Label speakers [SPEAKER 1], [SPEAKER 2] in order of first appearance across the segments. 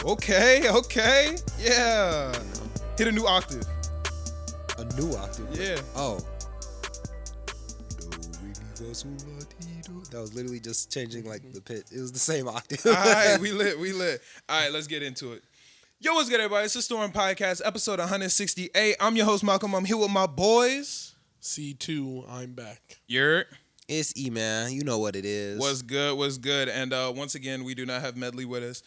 [SPEAKER 1] Okay. Yeah. Hit a new octave.
[SPEAKER 2] A new octave?
[SPEAKER 1] Yeah.
[SPEAKER 2] Oh. That was literally just changing like the pitch. It was the same octave.
[SPEAKER 1] All right, we lit. All right, let's get into it. Yo, what's good, everybody? It's the Storm Podcast, episode 168. I'm your host, Malcolm. I'm here with my boys.
[SPEAKER 3] C2, I'm back.
[SPEAKER 1] You're.
[SPEAKER 2] It's E, man. You know what it is.
[SPEAKER 1] What's good? And once again, we do not have Medley with us.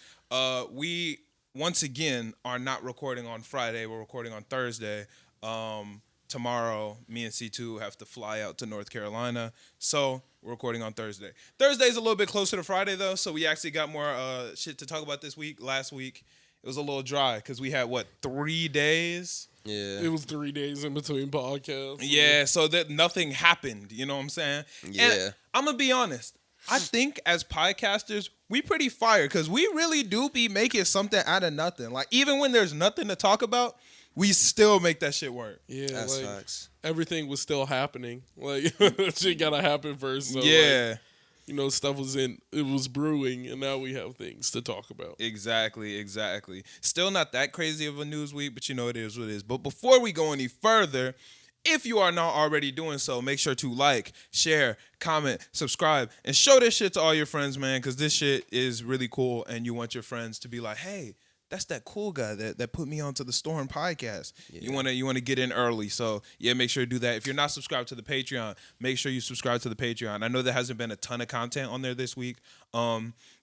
[SPEAKER 1] We, once again, are not recording on Friday. We're recording on Thursday. Tomorrow, me and C2 have to fly out to North Carolina. So, we're recording on Thursday. Thursday's a little bit closer to Friday, though, so we actually got more shit to talk about this week. Last week, it was a little dry because we had, 3 days?
[SPEAKER 2] Yeah.
[SPEAKER 3] It was 3 days in between podcasts.
[SPEAKER 1] Yeah, so that nothing happened, you know what I'm saying?
[SPEAKER 2] Yeah.
[SPEAKER 1] And I'm going to be honest. I think as podcasters, we pretty fire because we really do be making something out of nothing. Like, even when there's nothing to talk about, we still make that shit work.
[SPEAKER 3] Yeah,
[SPEAKER 2] That's
[SPEAKER 3] like,
[SPEAKER 2] facts.
[SPEAKER 3] everything was still happening. Like, shit gotta happen first. So,
[SPEAKER 1] Yeah.
[SPEAKER 3] stuff was brewing, and now we have things to talk about.
[SPEAKER 1] Exactly. Still not that crazy of a news week, but it is what it is. But before we go any further, if you are not already doing so, make sure to like, share, comment, subscribe, and show this shit to all your friends, man, because this shit is really cool, and you want your friends to be like, hey, that's that cool guy that put me onto the Storm Podcast. Yeah. You wanna get in early, so yeah, make sure to do that. If you're not subscribed to the Patreon, make sure you subscribe to the Patreon. I know there hasn't been a ton of content on there this week,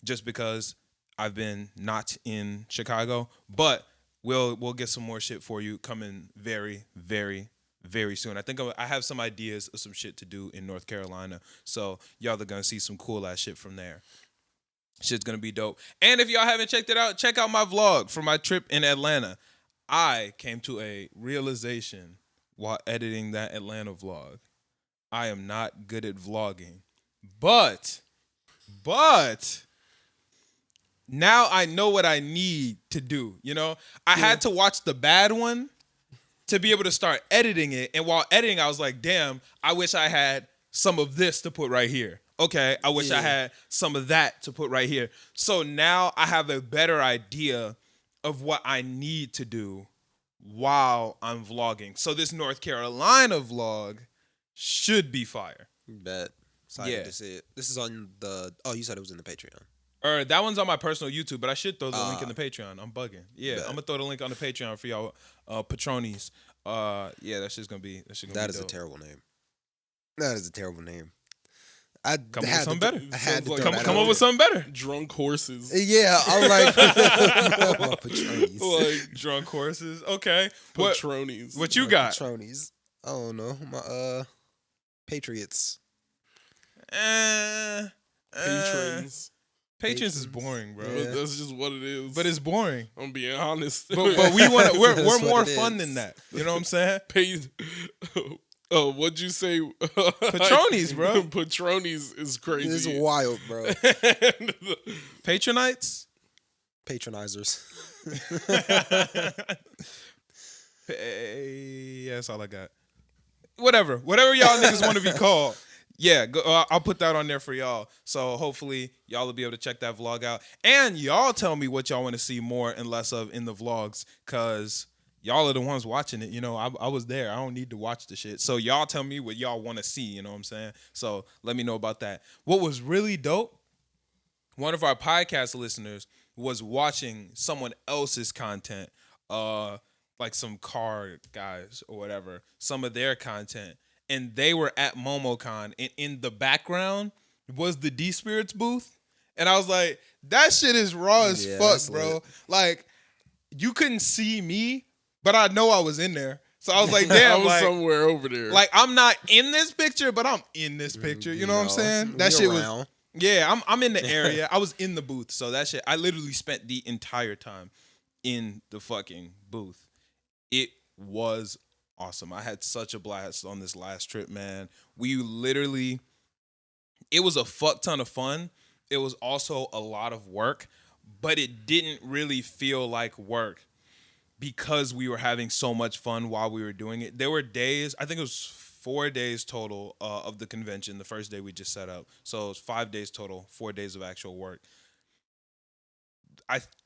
[SPEAKER 1] just because I've been not in Chicago, but we'll get some more shit for you coming very, very, very soon. I think I have some ideas of some shit to do in North Carolina, so y'all are gonna see some cool ass shit from there. Shit's gonna be dope. And if y'all haven't checked it out, check out my vlog from my trip in Atlanta. I came to a realization while editing that Atlanta vlog. I am not good at vlogging. But now I know what I need to do. I had to watch the bad one to be able to start editing it. And while editing, I was like, damn, I wish I had some of this to put right here. Okay, I wish I had some of that to put right here. So now I have a better idea of what I need to do while I'm vlogging. So this North Carolina vlog should be fire.
[SPEAKER 2] Bet. Excited to see it. This is on the... Oh, you said it was in the Patreon.
[SPEAKER 1] That one's on my personal YouTube, but I should throw the link in the Patreon. I'm bugging. Yeah,
[SPEAKER 2] Bet.
[SPEAKER 1] I'm going to throw the link on the Patreon for y'all patronies. Yeah, that shit's going to be
[SPEAKER 2] That is
[SPEAKER 1] dope.
[SPEAKER 2] a terrible name. That is a terrible name.
[SPEAKER 1] Come up with something better.
[SPEAKER 2] I had to
[SPEAKER 1] Come up with something better.
[SPEAKER 3] Drunk horses.
[SPEAKER 2] Yeah, I was like... Patronies.
[SPEAKER 3] Like,
[SPEAKER 1] Drunk horses. Okay.
[SPEAKER 3] Patronies.
[SPEAKER 1] What you got?
[SPEAKER 2] Patronies. I don't know. My Patriots.
[SPEAKER 3] Patrons.
[SPEAKER 1] Patrons is boring, bro.
[SPEAKER 2] Yeah.
[SPEAKER 3] That's just what it is.
[SPEAKER 1] But it's boring.
[SPEAKER 3] I'm being honest.
[SPEAKER 1] But we want to. We're
[SPEAKER 2] That's
[SPEAKER 1] more
[SPEAKER 2] what it
[SPEAKER 1] fun
[SPEAKER 2] is.
[SPEAKER 1] than that. You know what I'm saying?
[SPEAKER 3] Oh, what'd you say?
[SPEAKER 1] Patronies, bro.
[SPEAKER 3] Patronies is crazy.
[SPEAKER 2] This is wild, bro.
[SPEAKER 1] Patronites.
[SPEAKER 2] Patronizers.
[SPEAKER 1] Hey, yeah, that's all I got. Whatever y'all niggas want to be called. Yeah, I'll put that on there for y'all. So hopefully y'all will be able to check that vlog out. And y'all tell me what y'all want to see more and less of in the vlogs, because y'all are the ones watching it. I was there. I don't need to watch the shit. So y'all tell me what y'all want to see. You know what I'm saying? So let me know about that. What was really dope, one of our podcast listeners was watching someone else's content, like some car guys or whatever, some of their content. And they were at MomoCon, and in the background was the D-Spirits booth. And I was like, that shit is raw as fuck, bro.
[SPEAKER 2] Lit.
[SPEAKER 1] Like, you couldn't see me, but I know I was in there. So I was like, damn,
[SPEAKER 3] I was somewhere over there.
[SPEAKER 1] like, I'm not in this picture, but I'm in this picture. You know what I'm saying? That shit was, yeah, I'm in the area. I was in the booth. So that shit, I literally spent the entire time in the fucking booth. It was awesome. I had such a blast on this last trip, man. It was a fuck ton of fun. It was also a lot of work, but it didn't really feel like work because we were having so much fun while we were doing it. There were days, I think it was 4 days total of the convention. The first day we just set up. So it was 5 days total, 4 days of actual work.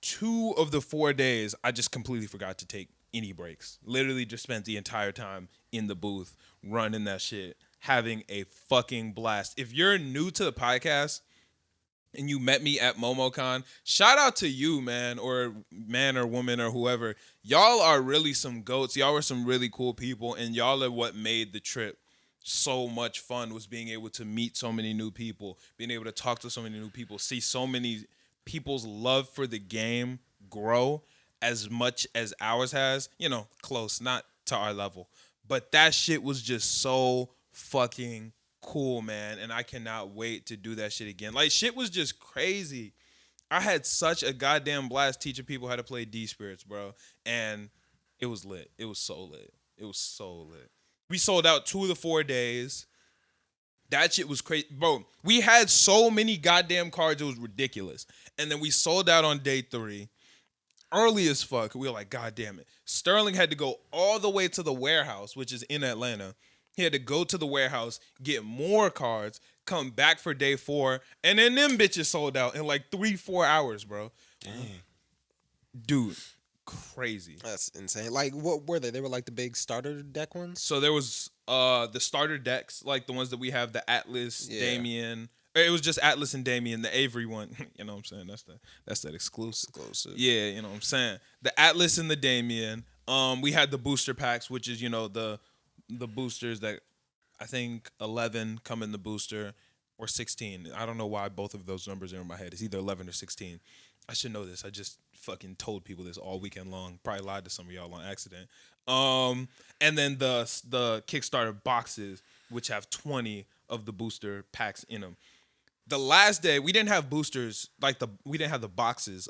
[SPEAKER 1] 2 of the 4 days, I just completely forgot to take any breaks. Literally just spent the entire time in the booth running that shit, having a fucking blast. If you're new to the podcast and you met me at MomoCon, shout out to you, man or woman or whoever. Y'all are really some goats. Y'all were some really cool people, and y'all are what made the trip so much fun, was being able to meet so many new people, being able to talk to so many new people, see so many people's love for the game grow as much as ours has. You know, close, not to our level. But that shit was just so fucking cool, man. And I cannot wait to do that shit again. Like, shit was just crazy. I had such a goddamn blast teaching people how to play D-Spirits, bro. And it was lit. It was so lit. It was so lit. We sold out 2 of the 4 days. That shit was crazy. Bro, we had so many goddamn cards, it was ridiculous. And then we sold out on day 3. Early as fuck. We were like, God damn it. Sterling had to go all the way to the warehouse, which is in Atlanta. He had to go to the warehouse, get more cards, come back for day 4, and then them bitches sold out in like 3-4 hours, bro.
[SPEAKER 2] Dang.
[SPEAKER 1] Dude, crazy.
[SPEAKER 2] That's insane. Like, what were they? They were like the big starter deck ones?
[SPEAKER 1] So there was the starter decks, like the ones that we have, the Atlas, Damien. It was just Atlas and Damien, the Avery one. You know what I'm saying? That's that exclusive. Yeah, you know what I'm saying? The Atlas and the Damien. We had the booster packs, which is, you know, the boosters that I think 11 come in the booster, or 16. I don't know why both of those numbers are in my head. It's either 11 or 16. I should know this. I just fucking told people this all weekend long. Probably lied to some of y'all on accident. And then the Kickstarter boxes, which have 20 of the booster packs in them. The last day, we didn't have boosters, we didn't have the boxes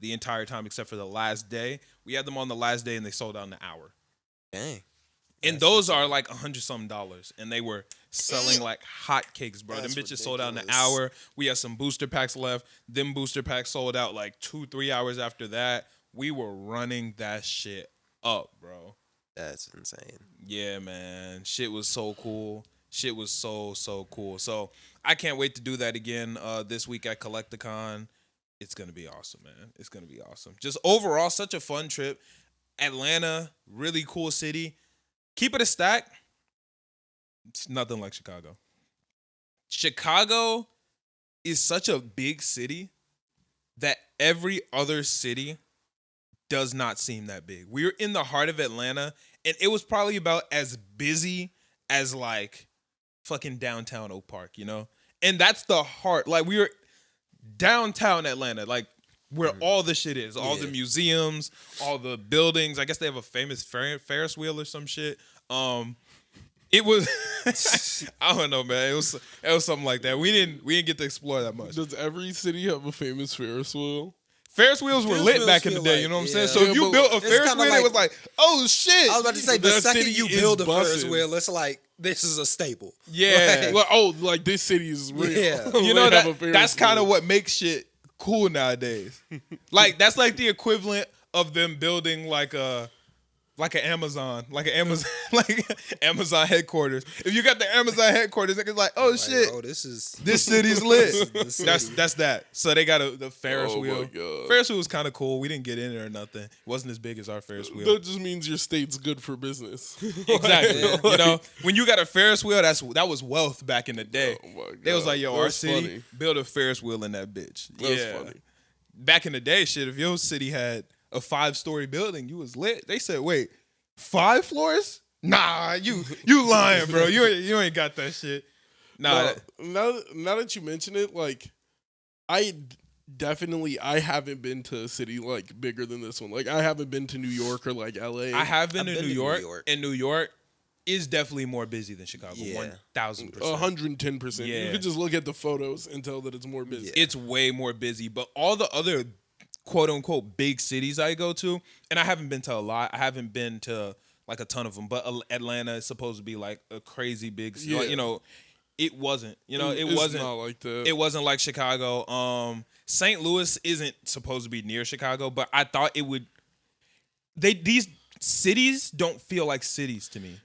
[SPEAKER 1] the entire time except for the last day. We had them on the last day and they sold out in an hour.
[SPEAKER 2] Dang.
[SPEAKER 1] And those are like $100-something, and they were selling like hotcakes, bro. Them bitches sold out in an hour. We had some booster packs left. Them booster packs sold out like 2-3 hours after that. We were running that shit up, bro.
[SPEAKER 2] That's insane.
[SPEAKER 1] Yeah, man. Shit was so cool. Shit was so cool. So I can't wait to do that again this week at Collecticon. It's going to be awesome, man. It's going to be awesome. Just overall, such a fun trip. Atlanta, really cool city. Keep it a stack. It's nothing like Chicago. Chicago is such a big city that every other city does not seem that big. We were in the heart of Atlanta, and it was probably about as busy as like fucking downtown Oak Park, you know? And that's the heart. Like, we were downtown Atlanta, like where all the shit is, all the museums, all the buildings. I guess they have a famous Ferris wheel or some shit. It was I don't know, man. It was something like that. We didn't get to explore that much.
[SPEAKER 3] Does every city have a famous Ferris wheel?
[SPEAKER 1] Ferris wheels were lit back in the day, you know what I'm saying? So if you built a Ferris wheel, it was like, oh shit.
[SPEAKER 2] I was about to say, the second you build a Ferris
[SPEAKER 3] buses.
[SPEAKER 2] wheel, it's like, this is a staple.
[SPEAKER 1] Yeah.
[SPEAKER 3] Like this city is real.
[SPEAKER 2] Yeah.
[SPEAKER 1] You know, that's kind of what makes shit cool nowadays. Like, that's like the equivalent of them building like an Amazon headquarters. If you got the Amazon headquarters, it's like, oh shit,
[SPEAKER 2] oh, this
[SPEAKER 1] city's lit. That's that. So they got the Ferris wheel.
[SPEAKER 3] My God.
[SPEAKER 1] Ferris wheel was kind of cool. We didn't get in it or nothing. It wasn't as big as our Ferris wheel.
[SPEAKER 3] That just means your state's good for business.
[SPEAKER 1] Exactly. You know, when you got a Ferris wheel, that was wealth back in the day.
[SPEAKER 3] Oh my God.
[SPEAKER 1] They was like, yo, our
[SPEAKER 3] That's
[SPEAKER 1] city,
[SPEAKER 3] funny.
[SPEAKER 1] build a Ferris wheel in that bitch.
[SPEAKER 3] That's
[SPEAKER 1] yeah.
[SPEAKER 3] funny.
[SPEAKER 1] Back in the day, shit, if your city had a 5-story building, you was lit. They said, wait, 5 floors? Nah, you lying, bro. You ain't got that shit. Nah.
[SPEAKER 3] Now that you mention it, like, I haven't been to a city like bigger than this one. Like, I haven't been to New York or like LA.
[SPEAKER 1] I have been to New York, and New York is definitely more busy than Chicago.
[SPEAKER 2] Yeah.
[SPEAKER 1] 1,000%.
[SPEAKER 3] 110%.
[SPEAKER 1] Yeah.
[SPEAKER 3] You could just look at the photos and tell that it's more busy.
[SPEAKER 1] It's way more busy, but all the other quote unquote big cities I go to, and I haven't been to a lot. I haven't been to like a ton of them, but Atlanta is supposed to be like a crazy big city.
[SPEAKER 3] Yeah.
[SPEAKER 1] Like, you know, it wasn't. You know,
[SPEAKER 3] It's
[SPEAKER 1] wasn't
[SPEAKER 3] not like that.
[SPEAKER 1] It wasn't like Chicago. St. Louis isn't supposed to be near Chicago, but I thought it would. These cities don't feel like cities to me.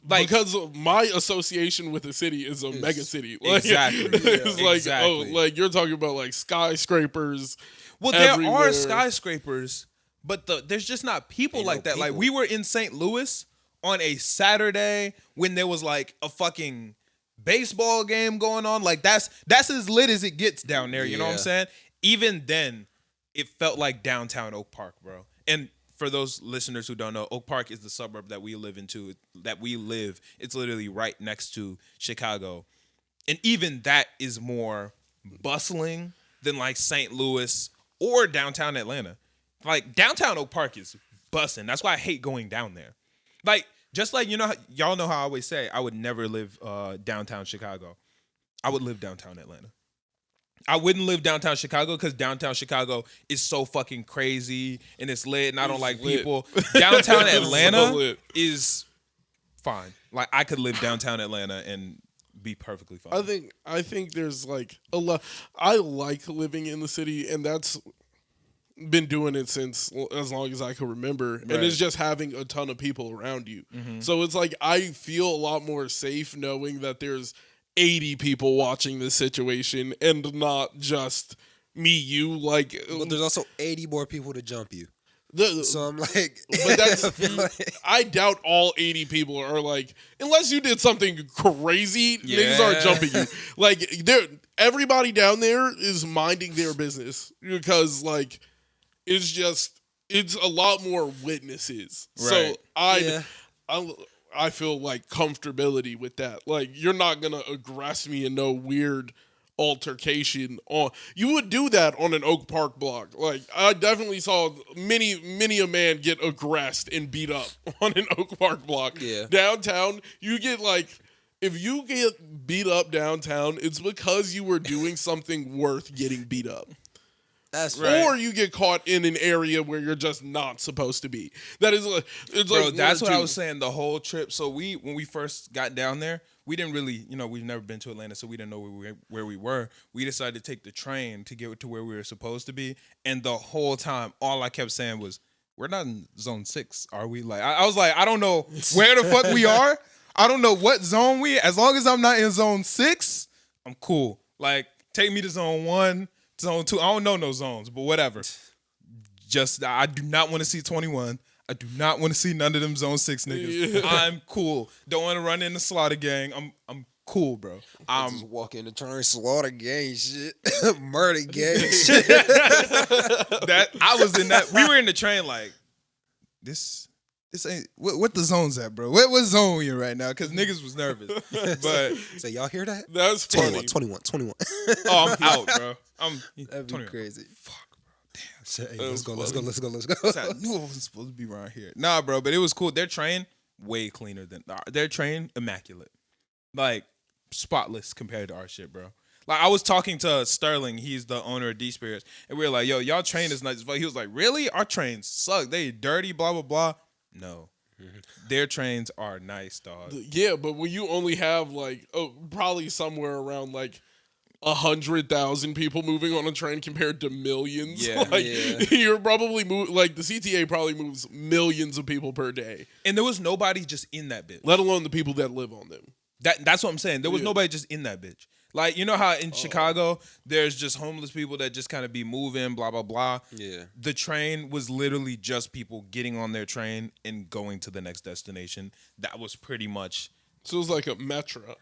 [SPEAKER 3] Like, because of my association with a city is a mega city. Like,
[SPEAKER 1] Exactly.
[SPEAKER 3] It's like,
[SPEAKER 1] Exactly.
[SPEAKER 3] oh, like you're talking about like skyscrapers.
[SPEAKER 1] Well, there
[SPEAKER 3] everywhere.
[SPEAKER 1] are skyscrapers, but there's just not people
[SPEAKER 2] Ain't
[SPEAKER 1] like
[SPEAKER 2] no
[SPEAKER 1] that. Like
[SPEAKER 2] people.
[SPEAKER 1] we were in St. Louis on a Saturday when there was like a fucking baseball game going on. Like that's as lit as it gets down there. You know what I'm
[SPEAKER 2] Yeah.
[SPEAKER 1] saying? Even then, it felt like downtown Oak Park, bro. And for those listeners who don't know, Oak Park is the suburb that we live into. It's literally right next to Chicago, and even that is more bustling than like St. Louis or downtown Atlanta. Like downtown Oak Park is busting. That's why I hate going down there. Like just like y'all know how I always say I would never live downtown Chicago. I would live downtown Atlanta. I wouldn't live downtown Chicago because downtown Chicago is so fucking crazy and it's lit and I don't like
[SPEAKER 3] lit.
[SPEAKER 1] people. Downtown
[SPEAKER 3] It's so
[SPEAKER 1] Atlanta
[SPEAKER 3] lit.
[SPEAKER 1] is fine. Like I could live downtown Atlanta and be perfectly fine.
[SPEAKER 3] I think there's like a lot. I like living in the city, and that's been doing it since as long as I can remember. And
[SPEAKER 1] Right.
[SPEAKER 3] it's just having a ton of people around you.
[SPEAKER 1] Mm-hmm.
[SPEAKER 3] So it's like I feel a lot more safe knowing that there's 80 people watching this situation and not just me, you. Like,
[SPEAKER 2] But there's also 80 more people to jump you.
[SPEAKER 3] the,
[SPEAKER 2] So I'm like,
[SPEAKER 3] but that's
[SPEAKER 2] I feel like-
[SPEAKER 3] I doubt all 80 people are like, unless you did something crazy, niggas
[SPEAKER 1] Yeah.
[SPEAKER 3] aren't jumping you. Like everybody down there is minding their business because like it's a lot more witnesses. So
[SPEAKER 1] Right.
[SPEAKER 2] Yeah.
[SPEAKER 3] I feel like comfortability with that. Like you're not gonna aggress me in no weird altercation on. You would do that on an Oak Park block. Like I definitely saw many a man get aggressed and beat up on an Oak Park block.
[SPEAKER 2] Yeah.
[SPEAKER 3] Downtown, you get like if you get beat up downtown, it's because you were doing something worth getting beat up.
[SPEAKER 2] That's
[SPEAKER 1] Right.
[SPEAKER 3] Or you get caught in an area where you're just not supposed to be. That is like it's
[SPEAKER 1] Bro,
[SPEAKER 3] like
[SPEAKER 1] that's what
[SPEAKER 3] one or
[SPEAKER 1] I
[SPEAKER 3] two.
[SPEAKER 1] was saying the whole trip. So when we first got down there, we didn't really, we've never been to Atlanta, so we didn't know where we were. We decided to take the train to get to where we were supposed to be, and the whole time, all I kept saying was, "We're not in Zone 6, are we?" Like I was like, I don't know where the fuck we are. I don't know what zone we. As long as I'm not in Zone 6, I'm cool. Like take me to Zone 1. Zone 2, I don't know no zones, but whatever. Just I do not want to see 21. I do not want to see none of them Zone 6 niggas.
[SPEAKER 3] Yeah.
[SPEAKER 1] I'm cool. Don't want to run in the slaughter gang. I'm cool, bro.
[SPEAKER 2] just walk in and turn slaughter gang shit, murder gang shit.
[SPEAKER 1] That I was in that. We were in the train like this ain't what the zone's at, bro. What zone we in right now? Because niggas was nervous. But
[SPEAKER 2] So y'all hear that?
[SPEAKER 3] That's funny.
[SPEAKER 2] 21.
[SPEAKER 1] oh, I'm out, bro. I'm
[SPEAKER 2] That'd be
[SPEAKER 1] 21.
[SPEAKER 2] crazy.
[SPEAKER 1] Fuck,
[SPEAKER 2] Shit, hey,
[SPEAKER 3] That
[SPEAKER 2] let's
[SPEAKER 3] was
[SPEAKER 2] go.
[SPEAKER 1] I knew I wasn't supposed to be around here. Nah, bro, but it was cool. Their train way cleaner than their train, immaculate, like spotless compared to our shit, bro. Like I was talking to Sterling, he's the owner of D Spirits, and we were like, "Yo, y'all train is nice as fuck." He was like, "Really? Our trains suck. They dirty, blah blah blah." No, their trains are nice, dog.
[SPEAKER 3] Yeah, but when you only have like probably somewhere around like 100,000 people moving on a train compared to millions,
[SPEAKER 1] Yeah.
[SPEAKER 3] like
[SPEAKER 2] Yeah.
[SPEAKER 3] you're probably like the CTA probably moves millions of people per day,
[SPEAKER 1] And there was nobody just in that bitch.
[SPEAKER 3] let alone the people that live on them.
[SPEAKER 1] That's what I'm saying. There was
[SPEAKER 3] Yeah.
[SPEAKER 1] nobody just in that bitch. Like, you know how in Chicago, there's just homeless people that just kind of be moving, blah, blah, blah.
[SPEAKER 2] Yeah.
[SPEAKER 1] The train was literally just people getting on their train and going to the next destination. That was pretty much,
[SPEAKER 3] So it was like a Metra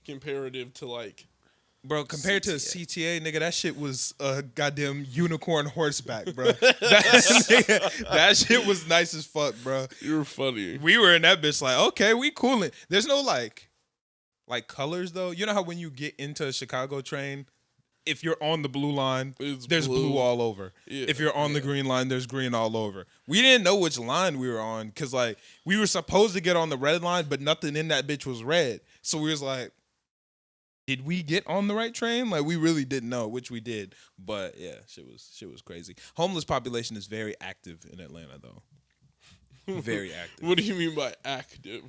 [SPEAKER 3] comparative to like
[SPEAKER 1] bro, compared to a CTA, nigga, that shit was a goddamn unicorn horseback, bro. That shit was nice as fuck, bro.
[SPEAKER 3] you're funny.
[SPEAKER 1] We were in that bitch like, okay, we coolin'. There's no like colors though. You know how when you get into a Chicago train, if you're on the blue line,
[SPEAKER 3] It's
[SPEAKER 1] there's blue
[SPEAKER 3] blue.
[SPEAKER 1] all over.
[SPEAKER 3] Yeah.
[SPEAKER 1] If you're on the green line, there's green all over. We didn't know which line we were on because like we were supposed to get on the red line, but nothing in that bitch was red. So we was like, did we get on the right train? Like we really didn't know, which we did. But yeah, shit was crazy. Homeless population is very active in Atlanta though. Very active.
[SPEAKER 3] What do you mean by active?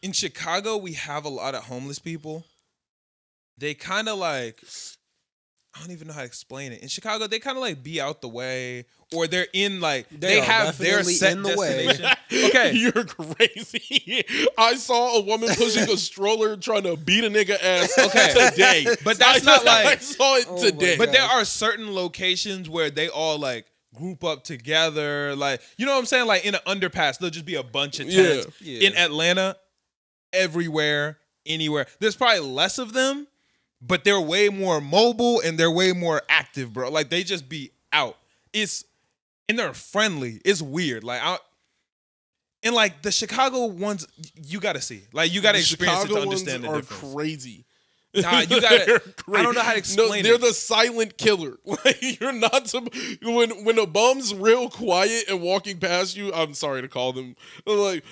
[SPEAKER 1] In Chicago, we have a lot of homeless people. They kind of like, I don't even know how to explain it. In Chicago, they kind of like be out the way, or they're in like
[SPEAKER 2] They are
[SPEAKER 1] have their
[SPEAKER 2] definitely
[SPEAKER 1] set
[SPEAKER 2] in the way.
[SPEAKER 1] destination. Okay,
[SPEAKER 3] You're crazy. I saw a woman pushing a stroller trying to beat a nigga ass
[SPEAKER 1] Okay.
[SPEAKER 3] today.
[SPEAKER 1] But that's not like-
[SPEAKER 3] I saw it
[SPEAKER 2] Oh
[SPEAKER 3] today.
[SPEAKER 2] my
[SPEAKER 1] but there are certain locations where they all like group up together, like you know what I'm saying. Like in an underpass, there'll just be a bunch of tents.
[SPEAKER 2] Yeah.
[SPEAKER 1] In Atlanta, everywhere, anywhere. There's probably less of them, but they're way more mobile and they're way more active, bro. Like they just be out. And they're friendly. It's weird. And like the Chicago ones, you gotta see. Like you gotta
[SPEAKER 3] The
[SPEAKER 1] experience
[SPEAKER 3] Chicago
[SPEAKER 1] it to understand
[SPEAKER 3] ones
[SPEAKER 1] the
[SPEAKER 3] are
[SPEAKER 1] difference.
[SPEAKER 3] crazy.
[SPEAKER 1] Nah, you gotta.
[SPEAKER 3] They're
[SPEAKER 1] I don't know how to explain
[SPEAKER 3] no,
[SPEAKER 1] it.
[SPEAKER 3] they're the silent killer. Like you're not when a bum's real quiet and walking past you. I'm sorry to call them like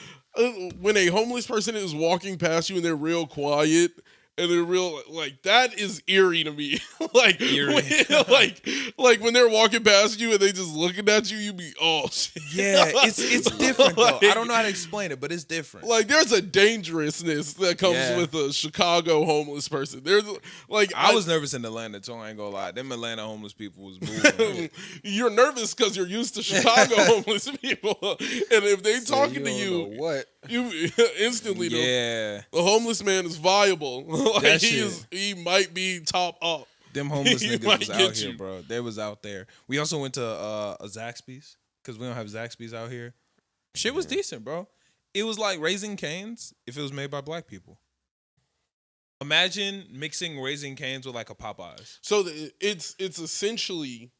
[SPEAKER 3] when a homeless person is walking past you and they're real quiet. And they're real like that is eerie to me. Like,
[SPEAKER 1] Eerie.
[SPEAKER 3] like when they're walking past you and they just looking at you, you be shit.
[SPEAKER 1] Yeah, it's different though.
[SPEAKER 3] Like-
[SPEAKER 1] I don't know how to explain it, but it's different.
[SPEAKER 3] Like there's a dangerousness that comes
[SPEAKER 1] Yeah.
[SPEAKER 3] with a Chicago homeless person. There's like
[SPEAKER 1] I was nervous in Atlanta, so I ain't gonna lie. Them Atlanta homeless people was moving.
[SPEAKER 3] you're nervous because you're used to Chicago homeless people, and if they talking to
[SPEAKER 2] don't
[SPEAKER 3] you,
[SPEAKER 2] know what?
[SPEAKER 3] you instantly know
[SPEAKER 1] Yeah,
[SPEAKER 3] the homeless man is viable. Like
[SPEAKER 1] That
[SPEAKER 3] he might be top up.
[SPEAKER 1] them homeless
[SPEAKER 3] He
[SPEAKER 1] niggas
[SPEAKER 3] might
[SPEAKER 1] was
[SPEAKER 3] get
[SPEAKER 1] out here,
[SPEAKER 3] you.
[SPEAKER 1] bro. They was out there. We also went to a Zaxby's because we don't have Zaxby's out here. Shit was decent, bro. It was like Raising Cane's if it was made by black people. Imagine mixing Raising Cane's with like a Popeyes.
[SPEAKER 3] So it's essentially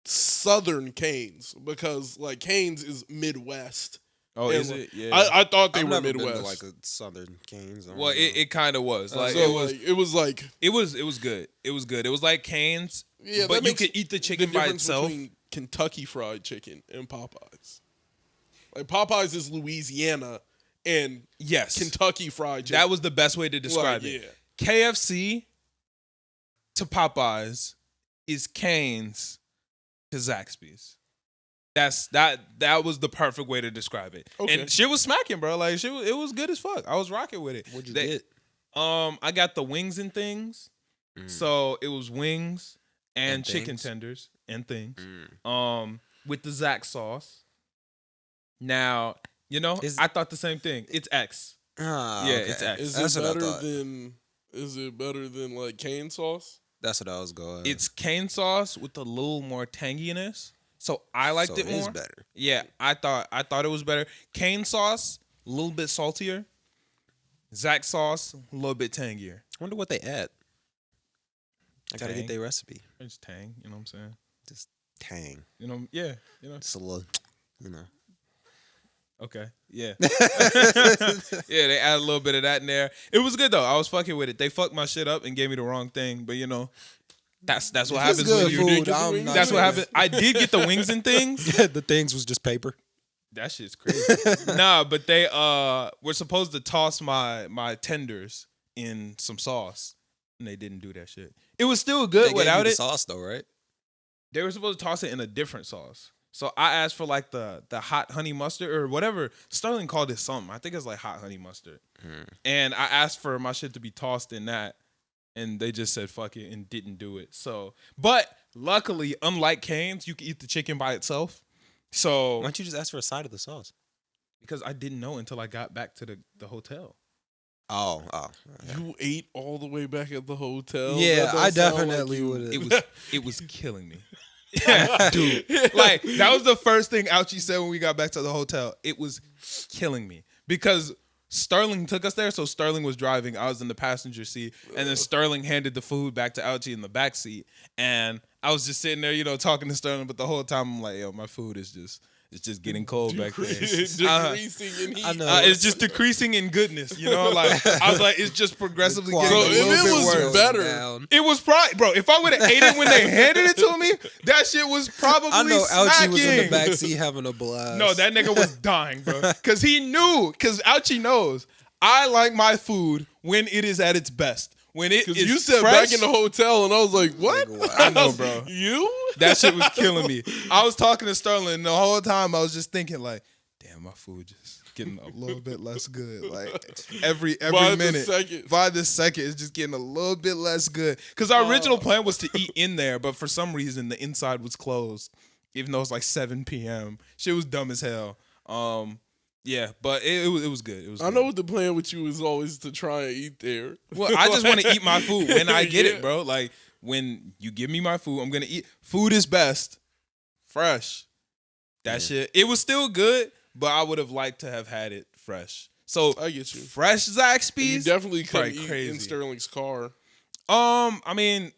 [SPEAKER 3] Southern Canes because like Canes is Midwest.
[SPEAKER 1] Oh,
[SPEAKER 3] And,
[SPEAKER 1] is
[SPEAKER 3] like,
[SPEAKER 1] it? Yeah.
[SPEAKER 3] I thought they
[SPEAKER 2] I've
[SPEAKER 3] were
[SPEAKER 2] never been
[SPEAKER 3] Midwest.
[SPEAKER 2] to like a Southern Canes. I don't
[SPEAKER 1] well,
[SPEAKER 2] know.
[SPEAKER 1] it kind of was. Like
[SPEAKER 3] So,
[SPEAKER 1] it was.
[SPEAKER 3] like, it was like
[SPEAKER 1] It was good. It was good. It was like Cane's,
[SPEAKER 3] yeah,
[SPEAKER 1] but
[SPEAKER 3] that
[SPEAKER 1] you
[SPEAKER 3] makes
[SPEAKER 1] could eat the
[SPEAKER 3] the
[SPEAKER 1] chicken by
[SPEAKER 3] difference
[SPEAKER 1] itself.
[SPEAKER 3] between Kentucky Fried Chicken and Popeyes. Like Popeyes is Louisiana and
[SPEAKER 1] Yes,
[SPEAKER 3] Kentucky Fried Chicken.
[SPEAKER 1] that was the best way to describe
[SPEAKER 3] Like,
[SPEAKER 1] it.
[SPEAKER 3] yeah.
[SPEAKER 1] KFC to Popeyes is Cane's to Zaxby's. That was the perfect way to describe it.
[SPEAKER 3] Okay.
[SPEAKER 1] And shit was smacking, bro. Like it was good as fuck. I was rocking with it.
[SPEAKER 2] What'd you
[SPEAKER 1] They-
[SPEAKER 2] get?
[SPEAKER 1] I got the wings and things. So it was wings and chicken
[SPEAKER 2] things?
[SPEAKER 1] tenders and things.
[SPEAKER 2] Mm.
[SPEAKER 1] With the Zax sauce. Now, you know,
[SPEAKER 2] Is-
[SPEAKER 1] I thought the same thing. It's X.
[SPEAKER 2] Ah,
[SPEAKER 1] Yeah,
[SPEAKER 2] okay.
[SPEAKER 1] it's X.
[SPEAKER 3] Is
[SPEAKER 2] That's
[SPEAKER 3] it
[SPEAKER 2] what I
[SPEAKER 3] better
[SPEAKER 2] thought.
[SPEAKER 3] than? Is it better than like cane sauce?
[SPEAKER 2] That's what I was going.
[SPEAKER 1] It's cane sauce with a little more tanginess. So I liked
[SPEAKER 2] so
[SPEAKER 1] it more.
[SPEAKER 2] It's better.
[SPEAKER 1] Yeah, I thought it was better. Cane sauce, a little bit saltier. Zax sauce, a little bit tangier.
[SPEAKER 2] I wonder what they add. I gotta
[SPEAKER 1] Tang.
[SPEAKER 2] get their recipe.
[SPEAKER 1] It's tang, you know what I'm saying?
[SPEAKER 2] Just tang.
[SPEAKER 1] You know, yeah, you know.
[SPEAKER 2] Just a little, you know.
[SPEAKER 1] Okay, yeah. Yeah, they add a little bit of that in there. It was good though. I was fucking with it. They fucked my shit up and gave me the wrong thing, but you know, that's what
[SPEAKER 2] If it's
[SPEAKER 1] happens
[SPEAKER 2] good
[SPEAKER 1] when you
[SPEAKER 2] food,
[SPEAKER 3] get the
[SPEAKER 2] I'm
[SPEAKER 3] wings.
[SPEAKER 2] not
[SPEAKER 1] That's what
[SPEAKER 2] sure.
[SPEAKER 1] happened. I did get the wings and things.
[SPEAKER 2] The things was just paper.
[SPEAKER 1] That shit's crazy. Nah, but they were supposed to toss my tenders in some sauce, and they didn't do that shit. It was still
[SPEAKER 2] They
[SPEAKER 1] good
[SPEAKER 2] gave
[SPEAKER 1] without
[SPEAKER 2] you the
[SPEAKER 1] it.
[SPEAKER 2] sauce though, right?
[SPEAKER 1] They were supposed to toss it in a different sauce. So I asked for like the hot honey mustard or whatever. Sterling called it something. I think it's like hot honey mustard. And I asked for my shit to be tossed in that, and they just said fuck it and didn't do it. So, but luckily, unlike Cane's, you can eat the chicken by itself. So
[SPEAKER 2] Why don't you just ask for a side of the sauce?
[SPEAKER 1] because I didn't know until I got back to the hotel.
[SPEAKER 2] Oh.
[SPEAKER 3] You ate all the way back at the hotel.
[SPEAKER 2] Yeah,
[SPEAKER 3] That don't
[SPEAKER 2] I
[SPEAKER 3] sound like
[SPEAKER 2] definitely
[SPEAKER 3] you.
[SPEAKER 2] would.
[SPEAKER 1] It was killing me. Dude, like that was the first thing Ouchie said when we got back to the hotel. It was killing me because Sterling took us there. So Sterling was driving. I was in the passenger seat, and then Sterling handed the food back to Ouchie in the back seat. And I was just sitting there, you know, talking to Sterling. But the whole time I'm like, yo, my food is just getting cold back there.
[SPEAKER 3] Decreasing in heat.
[SPEAKER 2] I know.
[SPEAKER 1] It's just decreasing in goodness, you know. Like I was like, it's just progressively getting
[SPEAKER 3] Bro,
[SPEAKER 1] a
[SPEAKER 3] if
[SPEAKER 1] little
[SPEAKER 3] it
[SPEAKER 1] bit
[SPEAKER 3] was
[SPEAKER 1] worse.
[SPEAKER 3] better-
[SPEAKER 2] Down.
[SPEAKER 1] It was probably, bro. If I would have ate it when they handed it to me, that shit was probably
[SPEAKER 2] I know Ouchie
[SPEAKER 1] smacking.
[SPEAKER 2] was in the backseat having a blast.
[SPEAKER 1] No, that nigga was dying, bro. Because he knew. Because Ouchie knows I like my food when it is at its best. When it
[SPEAKER 3] Because
[SPEAKER 1] is
[SPEAKER 3] you said
[SPEAKER 1] fresh,
[SPEAKER 3] back in the hotel, and I was like, "What?"
[SPEAKER 2] Like, wow.
[SPEAKER 1] I know, bro.
[SPEAKER 3] You?
[SPEAKER 1] That shit was killing me. I was talking to Sterling, and the whole time I was just thinking, like, damn, my food just getting a little bit less good. Like every
[SPEAKER 3] By the
[SPEAKER 1] minute,
[SPEAKER 3] second.
[SPEAKER 1] by the second, it's just getting a little bit less good. Because our original plan was to eat in there, but for some reason the inside was closed, even though it's like 7 p.m. Shit was dumb as hell. Yeah, but it was good. It was.
[SPEAKER 3] I
[SPEAKER 1] good.
[SPEAKER 3] know what the plan with you is always to try and eat there.
[SPEAKER 1] Well, I just want to eat my food when I get
[SPEAKER 3] Yeah.
[SPEAKER 1] it, bro. Like when you give me my food, I'm gonna eat. Food is best, fresh. That shit. It was still good, but I would have liked to have had it fresh. So
[SPEAKER 3] I get you.
[SPEAKER 1] fresh Zaxby's.
[SPEAKER 3] You definitely couldn't
[SPEAKER 1] probably
[SPEAKER 3] eat
[SPEAKER 1] crazy.
[SPEAKER 3] in Sterling's car.
[SPEAKER 1] I mean,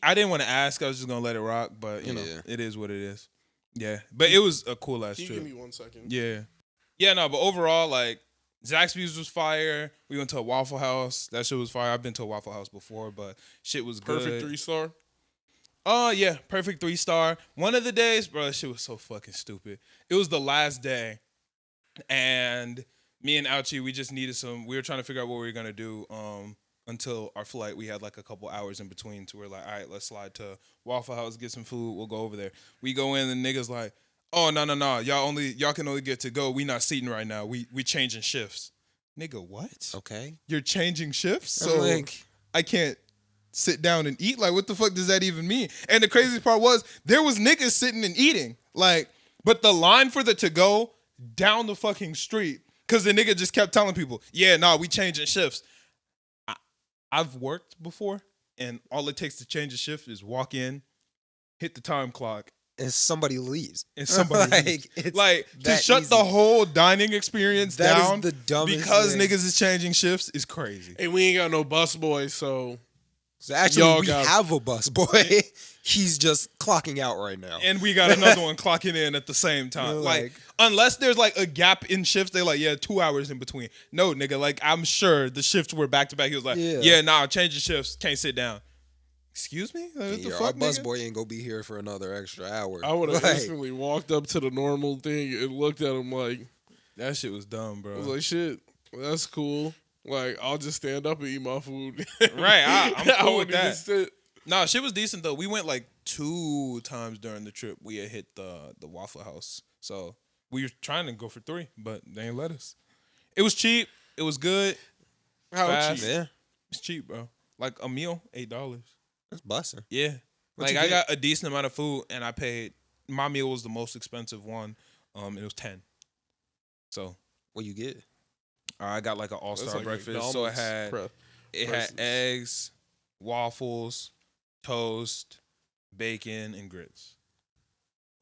[SPEAKER 1] I didn't want to ask. I was just gonna let it rock, but you know,
[SPEAKER 2] Yeah.
[SPEAKER 1] it is what it is. Yeah, but it was a cool ass
[SPEAKER 3] Can you
[SPEAKER 1] trip.
[SPEAKER 3] give me 1 second?
[SPEAKER 1] Yeah. Yeah, no, but overall, like, Zaxby's was fire. We went to a Waffle House. That shit was fire. I've been to a Waffle House before, but shit was good.
[SPEAKER 3] Perfect 3-star.
[SPEAKER 1] Yeah, perfect 3-star. One of the days, bro, that shit was so fucking stupid. It was the last day, and me and Ouchie, we were trying to figure out what we were going to do until our flight. We had like a couple hours in between, so we're like, all right, let's slide to Waffle House, get some food. We'll go over there. We go in, and niggas like, oh, no. Y'all can only get to go. We not seating right now. We changing shifts. Nigga, what?
[SPEAKER 2] Okay.
[SPEAKER 1] You're changing shifts?
[SPEAKER 2] I'm
[SPEAKER 1] So
[SPEAKER 2] like,
[SPEAKER 1] I can't sit down and eat? Like, what the fuck does that even mean? And the craziest part was there was niggas sitting and eating. Like, but the line for the to-go down the fucking street, because the nigga just kept telling people, yeah, nah, we changing shifts. I've worked before, and all it takes to change a shift is walk in, hit the time clock,
[SPEAKER 2] and somebody leaves.
[SPEAKER 1] and somebody
[SPEAKER 2] Like,
[SPEAKER 1] leaves.
[SPEAKER 2] it's
[SPEAKER 1] Like, to
[SPEAKER 2] that
[SPEAKER 1] shut
[SPEAKER 2] easy.
[SPEAKER 1] the whole dining experience
[SPEAKER 2] That is
[SPEAKER 1] down
[SPEAKER 2] the dumbest
[SPEAKER 1] because
[SPEAKER 2] thing.
[SPEAKER 1] niggas is changing shifts is crazy.
[SPEAKER 3] And we ain't got no bus boy, so
[SPEAKER 2] So actually,
[SPEAKER 3] Y'all
[SPEAKER 2] we
[SPEAKER 3] got-
[SPEAKER 2] have a bus boy. He's just clocking out right now.
[SPEAKER 1] And we got another one clocking in at the same time.
[SPEAKER 2] You're
[SPEAKER 1] Like,
[SPEAKER 2] like-
[SPEAKER 1] unless there's like a gap in shifts, they're like, yeah, 2 hours in between. No, nigga, like I'm sure the shifts were back to back. He was like, yeah, nah, change the shifts, can't sit down. Excuse me? What the
[SPEAKER 2] Yeah,
[SPEAKER 1] fuck,
[SPEAKER 2] our bus
[SPEAKER 1] nigga?
[SPEAKER 2] boy ain't gonna be here for another extra hour.
[SPEAKER 3] I would have
[SPEAKER 2] Like,
[SPEAKER 3] instantly walked up to the normal thing and looked at him like,
[SPEAKER 1] That shit was dumb,
[SPEAKER 3] I
[SPEAKER 1] bro.
[SPEAKER 3] was like, shit, that's cool. Like, I'll just stand up and eat my food.
[SPEAKER 1] Right, I'm cool with
[SPEAKER 3] wouldn't even
[SPEAKER 1] that.
[SPEAKER 3] sit.
[SPEAKER 1] Nah, shit was decent though. We went like 2 times during the trip. We had hit the Waffle House. So we were trying to go for 3, but they ain't let us. It was cheap. It was good.
[SPEAKER 3] How
[SPEAKER 1] Fast.
[SPEAKER 3] cheap?
[SPEAKER 2] yeah,
[SPEAKER 1] It's cheap, bro. Like a meal, $8.
[SPEAKER 2] that's busting.
[SPEAKER 1] Yeah.
[SPEAKER 2] What
[SPEAKER 1] Like
[SPEAKER 2] you
[SPEAKER 1] I
[SPEAKER 2] get?
[SPEAKER 1] got a decent amount of food and I paid my meal was the most expensive one. It was 10. So
[SPEAKER 2] What you get?
[SPEAKER 1] I got like an
[SPEAKER 3] That's
[SPEAKER 1] all-star
[SPEAKER 3] like
[SPEAKER 1] breakfast. So
[SPEAKER 3] McDonald's prep.
[SPEAKER 1] it
[SPEAKER 3] prices.
[SPEAKER 1] had eggs, waffles, toast, bacon, and grits.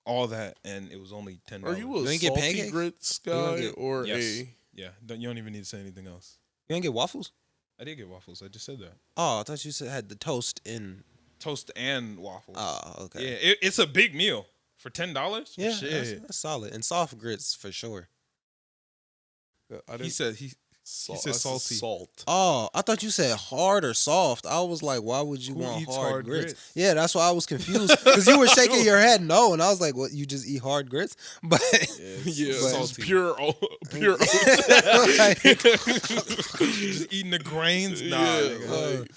[SPEAKER 1] All that, and it was only $10.
[SPEAKER 3] Are you a
[SPEAKER 2] You ain't get
[SPEAKER 3] salty
[SPEAKER 2] pancakes?
[SPEAKER 3] grits
[SPEAKER 2] You don't
[SPEAKER 3] guy
[SPEAKER 2] get-
[SPEAKER 3] or
[SPEAKER 1] Yes.
[SPEAKER 3] a?
[SPEAKER 1] Yeah, you don't even need to say anything else.
[SPEAKER 2] You ain't get waffles?
[SPEAKER 1] I did get waffles. I just said that.
[SPEAKER 2] Oh, I thought you said had the toast in.
[SPEAKER 1] Toast and waffles.
[SPEAKER 2] Oh, okay.
[SPEAKER 1] Yeah, it's a big meal for $10.
[SPEAKER 2] Yeah,
[SPEAKER 1] Shit.
[SPEAKER 2] that's solid. And soft grits for sure.
[SPEAKER 3] I
[SPEAKER 1] He
[SPEAKER 3] didn't.
[SPEAKER 1] said he
[SPEAKER 3] Salt.
[SPEAKER 1] said
[SPEAKER 3] I said
[SPEAKER 1] salty.
[SPEAKER 3] Salt.
[SPEAKER 2] Oh, I thought you said hard or soft. I was like, why would you
[SPEAKER 1] Who
[SPEAKER 2] want
[SPEAKER 1] eats
[SPEAKER 2] hard
[SPEAKER 1] hard
[SPEAKER 2] grits?
[SPEAKER 1] grits?
[SPEAKER 2] Yeah, that's why I was confused because you were shaking your head no, and I was like, what? You just eat hard grits? But
[SPEAKER 3] Yeah,
[SPEAKER 2] But-
[SPEAKER 3] it's pure, pure.
[SPEAKER 2] Like,
[SPEAKER 1] just eating the grains. Nah,
[SPEAKER 3] Yeah,
[SPEAKER 1] nigga.
[SPEAKER 3] like,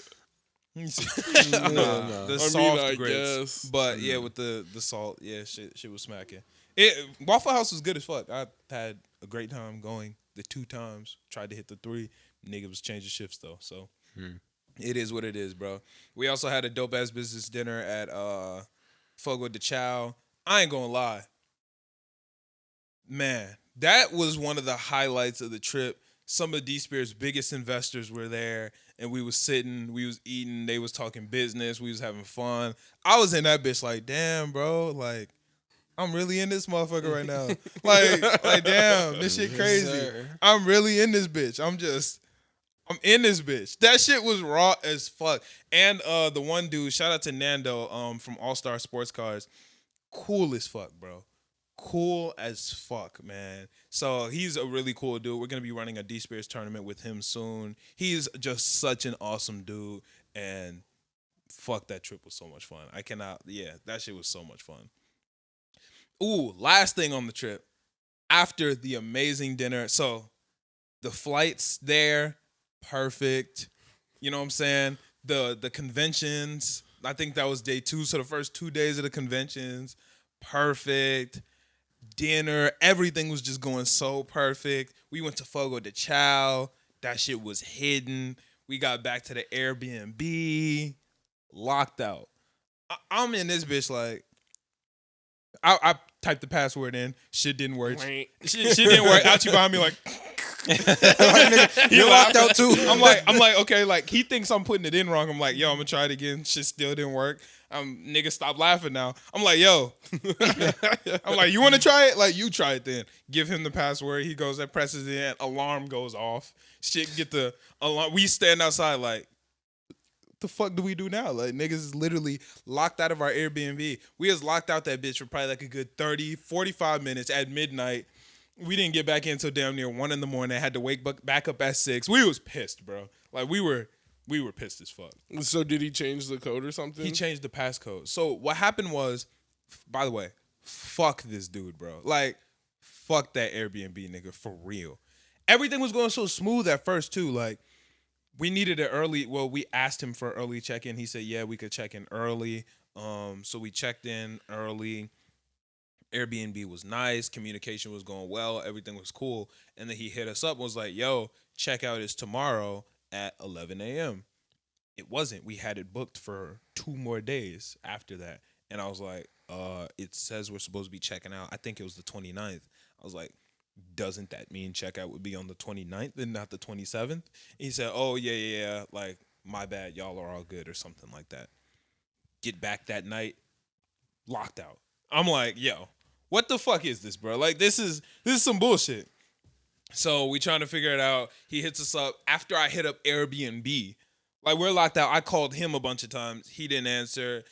[SPEAKER 2] no.
[SPEAKER 1] The
[SPEAKER 3] I mean,
[SPEAKER 1] soft
[SPEAKER 3] I
[SPEAKER 1] grits.
[SPEAKER 3] guess.
[SPEAKER 1] But yeah, with the salt, yeah, shit was smacking. Waffle House was good as fuck. I had a great time going the 2 times. Tried to hit the 3. Nigga was changing shifts though, so it is what it is, bro. We also had a dope ass business dinner at Fogo de Chao. I ain't gonna lie, man, that was one of the highlights of the trip. Some of D-Spear's biggest investors were there, and we was sitting, we was eating, they was talking business, we was having fun. I was in that bitch like, damn, bro, like, I'm really in this motherfucker right now. like, damn, this shit crazy.
[SPEAKER 2] sir.
[SPEAKER 1] I'm really in this bitch. I'm in this bitch. That shit was raw as fuck. And the one dude, shout out to Nando from All Star Sports Cars, cool as fuck, bro. Cool as fuck, man. So he's a really cool dude. We're gonna be running a D-Spears tournament with him soon. He's just such an awesome dude, and fuck, that trip was so much fun. That shit was so much fun. Ooh, last thing on the trip. After the amazing dinner, so the flights there, perfect. You know what I'm saying? The conventions, I think that was day 2. So the first 2 days of the conventions, perfect. dinner. Everything was just going so perfect. We went to Fogo de Chao. That shit was hidden. We got back to the Airbnb. Locked out. I'm in this bitch like, I typed the password in. Shit didn't work. Shit didn't work. Out you behind me like,
[SPEAKER 2] You're locked out too.
[SPEAKER 1] I'm like, okay, like he thinks I'm putting it in wrong. I'm like, yo, I'm gonna try it again. Shit still didn't work. Nigga, stop laughing now. I'm like, yo. I'm like, you wanna try it? Like, you try it then. Give him the password. He goes and presses it in. Alarm goes off. Shit, get the alarm. We stand outside like, the fuck do we do now? Like, niggas is literally locked out of our Airbnb. We was locked out that bitch for probably like a good 30, 45 minutes at midnight. We didn't get back in until damn near 1 a.m. I had to wake back up at 6. We was pissed, bro. Like, we were pissed as fuck.
[SPEAKER 3] So did he change the code or something?
[SPEAKER 1] He changed the passcode. So what happened was, by the way, fuck this dude, bro. Like, fuck that Airbnb nigga for real. Everything was going so smooth at first too. Like, we needed it early. Well, we asked him for early check-in. He said, yeah, we could check in early. So we checked in early. Airbnb was nice. Communication was going well. Everything was cool. And then he hit us up and was like, yo, checkout is tomorrow at 11 a.m. It wasn't. We had it booked for 2 more days after that. And I was like, it says we're supposed to be checking out. I think it was the 29th. I was like, doesn't that mean checkout would be on the 29th and not the 27th? He said, oh, yeah. Like, my bad. Y'all are all good or something like that. Get back that night. Locked out. I'm like, yo, what the fuck is this, bro? Like, this is some bullshit. So we trying to figure it out. He hits us up after I hit up Airbnb. Like, we're locked out. I called him a bunch of times. He didn't answer.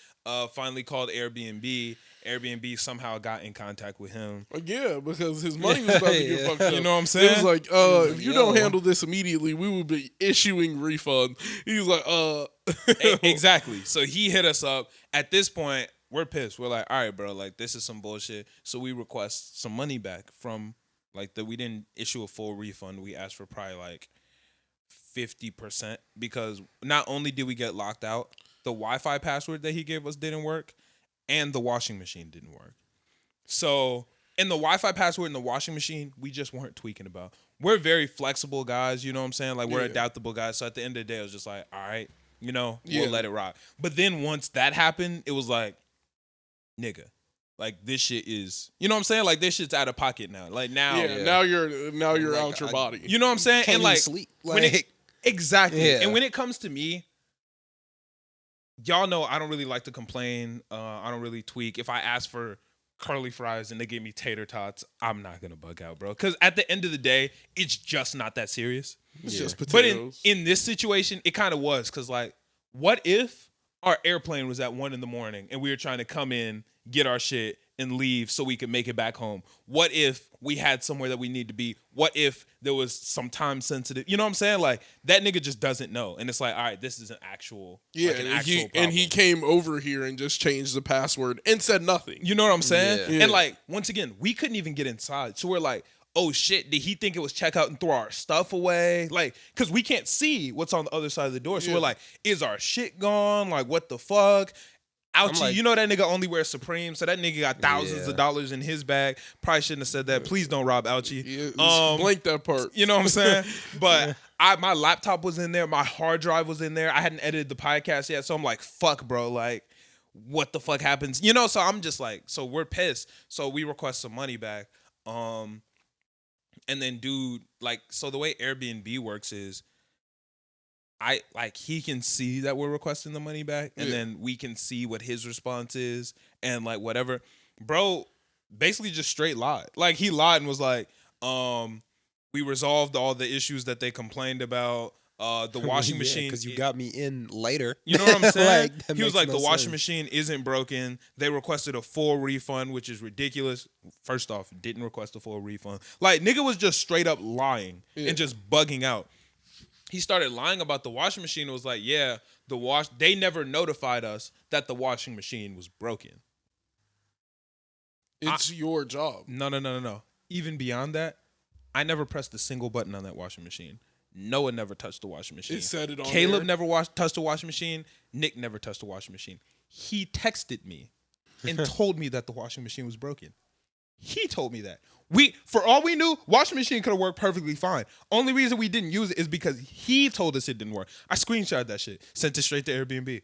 [SPEAKER 1] Finally called Airbnb. Airbnb somehow got in contact with him.
[SPEAKER 3] Yeah, because his money was about to get fucked up.
[SPEAKER 1] You know what I'm saying?
[SPEAKER 3] It was like, if you don't handle this immediately, we will be issuing refunds. He was like,
[SPEAKER 1] Exactly. So he hit us up. At this point, we're pissed. We're like, all right, bro, like, this is some bullshit. So we request some money back from, like, we didn't issue a full refund. We asked for probably, like, 50% because not only did we get locked out, the Wi-Fi password that he gave us didn't work, and the washing machine didn't work. So, in the Wi-Fi password and the washing machine, we just weren't tweaking about. We're very flexible guys, you know what I'm saying? Like, we're adaptable guys. So, at the end of the day, it was just like, all right, you know, we'll let it rock. But then once that happened, it was like, nigga, like, this shit is, you know what I'm saying? Like, this shit's out of pocket now. Like, now.
[SPEAKER 3] Yeah, now you're like, out your body.
[SPEAKER 1] You know what I'm saying?
[SPEAKER 2] Can't
[SPEAKER 1] and like,
[SPEAKER 2] even sleep.
[SPEAKER 1] Exactly.
[SPEAKER 2] Yeah.
[SPEAKER 1] And when it comes to me, y'all know I don't really like to complain. I don't really tweak. If I ask for curly fries and they give me tater tots, I'm not going to bug out, bro. Because at the end of the day, it's just not that serious.
[SPEAKER 3] It's just potatoes.
[SPEAKER 1] But in this situation, it kind of was. Because, like, what if our airplane was at 1 a.m. and we were trying to come in, get our shit, and leave so we could make it back home? What if we had somewhere that we need to be? What if there was some time sensitive? You know what I'm saying? Like, that nigga just doesn't know. And it's like, all right, this is an actual, like, an actual problem.
[SPEAKER 3] He came over here and just changed the password and said nothing.
[SPEAKER 1] You know what I'm saying?
[SPEAKER 3] Yeah.
[SPEAKER 1] And, like, once again, we couldn't even get inside. So we're like, oh shit, did he think it was checkout and throw our stuff away? Like, because we can't see what's on the other side of the door. So we're like, is our shit gone? Like, what the fuck? Ouchie,
[SPEAKER 2] like,
[SPEAKER 1] you know that nigga only wears Supreme, so that nigga got thousands of dollars in his bag. Probably shouldn't have said that. Please don't rob Ouchie.
[SPEAKER 3] Blank that part.
[SPEAKER 1] You know what I'm saying? But my laptop was in there. My hard drive was in there. I hadn't edited the podcast yet, so I'm like, fuck, bro. Like, what the fuck happens? You know, so I'm just like, so we're pissed. So we request some money back. And then dude, like, so the way Airbnb works is, he can see that we're requesting the money back, and then we can see what his response is, and like whatever. Bro basically just straight lied. Like, he lied and was like, we resolved all the issues that they complained about. The washing machine,
[SPEAKER 2] because you got me in later.
[SPEAKER 1] You know what I'm saying?
[SPEAKER 2] Like,
[SPEAKER 1] he was like,
[SPEAKER 2] no
[SPEAKER 1] the washing
[SPEAKER 2] sense.
[SPEAKER 1] machine isn't broken. They requested a full refund, which is ridiculous. First off, didn't request a full refund. Like, nigga was just straight up lying and just bugging out. He started lying about the washing machine and was like, yeah, they never notified us that the washing machine was broken.
[SPEAKER 3] It's your job.
[SPEAKER 1] No. Even beyond that, I never pressed a single button on that washing machine. Noah never touched the washing machine.
[SPEAKER 3] It said it on
[SPEAKER 1] Caleb
[SPEAKER 3] there.
[SPEAKER 1] never touched the washing machine. Nick never touched the washing machine. He texted me and told me that the washing machine was broken. He told me that. For all we knew, washing machine could have worked perfectly fine. Only reason we didn't use it is because he told us it didn't work. I screenshot that shit, sent it straight to Airbnb.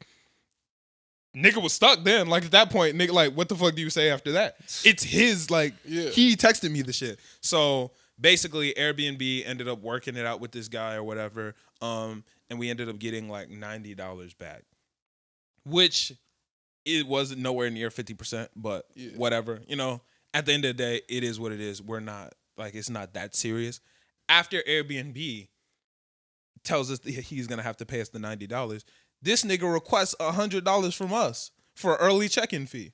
[SPEAKER 1] Nigga was stuck then. Like at that point, nigga, like what the fuck do you say after that? It's his, like he texted me the shit. So basically, Airbnb ended up working it out with this guy or whatever, and we ended up getting like $90 back, which it wasn't nowhere near 50%, but whatever, you know. At the end of the day, it is what it is. We're not, like, it's not that serious. After Airbnb tells us that he's going to have to pay us the $90, this nigga requests $100 from us for early check-in fee.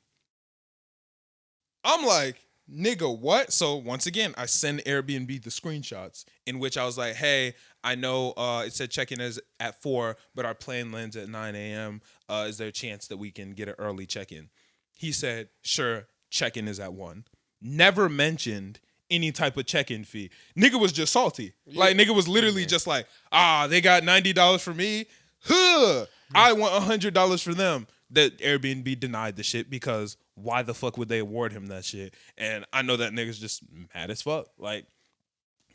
[SPEAKER 1] I'm like, nigga, what? So once again, I send Airbnb the screenshots in which I was like, hey, I know it said check-in is at 4, but our plane lands at 9 a.m. Is there a chance that we can get an early check-in? He said, sure, check-in is at 1. Never mentioned any type of check-in fee. Nigga was just salty. Like, nigga was literally just like, they got $90 for me? Huh. I want $100 for them. That Airbnb denied the shit because why the fuck would they award him that shit? And I know that nigga's just mad as fuck. Like,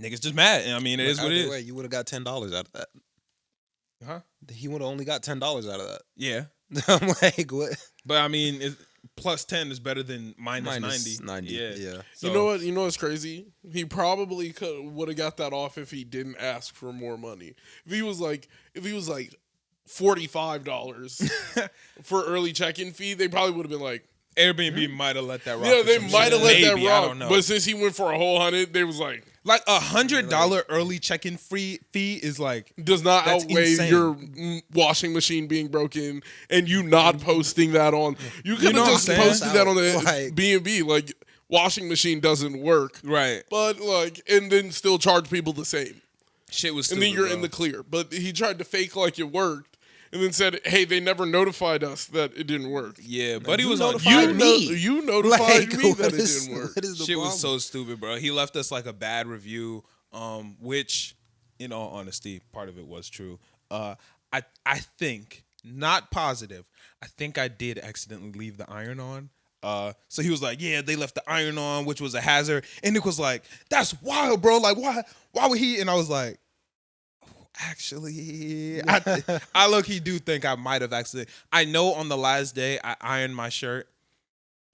[SPEAKER 1] nigga's just mad. And I mean, it is what it is.
[SPEAKER 2] You would have got $10 out of that.
[SPEAKER 1] Huh?
[SPEAKER 2] He would have only got $10 out of that.
[SPEAKER 1] Yeah.
[SPEAKER 2] I'm like, what?
[SPEAKER 1] But I mean, plus 10 is better than minus 90.
[SPEAKER 2] Yeah.
[SPEAKER 1] So,
[SPEAKER 3] you know what? You know what's crazy? He probably would have got that off if he didn't ask for more money. If he was like $45 for early check-in fee, they probably would have been like,
[SPEAKER 1] Airbnb might have let that rock.
[SPEAKER 3] yeah, they might have let that rock.
[SPEAKER 1] I don't know.
[SPEAKER 3] But since he went for a whole 100, they was like
[SPEAKER 1] $100 early check-in fee is like
[SPEAKER 3] does not outweigh
[SPEAKER 1] insane.
[SPEAKER 3] your washing machine being broken and you not posting that on. You could have just posted that on the B&B. Like, washing machine doesn't work,
[SPEAKER 1] right?
[SPEAKER 3] But like, and then still charge people the same.
[SPEAKER 1] Shit was
[SPEAKER 3] stupid, and then you're in the clear. But he tried to fake like it worked. And then said, "Hey, they never notified us that it didn't work."
[SPEAKER 1] Yeah, but he was
[SPEAKER 3] notified me. You notified me that it didn't work.
[SPEAKER 1] Shit was so stupid, bro. He left us like a bad review, which, in all honesty, part of it was true. I think, not positive, I think I did accidentally leave the iron on. So he was like, "Yeah, they left the iron on, which was a hazard." And Nick was like, "That's wild, bro. Like, why would he?" And I was like, actually, I low-key do think I might have accidentally. I know on the last day I ironed my shirt,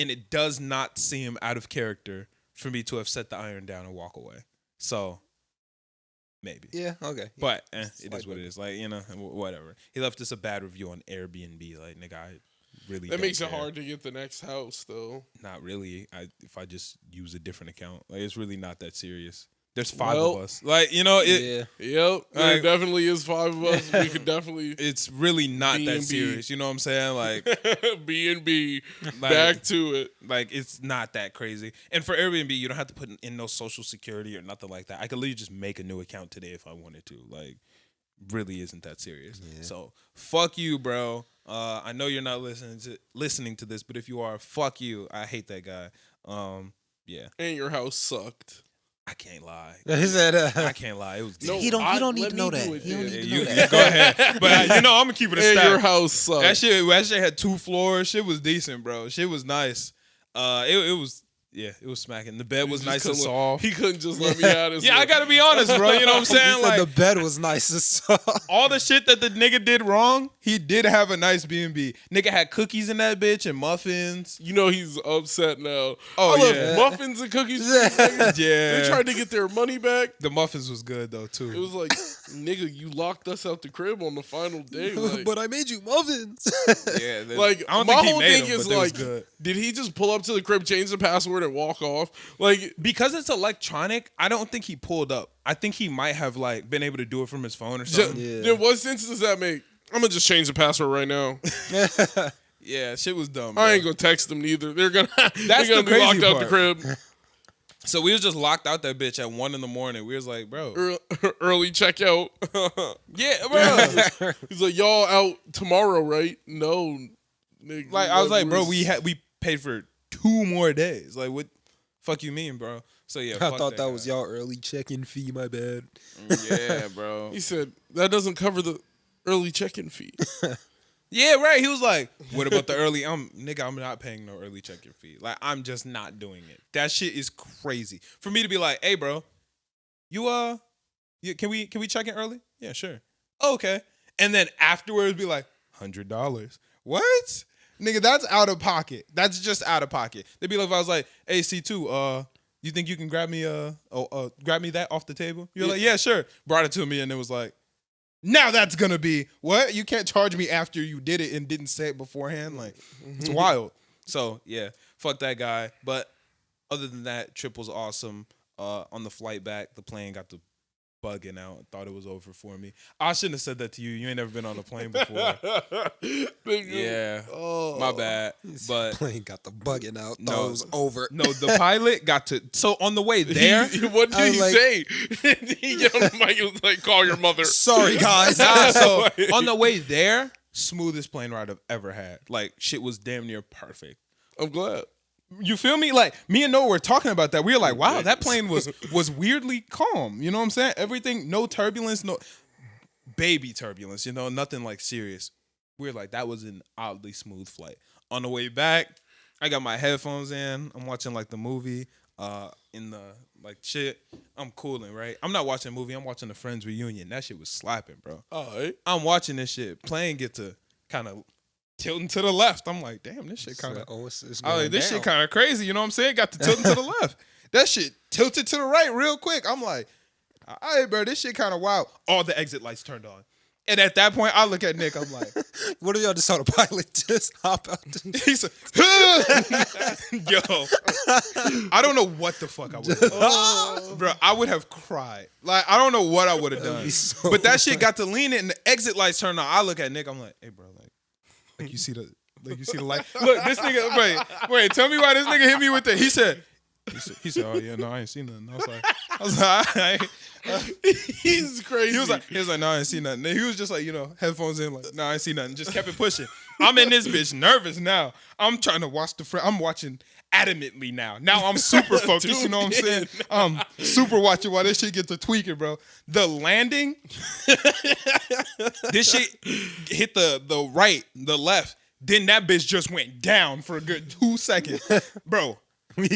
[SPEAKER 1] and it does not seem out of character for me to have set the iron down and walk away. So, maybe.
[SPEAKER 2] Yeah, okay.
[SPEAKER 1] But it is what it is. Like, you know, whatever. He left us a bad review on Airbnb. Like, nigga, I really
[SPEAKER 3] that makes
[SPEAKER 1] care.
[SPEAKER 3] it hard to get the next house, though.
[SPEAKER 1] Not really. If I just use a different account. Like, it's really not that serious. There's 5 of us. Like, you know,
[SPEAKER 3] Yep. There definitely is 5 of us. We could definitely.
[SPEAKER 1] It's really not B&B. That serious. You know what I'm saying? Like
[SPEAKER 3] B&B. Back to it.
[SPEAKER 1] Like, it's not that crazy. And for Airbnb, you don't have to put in no social security or nothing like that. I could literally just make a new account today if I wanted to. Like, really isn't that serious. Yeah. So fuck you, bro. I know you're not listening to this, but if you are, fuck you. I hate that guy. Yeah.
[SPEAKER 3] And your house sucked.
[SPEAKER 1] I can't lie.
[SPEAKER 2] I
[SPEAKER 1] can't lie. It was
[SPEAKER 2] no, you don't need to know that. You don't need to know that.
[SPEAKER 1] Go ahead. But you know, I'm gonna keep it a stack.
[SPEAKER 3] Your house sucked.
[SPEAKER 1] That shit had 2 floors. Shit was decent, bro. Shit was nice. It was. Yeah, it was smacking. The bed was nice and soft.
[SPEAKER 3] He couldn't just let me out.
[SPEAKER 1] Yeah, I gotta be honest, bro. You know what I'm saying?
[SPEAKER 2] Like, the bed was nice and soft.
[SPEAKER 1] All the shit that the nigga did wrong, he did have a nice B&B. Nigga had cookies in that bitch and muffins.
[SPEAKER 3] You know he's upset now.
[SPEAKER 1] Oh,
[SPEAKER 3] I love muffins and cookies.
[SPEAKER 1] Yeah.
[SPEAKER 3] They tried to get their money back.
[SPEAKER 1] The muffins was good, though, too.
[SPEAKER 3] It was like, nigga, you locked us out the crib on the final day. Like,
[SPEAKER 2] but I made you muffins.
[SPEAKER 3] Yeah. Like,
[SPEAKER 1] I don't
[SPEAKER 3] my
[SPEAKER 1] think he
[SPEAKER 3] whole
[SPEAKER 1] made
[SPEAKER 3] thing
[SPEAKER 1] them,
[SPEAKER 3] is
[SPEAKER 1] but
[SPEAKER 3] like,
[SPEAKER 1] good.
[SPEAKER 3] Did he just pull up to the crib, change the password, and walk off? Like,
[SPEAKER 1] because it's electronic, I don't think he pulled up. I think he might have like been able to do it from his phone or something.
[SPEAKER 3] Then what sense does that make? I'm gonna just change the password right now.
[SPEAKER 1] Yeah, shit was dumb.
[SPEAKER 3] I ain't gonna text them neither. They're gonna
[SPEAKER 1] That's
[SPEAKER 3] be
[SPEAKER 1] crazy
[SPEAKER 3] locked out
[SPEAKER 1] part.
[SPEAKER 3] the crib.
[SPEAKER 1] So we was just locked out that bitch at 1 a.m. We was like, bro,
[SPEAKER 3] early checkout.
[SPEAKER 1] Yeah, bro.
[SPEAKER 3] He's like, y'all out tomorrow, right? No, nigga.
[SPEAKER 1] Like I was like, bro, we paid for 2 more days. Like, what? Fuck you mean, bro? So yeah,
[SPEAKER 2] I thought that was y'all early check-in fee. My bad.
[SPEAKER 1] Yeah, bro.
[SPEAKER 3] He said that doesn't cover the early check-in fee.
[SPEAKER 1] Yeah, right. He was like, "What about the early? Nigga, I'm not paying no early check-in fee. Like, I'm just not doing it. That shit is crazy for me to be like, hey, bro, can we check in early? Yeah, sure. Oh, okay. And then afterwards, be like, $100. What? Nigga, that's out of pocket. That's just out of pocket. They'd be like, if I was like, hey, C2, you think you can grab me that off the table? You're like, yeah, sure. Brought it to me, and it was like, now that's gonna be what? You can't charge me after you did it and didn't say it beforehand. Like, it's wild. So yeah, fuck that guy. But other than that, trip was awesome. On the flight back, the plane got the bugging out. I thought it was over for me. I shouldn't have said that to you. You ain't never been on a plane before. Yeah, my bad. But
[SPEAKER 2] plane got the bugging out.
[SPEAKER 1] No,
[SPEAKER 2] it was over.
[SPEAKER 1] No, the pilot got to. So on the way there,
[SPEAKER 3] what did he say? He got on the mic and was like, "Call your mother."
[SPEAKER 2] Sorry, guys.
[SPEAKER 1] So on the way there, smoothest plane ride I've ever had. Like shit was damn near perfect.
[SPEAKER 3] I'm glad.
[SPEAKER 1] You feel me? Like me and Noah were talking about that. We were like, wow, that plane was weirdly calm. You know what I'm saying? Everything, no turbulence, no baby turbulence, nothing like serious. We were like, that was an oddly smooth flight. On the way back, I got my headphones in. I'm watching like the movie in the like shit. I'm cooling, right? I'm not watching a movie. I'm watching the Friends reunion. That shit was slapping, bro.
[SPEAKER 3] All right.
[SPEAKER 1] I'm watching this shit. Plane get to kind of tilting to the left. I'm like, damn, this shit kind of. This shit kind of crazy. You know what I'm saying? Got to tilting to the left. That shit tilted to the right real quick. I'm like, all right, bro, this shit kind of wild. All the exit lights turned on. And at that point, I look at Nick. I'm like,
[SPEAKER 2] what if y'all just saw the pilot just hop out?
[SPEAKER 1] He said, yo, I don't know what the fuck I would have done. Bro, I would have cried. Like, I don't know what I would have done. But that shit got to lean in and the exit lights turned on. I look at Nick. I'm like, hey, bro, like you see the light. Look, this nigga. Wait. Tell me why this nigga hit me with that. He said, oh yeah, no, I ain't seen nothing. I was like, all right.
[SPEAKER 3] He's crazy.
[SPEAKER 1] He was like, no, I ain't seen nothing. And he was just like, headphones in, like, no, I ain't seen nothing. Just kept it pushing. I'm in this bitch nervous now. I'm trying to watch I'm watching adamantly now. Now I'm super focused. You know what I'm saying? I'm super watching while this shit gets to tweaking, bro. The landing, this shit hit the right, the left. Then that bitch just went down for a good 2 seconds, bro. No.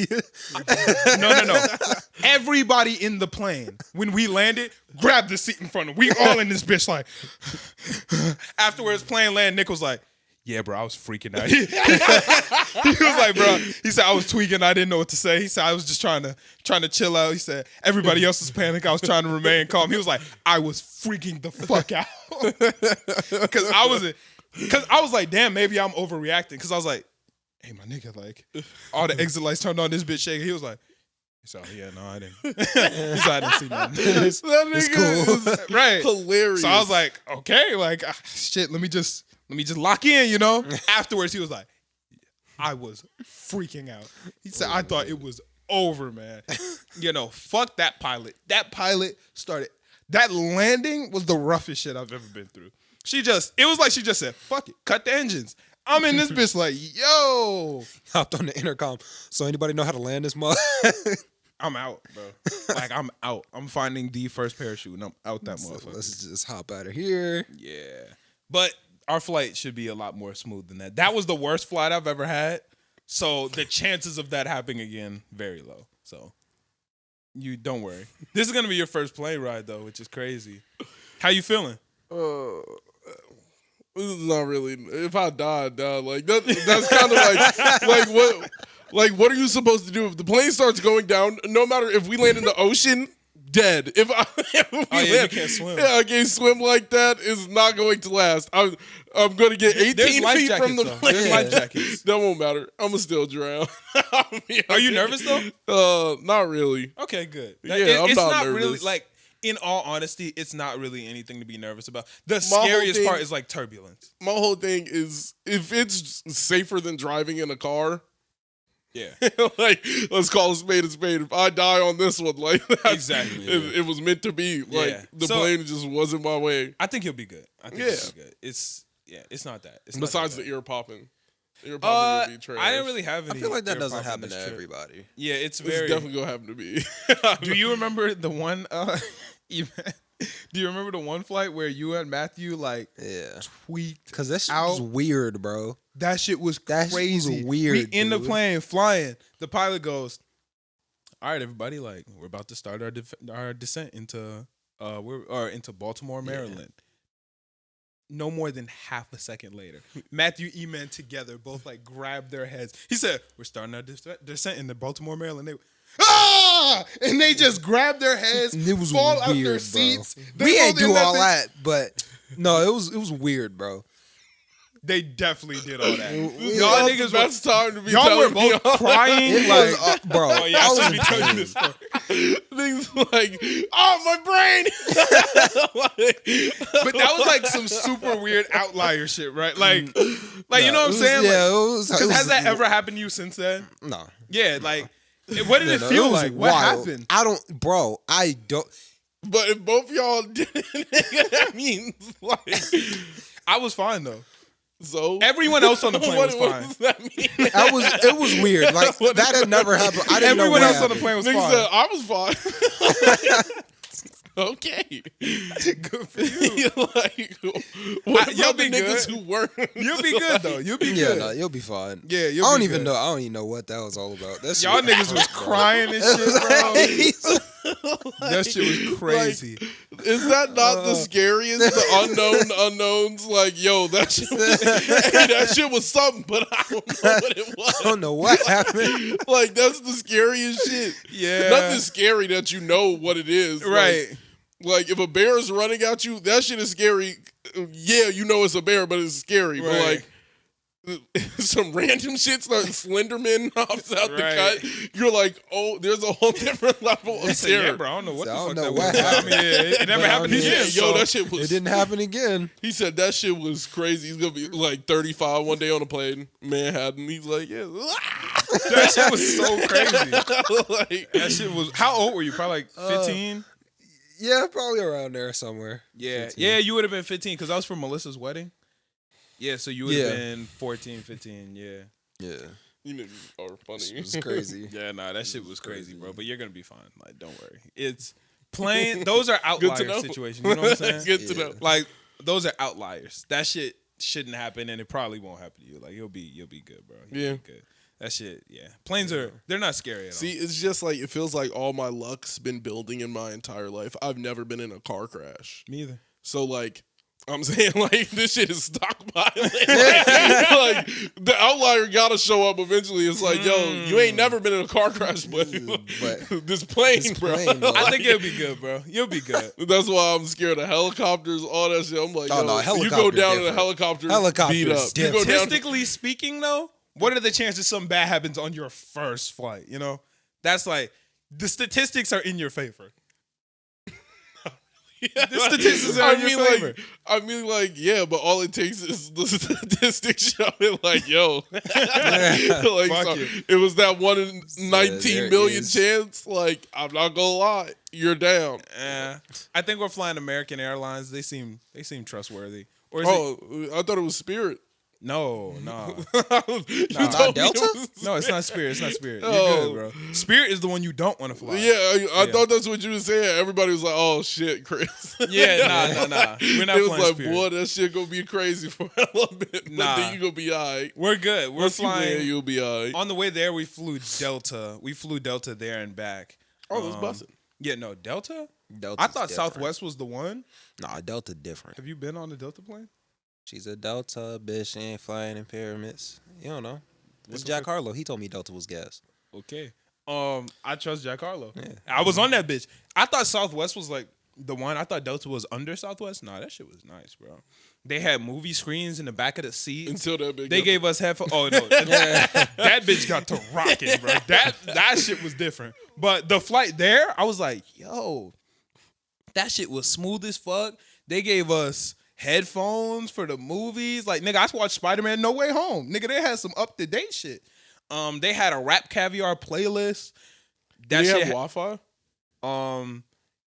[SPEAKER 1] Everybody in the plane, when we landed, grabbed the seat in front of. We all in this bitch like. Afterwards, plane land. Nick was like, "Yeah, bro, I was freaking out." He was like, "Bro," he said, "I was tweaking. I didn't know what to say." He said, "I was just trying to chill out." He said, "Everybody else was panicking. I was trying to remain calm." He was like, "I was freaking the fuck out," because I was like, "Damn, maybe I'm overreacting." Because I was like, hey, my nigga, like, all the exit lights turned on, this bitch shaking. He was like, yeah, no, I didn't. He said, I didn't see nothing.
[SPEAKER 3] It's
[SPEAKER 1] cool. Right.
[SPEAKER 3] Hilarious.
[SPEAKER 1] So I was like, okay, like, shit, let me just lock in, Afterwards, he was like, I was freaking out. He said, I thought it was over, man. Fuck that pilot. That pilot started, that landing was the roughest shit I've ever been through. It was like she just said, fuck it, cut the engines. I'm in this bitch like, yo.
[SPEAKER 2] Hopped on the intercom. So anybody know how to land this mug?
[SPEAKER 1] I'm out, bro. Like, I'm out. I'm finding the first parachute, and I'm out that motherfucker.
[SPEAKER 2] Let's just hop out of here.
[SPEAKER 1] Yeah. But our flight should be a lot more smooth than that. That was the worst flight I've ever had. So the chances of that happening again, very low. So you don't worry. This is going to be your first plane ride, though, which is crazy. How you feeling?
[SPEAKER 3] Not really. If I die, I die. Like that's kind of like what? Like, what are you supposed to do if the plane starts going down? No matter if we land in the ocean, dead. If
[SPEAKER 1] you can't swim.
[SPEAKER 3] Yeah, I can't swim like that. It's not going to last. I'm going to get 18 feet from the plane.
[SPEAKER 1] There's life jackets.
[SPEAKER 3] That won't matter. I'm gonna still drown.
[SPEAKER 1] Are you nervous though?
[SPEAKER 3] Not really.
[SPEAKER 1] Okay, good.
[SPEAKER 3] I'm not nervous.
[SPEAKER 1] Really like. In all honesty, it's not really anything to be nervous about. The scariest part is like turbulence.
[SPEAKER 3] My whole thing is if it's safer than driving in a car.
[SPEAKER 1] Yeah.
[SPEAKER 3] Like, let's call a spade a spade. If I die on this one, like
[SPEAKER 1] exactly,
[SPEAKER 3] it was meant to be. Like the plane just wasn't my way.
[SPEAKER 1] I think he'll be good. He'll be good. It's not that.
[SPEAKER 3] Besides the ear popping. Ear popping would be trash.
[SPEAKER 1] I didn't really have any.
[SPEAKER 2] I feel like that doesn't happen to everybody.
[SPEAKER 1] Yeah, it's
[SPEAKER 3] definitely gonna happen to me.
[SPEAKER 1] Do you remember the one event Do you remember the one flight where you and Matthew
[SPEAKER 2] Yeah.
[SPEAKER 1] tweaked?
[SPEAKER 2] Cause that shit was weird, bro.
[SPEAKER 1] That shit was
[SPEAKER 2] That
[SPEAKER 1] crazy.
[SPEAKER 2] shit was weird.
[SPEAKER 1] We in the
[SPEAKER 2] dude.
[SPEAKER 1] plane flying. The pilot goes, "All right, everybody, we're about to start our descent into into Baltimore, Maryland." No more than half a second later, Matthew E-Man together both grabbed their heads. He said, "We're starting our descent into Baltimore, Maryland." They and they just grabbed their heads,
[SPEAKER 2] It was
[SPEAKER 1] fall out
[SPEAKER 2] weird,
[SPEAKER 1] their
[SPEAKER 2] bro.
[SPEAKER 1] seats.
[SPEAKER 2] We ain't do all
[SPEAKER 1] bitch.
[SPEAKER 2] that, but no, it was weird, bro.
[SPEAKER 1] They definitely did all that.
[SPEAKER 3] This
[SPEAKER 1] Y'all
[SPEAKER 3] is
[SPEAKER 1] niggas
[SPEAKER 3] the best time to be
[SPEAKER 1] y'all were
[SPEAKER 3] telling me
[SPEAKER 1] both
[SPEAKER 3] all
[SPEAKER 1] crying
[SPEAKER 2] It
[SPEAKER 1] like,
[SPEAKER 2] was, bro.
[SPEAKER 1] "Oh yeah,
[SPEAKER 2] I
[SPEAKER 1] I
[SPEAKER 2] was
[SPEAKER 1] should
[SPEAKER 2] in
[SPEAKER 1] be telling
[SPEAKER 2] pain.
[SPEAKER 1] this story."
[SPEAKER 3] things like, oh, my brain.
[SPEAKER 1] But that was some super weird outlier shit, right? Like you know what I'm
[SPEAKER 2] was-
[SPEAKER 1] saying?
[SPEAKER 2] yeah, it was-
[SPEAKER 1] Because
[SPEAKER 2] it
[SPEAKER 1] has
[SPEAKER 2] was-
[SPEAKER 1] that ever happened to you since then?
[SPEAKER 2] No.
[SPEAKER 1] Yeah, what did it
[SPEAKER 2] No,
[SPEAKER 1] feel
[SPEAKER 2] was
[SPEAKER 1] like? What
[SPEAKER 2] wild.
[SPEAKER 1] happened?
[SPEAKER 2] I don't.
[SPEAKER 3] But if both y'all did it, that means
[SPEAKER 1] I was fine though.
[SPEAKER 3] so.
[SPEAKER 1] Everyone else on the plane was
[SPEAKER 3] what
[SPEAKER 1] fine.
[SPEAKER 3] does that mean?
[SPEAKER 2] It was weird. Like that had never happened. I didn't
[SPEAKER 1] Everyone
[SPEAKER 2] know
[SPEAKER 1] else on
[SPEAKER 2] what
[SPEAKER 1] the plane was
[SPEAKER 3] Nigga
[SPEAKER 1] fine.
[SPEAKER 3] said I was fine. Okay.
[SPEAKER 1] Good for you.
[SPEAKER 3] What
[SPEAKER 1] you'll
[SPEAKER 3] about the
[SPEAKER 1] be
[SPEAKER 3] niggas
[SPEAKER 1] good.
[SPEAKER 3] who weren't?
[SPEAKER 1] You'll be good though. You'll be
[SPEAKER 2] Yeah,
[SPEAKER 1] good.
[SPEAKER 2] no, you'll be fine.
[SPEAKER 1] Yeah,
[SPEAKER 2] I
[SPEAKER 1] you'll
[SPEAKER 2] don't
[SPEAKER 1] be
[SPEAKER 2] even
[SPEAKER 1] good.
[SPEAKER 2] know. I don't even know what that was all about. That
[SPEAKER 1] Y'all
[SPEAKER 2] shit
[SPEAKER 1] niggas was crying and shit, bro. That shit was
[SPEAKER 3] Like,
[SPEAKER 1] crazy.
[SPEAKER 3] is that not the scariest? The unknown unknowns. Like, yo, that shit was, hey, that shit was something, but I don't know what it was.
[SPEAKER 2] I don't know what happened.
[SPEAKER 3] Like, that's the scariest shit.
[SPEAKER 1] Yeah.
[SPEAKER 3] Nothing scary that you know what it is.
[SPEAKER 1] Right.
[SPEAKER 3] Like if a bear is running at you, that shit is scary. Yeah, you know it's a bear, but it's scary.
[SPEAKER 1] Right.
[SPEAKER 3] But some random shit starting Slenderman hops out
[SPEAKER 1] Right.
[SPEAKER 3] the cut. You're like, oh, there's a whole different level of
[SPEAKER 1] So, yeah,
[SPEAKER 3] terror.
[SPEAKER 1] bro. I don't know what
[SPEAKER 2] So,
[SPEAKER 1] the
[SPEAKER 2] I
[SPEAKER 1] fuck
[SPEAKER 2] don't know
[SPEAKER 1] that
[SPEAKER 2] what
[SPEAKER 1] was. I
[SPEAKER 2] happened.
[SPEAKER 1] mean, it never
[SPEAKER 2] But I
[SPEAKER 1] happened
[SPEAKER 2] mean,
[SPEAKER 3] He
[SPEAKER 1] again.
[SPEAKER 3] said, yo,
[SPEAKER 1] so-
[SPEAKER 3] that shit was.
[SPEAKER 2] It didn't happen again.
[SPEAKER 3] He said that shit was crazy. He's gonna be like 35 one day on a plane, Manhattan. He's like, yeah,
[SPEAKER 1] that shit was so crazy.
[SPEAKER 3] like,
[SPEAKER 1] That shit was. How old were you? Probably 15.
[SPEAKER 2] Yeah, probably around there somewhere.
[SPEAKER 1] Yeah,
[SPEAKER 2] 15.
[SPEAKER 1] yeah, you would have been 15 because I was for Melissa's wedding. Yeah, so you would have
[SPEAKER 2] Yeah.
[SPEAKER 1] been 14, 15. Yeah.
[SPEAKER 2] Yeah,
[SPEAKER 3] you niggas are funny.
[SPEAKER 2] it was crazy.
[SPEAKER 1] Yeah, nah, that shit was crazy,
[SPEAKER 2] crazy.
[SPEAKER 1] bro. But you're gonna be fine. Like, don't worry. It's plain. Those are
[SPEAKER 3] Good to
[SPEAKER 1] outlier
[SPEAKER 3] know.
[SPEAKER 1] situations. You know what I'm saying?
[SPEAKER 3] Good to
[SPEAKER 2] Yeah.
[SPEAKER 3] know.
[SPEAKER 1] Like, those are outliers. That shit shouldn't happen, and it probably won't happen to you. Like, you'll be good, bro. You'll be good. That shit, yeah. Planes they're not scary at all.
[SPEAKER 3] See, it's just like it feels like all my luck's been building in my entire life. I've never been in a car crash.
[SPEAKER 1] Me either.
[SPEAKER 3] So like I'm saying like this shit is stockpiling. like the outlier gotta show up eventually. It's like, yo, you ain't never been in a car crash, but this plane,
[SPEAKER 2] This
[SPEAKER 3] bro.
[SPEAKER 2] plane, though.
[SPEAKER 1] I think it'll be good, bro. You'll be good.
[SPEAKER 3] That's why I'm scared of helicopters, all that shit. I'm like,
[SPEAKER 2] Oh,
[SPEAKER 3] yo,
[SPEAKER 2] no,
[SPEAKER 3] you
[SPEAKER 2] helicopter
[SPEAKER 3] go down in a
[SPEAKER 2] different.
[SPEAKER 3] helicopter,
[SPEAKER 2] Helicopter
[SPEAKER 3] beat
[SPEAKER 2] is
[SPEAKER 3] up. You go down.
[SPEAKER 1] Statistically speaking, though, what are the chances something bad happens on your first flight? You know, that's like the statistics are in your favor. The statistics are in your favor.
[SPEAKER 3] I mean, like, yeah, but all it takes is the statistics showing, like, yo, like,
[SPEAKER 1] Fuck
[SPEAKER 3] so
[SPEAKER 1] it.
[SPEAKER 3] it was that 1 in 19
[SPEAKER 2] there
[SPEAKER 3] million
[SPEAKER 2] is.
[SPEAKER 3] chance. Like, I'm not gonna lie, you're down.
[SPEAKER 1] I think we're flying American Airlines. They seem trustworthy. Or is
[SPEAKER 3] Oh, I thought it was Spirit.
[SPEAKER 1] No.
[SPEAKER 3] You
[SPEAKER 2] not
[SPEAKER 3] told me
[SPEAKER 2] Delta?
[SPEAKER 3] it was
[SPEAKER 1] No, it's not Spirit. It's not Spirit. You're
[SPEAKER 3] Oh.
[SPEAKER 1] good, bro. Spirit is the one you don't want to fly.
[SPEAKER 3] Yeah, I
[SPEAKER 1] Yeah.
[SPEAKER 3] thought that's what you were saying. Everybody was like, "Oh shit, Chris."
[SPEAKER 1] Yeah, nah. We're not
[SPEAKER 3] It was
[SPEAKER 1] flying
[SPEAKER 3] like,
[SPEAKER 1] Spirit.
[SPEAKER 3] boy, that shit gonna be crazy for a little bit. But
[SPEAKER 1] Nah.
[SPEAKER 3] then you gonna be alright.
[SPEAKER 1] We're good. We're
[SPEAKER 3] Once you
[SPEAKER 1] flying.
[SPEAKER 3] win, you'll be alright.
[SPEAKER 1] On the way there, we flew Delta. We flew Delta there and back.
[SPEAKER 3] Oh, that's busting.
[SPEAKER 1] Yeah, no, Delta?
[SPEAKER 2] Delta's
[SPEAKER 1] I thought
[SPEAKER 2] different.
[SPEAKER 1] Southwest was the one.
[SPEAKER 2] Nah, Delta different.
[SPEAKER 1] Have you been on the Delta plane?
[SPEAKER 2] She's a Delta bitch. She ain't flying in pyramids. You don't know. It's
[SPEAKER 1] What the
[SPEAKER 2] Jack
[SPEAKER 1] fuck?
[SPEAKER 2] Harlow. He told me Delta was gas.
[SPEAKER 1] Okay. I trust Jack Harlow.
[SPEAKER 2] Yeah.
[SPEAKER 1] I was on that bitch. I thought Southwest was like the one. I thought Delta was under Southwest. Nah, that shit was nice, bro. They had movie screens in the back of the seats.
[SPEAKER 3] Until that big.
[SPEAKER 1] They gave us headphones. Oh no, that bitch got to rocking, bro. That shit was different. But the flight there, I was like, yo, that shit was smooth as fuck. They gave us headphones for the movies. Like, nigga, I watched Spider-Man No Way Home. Nigga, they had some up-to-date shit. They had a Rap Caviar playlist. That
[SPEAKER 3] Did they
[SPEAKER 1] shit
[SPEAKER 3] have Wi-Fi?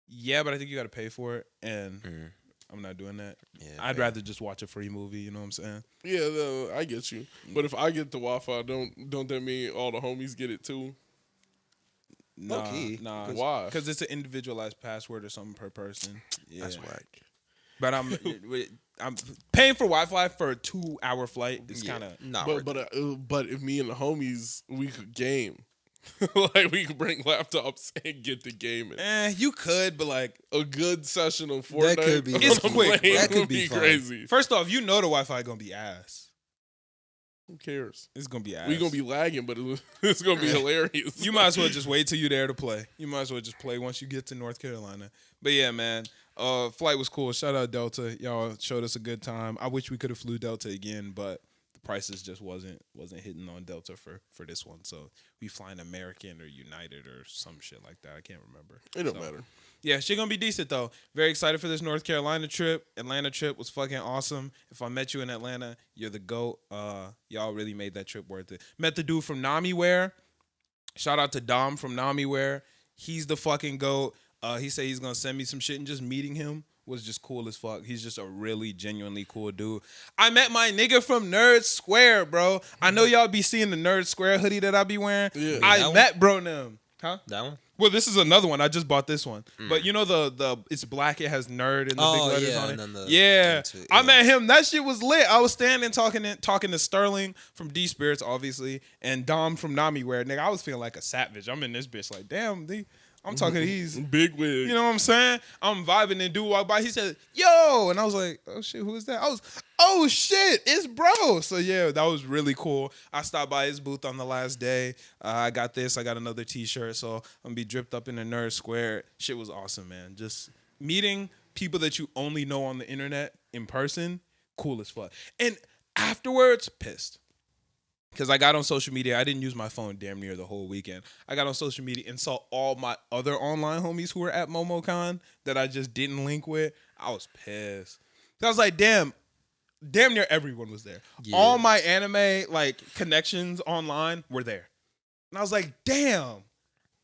[SPEAKER 1] yeah, but I think you got to pay for it, and
[SPEAKER 2] Mm.
[SPEAKER 1] I'm not doing that.
[SPEAKER 2] Yeah,
[SPEAKER 1] I'd
[SPEAKER 2] fair.
[SPEAKER 1] rather just watch a free movie. You know what I'm saying?
[SPEAKER 3] Yeah, no, I get you. But if I get the Wi-Fi, don't that mean all the homies get it too?
[SPEAKER 1] Nah.
[SPEAKER 3] Why?
[SPEAKER 1] Because it's an individualized password or something per person. Yeah.
[SPEAKER 2] That's whack.
[SPEAKER 1] But I'm paying for Wi-Fi for a 2-hour flight. It's kind of
[SPEAKER 2] not
[SPEAKER 3] But
[SPEAKER 2] worth it.
[SPEAKER 3] but if me and the homies we could game, like we could bring laptops and get the gaming.
[SPEAKER 1] you could, but like
[SPEAKER 3] A good session of Fortnite.
[SPEAKER 2] That could be.
[SPEAKER 1] It's
[SPEAKER 3] on a
[SPEAKER 1] quick,
[SPEAKER 3] plane
[SPEAKER 1] bro.
[SPEAKER 2] That could
[SPEAKER 3] would
[SPEAKER 2] be fun.
[SPEAKER 3] crazy.
[SPEAKER 1] first off, you know the Wi-Fi gonna be ass.
[SPEAKER 3] Who cares?
[SPEAKER 1] It's gonna be ass.
[SPEAKER 3] We gonna be lagging, but it's gonna be hilarious.
[SPEAKER 1] You might as well just wait till you're there to play. You might as well just play once you get to North Carolina. But yeah, man, flight was cool. Shout out Delta, y'all showed us a good time. I wish we could have flew Delta again, but the prices just wasn't hitting on Delta for this one. So we flying American or United or some shit like that. I can't remember.
[SPEAKER 3] It don't matter.
[SPEAKER 1] Yeah, she gonna be decent though. Very excited for this North Carolina trip. Atlanta trip was fucking awesome. If I met you in Atlanta, you're the GOAT. Y'all really made that trip worth it. Met the dude from Namiware. Shout out to Dom from Namiware. He's the fucking GOAT. He said he's gonna send me some shit, and just meeting him was just cool as fuck. He's just a really genuinely cool dude. I met my nigga from Nerd Square, bro. I know y'all be seeing the Nerd Square hoodie that I be wearing.
[SPEAKER 3] Yeah.
[SPEAKER 1] I met bro them. Huh?
[SPEAKER 2] That one?
[SPEAKER 1] Well, this is another one. I just bought this one. But you know the it's black. It has nerd and the big letters on it.
[SPEAKER 2] And then
[SPEAKER 1] Yeah.
[SPEAKER 2] into it,
[SPEAKER 1] I met him. That shit was lit. I was standing talking to Sterling from D Spirits, obviously, and Dom from Namiware. Nigga, I was feeling like a savage. I'm in this bitch like, damn, I'm talking to these.
[SPEAKER 3] Big wig.
[SPEAKER 1] You know what I'm saying? I'm vibing and dude walked by. He said, yo. And I was like, oh shit, who is that? Oh shit, it's bro. So yeah, that was really cool. I stopped by his booth on the last day. I got this. I got another t-shirt. So I'm going to be dripped up in the Nerd Square. Shit was awesome, man. Just meeting people that you only know on the internet in person, cool as fuck. And afterwards, pissed. Because I got on social media. I didn't use my phone damn near the whole weekend. I got on social media and saw all my other online homies who were at MomoCon that I just didn't link with. I was pissed. I was like, damn near everyone was there.
[SPEAKER 2] Yeah.
[SPEAKER 1] All my anime like connections online were there. And I was like, damn,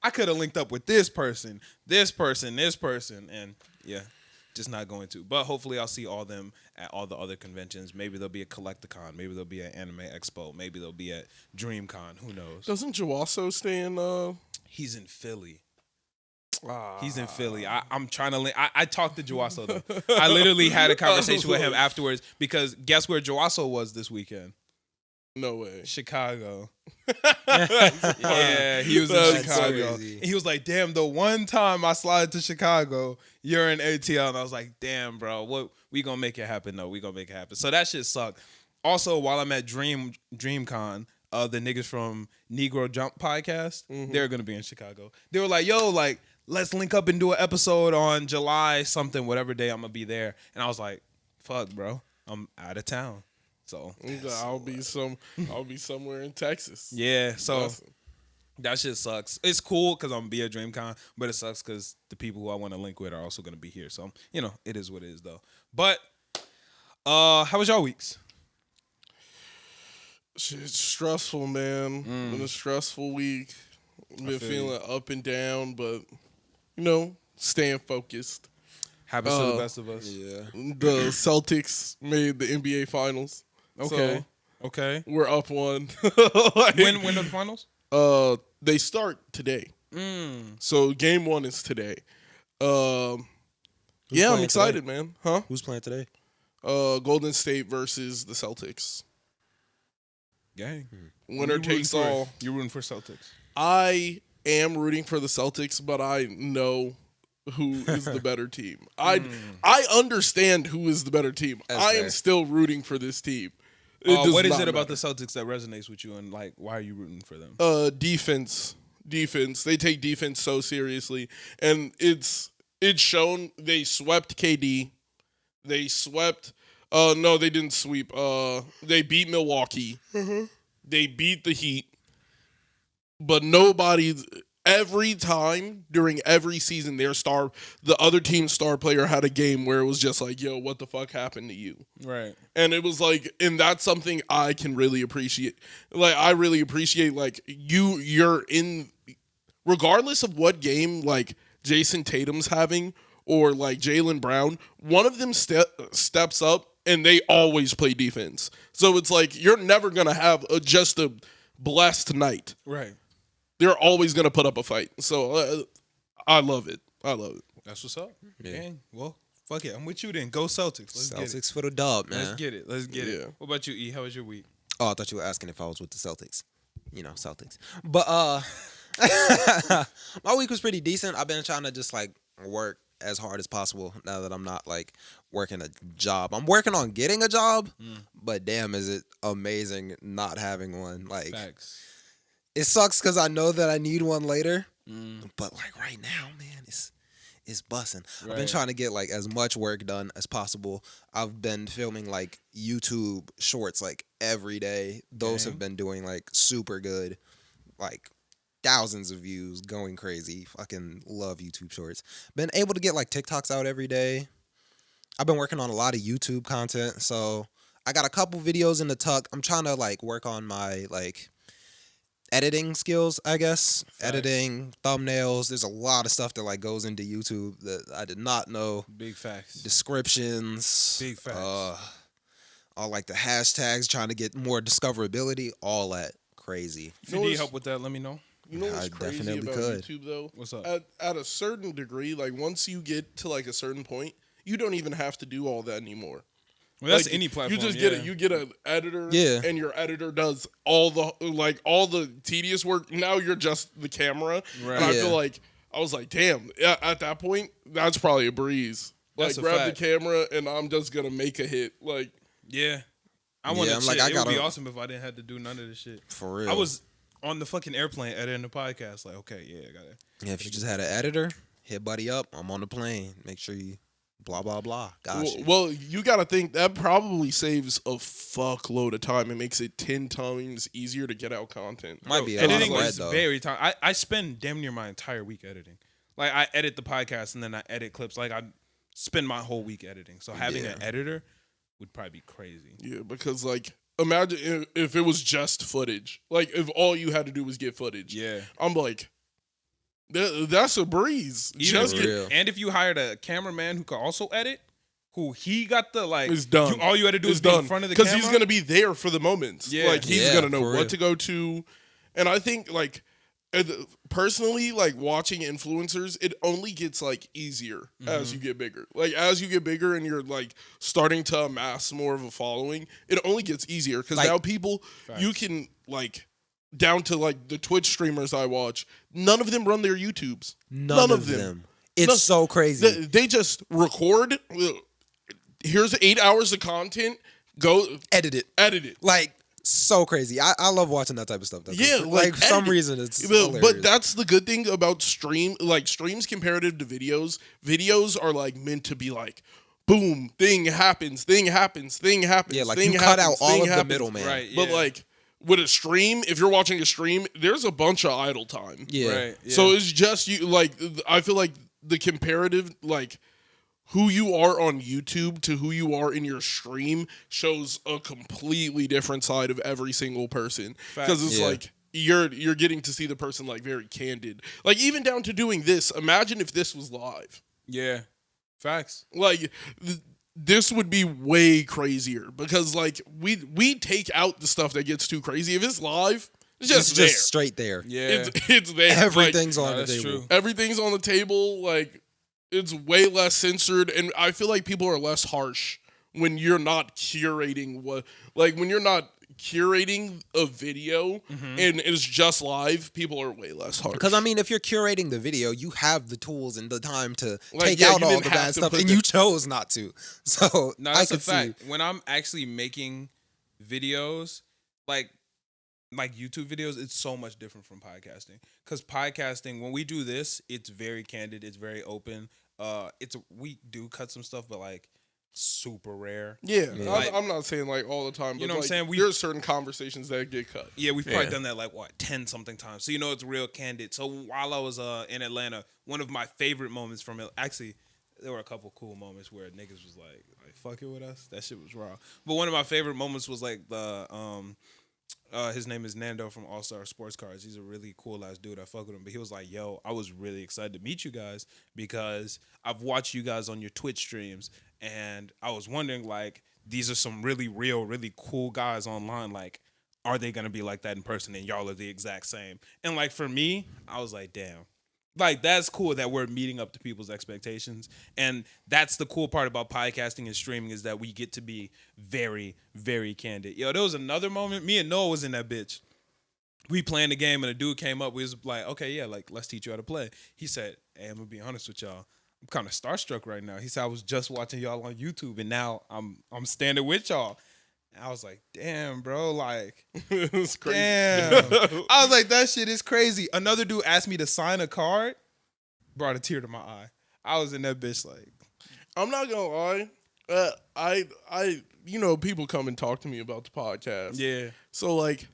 [SPEAKER 1] I could have linked up with this person. And yeah, just not going to. But hopefully I'll see all them at all the other conventions. Maybe there'll be a Collecticon. Maybe there'll be an Anime Expo. Maybe there'll be at DreamCon. Who knows?
[SPEAKER 3] Doesn't Jawaso stay in?
[SPEAKER 1] He's in Philly. He's in Philly. I'm trying to link. I talked to Jawaso though. I literally had a conversation with him afterwards because guess where Jawaso was this weekend?
[SPEAKER 3] No way.
[SPEAKER 1] Chicago. Yeah, he was in
[SPEAKER 2] That's
[SPEAKER 1] Chicago.
[SPEAKER 2] crazy.
[SPEAKER 1] And he was like, damn, the one time I slide to Chicago, you're in ATL. And I was like, damn, bro, what we gonna make it happen though. We gonna make it happen. So that shit sucked. Also, while I'm at DreamCon, the niggas from Negro Jump podcast, they're gonna be in Chicago. They were like, yo, like, let's link up and do an episode on July something, whatever day I'm gonna be there. And I was like, fuck, bro, I'm out of town. So
[SPEAKER 3] I'll be somewhere in Texas.
[SPEAKER 1] yeah, so
[SPEAKER 3] Awesome.
[SPEAKER 1] that shit sucks. It's cool because I'm gonna be at DreamCon, but it sucks because the people who I want to link with are also gonna be here. So you know, it is what it is though. But how was y'all weeks?
[SPEAKER 3] It's stressful, man. Been a stressful week. Been feeling up and down, but staying focused.
[SPEAKER 1] Happens to the best of us.
[SPEAKER 2] Yeah.
[SPEAKER 3] The Celtics made the NBA Finals.
[SPEAKER 1] Okay.
[SPEAKER 3] So
[SPEAKER 1] Okay.
[SPEAKER 3] we're up one.
[SPEAKER 1] When are the finals?
[SPEAKER 3] They start today. So game 1 is today. Yeah, I'm
[SPEAKER 2] playing
[SPEAKER 3] excited,
[SPEAKER 2] today?
[SPEAKER 3] man. Huh?
[SPEAKER 2] Who's playing today?
[SPEAKER 3] Golden State versus the Celtics.
[SPEAKER 1] Gang.
[SPEAKER 3] Winner takes all.
[SPEAKER 1] You're rooting for Celtics.
[SPEAKER 3] I am rooting for the Celtics, but I know who is the better team. I understand who is the better team.
[SPEAKER 2] That's
[SPEAKER 3] I
[SPEAKER 2] fair.
[SPEAKER 3] am still rooting for this team.
[SPEAKER 1] What is it about the Celtics that resonates with you, and like, why are you rooting for them?
[SPEAKER 3] Defense? They take defense so seriously, and it's shown. They swept KD. They swept. No, they didn't sweep. They beat Milwaukee. They beat the Heat. But every time during every season, the other team's star player had a game where it was just like, yo, what the fuck happened to you?
[SPEAKER 1] Right.
[SPEAKER 3] And it was like, and that's something I can really appreciate. Like, I really appreciate, like, you're in, regardless of what game, like, Jason Tatum's having or, like, Jaylen Brown, one of them steps up and they always play defense. So it's like, you're never going to have just a blessed night.
[SPEAKER 1] Right.
[SPEAKER 3] they're always gonna put up a fight. So I love it. I love it.
[SPEAKER 1] That's what's up.
[SPEAKER 2] Yeah.
[SPEAKER 1] Dang. Well, fuck it. I'm with you then. Go Celtics. Let's get it.
[SPEAKER 2] Celtics for the dub, man.
[SPEAKER 1] Let's get it. Let's get
[SPEAKER 3] Yeah.
[SPEAKER 1] it. What about you, E? How was your week?
[SPEAKER 2] Oh, I thought you were asking if I was with the Celtics. You know, Celtics. But my week was pretty decent. I've been trying to just like work as hard as possible now that I'm not like working a job. I'm working on getting a job, but damn, is it amazing not having one. Like
[SPEAKER 1] Facts.
[SPEAKER 2] it sucks because I know that I need one later. But like right now, man, it's busting. I've been
[SPEAKER 1] Right.
[SPEAKER 2] trying to get like as much work done as possible. I've been filming like YouTube shorts like every day. Those
[SPEAKER 1] Okay.
[SPEAKER 2] have been doing like super good, like thousands of views, going crazy. Fucking love YouTube shorts. Been able to get like TikToks out every day. I've been working on a lot of YouTube content, so I got a couple videos in the tuck. I'm trying to like work on my like editing skills, I guess.
[SPEAKER 1] Facts.
[SPEAKER 2] Editing, thumbnails. There's a lot of stuff that like goes into YouTube that I did not know.
[SPEAKER 1] Big facts.
[SPEAKER 2] Descriptions.
[SPEAKER 1] Big facts.
[SPEAKER 2] All like the hashtags, trying to get more discoverability, all that crazy.
[SPEAKER 1] If
[SPEAKER 3] You
[SPEAKER 1] you
[SPEAKER 3] know
[SPEAKER 1] need
[SPEAKER 3] what's-
[SPEAKER 1] help with that, let me know.
[SPEAKER 3] You know what's
[SPEAKER 2] I
[SPEAKER 3] crazy
[SPEAKER 2] definitely
[SPEAKER 3] about
[SPEAKER 2] could.
[SPEAKER 3] YouTube though?
[SPEAKER 1] What's up?
[SPEAKER 3] At a certain degree, like once you get to like a certain point, you don't even have to do all that anymore.
[SPEAKER 1] Well, that's
[SPEAKER 3] Like,
[SPEAKER 1] any platform.
[SPEAKER 3] You just
[SPEAKER 1] yeah.
[SPEAKER 3] get an editor,
[SPEAKER 2] Yeah.
[SPEAKER 3] and your editor does all the tedious work. Now you're just the camera,
[SPEAKER 1] Right.
[SPEAKER 3] and I
[SPEAKER 2] Yeah.
[SPEAKER 3] feel like I was like, damn. At that point, that's probably a breeze. Like
[SPEAKER 1] That's a
[SPEAKER 3] grab
[SPEAKER 1] fact.
[SPEAKER 3] the camera, and I'm just gonna make a hit. Like
[SPEAKER 1] Yeah. I
[SPEAKER 2] Yeah,
[SPEAKER 1] want to
[SPEAKER 2] I'm
[SPEAKER 1] shit.
[SPEAKER 2] like, I
[SPEAKER 1] It would be
[SPEAKER 2] gotta-
[SPEAKER 1] awesome if I didn't have to do none of this shit.
[SPEAKER 2] For real.
[SPEAKER 1] I was on the fucking airplane editing the podcast. Like, okay, yeah, I got it.
[SPEAKER 2] Yeah, if you just had an editor, hit buddy up. I'm on the plane. Make sure you blah blah blah. Got you.
[SPEAKER 3] well, you got to think that probably saves a fuckload of time and makes it 10 times easier to get out content.
[SPEAKER 2] Might be a lot of
[SPEAKER 1] Editing
[SPEAKER 2] bread,
[SPEAKER 1] is
[SPEAKER 2] though.
[SPEAKER 1] very time. I spend damn near my entire week editing. Like, I edit the podcast and then I edit clips. Like, I spend my whole week editing. So having an editor would probably be crazy.
[SPEAKER 3] Yeah, because like imagine if it was just footage. Like if all you had to do was get footage.
[SPEAKER 1] Yeah.
[SPEAKER 3] I'm like, that's a breeze. Just
[SPEAKER 2] For
[SPEAKER 3] get,
[SPEAKER 2] real.
[SPEAKER 1] And if you hired a cameraman who could also edit, who he got the like,
[SPEAKER 3] It's done.
[SPEAKER 1] all you had to do
[SPEAKER 3] it's
[SPEAKER 1] is be in
[SPEAKER 3] done
[SPEAKER 1] front of the camera.
[SPEAKER 3] because he's gonna be there for the moments.
[SPEAKER 1] Yeah.
[SPEAKER 3] Like he's
[SPEAKER 2] Yeah,
[SPEAKER 3] gonna know
[SPEAKER 2] for
[SPEAKER 3] what
[SPEAKER 2] real.
[SPEAKER 3] to go to, and I think like personally, like watching influencers, it only gets like easier as you get bigger. Like as you get bigger and you're like starting to amass more of a following, it only gets easier because
[SPEAKER 2] Like-
[SPEAKER 3] now people you can like down to like the Twitch streamers I watch, none of them run their YouTubes.
[SPEAKER 2] None of them. It's
[SPEAKER 3] No,
[SPEAKER 2] so crazy.
[SPEAKER 3] They just record. Here's 8 hours of content. Go
[SPEAKER 2] Edit it.
[SPEAKER 3] edit it.
[SPEAKER 2] Like so crazy. I love watching that type of stuff. That's
[SPEAKER 3] Yeah,
[SPEAKER 2] like for some
[SPEAKER 3] edit it.
[SPEAKER 2] reason it's
[SPEAKER 3] But
[SPEAKER 2] hilarious.
[SPEAKER 3] that's the good thing about streams comparative to videos. Videos are like meant to be like, boom, thing happens.
[SPEAKER 2] Yeah, like
[SPEAKER 3] thing
[SPEAKER 2] you cut out
[SPEAKER 3] happens,
[SPEAKER 2] all
[SPEAKER 3] thing
[SPEAKER 2] of the
[SPEAKER 3] happens.
[SPEAKER 2] middleman.
[SPEAKER 1] Right.
[SPEAKER 3] But
[SPEAKER 1] yeah.
[SPEAKER 3] like with a stream, if you're watching a stream, there's a bunch of idle time.
[SPEAKER 2] Yeah.
[SPEAKER 1] Right. Yeah.
[SPEAKER 3] So it's just you. Like I feel like the comparative, like who you are on YouTube to who you are in your stream shows a completely different side of every single person. Because it's
[SPEAKER 2] Yeah.
[SPEAKER 3] like you're getting to see the person like very candid. Like even down to doing this. Imagine if this was live.
[SPEAKER 1] yeah. Facts.
[SPEAKER 3] Like this would be way crazier because like we take out the stuff that gets too crazy. If it's live, it's
[SPEAKER 2] It's
[SPEAKER 3] just
[SPEAKER 2] just
[SPEAKER 3] there.
[SPEAKER 2] straight there.
[SPEAKER 1] Yeah.
[SPEAKER 3] It's there. Like,
[SPEAKER 2] Everything's on the
[SPEAKER 1] that's
[SPEAKER 2] table.
[SPEAKER 1] true.
[SPEAKER 3] everything's on the table. Like it's way less censored, and I feel like people are less harsh when you're not curating when you're not curating a video and it's just live. People are way less harsh.
[SPEAKER 2] Because I mean, if you're curating the video, you have the tools and the time to
[SPEAKER 3] Like,
[SPEAKER 2] take
[SPEAKER 3] yeah,
[SPEAKER 2] out
[SPEAKER 3] you
[SPEAKER 2] all
[SPEAKER 3] didn't
[SPEAKER 2] the
[SPEAKER 3] have
[SPEAKER 2] bad
[SPEAKER 3] to
[SPEAKER 2] stuff,
[SPEAKER 3] put
[SPEAKER 2] and
[SPEAKER 3] the-
[SPEAKER 2] you chose not to. So
[SPEAKER 1] No,
[SPEAKER 2] I
[SPEAKER 1] that's a
[SPEAKER 2] could see.
[SPEAKER 1] fact. When I'm actually making videos, like YouTube videos, it's so much different from podcasting. Because podcasting, when we do this, it's very candid, it's very open. We do cut some stuff, but like super rare.
[SPEAKER 3] Yeah,
[SPEAKER 1] Like-
[SPEAKER 3] I'm not saying like all the time, but
[SPEAKER 1] You know what I'm
[SPEAKER 3] like,
[SPEAKER 1] saying?
[SPEAKER 3] there's certain conversations that get cut.
[SPEAKER 1] Yeah, we've probably
[SPEAKER 2] Yeah.
[SPEAKER 1] done that like 10 something times. So it's real candid. So while I was in Atlanta, one of my favorite moments from it, actually, there were a couple cool moments where niggas was like fucking with us. That shit was raw. But one of my favorite moments was like his name is Nando from All Star Sports Cars. He's a really cool ass dude. I fuck with him. But he was like, yo, I was really excited to meet you guys because I've watched you guys on your Twitch streams. And I was wondering, like, these are some really real, really cool guys online. Like, are they gonna be like that in person? And y'all are the exact same. And like for me, I was like, damn. Like that's cool that we're meeting up to people's expectations. And that's the cool part about podcasting and streaming is that we get to be very, very candid. Yo, there was another moment. Me and Noah was in that bitch. We playing the game and a dude came up. We was like, okay, yeah, like let's teach you how to play. He said, hey, I'm gonna be honest with y'all. I'm kind of starstruck right now. He said I was just watching y'all on YouTube and now I'm standing with y'all. And I was like, damn, bro, like
[SPEAKER 3] It's crazy.
[SPEAKER 1] damn. I was like, that shit is crazy. Another dude asked me to sign a card, brought a tear to my eye. I was in that bitch like,
[SPEAKER 3] I'm not gonna lie. People come and talk to me about the podcast.
[SPEAKER 1] yeah.
[SPEAKER 3] So like,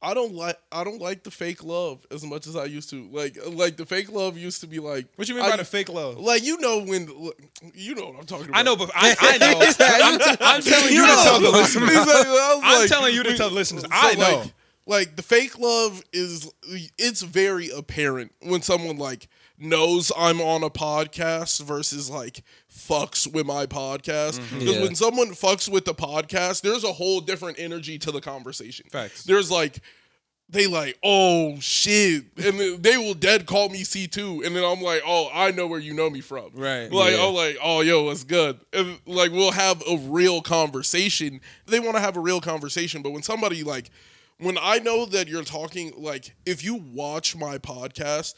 [SPEAKER 3] I don't like the fake love as much as I used to. Like the fake love used to be like.
[SPEAKER 1] What you mean by the fake love?
[SPEAKER 3] Like you know what I'm talking about.
[SPEAKER 1] I know, but I know. I'm telling you to tell the listeners. I'm telling you to tell the listeners. I know.
[SPEAKER 3] Like the fake love it's very apparent when someone like knows I'm on a podcast versus like fucks with my podcast. Because when someone fucks with the podcast, there's a whole different energy to the conversation.
[SPEAKER 1] Facts.
[SPEAKER 3] There's like they like, oh shit, and then they will dead call me C2, and then I'm like, oh, I know where you know me from.
[SPEAKER 1] Right.
[SPEAKER 3] Like,
[SPEAKER 1] Yeah.
[SPEAKER 3] I'm like, oh, yo, what's good? And like we'll have a real conversation. They want to have a real conversation, but when somebody like. When I know that you're talking, like, if you watch my podcast,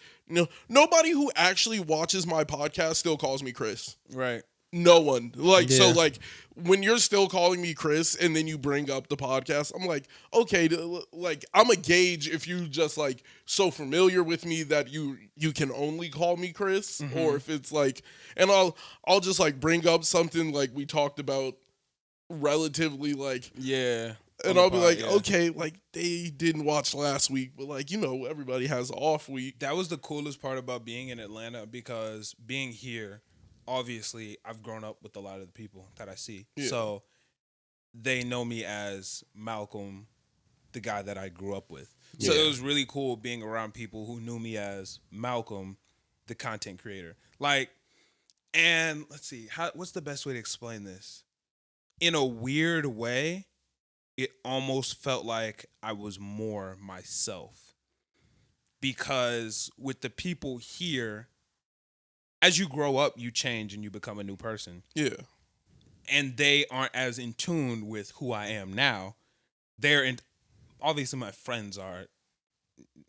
[SPEAKER 3] nobody who actually watches my podcast still calls me Chris.
[SPEAKER 1] Right.
[SPEAKER 3] No one. Like,
[SPEAKER 2] Yeah.
[SPEAKER 3] so, like, when you're still calling me Chris and then you bring up the podcast, I'm like, okay, like, I'm a gauge if you just, like, so familiar with me that you can only call me Chris, or if it's, like, and I'll just, like, bring up something, like, we talked about relatively, like,
[SPEAKER 1] Yeah.
[SPEAKER 3] and I'll be like, okay, like they didn't watch last week, but like, everybody has an off week.
[SPEAKER 1] That was the coolest part about being in Atlanta because being here, obviously, I've grown up with a lot of the people that I see.
[SPEAKER 3] Yeah.
[SPEAKER 1] So they know me as Malcolm, the guy that I grew up with. So
[SPEAKER 2] Yeah.
[SPEAKER 1] it was really cool being around people who knew me as Malcolm, the content creator. Like, and let's see, what's the best way to explain this? In a weird way, it almost felt like I was more myself. Because with the people here, as you grow up, you change and you become a new person.
[SPEAKER 3] Yeah.
[SPEAKER 1] And they aren't as in tune with who I am now. Obviously my friends are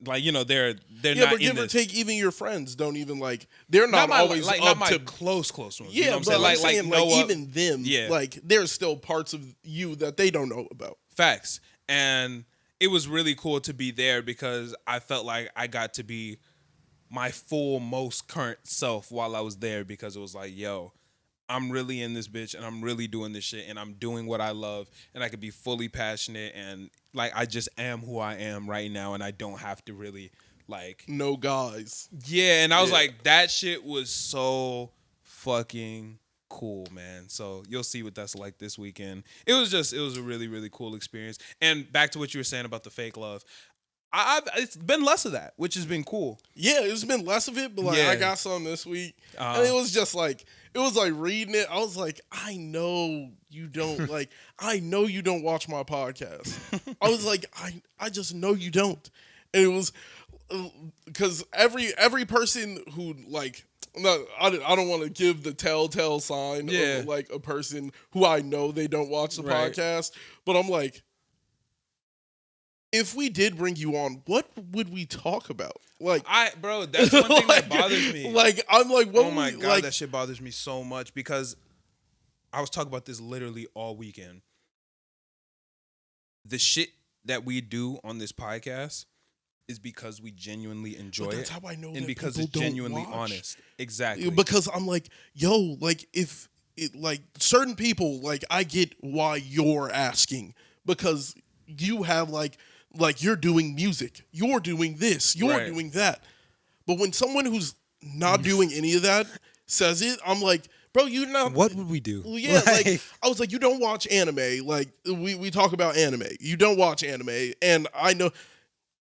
[SPEAKER 1] like, they're
[SPEAKER 3] Yeah,
[SPEAKER 1] not
[SPEAKER 3] but give or take, even your friends don't even like they're not
[SPEAKER 1] my,
[SPEAKER 3] always
[SPEAKER 1] like,
[SPEAKER 3] up
[SPEAKER 1] not my
[SPEAKER 3] to
[SPEAKER 1] close ones.
[SPEAKER 3] Yeah,
[SPEAKER 1] You know what
[SPEAKER 3] but
[SPEAKER 1] I'm saying?
[SPEAKER 3] like
[SPEAKER 1] Noah,
[SPEAKER 3] even them,
[SPEAKER 1] Yeah.
[SPEAKER 3] like there's still parts of you that they don't know about.
[SPEAKER 1] Facts. And it was really cool to be there because I felt like I got to be my full, most current self while I was there because it was like, yo, I'm really in this bitch and I'm really doing this shit and I'm doing what I love and I could be fully passionate and like I just am who I am right now and I don't have to really like
[SPEAKER 3] No guys.
[SPEAKER 1] yeah, and I was
[SPEAKER 3] Yeah.
[SPEAKER 1] like that shit was so fucking cool, man. So you'll see what that's like this weekend. It was a really, really cool experience. And back to what you were saying about the fake love. It's been less of that, which has been cool.
[SPEAKER 3] Yeah, it's been less of it, but like
[SPEAKER 1] Yeah.
[SPEAKER 3] I got some this week, and it was just like reading it. I was like, I know you don't like. I know you don't watch my podcast. I was like, I just know you don't. And it was because every person who like. No, I don't want to give the telltale sign
[SPEAKER 1] Yeah.
[SPEAKER 3] of like a person who I know they don't watch the
[SPEAKER 1] Right.
[SPEAKER 3] podcast, but I'm like, if we did bring you on, what would we talk about? Like,
[SPEAKER 1] Bro, that's one thing that
[SPEAKER 3] like-
[SPEAKER 1] bothers me.
[SPEAKER 3] Like, I'm like, what
[SPEAKER 1] Oh
[SPEAKER 3] would
[SPEAKER 1] my
[SPEAKER 3] we,
[SPEAKER 1] god,
[SPEAKER 3] like,
[SPEAKER 1] that shit bothers me so much because I was talking about this literally all weekend. The shit that we do on this podcast is because we genuinely enjoy
[SPEAKER 3] but that's
[SPEAKER 1] it,
[SPEAKER 3] how I know
[SPEAKER 1] and
[SPEAKER 3] that
[SPEAKER 1] because
[SPEAKER 3] people
[SPEAKER 1] it's
[SPEAKER 3] don't
[SPEAKER 1] genuinely
[SPEAKER 3] watch.
[SPEAKER 1] honest. Exactly.
[SPEAKER 3] Because I'm like, yo, like if it like certain people, like I get why you're asking because you have like you're doing music, you're doing this, you're
[SPEAKER 1] Right.
[SPEAKER 3] doing that. But when someone who's not doing any of that says it, I'm like, bro, you know
[SPEAKER 2] What would we do?
[SPEAKER 3] Well, yeah, like I was like, you don't watch anime. Like we talk about anime. You don't watch anime, and I know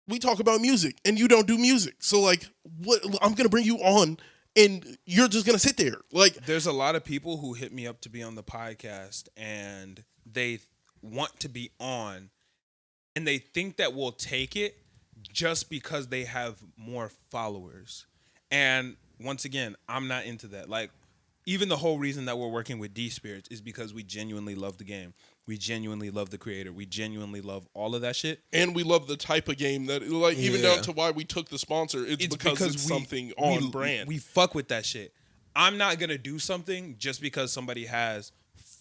[SPEAKER 3] we talk about music, and you don't do music. So like, what? I'm gonna bring you on, and you're just gonna sit there. Like,
[SPEAKER 1] There's a lot of people who hit me up to be on the podcast and they want to be on and they think that we'll take it just because they have more followers. And once again, I'm not into that. Like, even the whole reason that we're working with D-Spirits is because we genuinely love the game. We genuinely love the creator. We genuinely love all of that shit.
[SPEAKER 3] And we love the type of game that, like, even down to why we took the sponsor. It's because it's something on brand.
[SPEAKER 1] We fuck with that shit. I'm not going to do something just because somebody has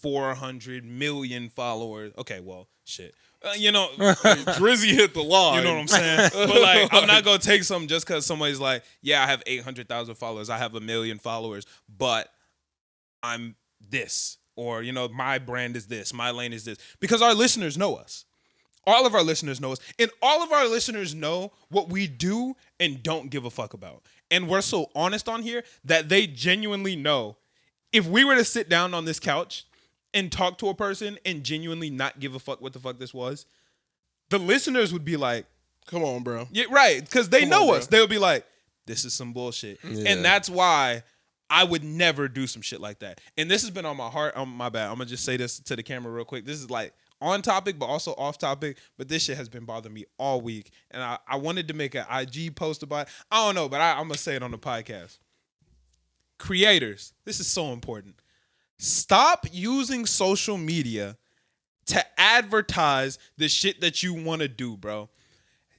[SPEAKER 1] 400 million followers. Okay, well, shit.
[SPEAKER 3] Drizzy hit the line.
[SPEAKER 1] You know what I'm saying? But, like, I'm not going to take something just because somebody's like, yeah, I have 800,000 followers. I have 1 million followers. But I'm this. Or, my brand is this. My lane is this. Because our listeners know us. All of our listeners know us. And all of our listeners know what we do and don't give a fuck about. And we're so honest on here that they genuinely know if we were to sit down on this couch and talk to a person and genuinely not give a fuck what the fuck this was, the listeners would be like,
[SPEAKER 3] come on, bro.
[SPEAKER 1] Yeah, right. Because they know us. They'll be like, this is some bullshit. Yeah. And that's why I would never do some shit like that. And this has been on my heart. My bad. I'm going to just say this to the camera real quick. This is like on topic, but also off topic. But this shit has been bothering me all week. And I wanted to make an IG post about it. I don't know, but I'm going to say it on the podcast. Creators, this is so important. Stop using social media to advertise the shit that you want to do, bro.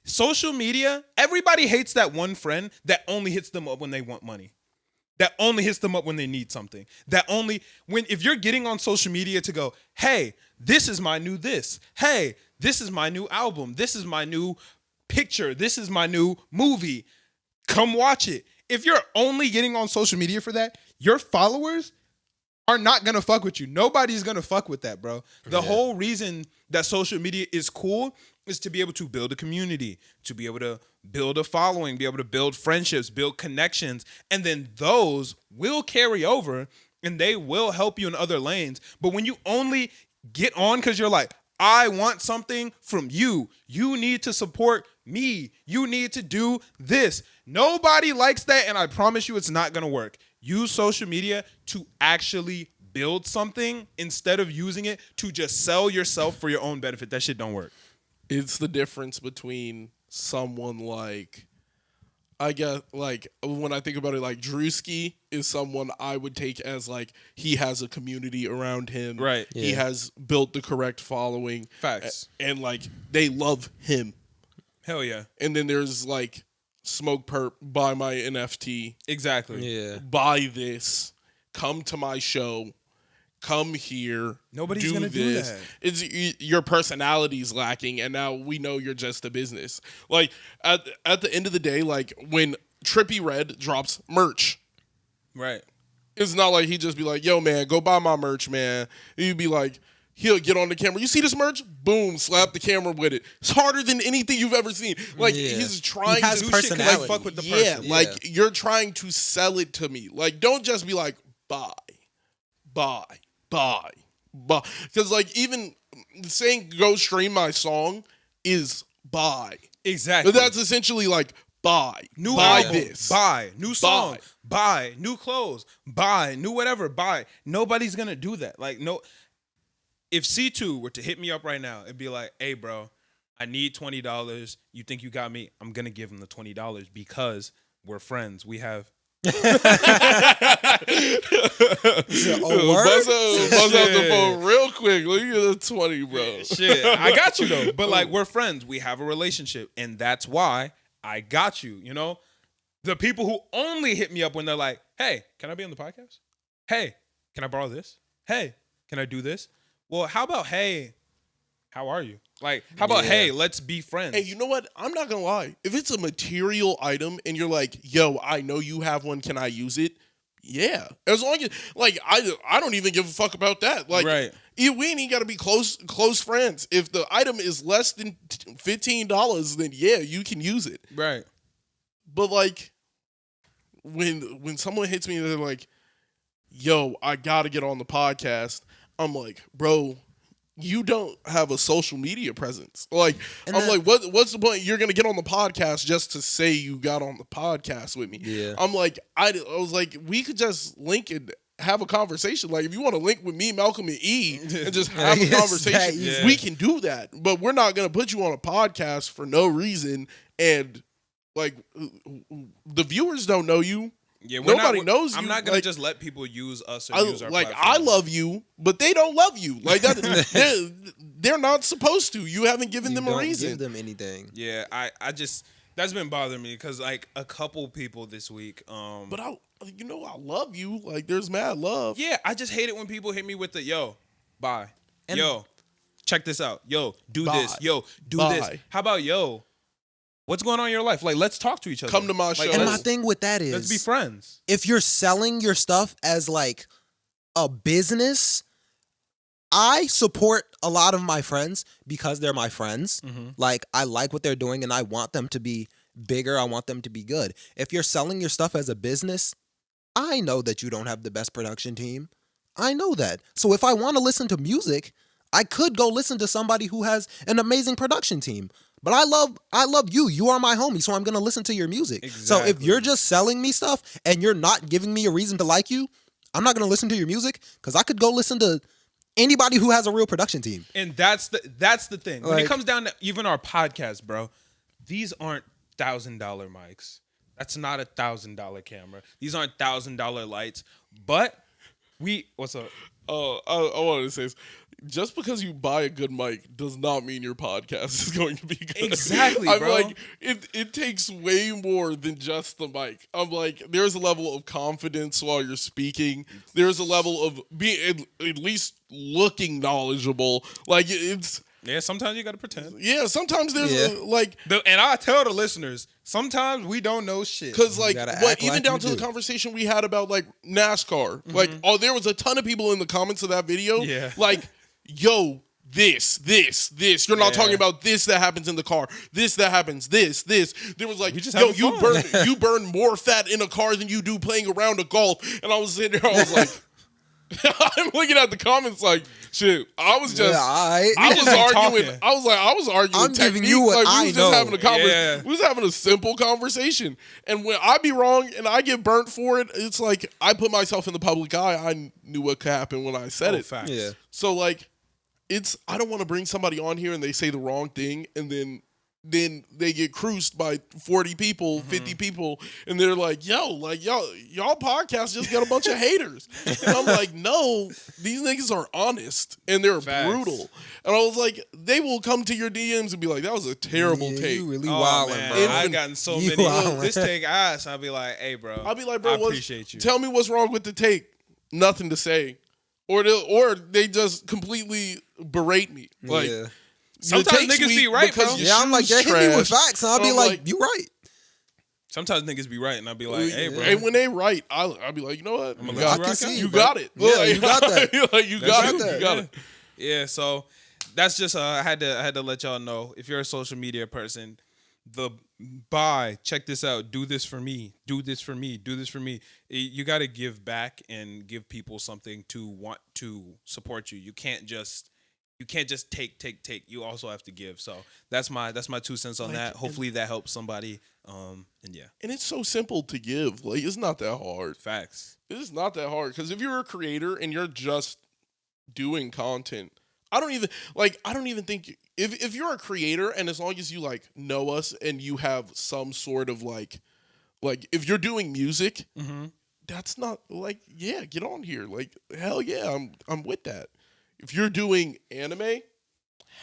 [SPEAKER 1] Social media, everybody hates that one friend that only hits them up when they want money. That only hits them up when they need something. If you're getting on social media to go, hey, this is my new this. Hey, this is my new album. This is my new picture. This is my new movie. Come watch it. If you're only getting on social media for that, your followers are not going to fuck with you. Nobody's going to fuck with that, bro. The whole reason that social media is cool is to be able to build a community, to be able to build a following, be able to build friendships, build connections, and then those will carry over and they will help you in other lanes. But when you only get on because you're like, I want something from you. You need to support me. You need to do this. Nobody likes that, and I promise you it's not going to work. Use social media to actually build something instead of using it to just sell yourself for your own benefit. That shit don't work.
[SPEAKER 3] It's the difference between someone like, I guess, like, when I think about it, like, Drewski is someone I would take as, like, he has a community around him.
[SPEAKER 1] Right.
[SPEAKER 3] He has built the correct following.
[SPEAKER 1] Facts.
[SPEAKER 3] And, like, they love him.
[SPEAKER 1] Hell yeah.
[SPEAKER 3] And then there's, like, Smoke Perp, buy my NFT.
[SPEAKER 1] Exactly.
[SPEAKER 2] Yeah.
[SPEAKER 3] Buy this. Come to my show. Come here.
[SPEAKER 1] Nobody's gonna do that.
[SPEAKER 3] It's your personality's lacking, and now we know you're just a business. Like at the end of the day, like when Trippie Redd drops merch,
[SPEAKER 1] right?
[SPEAKER 3] It's not like he just be like, "Yo, man, go buy my merch, man." He'd be like, he'll get on the camera. You see this merch? Boom, slap the camera with it. It's harder than anything you've ever seen. Like he's trying
[SPEAKER 2] to
[SPEAKER 3] do
[SPEAKER 2] personality.
[SPEAKER 3] shit,
[SPEAKER 1] like, fuck with the person.
[SPEAKER 3] Yeah, like you're trying to sell it to me. Like don't just be like, buy. Because like even saying go stream my song is buy.
[SPEAKER 1] Exactly.
[SPEAKER 3] But that's essentially like buy.
[SPEAKER 1] New
[SPEAKER 3] buy
[SPEAKER 1] album,
[SPEAKER 3] this.
[SPEAKER 1] buy. New song, buy. New clothes, buy. New whatever, buy. Nobody's going to do that. Like, no. If C2 were to hit me up right now, it'd be like, hey, bro, I need $20. You think you got me? I'm going to give him the $20 because we're friends. We have...
[SPEAKER 3] Buzz out the phone real quick. Look at the 20, bro.
[SPEAKER 1] Shit, I got you though. But like, we're friends. We have a relationship, and that's why I got you. You know, the people who only hit me up when they're like, "Hey, can I be on the podcast? Hey, can I borrow this? Hey, can I do this? Well, how about hey, how are you? Like, how about hey, let's be friends."
[SPEAKER 3] Hey, you know what? I'm not gonna lie. If it's a material item and you're like, yo, I know you have one, can I use it? Yeah. As long as like I don't even give a fuck about that. Like
[SPEAKER 1] right.
[SPEAKER 3] We ain't even gotta be close friends. If the item is less than $15, then yeah, you can use it.
[SPEAKER 1] Right.
[SPEAKER 3] But like when someone hits me and they're like, yo, I gotta get on the podcast, I'm like, bro, you don't have a social media presence. Like, like, what's the point? You're going to get on the podcast just to say you got on the podcast with me.
[SPEAKER 2] Yeah.
[SPEAKER 3] I'm like, I was like, we could just link in have a conversation. Like, if you want to link with me, Malcolm, and E, and just have a
[SPEAKER 2] Yes,
[SPEAKER 3] conversation,
[SPEAKER 1] yeah.
[SPEAKER 3] we can do that. But we're not going to put you on a podcast for no reason. And, like, the viewers don't know you.
[SPEAKER 1] Yeah,
[SPEAKER 3] Nobody knows you.
[SPEAKER 1] I'm not gonna
[SPEAKER 3] Like,
[SPEAKER 1] just let people use us or use our
[SPEAKER 3] like,
[SPEAKER 1] platform.
[SPEAKER 3] I love you, but they don't love you. Like, that, they're not supposed to. You haven't given
[SPEAKER 2] You
[SPEAKER 3] them a
[SPEAKER 2] don't
[SPEAKER 3] reason.
[SPEAKER 2] give them anything.
[SPEAKER 1] Yeah, I just that's been bothering me because like a couple people this week.
[SPEAKER 3] But I love you. Like, there's mad love.
[SPEAKER 1] Yeah, I just hate it when people hit me with the yo, bye,
[SPEAKER 2] And-
[SPEAKER 1] yo, check this out, yo, do
[SPEAKER 3] Bye.
[SPEAKER 1] this, yo, do
[SPEAKER 3] Bye.
[SPEAKER 1] this. How about yo? What's going on in your life? Like, let's talk to each other.
[SPEAKER 3] Come to my
[SPEAKER 1] Like,
[SPEAKER 3] show.
[SPEAKER 2] And
[SPEAKER 1] let's-
[SPEAKER 2] my thing with that is,
[SPEAKER 1] Let's be friends.
[SPEAKER 2] if you're selling your stuff as like a business, I support a lot of my friends because they're my friends. Like, I like what they're doing and I want them to be bigger. I want them to be good. If you're selling your stuff as a business, I know that you don't have the best production team. I know that. So if I want to listen to music, I could go listen to somebody who has an amazing production team. But I love you. You are my homie, so I'm going to listen to your music. So if
[SPEAKER 1] Exactly.
[SPEAKER 2] you're just selling me stuff and you're not giving me a reason to like you, I'm not going to listen to your music because I could go listen to anybody who has a real production team.
[SPEAKER 1] And that's the thing. When it
[SPEAKER 2] Like-
[SPEAKER 1] comes down to even our podcast, bro, these aren't $1,000 mics. That's not $1,000 camera. These aren't $1,000 lights. But what's up?
[SPEAKER 3] Oh, I wanted to say this. Just because you buy a good mic does not mean your podcast is going to be good.
[SPEAKER 1] Exactly,
[SPEAKER 3] I'm
[SPEAKER 1] bro.
[SPEAKER 3] like, it takes way more than just the mic. I'm like, there's a level of confidence while you're speaking. There's a level of being at least looking knowledgeable. Like, it's
[SPEAKER 1] Yeah, sometimes you gotta pretend.
[SPEAKER 3] yeah. Sometimes there's
[SPEAKER 2] Yeah.
[SPEAKER 1] And I tell the listeners, sometimes we don't know shit.
[SPEAKER 3] because like
[SPEAKER 2] gotta
[SPEAKER 3] what
[SPEAKER 2] act
[SPEAKER 3] even
[SPEAKER 2] like
[SPEAKER 3] down
[SPEAKER 2] you
[SPEAKER 3] to the
[SPEAKER 2] do.
[SPEAKER 3] conversation we had about like NASCAR. Like, there was a ton of people in the comments of that video.
[SPEAKER 1] Yeah.
[SPEAKER 3] Like, yo, this. You're not
[SPEAKER 1] Yeah.
[SPEAKER 3] talking about this that happens in the car. This that happens. This. There was like,
[SPEAKER 1] We just
[SPEAKER 3] yo,
[SPEAKER 1] having fun.
[SPEAKER 3] you burn more fat in a car than you do playing around a golf. And I was sitting there, I was like, I'm looking at the comments like, shit. I was just.
[SPEAKER 2] Yeah,
[SPEAKER 3] I was
[SPEAKER 1] just be
[SPEAKER 3] arguing.
[SPEAKER 1] talking.
[SPEAKER 3] I was arguing.
[SPEAKER 2] I'm giving
[SPEAKER 3] technique.
[SPEAKER 2] you what
[SPEAKER 3] like, we
[SPEAKER 2] I
[SPEAKER 3] was
[SPEAKER 2] know.
[SPEAKER 3] just having a conversation.
[SPEAKER 1] Yeah.
[SPEAKER 3] We was having a simple conversation. And when I be wrong and I get burnt for it, it's like I put myself in the public eye. I knew what could happen when I said it.
[SPEAKER 1] Facts.
[SPEAKER 2] Yeah.
[SPEAKER 3] So like, I don't want to bring somebody on here and they say the wrong thing and then they get cruised by 40 people, 50 people, and they're like, y'all podcast just got a bunch of haters. And I'm like, no, these niggas are honest and they're
[SPEAKER 1] Facts.
[SPEAKER 3] brutal. And I was like, they will come to your DMs and be like, that was a terrible
[SPEAKER 2] Yeah,
[SPEAKER 3] take.
[SPEAKER 2] you really
[SPEAKER 1] Oh,
[SPEAKER 2] wildin',
[SPEAKER 1] man,
[SPEAKER 2] bro.
[SPEAKER 1] I've gotten so
[SPEAKER 2] You
[SPEAKER 1] many.
[SPEAKER 2] wildin'.
[SPEAKER 1] This take ass. I'll be like, hey, bro.
[SPEAKER 3] I'll be like, bro,
[SPEAKER 1] I appreciate you.
[SPEAKER 3] Tell me what's wrong with the take. Nothing to say. Or they just completely berate me. Like,
[SPEAKER 2] yeah.
[SPEAKER 1] Sometimes
[SPEAKER 3] the take's
[SPEAKER 1] niggas
[SPEAKER 3] weak
[SPEAKER 1] be right,
[SPEAKER 3] because
[SPEAKER 1] bro.
[SPEAKER 3] your
[SPEAKER 2] Yeah, I'm like,
[SPEAKER 3] shoes
[SPEAKER 2] they hit me with
[SPEAKER 3] trash.
[SPEAKER 2] facts, and I'll
[SPEAKER 3] And
[SPEAKER 2] be
[SPEAKER 3] I'm
[SPEAKER 2] like,
[SPEAKER 3] like-
[SPEAKER 2] you right.
[SPEAKER 1] Sometimes niggas be right, and I'll be like, hey, bro.
[SPEAKER 3] And when they write, I'll be like, you know what?
[SPEAKER 1] I'ma
[SPEAKER 3] You
[SPEAKER 1] let
[SPEAKER 3] got
[SPEAKER 1] you
[SPEAKER 3] it.
[SPEAKER 1] rock
[SPEAKER 2] I can
[SPEAKER 1] out.
[SPEAKER 2] see
[SPEAKER 3] You
[SPEAKER 2] bro.
[SPEAKER 3] got it.
[SPEAKER 2] Yeah, you got that.
[SPEAKER 3] Like, you got
[SPEAKER 2] got
[SPEAKER 3] it.
[SPEAKER 2] that.
[SPEAKER 3] You got it.
[SPEAKER 1] Yeah, so that's just I had to let y'all know, if you're a social media person, check this out, do this for me, do this for me, do this for me. You got to give back and give people something to want to support you. You can't just take. You also have to give. So that's my 2 cents on that. Hopefully that helps somebody. And yeah,
[SPEAKER 3] And it's so simple to give. Like, it's not that hard.
[SPEAKER 1] facts.
[SPEAKER 3] It's not that hard. Because if you're a creator and you're just doing content, I don't even think if you're a creator and as long as you like know us and you have some sort of like if you're doing music, that's not like, yeah, get on here. Like, hell yeah, I'm with that. If you're doing anime,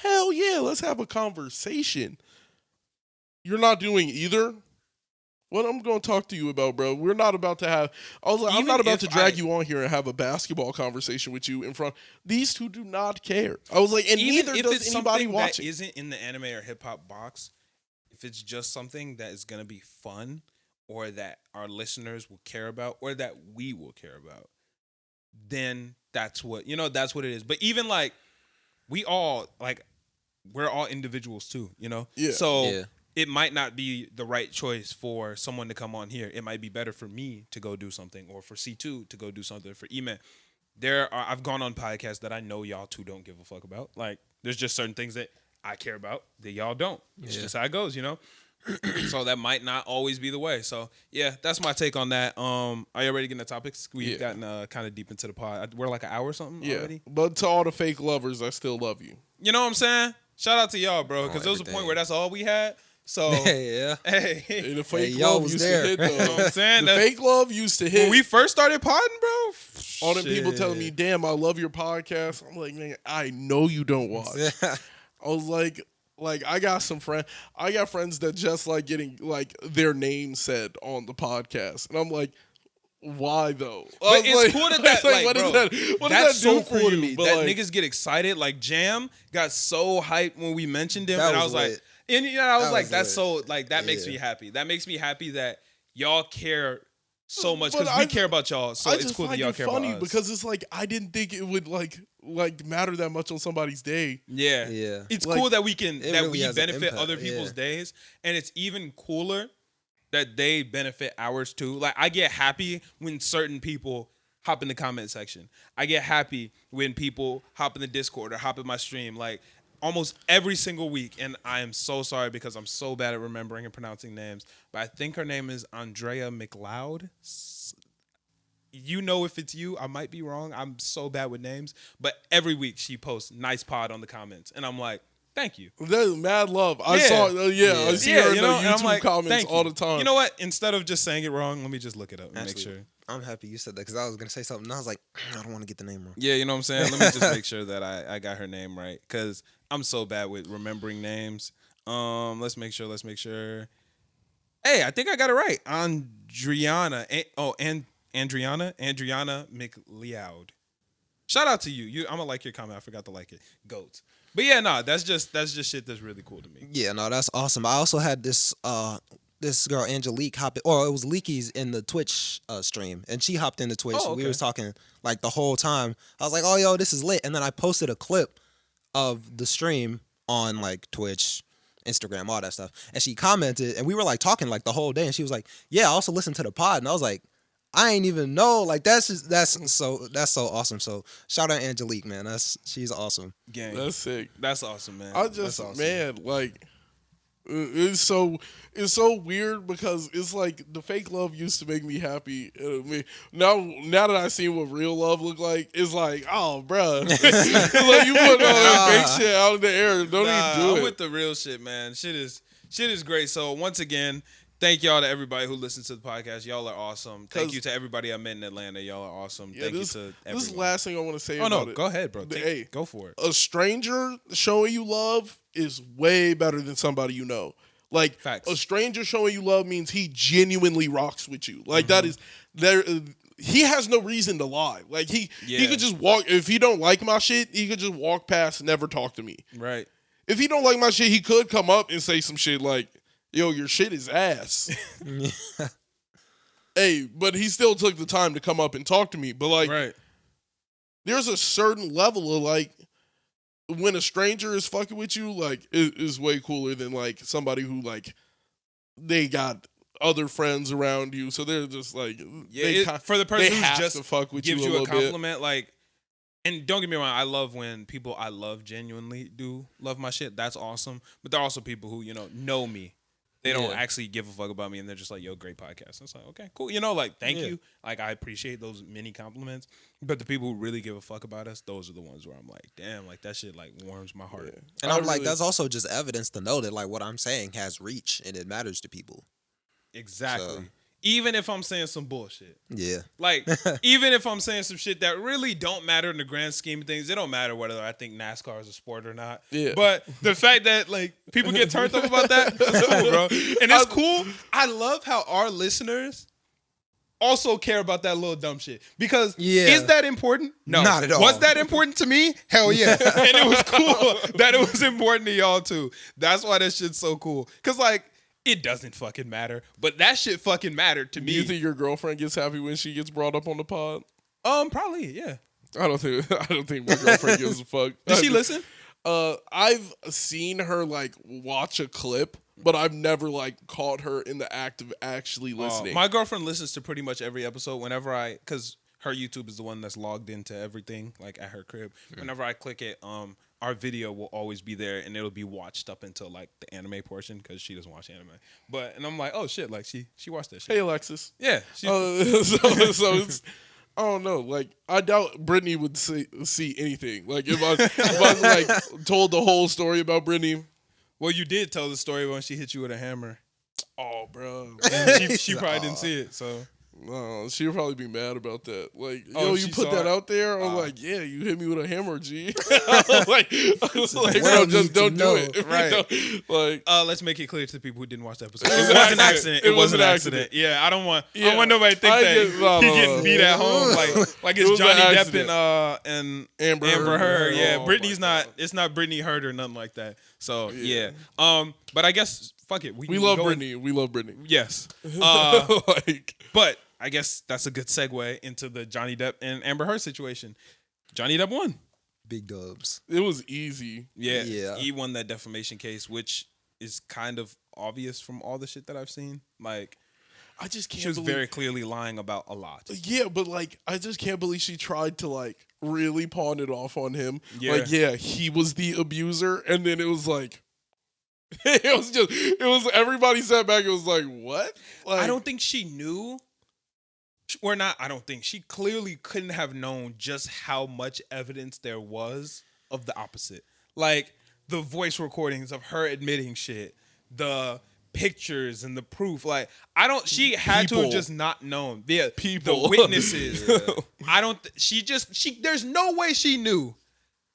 [SPEAKER 3] hell yeah, let's have a conversation. You're not doing either. What I'm going to talk to you about, bro? We're not about to have. I was like, I'm
[SPEAKER 1] Even
[SPEAKER 3] not about to
[SPEAKER 1] if
[SPEAKER 3] drag you on here and have a basketball conversation with you in front. These two do not care. I was like, and
[SPEAKER 1] Even
[SPEAKER 3] neither
[SPEAKER 1] if
[SPEAKER 3] does
[SPEAKER 1] it's
[SPEAKER 3] anybody
[SPEAKER 1] something
[SPEAKER 3] watching.
[SPEAKER 1] that isn't in the anime or hip hop box, if it's just something that is gonna be fun or that our listeners will care about or that we will care about, then that's what it is. But even like we're all individuals too,
[SPEAKER 3] Yeah.
[SPEAKER 1] So
[SPEAKER 2] Yeah.
[SPEAKER 1] it might not be the right choice for someone to come on here. It might be better for me to go do something, or for C2 to go do something, for E-Man. I've gone on podcasts that I know y'all two don't give a fuck about. Like, there's just certain things that I care about that y'all don't. It's just how it goes, So that might not always be the way. So yeah, that's my take on that. Are you ready to get into topics? We've gotten kind of deep into the pod. We're like an hour or something already.
[SPEAKER 3] But to all the fake lovers, I still love you.
[SPEAKER 1] You know what I'm saying? Shout out to y'all, bro, because there was a point where that's all we had. So
[SPEAKER 2] yeah.
[SPEAKER 1] hey,
[SPEAKER 3] And the fake
[SPEAKER 2] y'all
[SPEAKER 3] love
[SPEAKER 2] was
[SPEAKER 3] used
[SPEAKER 2] there.
[SPEAKER 3] to hit though.
[SPEAKER 1] you know what I'm saying?
[SPEAKER 3] The fake love used to hit.
[SPEAKER 1] When we first started podding, bro,
[SPEAKER 3] all them people telling me,
[SPEAKER 1] shit.
[SPEAKER 3] "Damn, I love your podcast." I'm like, man, I know you don't watch. I was like I got some friend. I got friends that just like getting like their name said on the podcast, and I'm like, why though?
[SPEAKER 1] But it's cool that like,
[SPEAKER 3] what
[SPEAKER 1] bro,
[SPEAKER 3] does that? What
[SPEAKER 1] that's
[SPEAKER 3] does that do
[SPEAKER 1] so
[SPEAKER 3] for
[SPEAKER 1] cool to
[SPEAKER 3] you?
[SPEAKER 1] me.
[SPEAKER 3] But
[SPEAKER 1] That
[SPEAKER 3] like,
[SPEAKER 1] niggas get excited. Like Jam got so hyped when we mentioned him,
[SPEAKER 2] That
[SPEAKER 1] and I
[SPEAKER 2] was
[SPEAKER 1] was like,
[SPEAKER 2] lit.
[SPEAKER 1] and I was
[SPEAKER 2] That
[SPEAKER 1] like,
[SPEAKER 2] was
[SPEAKER 1] that's
[SPEAKER 2] lit.
[SPEAKER 1] so like that makes
[SPEAKER 2] Yeah.
[SPEAKER 1] me happy. That makes me happy that y'all care so much
[SPEAKER 3] But
[SPEAKER 1] because we
[SPEAKER 3] I-
[SPEAKER 1] care about y'all. So
[SPEAKER 3] I
[SPEAKER 1] it's
[SPEAKER 3] just
[SPEAKER 1] cool that
[SPEAKER 3] find
[SPEAKER 1] y'all
[SPEAKER 3] it
[SPEAKER 1] care
[SPEAKER 3] funny
[SPEAKER 1] about us.
[SPEAKER 3] because it's like I didn't think it would like matter that much on somebody's day.
[SPEAKER 1] Yeah.
[SPEAKER 2] Yeah.
[SPEAKER 1] It's
[SPEAKER 3] Like,
[SPEAKER 1] cool that we can
[SPEAKER 2] it
[SPEAKER 1] that
[SPEAKER 2] really
[SPEAKER 1] we
[SPEAKER 2] has an
[SPEAKER 1] benefit
[SPEAKER 2] impact,
[SPEAKER 1] other people's
[SPEAKER 2] yeah.
[SPEAKER 1] days, and it's even cooler that they benefit ours too. Like I get happy when certain people hop in the comment section. I get happy when people hop in the Discord or hop in my stream. Like almost every single week, and I am so sorry because I'm so bad at remembering and pronouncing names. But I think her name is Andrea McLeod. You know if it's you, I might be wrong. I'm so bad with names. But every week she posts nice pod on the comments. And I'm like, thank you.
[SPEAKER 3] That's mad love. I
[SPEAKER 1] Yeah.
[SPEAKER 3] saw, I see her in the
[SPEAKER 1] and I'm
[SPEAKER 3] YouTube
[SPEAKER 1] like,
[SPEAKER 3] comments
[SPEAKER 1] thank
[SPEAKER 3] all
[SPEAKER 1] you.
[SPEAKER 3] the time.
[SPEAKER 1] You know what? Instead of just saying it wrong, let me just look it up and make
[SPEAKER 2] Actually,
[SPEAKER 1] sure.
[SPEAKER 2] I'm happy you said that because I was gonna say something. And I was like, I don't want to get the name wrong.
[SPEAKER 1] Yeah, you know what I'm saying? Let me just make sure that I got her name right. Because I'm so bad with remembering names. Let's make sure. Hey, I think I got it right. Andriana. Andriana McLeod. Shout out to you. I'm gonna like your comment. I forgot to like it. Goats. But yeah, no, that's just shit that's really cool to me.
[SPEAKER 2] Yeah, no, that's awesome. I also had this girl Angelique hop in, or it was Leaky's in the Twitch stream, and she hopped into Twitch.
[SPEAKER 1] Oh,
[SPEAKER 2] We
[SPEAKER 1] okay.
[SPEAKER 2] was talking like the whole time. I was like, oh yo, this is lit. And then I posted a clip of the stream on like Twitch, Instagram, all that stuff. And she commented, and we were like talking like the whole day. And she was like, yeah, I also listened to the pod. And I was like, I ain't even know. Like that's so awesome. So shout out Angelique, man. She's awesome.
[SPEAKER 1] Gang.
[SPEAKER 3] That's sick.
[SPEAKER 1] That's awesome, man.
[SPEAKER 3] I
[SPEAKER 1] That's
[SPEAKER 3] just
[SPEAKER 1] awesome.
[SPEAKER 3] man, like it's so weird because it's like the fake love used to make me happy. Now that I see what real love look like, it's like, oh, bruh. It's like you put all that fake shit out in the air. Don't even do
[SPEAKER 1] I'm
[SPEAKER 3] it.
[SPEAKER 1] with the real shit, man. Shit is great. So once again, thank y'all to everybody who listens to the podcast. Y'all are awesome. Thank you to everybody I met in Atlanta. Y'all are awesome.
[SPEAKER 3] Yeah,
[SPEAKER 1] Thank
[SPEAKER 3] this,
[SPEAKER 1] you to
[SPEAKER 3] this
[SPEAKER 1] everyone.
[SPEAKER 3] is the last thing I want to say
[SPEAKER 1] Oh
[SPEAKER 3] about
[SPEAKER 1] no,
[SPEAKER 3] it.
[SPEAKER 1] go ahead, bro.
[SPEAKER 3] Hey,
[SPEAKER 1] Go for it.
[SPEAKER 3] a stranger showing you love is way better than somebody you know. Like
[SPEAKER 1] Facts.
[SPEAKER 3] a stranger showing you love means he genuinely rocks with you. Like
[SPEAKER 1] Mm-hmm.
[SPEAKER 3] that is there. He has no reason to lie. Like he
[SPEAKER 1] Yeah.
[SPEAKER 3] could just walk. If he don't like my shit, he could just walk past and never talk to me.
[SPEAKER 1] Right.
[SPEAKER 3] If he don't like my shit, he could come up and say some shit like, "Yo, your shit is ass." Hey, but he still took the time to come up and talk to me. But like,
[SPEAKER 1] Right.
[SPEAKER 3] there's a certain level of like when a stranger is fucking with you, like it is way cooler than like somebody who like they got other friends around you, so they're just like
[SPEAKER 1] Yeah. For the person
[SPEAKER 3] they
[SPEAKER 1] who's
[SPEAKER 3] have
[SPEAKER 1] just
[SPEAKER 3] to fuck with
[SPEAKER 1] gives
[SPEAKER 3] you a
[SPEAKER 1] you a
[SPEAKER 3] little bit.
[SPEAKER 1] compliment, like, and don't get me wrong, I love when people I love genuinely do love my shit. That's awesome. But there are also people who know me. They don't
[SPEAKER 2] Yeah.
[SPEAKER 1] actually give a fuck about me, and they're just like, "Yo, great podcast." And it's like, okay, cool. Like, thank
[SPEAKER 2] Yeah.
[SPEAKER 1] you. Like, I appreciate those mini compliments. But the people who really give a fuck about us, those are the ones where I'm like, damn, like that shit like warms my heart.
[SPEAKER 2] And
[SPEAKER 3] I
[SPEAKER 2] I'm like,
[SPEAKER 3] really-
[SPEAKER 2] that's also just evidence to know that like what I'm saying has reach and it matters to people.
[SPEAKER 1] Exactly.
[SPEAKER 2] So-
[SPEAKER 1] Even if I'm saying some bullshit.
[SPEAKER 2] Yeah.
[SPEAKER 1] Like, even if I'm saying some shit that really don't matter in the grand scheme of things, it don't matter whether I think NASCAR is a sport or not.
[SPEAKER 3] Yeah.
[SPEAKER 1] But the fact that, like, people get turned up about that, it's cool, bro. And it's cool. I love how our listeners also care about that little dumb shit. Because is that important? No.
[SPEAKER 2] Not at all.
[SPEAKER 1] Was that important to me? Hell yeah. And it was cool that it was important to y'all, too. That's why that shit's so cool. Because, like, it doesn't fucking matter, but that shit fucking mattered to
[SPEAKER 3] Do
[SPEAKER 1] me.
[SPEAKER 3] you think your girlfriend gets happy when she gets brought up on the pod?
[SPEAKER 1] Probably, yeah.
[SPEAKER 3] I don't think my girlfriend gives a fuck.
[SPEAKER 1] Did she listen?
[SPEAKER 3] I've seen her like watch a clip, but I've never like caught her in the act of actually listening.
[SPEAKER 1] My girlfriend listens to pretty much every episode because her YouTube is the one that's logged into everything, like at her crib. Whenever I click it, our video will always be there, and it'll be watched up until like the anime portion because she doesn't watch anime. And I'm like, oh shit, like she watched that shit.
[SPEAKER 3] Hey, Alexis.
[SPEAKER 1] Yeah.
[SPEAKER 3] So it's, I don't know. Like, I doubt Brittany would see anything. Like, if I like told the whole story about Brittany.
[SPEAKER 1] Well, you did tell the story when she hit you with a hammer.
[SPEAKER 3] Oh, bro.
[SPEAKER 1] And she probably didn't see it, so.
[SPEAKER 3] No, she'd probably be mad about that. Like,
[SPEAKER 1] Oh,
[SPEAKER 3] you
[SPEAKER 1] she
[SPEAKER 3] put
[SPEAKER 1] saw
[SPEAKER 3] that
[SPEAKER 1] it?
[SPEAKER 3] out there? I'm like, yeah, you hit me with a hammer, G. like, bro,
[SPEAKER 2] world
[SPEAKER 3] just
[SPEAKER 2] needs to
[SPEAKER 3] don't do
[SPEAKER 2] know.
[SPEAKER 3] it.
[SPEAKER 1] Right.
[SPEAKER 3] Like,
[SPEAKER 1] Let's make it clear to the people who didn't watch the episode. It was an accident. It was an accident. Yeah, I don't want nobody to think that he getting beat at home like it's
[SPEAKER 3] was an
[SPEAKER 1] Johnny Depp
[SPEAKER 3] accident.
[SPEAKER 1] and
[SPEAKER 3] Amber
[SPEAKER 1] Amber Heard. Yeah,
[SPEAKER 3] Oh,
[SPEAKER 1] Brittany's
[SPEAKER 3] my
[SPEAKER 1] not.
[SPEAKER 3] God.
[SPEAKER 1] It's not Brittany Heard or nothing like that. So yeah. But I guess fuck it.
[SPEAKER 3] we love Brittany. We love Brittany.
[SPEAKER 1] Yes.
[SPEAKER 3] Like,
[SPEAKER 1] But I guess that's a good segue into the Johnny Depp and Amber Heard situation. Johnny Depp won.
[SPEAKER 2] Big dubs.
[SPEAKER 3] it was easy.
[SPEAKER 1] Yeah.
[SPEAKER 2] Yeah.
[SPEAKER 1] He won that defamation case, which is kind of obvious from all the shit that I've seen. Like,
[SPEAKER 3] I just can't
[SPEAKER 1] she was
[SPEAKER 3] believe.
[SPEAKER 1] very clearly lying about a lot.
[SPEAKER 3] Yeah, but like, I just can't believe she tried to like really pawn it off on him.
[SPEAKER 1] Yeah.
[SPEAKER 3] Like, yeah, he was the abuser, and then it was like, it was everybody sat back. It was like, what? Like,
[SPEAKER 1] I don't think she knew. Or not, I don't think. She clearly couldn't have known just how much evidence there was of the opposite. Like, the voice recordings of her admitting shit, the pictures and the proof. Like, she had to have
[SPEAKER 3] People.
[SPEAKER 1] just not known. Yeah,
[SPEAKER 3] People.
[SPEAKER 1] the witnesses. There's no way she knew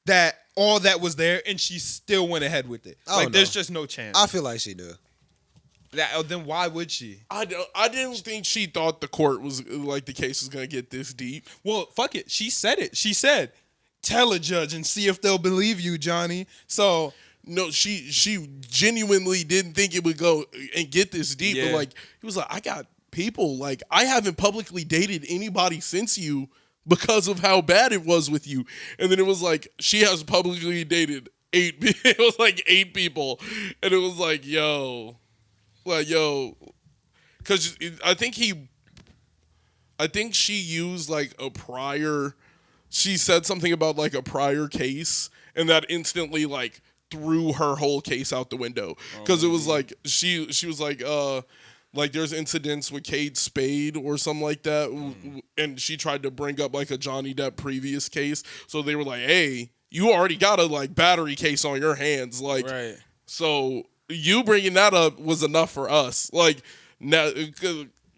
[SPEAKER 1] that all that was there and she still went ahead with it.
[SPEAKER 2] Oh,
[SPEAKER 1] Like, there's
[SPEAKER 2] no.
[SPEAKER 1] just no chance.
[SPEAKER 2] I feel like she knew.
[SPEAKER 1] Then why would she?
[SPEAKER 3] I didn't think she thought the court was like the case was gonna get this deep.
[SPEAKER 1] Well, fuck it. She said it. She said, tell a judge and see if they'll believe you, Johnny. So,
[SPEAKER 3] No, she genuinely didn't think it would go and get this deep.
[SPEAKER 1] Yeah.
[SPEAKER 3] But like, he was like, I got people. Like, I haven't publicly dated anybody since you because of how bad it was with you. And then it was like, she has publicly dated 8. It was like 8 people, and it was like, because I think she used like a prior. She said something about like a prior case, and that instantly like threw her whole case out the window. Because it was like she was like there's incidents with Kate Spade or something like that, and she tried to bring up like a Johnny Depp previous case. So they were like, hey, you already got a like battery case on your hands, like,
[SPEAKER 1] right.
[SPEAKER 3] so you bringing that up was enough for us. Like, now,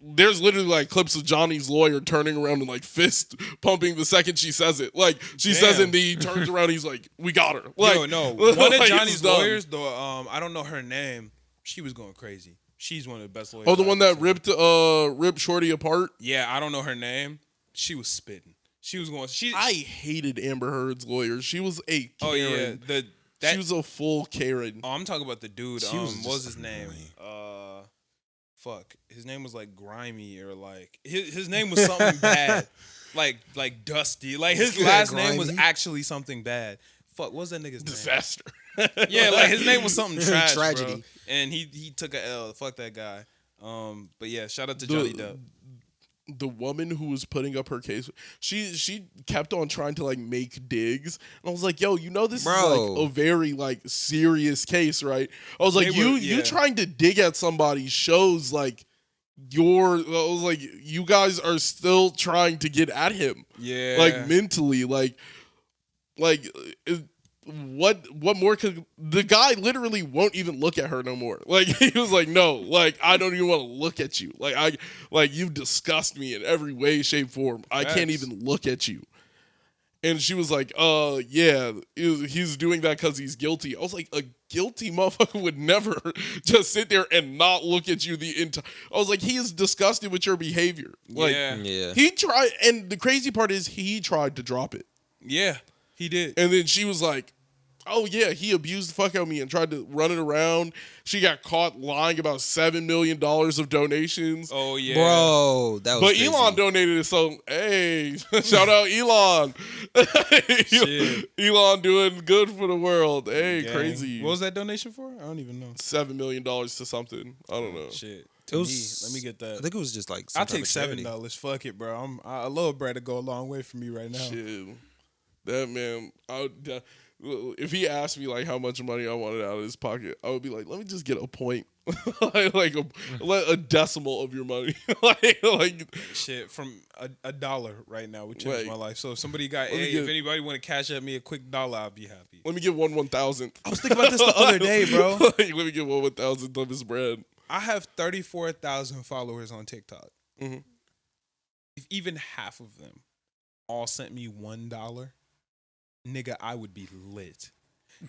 [SPEAKER 3] there's literally like clips of Johnny's lawyer turning around and like fist pumping the second she says it. Like, she says it and then he turns around, he's like, we got her. Like,
[SPEAKER 1] no. One of
[SPEAKER 3] like,
[SPEAKER 1] Johnny's
[SPEAKER 3] it's done.
[SPEAKER 1] lawyers, though, I don't know her name. She was going crazy. She's one of the best lawyers.
[SPEAKER 3] Oh, the
[SPEAKER 1] I've
[SPEAKER 3] one
[SPEAKER 1] ever
[SPEAKER 3] that
[SPEAKER 1] seen.
[SPEAKER 3] ripped Shorty apart?
[SPEAKER 1] Yeah, I don't know her name. She was spitting. She was going.
[SPEAKER 3] I hated Amber Heard's lawyer. She was a Karen.
[SPEAKER 1] Oh yeah,
[SPEAKER 3] she was a full Karen.
[SPEAKER 1] Oh, I'm talking about the dude.
[SPEAKER 2] She was
[SPEAKER 1] What was
[SPEAKER 2] just
[SPEAKER 1] his name?
[SPEAKER 2] annoying.
[SPEAKER 1] Fuck. His name was like Grimy or like his name was something bad, like Dusty. Like his
[SPEAKER 2] Yeah,
[SPEAKER 1] last name was
[SPEAKER 2] Grimy.
[SPEAKER 1] actually something bad. Fuck, what was that nigga's name?
[SPEAKER 3] Disaster.
[SPEAKER 1] Yeah, like his name was something trash,
[SPEAKER 2] Tragedy.
[SPEAKER 1] bro. And he took a L. Fuck that guy. But yeah, shout out to Johnny Depp.
[SPEAKER 3] The woman who was putting up her case, she kept on trying to like make digs, and I was like, "Yo, you know this is like a very like serious case, right?" I was like, "You trying to dig at somebody shows like I was like, you guys are still trying to get at him,
[SPEAKER 1] Yeah,
[SPEAKER 3] like mentally, like." What more could the guy literally won't even look at her no more? Like, he was like, no, like, I don't even want to look at you. Like you disgust me in every way, shape, form. I can't even look at you. And she was like, yeah, he's doing that because he's guilty. I was like, a guilty motherfucker would never just sit there and not look at you the entire. I was like, he is disgusted with your behavior. Like,
[SPEAKER 2] Yeah.
[SPEAKER 3] he tried, and the crazy part is he tried to drop it.
[SPEAKER 1] Yeah, he did.
[SPEAKER 3] And then she was like, oh, yeah, he abused the fuck out of me and tried to run it around. She got caught lying about $7 million of donations.
[SPEAKER 1] Oh, yeah.
[SPEAKER 2] Bro, that was
[SPEAKER 3] But
[SPEAKER 2] crazy.
[SPEAKER 3] Elon donated it, so, hey, shout out Elon.
[SPEAKER 1] Shit.
[SPEAKER 3] Elon doing good for the world. Hey,
[SPEAKER 1] Gang.
[SPEAKER 3] crazy.
[SPEAKER 1] What was that donation for? I don't even know.
[SPEAKER 3] $7 million to something. I don't know.
[SPEAKER 1] Shit. to
[SPEAKER 2] It
[SPEAKER 1] me.
[SPEAKER 2] was-
[SPEAKER 1] Let me get
[SPEAKER 2] I
[SPEAKER 1] that.
[SPEAKER 2] think it was just like
[SPEAKER 1] I'll
[SPEAKER 2] some type
[SPEAKER 1] take
[SPEAKER 2] of charity.
[SPEAKER 1] $7. Fuck it, bro. A little bread to go a long way for me right now.
[SPEAKER 3] Shit, that man. If he asked me like how much money I wanted out of his pocket, I would be like, let me just get a point, like a decimal of your money, like
[SPEAKER 1] Shit, from a dollar right now would change
[SPEAKER 3] Like,
[SPEAKER 1] my life. So if somebody got,
[SPEAKER 3] let me
[SPEAKER 1] hey,
[SPEAKER 3] get-
[SPEAKER 1] if anybody want to cash at me a quick dollar, I'll be happy.
[SPEAKER 3] let me get 1/1000th.
[SPEAKER 1] I was thinking about this the other day, bro.
[SPEAKER 3] Like, let me get 1/1000th of his bread.
[SPEAKER 1] I have 34,000 followers on TikTok.
[SPEAKER 3] Mhm.
[SPEAKER 1] If even half of them all sent me $1, nigga, I would be lit.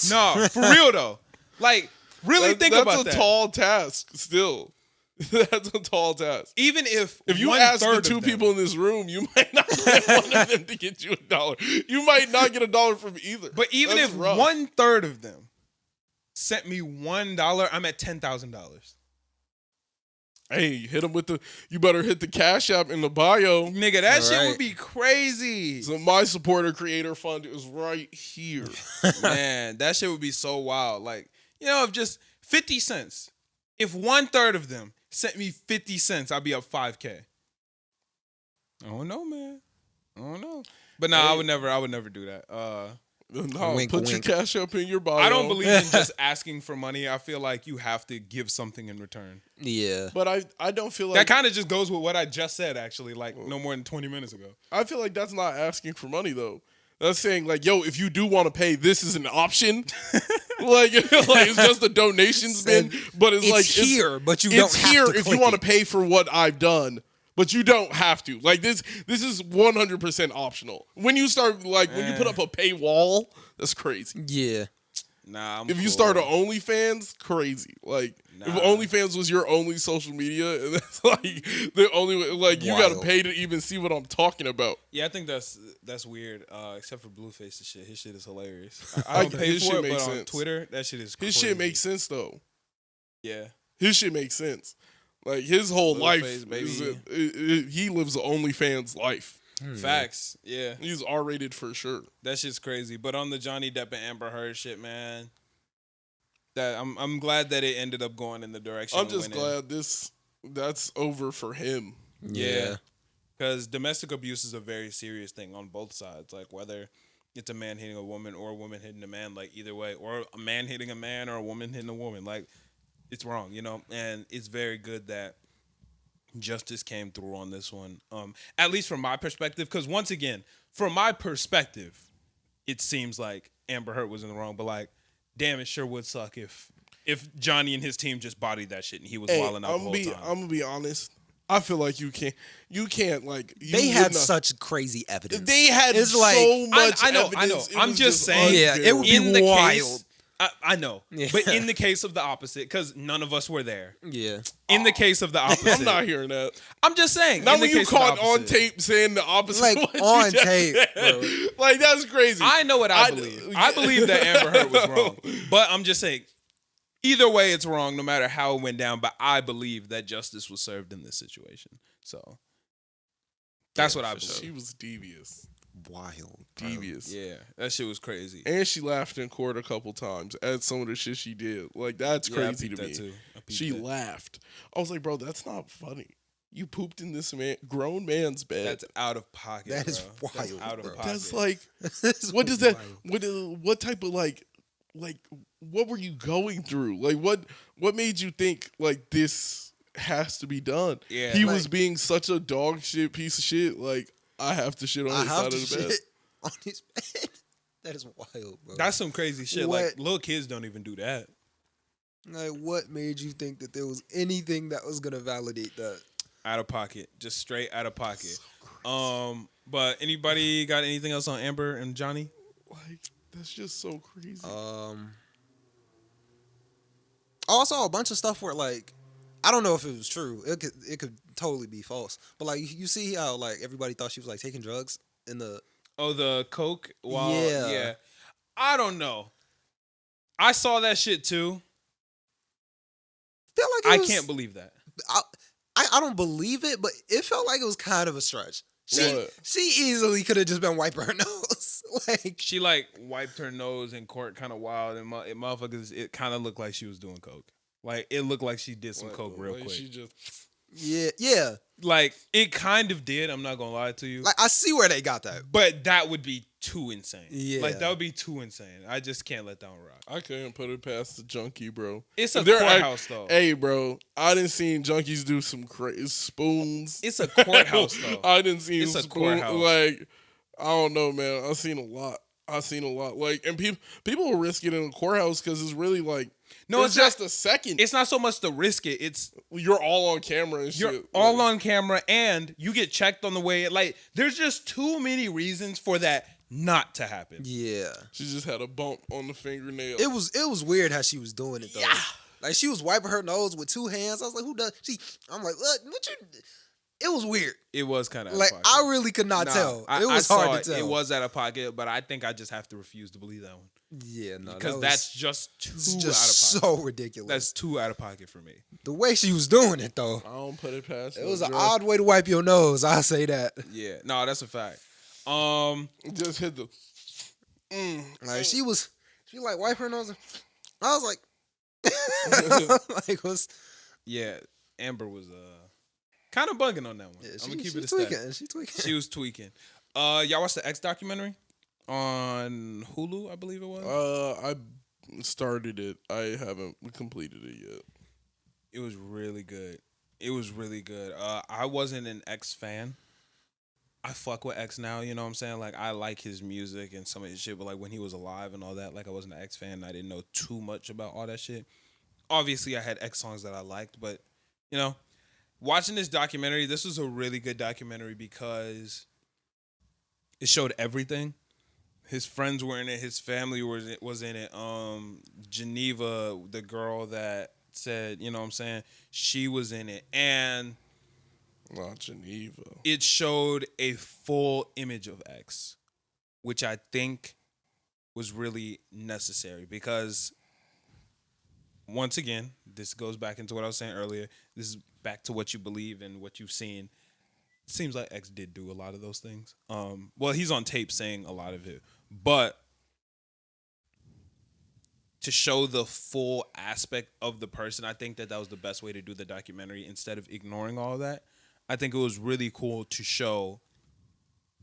[SPEAKER 1] No, for real though. Like, really think about that.
[SPEAKER 3] That's a tall task. Still, that's a tall task.
[SPEAKER 1] Even if
[SPEAKER 3] you ask the
[SPEAKER 1] 1/3
[SPEAKER 3] two
[SPEAKER 1] of them-
[SPEAKER 3] people in this room, you might not get one of them to get you $1. You might not get $1 from either.
[SPEAKER 1] but even
[SPEAKER 3] That's
[SPEAKER 1] if
[SPEAKER 3] rough.
[SPEAKER 1] 1/3 of them sent me $1, I'm at $10,000.
[SPEAKER 3] Hey, hit him with the. You better hit the Cash App in the bio.
[SPEAKER 1] Nigga, that shit
[SPEAKER 2] Right.
[SPEAKER 1] would be crazy.
[SPEAKER 3] So my supporter creator fund is right here.
[SPEAKER 1] Man, that shit would be so wild. Like, you know, if just 50 cents, if 1/3 of them sent me 50 cents, I'd be up 5K. I don't know, man. I don't know. But no,
[SPEAKER 3] Hey.
[SPEAKER 1] I would never do that.
[SPEAKER 3] No,
[SPEAKER 2] Wink,
[SPEAKER 3] put your
[SPEAKER 2] wink.
[SPEAKER 3] Cash App in your bio.
[SPEAKER 1] I don't believe in just asking for money. I feel like you have to give something in return.
[SPEAKER 2] Yeah.
[SPEAKER 3] But I don't feel
[SPEAKER 1] That
[SPEAKER 3] like
[SPEAKER 1] kind of just goes with what I just said, actually, like no more than 20 minutes ago.
[SPEAKER 3] I feel like that's not asking for money though. That's saying like, yo, if you do want to pay, this is an option. like it's just a donation spin, but it's like
[SPEAKER 2] here, but you
[SPEAKER 3] it's
[SPEAKER 2] don't have
[SPEAKER 3] here
[SPEAKER 2] to
[SPEAKER 3] if you
[SPEAKER 2] click
[SPEAKER 3] want to
[SPEAKER 2] it.
[SPEAKER 3] pay for what I've done. But you don't have to. Like this is 100% optional. When you start when you put up a paywall, that's crazy.
[SPEAKER 2] Yeah.
[SPEAKER 1] Nah, I'm
[SPEAKER 3] If you
[SPEAKER 1] cool.
[SPEAKER 3] start an OnlyFans, crazy. Like
[SPEAKER 1] Nah.
[SPEAKER 3] if OnlyFans was your only social media, and that's like the only way, like you gotta
[SPEAKER 2] Wild.
[SPEAKER 3] pay to even see what I'm talking about.
[SPEAKER 1] Yeah, I think that's weird. Except for Blueface's shit. His shit is hilarious. I
[SPEAKER 3] I-
[SPEAKER 1] don't pay
[SPEAKER 3] his
[SPEAKER 1] for
[SPEAKER 3] shit
[SPEAKER 1] it, but
[SPEAKER 3] makes
[SPEAKER 1] on
[SPEAKER 3] sense.
[SPEAKER 1] Twitter, that shit is crazy.
[SPEAKER 3] His shit makes sense though.
[SPEAKER 1] Yeah.
[SPEAKER 3] His shit makes sense. Like his whole life,
[SPEAKER 1] Blueface, baby.
[SPEAKER 3] he lives the OnlyFans life.
[SPEAKER 1] Facts. Yeah.
[SPEAKER 3] He's R-rated for sure.
[SPEAKER 1] That shit's crazy. But on the Johnny Depp and Amber Heard shit, man, that I'm glad that it ended up going in the direction.
[SPEAKER 3] I'm
[SPEAKER 1] it
[SPEAKER 3] just
[SPEAKER 1] went in.
[SPEAKER 3] glad that's over for him.
[SPEAKER 1] Yeah. Because domestic abuse is a very serious thing on both sides. Like whether it's a man hitting a woman or a woman hitting a man, like either way, or a man hitting a man or a woman hitting a woman, like it's wrong, you know. And it's very good that justice came through on this one. At least from my perspective, because once again, from my perspective, it seems like Amber Heard was in the wrong. But like, damn, it sure would suck if Johnny and his team just bodied that shit and he was
[SPEAKER 3] Hey,
[SPEAKER 1] wilding out the whole time.
[SPEAKER 3] I'm gonna be honest. I feel like you can't like.
[SPEAKER 2] They had such crazy evidence.
[SPEAKER 3] They had
[SPEAKER 2] It's
[SPEAKER 3] so
[SPEAKER 2] like-
[SPEAKER 3] much.
[SPEAKER 1] I know.
[SPEAKER 3] evidence, it
[SPEAKER 1] I'm
[SPEAKER 3] was
[SPEAKER 1] just saying.
[SPEAKER 2] Yeah, it would be
[SPEAKER 1] in the
[SPEAKER 2] wild.
[SPEAKER 1] case, I know,
[SPEAKER 2] Yeah.
[SPEAKER 1] but in the case of the opposite, because none of us were there.
[SPEAKER 2] Yeah.
[SPEAKER 1] In the case of the opposite,
[SPEAKER 3] I'm not hearing that.
[SPEAKER 1] I'm just saying.
[SPEAKER 3] Not
[SPEAKER 1] in the
[SPEAKER 3] when you
[SPEAKER 1] case of the
[SPEAKER 3] caught on
[SPEAKER 1] opposite.
[SPEAKER 3] tape saying the opposite.
[SPEAKER 2] Like,
[SPEAKER 3] of what
[SPEAKER 2] on
[SPEAKER 3] you just
[SPEAKER 2] tape,
[SPEAKER 3] said.
[SPEAKER 2] bro.
[SPEAKER 3] Like that's crazy.
[SPEAKER 1] I know what I believe. I believe that Amber Heard was wrong, but I'm just saying. Either way, it's wrong, no matter how it went down. But I believe that justice was served in this situation. So that's what I believe.
[SPEAKER 3] She was devious.
[SPEAKER 2] Wild. Bro.
[SPEAKER 3] Devious.
[SPEAKER 1] Yeah, that shit was crazy.
[SPEAKER 3] And she laughed in court a couple times at some of the shit she did. Like that's
[SPEAKER 1] Yeah, I
[SPEAKER 3] crazy
[SPEAKER 1] peeped
[SPEAKER 3] to
[SPEAKER 1] that
[SPEAKER 3] me.
[SPEAKER 1] too. I peeped
[SPEAKER 3] She
[SPEAKER 1] that.
[SPEAKER 3] laughed. I was like, bro, that's not funny. You pooped in this grown man's bed.
[SPEAKER 1] That's out of pocket.
[SPEAKER 2] That is
[SPEAKER 1] bro. That's
[SPEAKER 2] wild,
[SPEAKER 1] out of
[SPEAKER 2] bro.
[SPEAKER 1] pocket.
[SPEAKER 3] That's like,
[SPEAKER 2] This
[SPEAKER 3] what
[SPEAKER 2] was
[SPEAKER 3] does that?
[SPEAKER 2] wild.
[SPEAKER 3] What type of like, what were you going through? Like, what made you think like this has to be done?
[SPEAKER 1] Yeah,
[SPEAKER 3] he
[SPEAKER 2] like-
[SPEAKER 3] was being such a dog shit piece of shit. Like, I have to shit on
[SPEAKER 2] I
[SPEAKER 3] his
[SPEAKER 2] have
[SPEAKER 3] side
[SPEAKER 2] to
[SPEAKER 3] of the bed.
[SPEAKER 2] shit on his bed. That is wild, bro.
[SPEAKER 1] That's some crazy shit.
[SPEAKER 2] What?
[SPEAKER 1] Like little kids don't even do that.
[SPEAKER 2] Like, what made you think that there was anything that was gonna validate that?
[SPEAKER 1] Out of pocket, just straight out of pocket. But anybody got anything else on Amber and Johnny?
[SPEAKER 3] Like, that's just so crazy.
[SPEAKER 2] I saw a bunch of stuff where like I don't know if it was true. It could totally be false. But like you see how like everybody thought she was like taking drugs in the
[SPEAKER 1] Oh, the coke. Wow.
[SPEAKER 2] Yeah.
[SPEAKER 1] Yeah. I don't know. I saw that shit too.
[SPEAKER 2] feel like
[SPEAKER 1] I
[SPEAKER 2] it was,
[SPEAKER 1] can't believe that.
[SPEAKER 2] I don't believe it, but it felt like it was kind of a stretch.
[SPEAKER 3] What?
[SPEAKER 2] She easily could have just been wiping her nose. Like
[SPEAKER 1] She like wiped her nose in court, kind of wild, and motherfuckers. It kind of looked like she was doing coke. Like it looked like she did some
[SPEAKER 3] Like,
[SPEAKER 1] coke real
[SPEAKER 3] like,
[SPEAKER 1] quick.
[SPEAKER 3] She just
[SPEAKER 2] Yeah.
[SPEAKER 1] Like it kind of did. I'm not gonna lie to you.
[SPEAKER 2] Like I see where they got that.
[SPEAKER 1] But that would be too insane.
[SPEAKER 2] Yeah.
[SPEAKER 1] Like that would be too insane. I just can't let that one rock.
[SPEAKER 3] I couldn't put it past the junkie, bro.
[SPEAKER 1] It's a
[SPEAKER 3] They're
[SPEAKER 1] courthouse though.
[SPEAKER 3] Hey, bro, I didn't seen junkies do some crazy spoons.
[SPEAKER 1] It's a courthouse though.
[SPEAKER 3] I didn't see
[SPEAKER 1] It's a
[SPEAKER 3] spoon,
[SPEAKER 1] courthouse.
[SPEAKER 3] like I don't know, man. I've seen a lot. Like, and people will risk it in a courthouse because it's really like
[SPEAKER 1] No,
[SPEAKER 3] it's
[SPEAKER 1] it's
[SPEAKER 3] just a second.
[SPEAKER 1] It's not so much to risk it. It's
[SPEAKER 3] You're all on camera and
[SPEAKER 1] you're
[SPEAKER 3] shit.
[SPEAKER 1] all
[SPEAKER 3] like,
[SPEAKER 1] on camera and you get checked on the way. Like there's just too many reasons for that not to happen.
[SPEAKER 2] Yeah.
[SPEAKER 3] She just had a bump on the fingernail.
[SPEAKER 2] It was weird how she was doing it though.
[SPEAKER 1] Yeah.
[SPEAKER 2] Like she was wiping her nose with two hands. I was like, who does she? I'm like, what you? It was weird.
[SPEAKER 1] It was kind of
[SPEAKER 2] Like I really could not tell. It was hard to tell.
[SPEAKER 1] It was out of pocket, but I think I just have to refuse to believe that one
[SPEAKER 2] Yeah, no,
[SPEAKER 1] because that's just too
[SPEAKER 2] it's
[SPEAKER 1] out of
[SPEAKER 2] just
[SPEAKER 1] pocket.
[SPEAKER 2] so ridiculous.
[SPEAKER 1] That's too out of pocket for me.
[SPEAKER 2] The way she was doing it though.
[SPEAKER 3] I don't put it past.
[SPEAKER 2] It
[SPEAKER 3] no
[SPEAKER 2] was an
[SPEAKER 3] girl.
[SPEAKER 2] odd way to wipe your nose. I say that.
[SPEAKER 1] Yeah, no, that's a fact.
[SPEAKER 3] Just hit the.
[SPEAKER 2] Like she like wipe her nose. I was like, like what's?
[SPEAKER 1] Yeah, Amber was kind of bugging on that one.
[SPEAKER 2] Yeah,
[SPEAKER 1] I'm gonna keep
[SPEAKER 2] she
[SPEAKER 1] it a stack.
[SPEAKER 2] tweaking. She tweaking.
[SPEAKER 1] She was tweaking. Y'all watched the X documentary on Hulu, I believe it was.
[SPEAKER 3] I started it. I haven't completed it yet.
[SPEAKER 1] It was really good. It was really good. I wasn't an X fan. I fuck with X now, you know what I'm saying? Like I like his music and some of his shit, but like when he was alive and all that, like I wasn't an X fan and I didn't know too much about all that shit. Obviously I had X songs that I liked, but you know, watching this documentary, this was a really good documentary because it showed everything. His friends were in it, his family was in it. Geneva, the girl that said, you know what I'm saying, she was in it. And
[SPEAKER 3] Not Geneva.
[SPEAKER 1] it showed a full image of X, which I think was really necessary because once again, this goes back into what I was saying earlier. This is back to what you believe and what you've seen. It seems like X did do a lot of those things. Well, he's on tape saying a lot of it, but to show the full aspect of the person, I think that was the best way to do the documentary instead of ignoring all that. I think it was really cool to show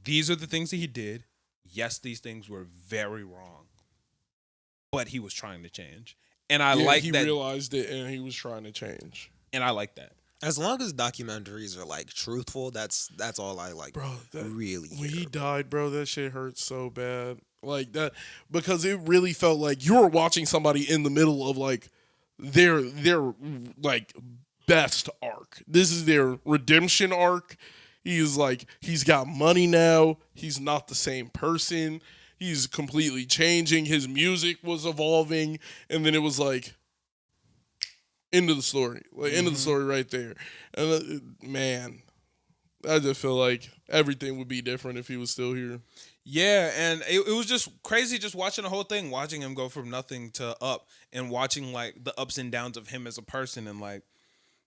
[SPEAKER 1] these are the things that he did. Yes, these things were very wrong, but he was trying to change. And I like
[SPEAKER 3] he
[SPEAKER 1] that.
[SPEAKER 3] He realized it and he was trying to change.
[SPEAKER 1] And I like that.
[SPEAKER 2] As long as documentaries are like truthful, that's all I like.
[SPEAKER 3] Bro, that,
[SPEAKER 2] really.
[SPEAKER 3] when he died, bro, that shit hurt so bad. Like that, because it really felt like you were watching somebody in the middle of like their like best arc. This is their redemption arc. He's got money now. He's not the same person. He's completely changing. His music was evolving, and then it was like end of the story. Like end of the story right there. And man, I just feel like everything would be different if he was still here.
[SPEAKER 1] Yeah, and it was just crazy just watching the whole thing, watching him go from nothing to up and watching like the ups and downs of him as a person and like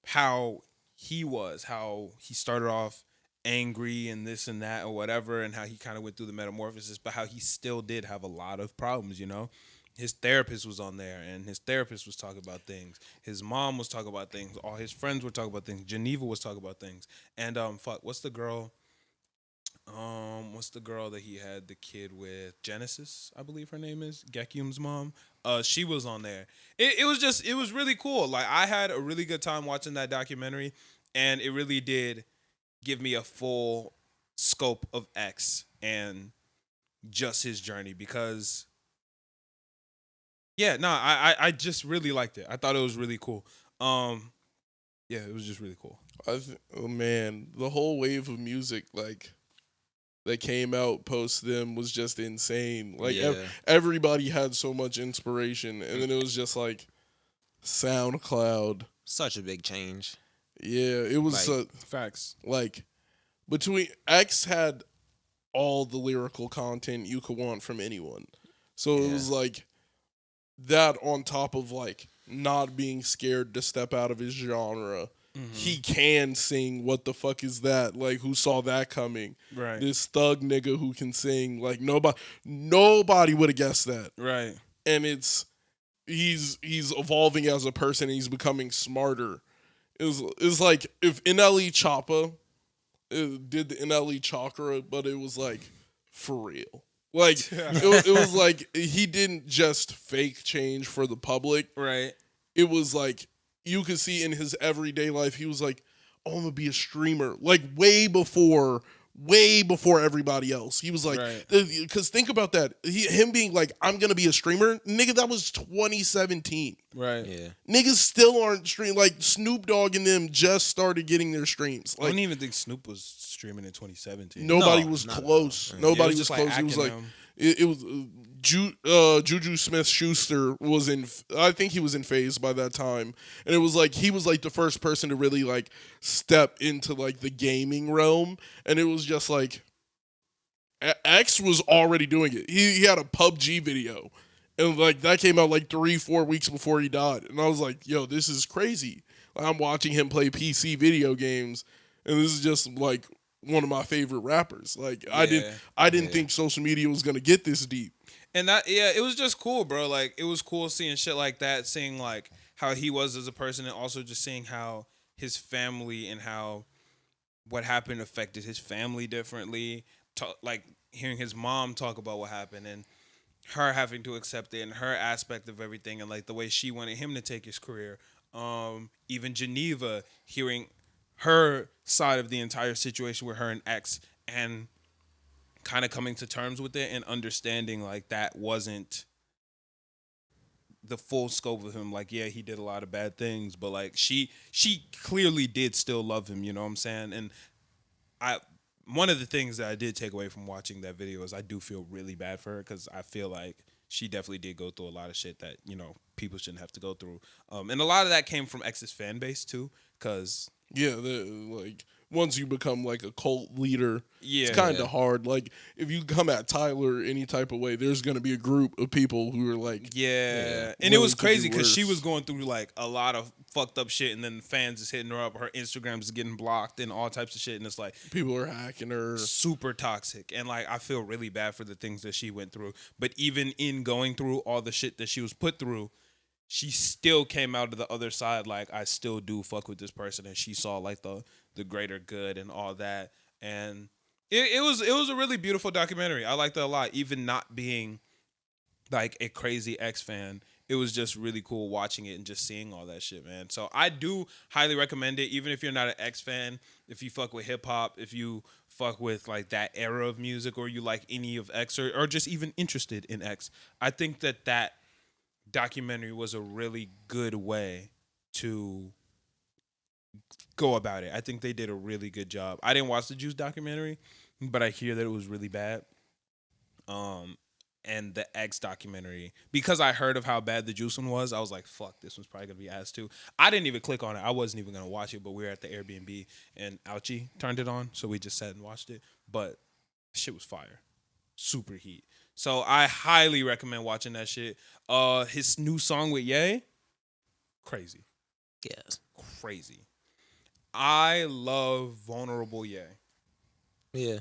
[SPEAKER 1] how he started off angry and this and that or whatever and how he kind of went through the metamorphosis, but how he still did have a lot of problems, you know? His therapist was on there and his therapist was talking about things. His mom was talking about things. All his friends were talking about things. Geneva was talking about things. And what's the girl that he had the kid with? Genesis, I believe her name is. Gekyum's mom. She was on there. It was really cool. Like I had a really good time watching that documentary, and it really did give me a full scope of X and just his journey because I just really liked it. I thought it was really cool. Yeah, it was just really cool.
[SPEAKER 3] Oh man, the whole wave of music like that came out post them was just insane. Like everybody had so much inspiration, and then it was just like SoundCloud.
[SPEAKER 2] Such a big change.
[SPEAKER 3] Yeah, it was
[SPEAKER 1] Facts.
[SPEAKER 3] like between X had all the lyrical content you could want from anyone. So it was like that on top of like not being scared to step out of his genre. Mm-hmm. He can sing. What the fuck is that? Like, who saw that coming?
[SPEAKER 1] Right.
[SPEAKER 3] This thug nigga who can sing. Like, nobody would have guessed that.
[SPEAKER 1] Right.
[SPEAKER 3] And it's he's evolving as a person. And he's becoming smarter. It's like if NLE Choppa did the NLE Chakra, but it was like for real. Like it was like he didn't just fake change for the public.
[SPEAKER 1] Right.
[SPEAKER 3] It was like you could see in his everyday life he was like, oh, I'm gonna be a streamer. Like way before everybody else. He was like,
[SPEAKER 1] Right.
[SPEAKER 3] because think about that. Him being like, I'm gonna be a streamer, nigga, that was 2017.
[SPEAKER 1] Right.
[SPEAKER 2] Yeah.
[SPEAKER 3] Niggas still aren't streaming. Like Snoop Dogg and them just started getting their streams.
[SPEAKER 1] I
[SPEAKER 3] Like
[SPEAKER 1] don't even think Snoop was streaming in 2017.
[SPEAKER 3] nobody
[SPEAKER 2] No,
[SPEAKER 3] was
[SPEAKER 2] not at all.
[SPEAKER 3] close.
[SPEAKER 2] Yeah.
[SPEAKER 3] Nobody
[SPEAKER 1] It was
[SPEAKER 3] was
[SPEAKER 1] just like
[SPEAKER 3] close. It was like
[SPEAKER 1] acting
[SPEAKER 3] it was Juju Smith-Schuster was in. I think he was in Phase by that time, and it was like he was like the first person to really like step into like the gaming realm, and it was just like X was already doing it. He had a PUBG video, and like that came out like 3-4 weeks before he died, and I was like, yo, this is crazy. Like, I'm watching him play PC video games, and this is just like one of my favorite rappers. Like I didn't
[SPEAKER 2] Yeah.
[SPEAKER 3] think social media was gonna get this deep.
[SPEAKER 1] And that, yeah, it was just cool, bro. Like, it was cool seeing shit like that, seeing like how he was as a person, and also just seeing how his family and how what happened affected his family differently. Like hearing his mom talk about what happened and her having to accept it and her aspect of everything, and like the way she wanted him to take his career. Even Geneva, hearing her side of the entire situation with her and X, and kind of coming to terms with it and understanding like that wasn't the full scope of him. Like, yeah, he did a lot of bad things, but like she clearly did still love him, you know what I'm saying? And one of the things that I did take away from watching that video is I do feel really bad for her, because I feel like she definitely did go through a lot of shit that, you know, people shouldn't have to go through. And a lot of that came from X's fan base too, because
[SPEAKER 3] Yeah, like once you become like a cult leader,
[SPEAKER 1] yeah,
[SPEAKER 3] it's kind of hard. Like if you come at Tyler any type of way, there's gonna be a group of people who are like,
[SPEAKER 1] yeah. And it
[SPEAKER 3] willing
[SPEAKER 1] was
[SPEAKER 3] to do
[SPEAKER 1] crazy because she
[SPEAKER 3] worse.
[SPEAKER 1] was going through like a lot of fucked up shit, and then the fans is hitting her up, her Instagram is getting blocked and all types of shit, and it's like
[SPEAKER 3] people are hacking her.
[SPEAKER 1] super toxic. And like I feel really bad for the things that she went through, but even in going through all the shit that she was put through, she still came out of the other side like, I still do fuck with this person, and she saw like the greater good and all that. And it was a really beautiful documentary. I liked it a lot, even not being like a crazy X fan. It was just really cool watching it and just seeing all that shit, man. So I do highly recommend it, even if you're not an X fan. If you fuck with hip hop, if you fuck with like that era of music, or you like any of X, or just even interested in X, I think that documentary was a really good way to go about it. I think they did a really good job. I didn't watch the Juice documentary, but I hear that it was really bad. And the X documentary, because I heard of how bad the Juice one was, I was like, fuck, this one's probably gonna be ass too. I didn't even click on it. I wasn't even gonna watch it, but we were at the Airbnb and Ouchie turned it on, so we just sat and watched it. But shit was fire. Super heat. So I highly recommend watching that shit. His new song with Ye, crazy.
[SPEAKER 2] Yes.
[SPEAKER 1] Crazy. I love Vulnerable Ye.
[SPEAKER 2] Yeah.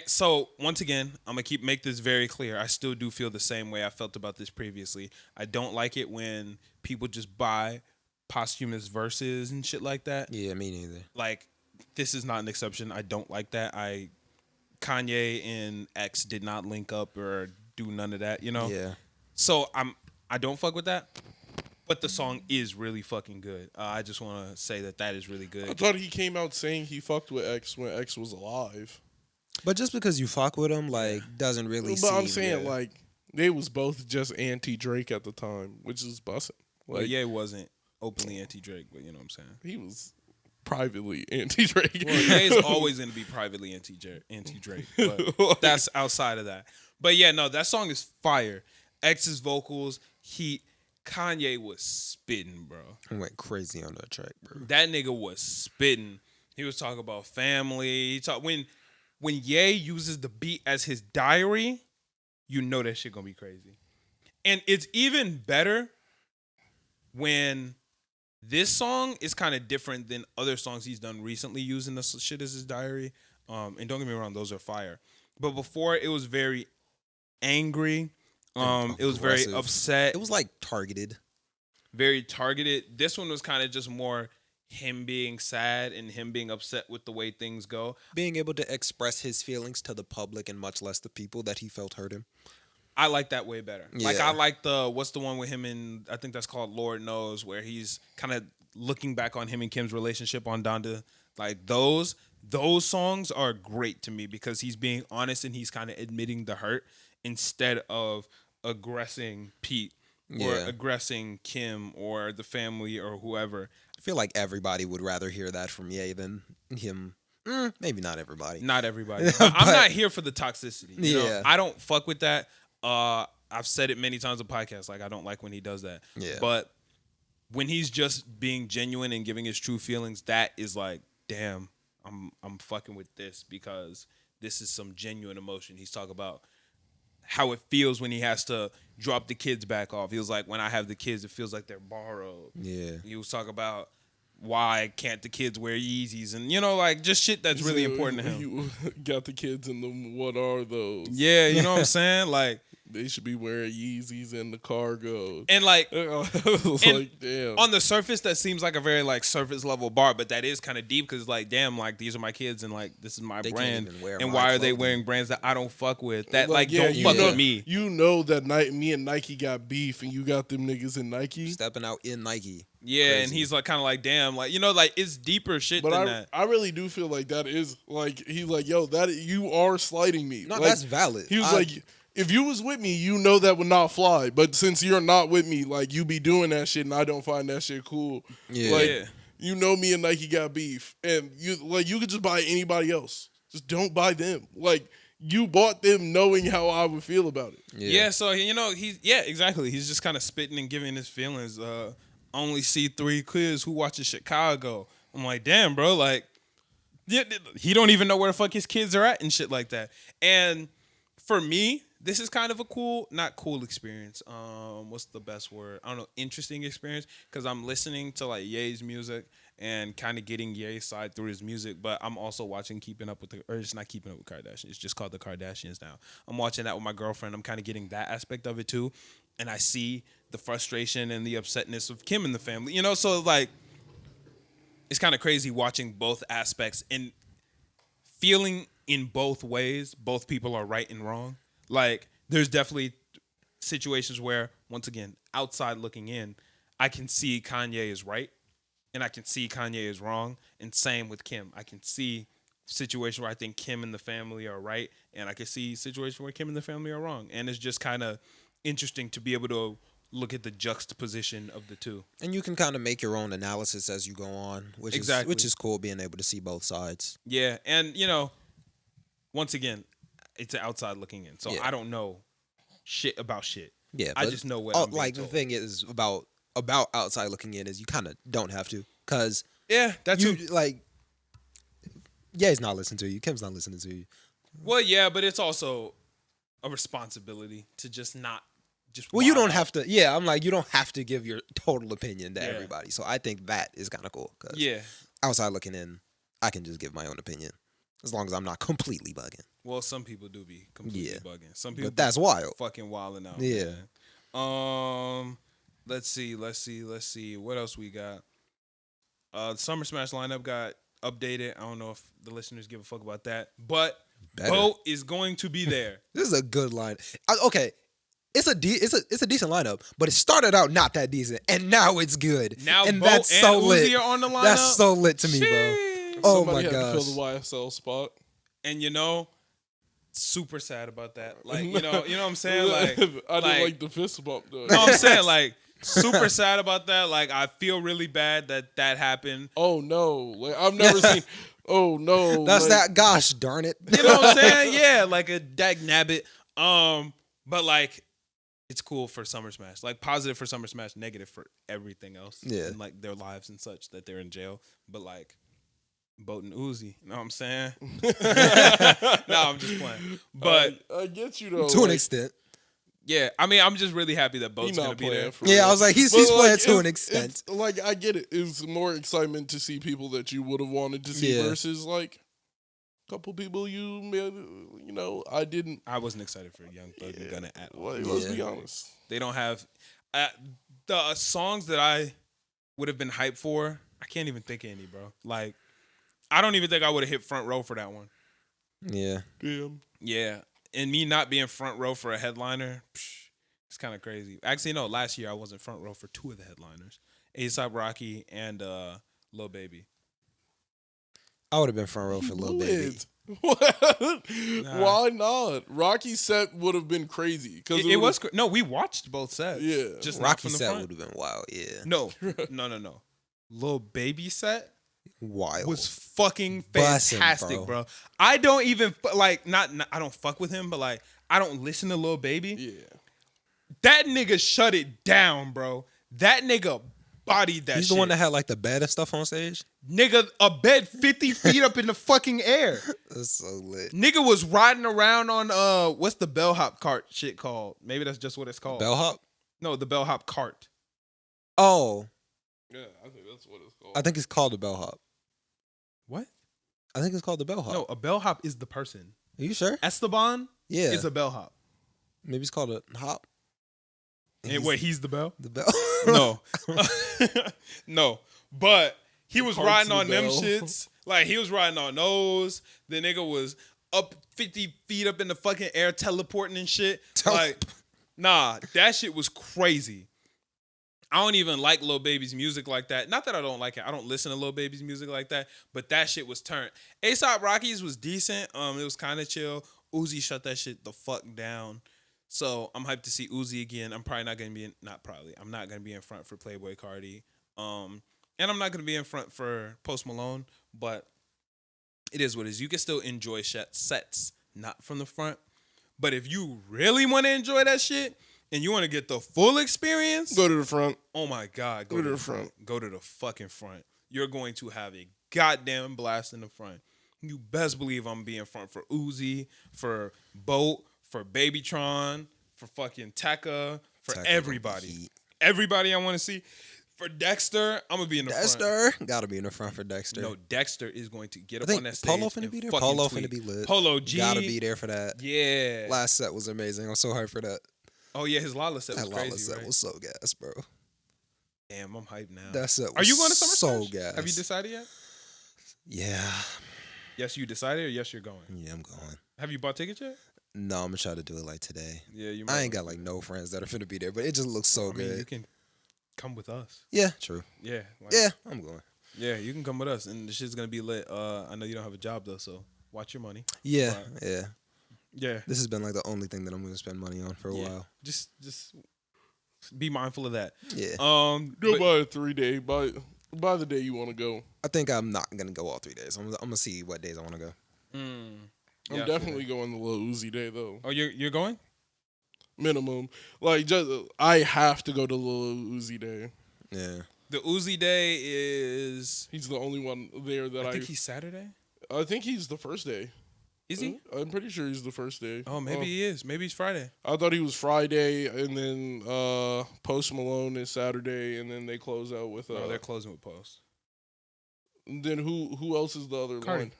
[SPEAKER 1] So once again, I'm gonna make this very clear. I still do feel the same way I felt about this previously. I don't like it when people just buy posthumous verses and shit like that.
[SPEAKER 2] Yeah, me neither.
[SPEAKER 1] Like, this is not an exception. I don't like that. Kanye and X did not link up or do none of that, you know?
[SPEAKER 2] Yeah.
[SPEAKER 1] So I don't fuck with that. But the song is really fucking good. I just want to say that is really
[SPEAKER 3] I
[SPEAKER 1] good.
[SPEAKER 3] thought he came out saying he fucked with X when X was alive.
[SPEAKER 2] But just because you fuck with him, like, doesn't really
[SPEAKER 3] But I'm
[SPEAKER 2] seem-
[SPEAKER 3] saying
[SPEAKER 2] yeah.
[SPEAKER 3] like they was both just anti Drake at the time, which is bussin'.
[SPEAKER 1] Like,
[SPEAKER 3] Like
[SPEAKER 1] Ye wasn't openly anti-Drake, but you know what I'm saying?
[SPEAKER 3] he was privately anti Drake.
[SPEAKER 1] Well, Ye's always going to be privately anti-Drake, but that's outside of that. But yeah, no, that song is fire. X's vocals, heat. Kanye was spitting, bro.
[SPEAKER 2] I went crazy on that track, bro.
[SPEAKER 1] That nigga was spitting. He was talking about family. When Ye uses the beat as his diary, you know that shit gonna be crazy. And it's even better when this song is kind of different than other songs he's done recently using this shit as his diary. And don't get me wrong, those are fire. But before, it was very angry. It was very
[SPEAKER 2] Aggressive.
[SPEAKER 1] upset,
[SPEAKER 2] It was like targeted.
[SPEAKER 1] very targeted. This one was kind of just more him being sad and him being upset with the way things go.
[SPEAKER 2] Being able to express his feelings to the public and much less the people that he felt hurt him.
[SPEAKER 1] I like that way better. Like
[SPEAKER 2] Yeah.
[SPEAKER 1] I like what's the one with him and I think that's called Lord Knows, where he's kind of looking back on him and Kim's relationship on Donda. Like those songs are great to me because he's being honest and he's kind of admitting the hurt instead of aggressing Pete or
[SPEAKER 2] Yeah.
[SPEAKER 1] aggressing Kim or the family or whoever.
[SPEAKER 2] I feel like everybody would rather hear that from Ye than him. Maybe not everybody.
[SPEAKER 1] Not everybody. I'm not here for the toxicity. You know?
[SPEAKER 2] Yeah.
[SPEAKER 1] I don't fuck with that. I've said it many times on podcasts. Like I don't like when he does that.
[SPEAKER 2] Yeah.
[SPEAKER 1] But when he's just being genuine and giving his true feelings, that is like, damn, I'm fucking with this because this is some genuine emotion. He's talking about how it feels when he has to drop the kids back off. He was like, when I have the kids, it feels like they're borrowed.
[SPEAKER 2] Yeah.
[SPEAKER 1] He was talking about why can't the kids wear Yeezys and like just shit that's really important to him.
[SPEAKER 3] You got the kids in them. What are those?
[SPEAKER 1] Yeah, you know what I'm saying? Like,
[SPEAKER 3] They should be wearing Yeezys and the cargo.
[SPEAKER 1] and like
[SPEAKER 3] I was
[SPEAKER 1] and
[SPEAKER 3] like, damn.
[SPEAKER 1] on the surface, that seems like a very like surface level bar, but that is kind of deep because like, damn, like these are my kids and like this is my
[SPEAKER 2] They can't
[SPEAKER 1] brand,
[SPEAKER 2] even wear
[SPEAKER 1] and
[SPEAKER 2] my
[SPEAKER 1] why are they
[SPEAKER 2] clothing.
[SPEAKER 1] wearing brands that I don't fuck with? That like
[SPEAKER 3] yeah,
[SPEAKER 1] don't
[SPEAKER 3] you
[SPEAKER 1] fuck
[SPEAKER 3] know,
[SPEAKER 1] with me.
[SPEAKER 3] You know that me and Nike got beef, and you got them niggas in Nike.
[SPEAKER 2] Stepping out in Nike.
[SPEAKER 1] Yeah, and
[SPEAKER 2] Crazy.
[SPEAKER 1] he's like kind of like, damn, like like it's deeper shit
[SPEAKER 3] But
[SPEAKER 1] than that.
[SPEAKER 3] I really do feel like that is like he's like, yo, that you are slighting me.
[SPEAKER 2] No,
[SPEAKER 3] Like,
[SPEAKER 2] that's valid.
[SPEAKER 3] He was like, if you was with me, you know that would not fly. But since you're not with me, like you be doing that shit, and I don't find that shit cool.
[SPEAKER 2] Yeah.
[SPEAKER 3] Like,
[SPEAKER 1] Yeah.
[SPEAKER 3] you know, me and Nike got beef, and you could just buy anybody else. Just don't buy them. Like you bought them knowing how I would feel about it.
[SPEAKER 1] Yeah, so exactly. He's just kind of spitting and giving his feelings. Only see 3 kids who watches Chicago. I'm like, damn, bro, like, yeah, he don't even know where the fuck his kids are at and shit like that. And for me, this is kind of a not cool experience. What's the best word? I don't know, interesting experience because I'm listening to like Ye's music and kind of getting Ye's side through his music, but I'm also watching it's not Keeping Up with Kardashians. It's just called The Kardashians now. I'm watching that with my girlfriend. I'm kind of getting that aspect of it too, and I see the frustration and the upsetness of Kim and the family. So like it's kind of crazy watching both aspects and feeling in both ways. Both people are right and wrong. Like there's definitely situations where, once again, outside looking in, I can see Kanye is right and I can see Kanye is wrong. And same with Kim. I can see situations where I think Kim and the family are right, and I can see situations where Kim and the family are wrong. And it's just kind of interesting to be able to look at the juxtaposition of the two.
[SPEAKER 2] And you can kind of make your own analysis as you go on, which is cool, being able to see both sides.
[SPEAKER 1] Yeah, and once again, it's outside looking in, so
[SPEAKER 2] Yeah.
[SPEAKER 1] I don't know shit about shit.
[SPEAKER 2] Yeah,
[SPEAKER 1] I
[SPEAKER 2] but
[SPEAKER 1] just know what I'm being
[SPEAKER 2] like
[SPEAKER 1] told.
[SPEAKER 2] the thing is about outside looking in is you kind of don't have to, because
[SPEAKER 1] Yeah, that's
[SPEAKER 2] you like. Ye's not listening to you. Kim's not listening to you.
[SPEAKER 1] well, yeah, but it's also a responsibility to just not just.
[SPEAKER 2] Well, you
[SPEAKER 1] wild
[SPEAKER 2] don't
[SPEAKER 1] out.
[SPEAKER 2] have to. Yeah, I'm like, you don't have to give your total opinion to
[SPEAKER 1] Yeah.
[SPEAKER 2] everybody. So I think that is kind of cool. 'Cause
[SPEAKER 1] Yeah.
[SPEAKER 2] outside looking in, I can just give my own opinion as long as I'm not completely bugging.
[SPEAKER 1] Well, some people do be completely
[SPEAKER 2] Yeah.
[SPEAKER 1] bugging. Some people
[SPEAKER 2] But that's wild.
[SPEAKER 1] fucking wilding out.
[SPEAKER 2] Yeah.
[SPEAKER 1] Man. Let's see. What else we got? The Summer Smash lineup got updated. I don't know if the listeners give a fuck about that, but
[SPEAKER 2] Better.
[SPEAKER 1] Bo is going to be there.
[SPEAKER 2] This is a good line. Okay, it's a decent lineup, but it started out not that decent, and now it's good.
[SPEAKER 1] Now
[SPEAKER 2] and
[SPEAKER 1] Bo
[SPEAKER 2] that's
[SPEAKER 1] and
[SPEAKER 2] so
[SPEAKER 1] Uzi
[SPEAKER 2] lit.
[SPEAKER 1] are on the lineup.
[SPEAKER 2] That's so lit to me, bro.
[SPEAKER 1] Sheesh.
[SPEAKER 2] Oh
[SPEAKER 3] Somebody
[SPEAKER 2] my
[SPEAKER 3] had to
[SPEAKER 2] gosh.
[SPEAKER 3] fill the YSL spot.
[SPEAKER 1] And super sad about that. Like, you know what I'm saying? Like,
[SPEAKER 3] I didn't like the fist bump though.
[SPEAKER 1] no, I'm saying like super sad about that. Like, I feel really bad that happened.
[SPEAKER 3] Oh no! Like I've never seen. Oh no!
[SPEAKER 2] That's
[SPEAKER 3] like,
[SPEAKER 2] that. Gosh darn it.
[SPEAKER 1] You know what I'm saying? Yeah, like a dag nabbit. But like, it's cool for Summer Smash. Like, positive for Summer Smash, negative for everything else.
[SPEAKER 2] Yeah.
[SPEAKER 1] And like their lives and such, that they're in jail. But like, Boat and Uzi. You know what I'm saying? No, I'm just playing. But
[SPEAKER 3] I get you though.
[SPEAKER 2] To an
[SPEAKER 3] like,
[SPEAKER 2] extent.
[SPEAKER 1] yeah, I mean, I'm just really happy that Boat's
[SPEAKER 3] He
[SPEAKER 1] gonna
[SPEAKER 3] not
[SPEAKER 1] be there.
[SPEAKER 3] playing for
[SPEAKER 2] Yeah,
[SPEAKER 3] real.
[SPEAKER 2] I was like, he's
[SPEAKER 3] But,
[SPEAKER 2] playing to
[SPEAKER 3] it's-
[SPEAKER 2] an extent.
[SPEAKER 3] it's, like I get it. It's more excitement to see people that you would have wanted to see
[SPEAKER 2] Yeah.
[SPEAKER 3] versus like couple people I didn't.
[SPEAKER 1] I wasn't excited for Young Thug and Gunna at all.
[SPEAKER 3] Like, let's be honest.
[SPEAKER 1] They don't have the songs that I would have been hyped for. I can't even think of any, bro. Like, I don't even think I would have hit front row for that one.
[SPEAKER 2] Yeah.
[SPEAKER 3] Damn.
[SPEAKER 1] Yeah, and me not being front row for a headliner, it's kind of crazy. Actually, no. Last year I wasn't front row for two of the headliners: A$AP Rocky and Lil Baby.
[SPEAKER 2] I would have been front row for Lil Baby.
[SPEAKER 3] What? Why not? Rocky's set would have been crazy because
[SPEAKER 1] It was no. We watched both sets.
[SPEAKER 3] Yeah.
[SPEAKER 1] just not
[SPEAKER 2] Rocky
[SPEAKER 1] from the
[SPEAKER 2] set
[SPEAKER 1] front.
[SPEAKER 2] would have been wild. Yeah.
[SPEAKER 1] No. Lil Baby set
[SPEAKER 2] Wild.
[SPEAKER 1] was fucking
[SPEAKER 2] Bussin',
[SPEAKER 1] fantastic,
[SPEAKER 2] bro.
[SPEAKER 1] bro. I don't even like not I don't fuck with him, but like I don't listen to Lil Baby.
[SPEAKER 3] Yeah.
[SPEAKER 1] That nigga shut it down, bro. That nigga bodied that
[SPEAKER 2] He's
[SPEAKER 1] shit.
[SPEAKER 2] the one that had like the bed and stuff on stage.
[SPEAKER 1] Nigga, a bed 50 feet up in the fucking air.
[SPEAKER 2] That's so lit.
[SPEAKER 1] Nigga was riding around on what's the bellhop cart shit called? Maybe that's just what it's called.
[SPEAKER 2] Bellhop?
[SPEAKER 1] No, the bellhop cart.
[SPEAKER 2] Oh,
[SPEAKER 3] Yeah, I think that's what it's called.
[SPEAKER 2] I think it's called the bellhop.
[SPEAKER 1] What?
[SPEAKER 2] I think it's called the bellhop.
[SPEAKER 1] No, a bellhop is the person.
[SPEAKER 2] Are you sure?
[SPEAKER 1] Esteban
[SPEAKER 2] Yeah.
[SPEAKER 1] is a bellhop.
[SPEAKER 2] Maybe it's called a hop.
[SPEAKER 1] And wait, he's the bell?
[SPEAKER 2] The bell.
[SPEAKER 1] No. No. But he was
[SPEAKER 3] Parts
[SPEAKER 1] riding
[SPEAKER 3] of the
[SPEAKER 1] on them
[SPEAKER 3] bell.
[SPEAKER 1] shits. Like, he was riding on those. The nigga was up 50 feet up in the fucking air teleporting and shit. Like, nah, that shit was crazy. I don't even like Lil Baby's music like that. Not that I don't like it. I don't listen to Lil Baby's music like that. But that shit was turned. A$AP Rocky's was decent. It was kind of chill. Uzi shut that shit the fuck down. So I'm hyped to see Uzi again. I'm probably not gonna be in. Not probably. I'm not gonna be in front for Playboi Carti. And I'm not gonna be in front for Post Malone. But it is what it is. You can still enjoy sets, not from the front. But if you really want to enjoy that shit and you want to get the full experience,
[SPEAKER 3] Go to the front.
[SPEAKER 1] oh my God,
[SPEAKER 3] Go to the front.
[SPEAKER 1] Go to the fucking front. You're going to have a goddamn blast in the front. You best believe I'm being front for Uzi, for Boat, for Babytron, for fucking Tekka, for
[SPEAKER 2] Tekka
[SPEAKER 1] everybody.
[SPEAKER 2] heat.
[SPEAKER 1] Everybody I want to see. For Dexter, I'm going to be in the front.
[SPEAKER 2] Dexter. Gotta be in the front for Dexter.
[SPEAKER 1] No, Dexter is going to get
[SPEAKER 2] I
[SPEAKER 1] up
[SPEAKER 2] think
[SPEAKER 1] on that stage.
[SPEAKER 2] Polo finna
[SPEAKER 1] and
[SPEAKER 2] be there.
[SPEAKER 1] fucking
[SPEAKER 2] Polo
[SPEAKER 1] tweet.
[SPEAKER 2] finna be lit.
[SPEAKER 1] Polo G.
[SPEAKER 2] Gotta be there for that.
[SPEAKER 1] Yeah.
[SPEAKER 2] Last set was amazing. I'm so hyped for that.
[SPEAKER 1] Oh, yeah, his Lala set was
[SPEAKER 2] That Lala
[SPEAKER 1] crazy,
[SPEAKER 2] set
[SPEAKER 1] right?
[SPEAKER 2] was so gas, bro.
[SPEAKER 1] Damn, I'm hyped now.
[SPEAKER 2] That set was
[SPEAKER 1] Are you going to Summer
[SPEAKER 2] so
[SPEAKER 1] Smash?
[SPEAKER 2] gas.
[SPEAKER 1] Have you decided yet?
[SPEAKER 2] Yeah.
[SPEAKER 1] Yes, you decided, or yes, you're going?
[SPEAKER 2] Yeah, I'm going.
[SPEAKER 1] Have you bought tickets yet?
[SPEAKER 2] No, I'm gonna try to do it like today.
[SPEAKER 1] Yeah, you.
[SPEAKER 2] I ain't got like no friends that are finna be there, but it just looks so
[SPEAKER 1] I mean,
[SPEAKER 2] good.
[SPEAKER 1] you can come with us.
[SPEAKER 2] Yeah, true.
[SPEAKER 1] Yeah. Like,
[SPEAKER 2] Yeah, I'm going.
[SPEAKER 1] Yeah, you can come with us, and the shit's gonna be lit. I know you don't have a job though, so watch your money.
[SPEAKER 2] Yeah,
[SPEAKER 1] Right.
[SPEAKER 2] yeah.
[SPEAKER 1] Yeah.
[SPEAKER 2] This has been like the only thing that I'm gonna spend money on for a
[SPEAKER 1] Yeah.
[SPEAKER 2] while.
[SPEAKER 1] Just be mindful of that.
[SPEAKER 2] Yeah.
[SPEAKER 3] Go
[SPEAKER 1] but-
[SPEAKER 3] by a 3-day. By the day you want to go.
[SPEAKER 2] I think I'm not gonna go all 3 days. I'm gonna see what days I want to go.
[SPEAKER 1] Yeah, I
[SPEAKER 3] I'm
[SPEAKER 1] feel
[SPEAKER 3] definitely going the Lil Uzi day though.
[SPEAKER 1] Oh, you're going?
[SPEAKER 3] Minimum. Like I have to go to Lil Uzi day.
[SPEAKER 2] Yeah.
[SPEAKER 1] The Uzi day is.
[SPEAKER 3] He's the only one there that
[SPEAKER 1] I think he's Saturday.
[SPEAKER 3] I think he's the first day.
[SPEAKER 1] Is he?
[SPEAKER 3] I'm pretty sure he's the first day.
[SPEAKER 1] Oh, maybe he is. Maybe he's Friday.
[SPEAKER 3] I thought he was Friday, and then Post Malone is Saturday, and then they close out with.
[SPEAKER 1] No, they're closing with Post.
[SPEAKER 3] Then who else is the other
[SPEAKER 1] Cardi.
[SPEAKER 3] line?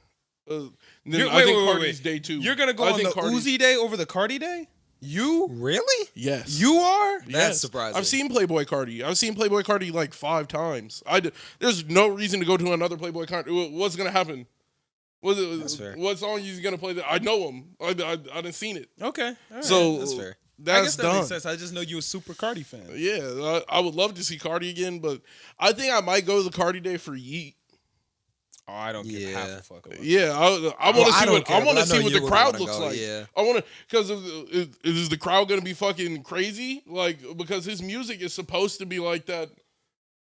[SPEAKER 3] Then
[SPEAKER 1] You're-
[SPEAKER 3] I
[SPEAKER 1] wait,
[SPEAKER 3] think
[SPEAKER 1] wait, wait,
[SPEAKER 3] Cardi's
[SPEAKER 1] wait.
[SPEAKER 3] day 2.
[SPEAKER 1] You're gonna go
[SPEAKER 3] I
[SPEAKER 1] on
[SPEAKER 3] think
[SPEAKER 1] the
[SPEAKER 3] Cardi's-
[SPEAKER 1] Uzi day over the Cardi day? You?
[SPEAKER 2] Really?
[SPEAKER 3] Yes.
[SPEAKER 1] You are?
[SPEAKER 2] That's
[SPEAKER 3] Yes.
[SPEAKER 2] surprising.
[SPEAKER 3] I've seen Playboy Cardi. I've seen Playboy Cardi like 5 times. There's no reason to go to another Playboy Cardi. What's gonna happen?
[SPEAKER 2] That's fair.
[SPEAKER 3] What song he's gonna play? I know him. I done seen it.
[SPEAKER 1] Okay. All right.
[SPEAKER 3] So
[SPEAKER 2] That's fair.
[SPEAKER 1] I
[SPEAKER 3] That's
[SPEAKER 1] guess that
[SPEAKER 3] done.
[SPEAKER 1] makes sense. I just know you a super Cardi fan.
[SPEAKER 3] Yeah, I would love to see Cardi again, but I think I might go to the Cardi day for Yeet.
[SPEAKER 1] Oh, I don't give half
[SPEAKER 2] Yeah.
[SPEAKER 1] a fuck about
[SPEAKER 3] Yeah, I want
[SPEAKER 2] Well,
[SPEAKER 3] to
[SPEAKER 2] I
[SPEAKER 3] see
[SPEAKER 2] don't
[SPEAKER 3] what
[SPEAKER 2] care,
[SPEAKER 3] I
[SPEAKER 2] but
[SPEAKER 3] want
[SPEAKER 2] I
[SPEAKER 3] to
[SPEAKER 2] know
[SPEAKER 3] see what
[SPEAKER 2] you
[SPEAKER 3] the
[SPEAKER 2] would
[SPEAKER 3] crowd
[SPEAKER 2] wanna
[SPEAKER 3] looks
[SPEAKER 2] go,
[SPEAKER 3] like.
[SPEAKER 2] yeah.
[SPEAKER 3] I want to because is the crowd gonna be fucking crazy? Like because his music is supposed to be like that.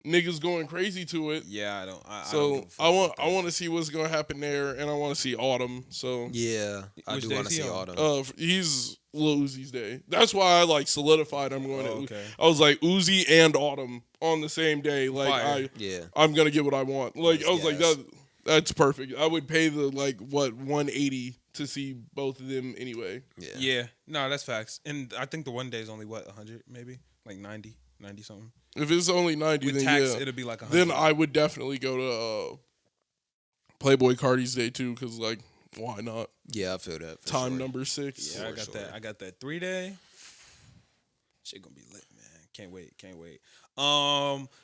[SPEAKER 3] Niggas going crazy to it.
[SPEAKER 1] Yeah, I don't. I don't
[SPEAKER 3] So
[SPEAKER 1] give a fuck
[SPEAKER 3] I want
[SPEAKER 1] about that.
[SPEAKER 3] to see what's gonna happen there, and I want to see Autumn. So
[SPEAKER 2] Yeah, I
[SPEAKER 1] Which
[SPEAKER 2] do
[SPEAKER 1] day
[SPEAKER 2] want
[SPEAKER 1] is
[SPEAKER 2] to
[SPEAKER 1] he
[SPEAKER 2] see
[SPEAKER 1] on?
[SPEAKER 2] Autumn.
[SPEAKER 3] he's Lil Uzi's day. That's why I like solidified. I'm going.
[SPEAKER 1] Oh,
[SPEAKER 3] to
[SPEAKER 1] okay.
[SPEAKER 3] I was like Uzi and Autumn on the same day. Like
[SPEAKER 1] Fire.
[SPEAKER 2] Yeah.
[SPEAKER 3] I'm gonna get what I want. Like
[SPEAKER 2] Yes,
[SPEAKER 3] I was like
[SPEAKER 2] yes.
[SPEAKER 3] that's perfect. I would pay the 180 to see both of them anyway.
[SPEAKER 2] Yeah.
[SPEAKER 1] Yeah, no, that's facts. And I think the one day is only 100, maybe like 90 something.
[SPEAKER 3] If it's only 90,
[SPEAKER 1] With
[SPEAKER 3] then
[SPEAKER 1] tax,
[SPEAKER 3] yeah.
[SPEAKER 1] it'll be like 100.
[SPEAKER 3] Then I would definitely go to Playboy Cardi's day too, because Why not?
[SPEAKER 2] Yeah, I feel that. For
[SPEAKER 3] Time
[SPEAKER 2] sure.
[SPEAKER 3] number 6.
[SPEAKER 1] Yeah, I
[SPEAKER 2] For
[SPEAKER 1] got
[SPEAKER 2] sure.
[SPEAKER 1] that. I got that 3-day. Shit gonna be lit, man. Can't wait. Can't wait.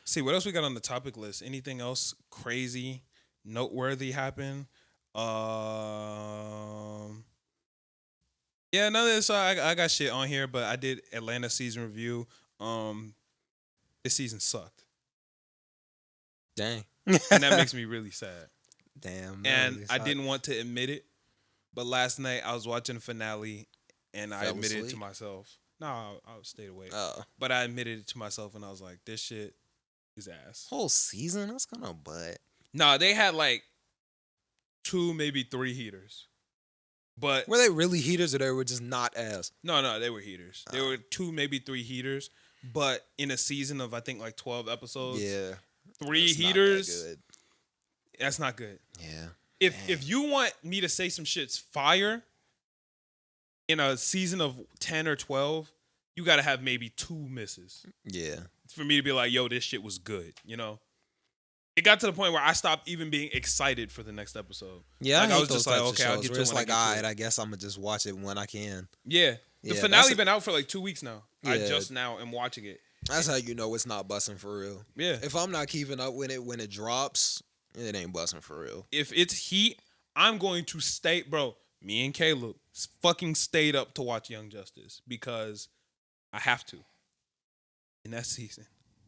[SPEAKER 1] See what else we got on the topic list. Anything else crazy, noteworthy happen? Yeah, none of this. I got shit on here, but I did Atlanta season review. This season sucked,
[SPEAKER 2] Dang.
[SPEAKER 1] and that makes me really sad.
[SPEAKER 2] Damn.
[SPEAKER 1] And I didn't want to admit it, but last night I was watching the finale, and I
[SPEAKER 2] Fell
[SPEAKER 1] admitted it to
[SPEAKER 2] asleep?
[SPEAKER 1] myself. No, I stayed awake.
[SPEAKER 2] Oh,
[SPEAKER 1] But I admitted it to myself, and I was like, "This shit is ass."
[SPEAKER 2] whole season. That's kind of butt.
[SPEAKER 1] Nah, they had like 2, maybe 3 heaters, but
[SPEAKER 2] Were they really heaters or they were just not ass?
[SPEAKER 1] no, they were heaters. There were 2, maybe 3 heaters, but in a season of I think like 12 episodes,
[SPEAKER 2] Yeah.
[SPEAKER 1] 3
[SPEAKER 2] that's not that
[SPEAKER 1] heaters.
[SPEAKER 2] good.
[SPEAKER 1] That's not good.
[SPEAKER 2] Yeah.
[SPEAKER 1] If you want me to say some shit's fire in a season of 10 or 12, you got to have maybe 2 misses
[SPEAKER 2] Yeah.
[SPEAKER 1] for me to be like, yo, this shit was good, you know? It got to the point where I stopped even being excited for the next episode.
[SPEAKER 2] Yeah,
[SPEAKER 1] Like,
[SPEAKER 2] I
[SPEAKER 1] I
[SPEAKER 2] hate
[SPEAKER 1] was
[SPEAKER 2] those
[SPEAKER 1] just like,
[SPEAKER 2] types
[SPEAKER 1] okay,
[SPEAKER 2] of
[SPEAKER 1] I'll
[SPEAKER 2] shows
[SPEAKER 1] get
[SPEAKER 2] where
[SPEAKER 1] to it
[SPEAKER 2] it's
[SPEAKER 1] when I
[SPEAKER 2] like,
[SPEAKER 1] get to
[SPEAKER 2] all
[SPEAKER 1] it.
[SPEAKER 2] right, I guess I'm gonna just watch it when I can.
[SPEAKER 1] Yeah. The
[SPEAKER 2] Yeah,
[SPEAKER 1] finale
[SPEAKER 2] that's
[SPEAKER 1] been out for like 2 weeks now. I
[SPEAKER 2] Yeah.
[SPEAKER 1] just now am watching it.
[SPEAKER 2] That's how you know it's not busting for real.
[SPEAKER 1] Yeah.
[SPEAKER 2] If I'm not keeping up with it when it drops, it ain't busting for real.
[SPEAKER 1] If it's heat, I'm going to stay, bro. Me and Caleb fucking stayed up to watch Young Justice because I have to. In that season,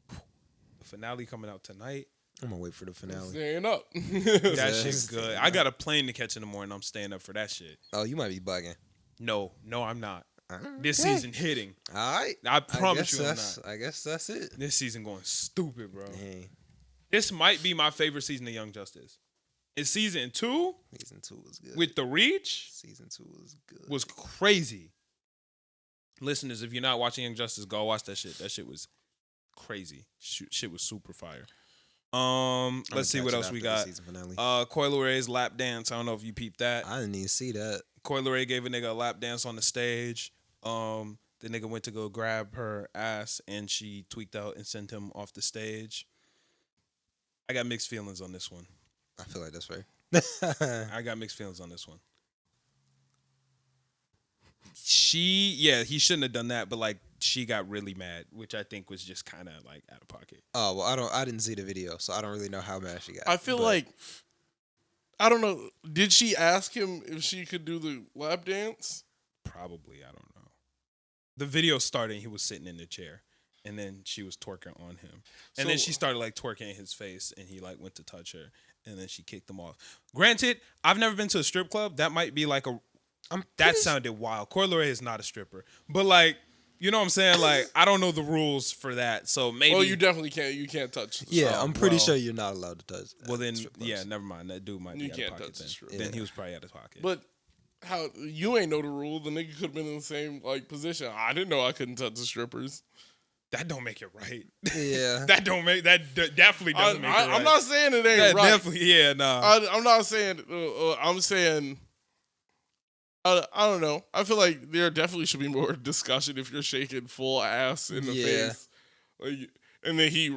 [SPEAKER 1] the finale coming out tonight.
[SPEAKER 2] I'm gonna wait for the finale.
[SPEAKER 3] Staying up.
[SPEAKER 1] That
[SPEAKER 2] Yeah.
[SPEAKER 1] shit's good. I got a plane to catch in the morning. I'm staying up for that shit.
[SPEAKER 2] Oh, you might be bugging.
[SPEAKER 1] No, I'm not. This
[SPEAKER 2] Okay.
[SPEAKER 1] season hitting.
[SPEAKER 2] All right.
[SPEAKER 1] I promise you I'm
[SPEAKER 2] that's,
[SPEAKER 1] not.
[SPEAKER 2] I guess that's it.
[SPEAKER 1] This season going stupid, bro.
[SPEAKER 2] Dang.
[SPEAKER 1] This might be my favorite season of Young Justice. In season 2,
[SPEAKER 2] Season 2 was good.
[SPEAKER 1] with the reach,
[SPEAKER 2] Season 2 was good.
[SPEAKER 1] was crazy. Listeners, if you're not watching Young Justice, go watch that shit. That shit was crazy. Shit was super fire.
[SPEAKER 2] I'm
[SPEAKER 1] Let's see
[SPEAKER 2] gonna
[SPEAKER 1] what
[SPEAKER 2] catch it
[SPEAKER 1] else we
[SPEAKER 2] after
[SPEAKER 1] got.
[SPEAKER 2] the season finale.
[SPEAKER 1] Coi Leray's lap dance. I don't know if you peeped that.
[SPEAKER 2] I didn't even see that.
[SPEAKER 1] Coi Leray gave a nigga a lap dance on the stage. The nigga went to go grab her ass and she tweaked out and sent him off the stage. I got mixed feelings on this one.
[SPEAKER 2] I feel like that's fair.
[SPEAKER 1] I got mixed feelings on this one. He shouldn't have done that, but like she got really mad, which I think was just kind of like out of pocket.
[SPEAKER 2] Oh well, I didn't see the video, so I don't really know how mad she got.
[SPEAKER 3] I feel
[SPEAKER 2] but
[SPEAKER 3] like, I don't know. Did she ask him if she could do the lap dance?
[SPEAKER 1] Probably, I don't know. The video started, and he was sitting in the chair, and then she was twerking on him, and then
[SPEAKER 3] So-
[SPEAKER 1] she started like twerking in his face, and he like went to touch her, and then she kicked him off. Granted, I've never been to a strip club. That might be like that sounded wild. Coi Leray is not a stripper, but like, you know what I'm saying? Like, I don't know the rules for that, so maybe.
[SPEAKER 3] Well, you definitely can't. You can't touch. The
[SPEAKER 2] Yeah,
[SPEAKER 1] Oh,
[SPEAKER 2] I'm pretty
[SPEAKER 1] well.
[SPEAKER 2] sure you're not allowed to touch.
[SPEAKER 1] Well then,
[SPEAKER 2] strip clubs.
[SPEAKER 1] yeah, never mind. That dude might be
[SPEAKER 3] You
[SPEAKER 1] out
[SPEAKER 3] can't
[SPEAKER 1] of pocket
[SPEAKER 3] touch the
[SPEAKER 1] then.
[SPEAKER 3] strip.
[SPEAKER 1] Then
[SPEAKER 2] Yeah.
[SPEAKER 1] he was probably out of pocket.
[SPEAKER 3] But how you ain't know the rule? The nigga could have been in the same like position. I didn't know I couldn't touch the strippers.
[SPEAKER 1] that don't make it right.
[SPEAKER 2] Yeah.
[SPEAKER 1] that don't make that definitely doesn't make it right.
[SPEAKER 3] I'm not saying it ain't
[SPEAKER 1] that
[SPEAKER 3] right.
[SPEAKER 1] definitely, yeah, nah.
[SPEAKER 3] I'm not saying. I'm saying. I don't know. I feel like there definitely should be more discussion if you're shaking full ass in the
[SPEAKER 2] Yeah.
[SPEAKER 3] face, like, and then he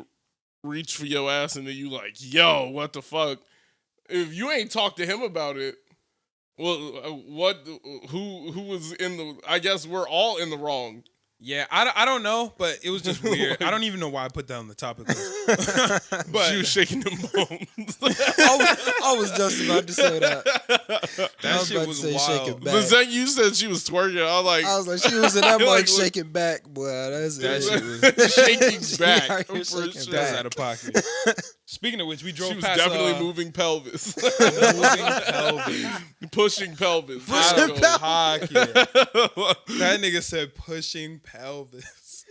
[SPEAKER 3] reach for your ass, and then you like, yo, what the fuck? If you ain't talk to him about it, well, what? Who was in the? I guess we're all in the wrong.
[SPEAKER 1] Yeah, I don't know, but it was just weird. I don't even know why I put that on the topic list.
[SPEAKER 3] But she was shaking them bones.
[SPEAKER 2] I was just about to say that. I
[SPEAKER 1] That
[SPEAKER 2] was
[SPEAKER 1] shit
[SPEAKER 2] about to
[SPEAKER 1] was
[SPEAKER 2] say shake it
[SPEAKER 1] wild.
[SPEAKER 2] back.
[SPEAKER 3] The second you said she was twerking, I was like,
[SPEAKER 2] I was like, she was in that
[SPEAKER 3] Like,
[SPEAKER 2] much shaking back, boy. That's
[SPEAKER 1] That
[SPEAKER 2] it.
[SPEAKER 1] shit was
[SPEAKER 3] shaking
[SPEAKER 2] She
[SPEAKER 3] back
[SPEAKER 2] out here
[SPEAKER 3] for
[SPEAKER 2] shaking
[SPEAKER 3] sure.
[SPEAKER 1] that's
[SPEAKER 2] back.
[SPEAKER 1] out of pocket. Speaking of which, we drove
[SPEAKER 3] she was
[SPEAKER 1] past
[SPEAKER 3] definitely moving pelvis,
[SPEAKER 1] moving pelvis.
[SPEAKER 3] pushing pelvis.
[SPEAKER 2] Pushing
[SPEAKER 3] Out of
[SPEAKER 2] pelvis.
[SPEAKER 1] Pocket. That nigga said pushing pelvis.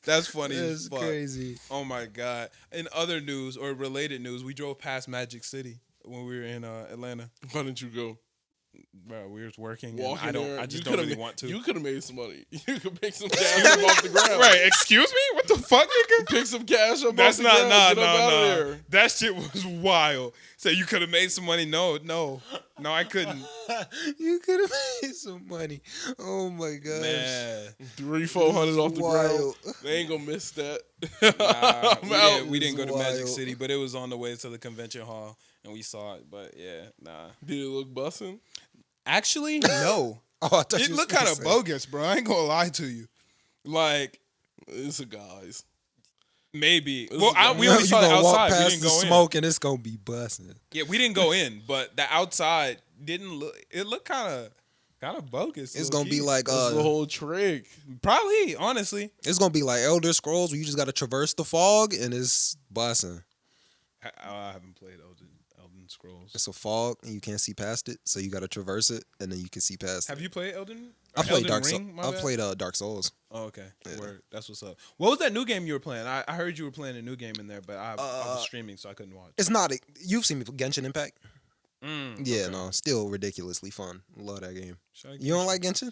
[SPEAKER 1] That's funny as
[SPEAKER 2] That's
[SPEAKER 1] fuck.
[SPEAKER 2] crazy.
[SPEAKER 1] Oh my god! In other news or related news, we drove past Magic City when we were in Atlanta.
[SPEAKER 3] Why didn't you go?
[SPEAKER 1] Bro, we was working.
[SPEAKER 3] Walk
[SPEAKER 1] And
[SPEAKER 3] in there.
[SPEAKER 1] I just
[SPEAKER 3] You
[SPEAKER 1] don't
[SPEAKER 3] coulda
[SPEAKER 1] really
[SPEAKER 3] ma-
[SPEAKER 1] want to.
[SPEAKER 3] You could have made some money. You could make some cash up off the ground.
[SPEAKER 1] Right? Excuse me? What the fuck, nigga?
[SPEAKER 3] Pick some cash up
[SPEAKER 1] That's
[SPEAKER 3] off the
[SPEAKER 1] not
[SPEAKER 3] ground. Get up out of
[SPEAKER 1] nah.
[SPEAKER 3] there.
[SPEAKER 1] That shit was wild. So you could have made some money. No. No, I couldn't.
[SPEAKER 2] You could have made some money. Oh my gosh.
[SPEAKER 1] Man.
[SPEAKER 3] 300-400 off the ground.
[SPEAKER 2] Wild.
[SPEAKER 3] They ain't gonna miss that.
[SPEAKER 1] Nah,
[SPEAKER 3] I'm
[SPEAKER 1] we
[SPEAKER 3] out.
[SPEAKER 1] didn't, we didn't go to
[SPEAKER 2] Wild.
[SPEAKER 1] Magic City, but it was on the way to the convention hall, and we saw it. But yeah, nah.
[SPEAKER 3] Did it look bussin'?
[SPEAKER 1] Actually, no.
[SPEAKER 2] Oh, I thought
[SPEAKER 1] It
[SPEAKER 2] you was
[SPEAKER 1] looked
[SPEAKER 2] gonna
[SPEAKER 1] kind of
[SPEAKER 2] say-
[SPEAKER 1] bogus, bro. I ain't gonna lie to you. Like,
[SPEAKER 3] It's a guys.
[SPEAKER 1] maybe.
[SPEAKER 3] This
[SPEAKER 1] Well,
[SPEAKER 3] is
[SPEAKER 1] we
[SPEAKER 2] You
[SPEAKER 1] only saw the
[SPEAKER 2] gonna walk
[SPEAKER 1] outside. We
[SPEAKER 2] past
[SPEAKER 1] didn't
[SPEAKER 2] the
[SPEAKER 1] go in.
[SPEAKER 2] smoke and it's gonna be busting.
[SPEAKER 1] Yeah, we didn't go in, but the outside didn't look. It looked kind of bogus.
[SPEAKER 2] It's gonna be like
[SPEAKER 3] That's the whole trick.
[SPEAKER 1] probably, honestly.
[SPEAKER 2] it's gonna be like Elder Scrolls where you just gotta traverse the fog and it's busting.
[SPEAKER 1] I haven't played Elden Scrolls.
[SPEAKER 2] It's a fog and you can't see past it, so you gotta traverse it and then you can see past
[SPEAKER 1] Have
[SPEAKER 2] it.
[SPEAKER 1] you played Elden?
[SPEAKER 2] I played
[SPEAKER 1] Elden
[SPEAKER 2] Dark Souls.
[SPEAKER 1] Ring? My
[SPEAKER 2] I've
[SPEAKER 1] bad?
[SPEAKER 2] played Dark Souls.
[SPEAKER 1] Oh, okay.
[SPEAKER 2] Yeah.
[SPEAKER 1] Word. That's what's up. What was that new game you were playing? I heard you were playing a new game in there, but I was streaming, so I couldn't watch.
[SPEAKER 2] It's not. You've seen me play Genshin Impact. Yeah,
[SPEAKER 1] Okay.
[SPEAKER 2] no, still ridiculously fun. Love that game.
[SPEAKER 1] Should I
[SPEAKER 2] You don't like Genshin?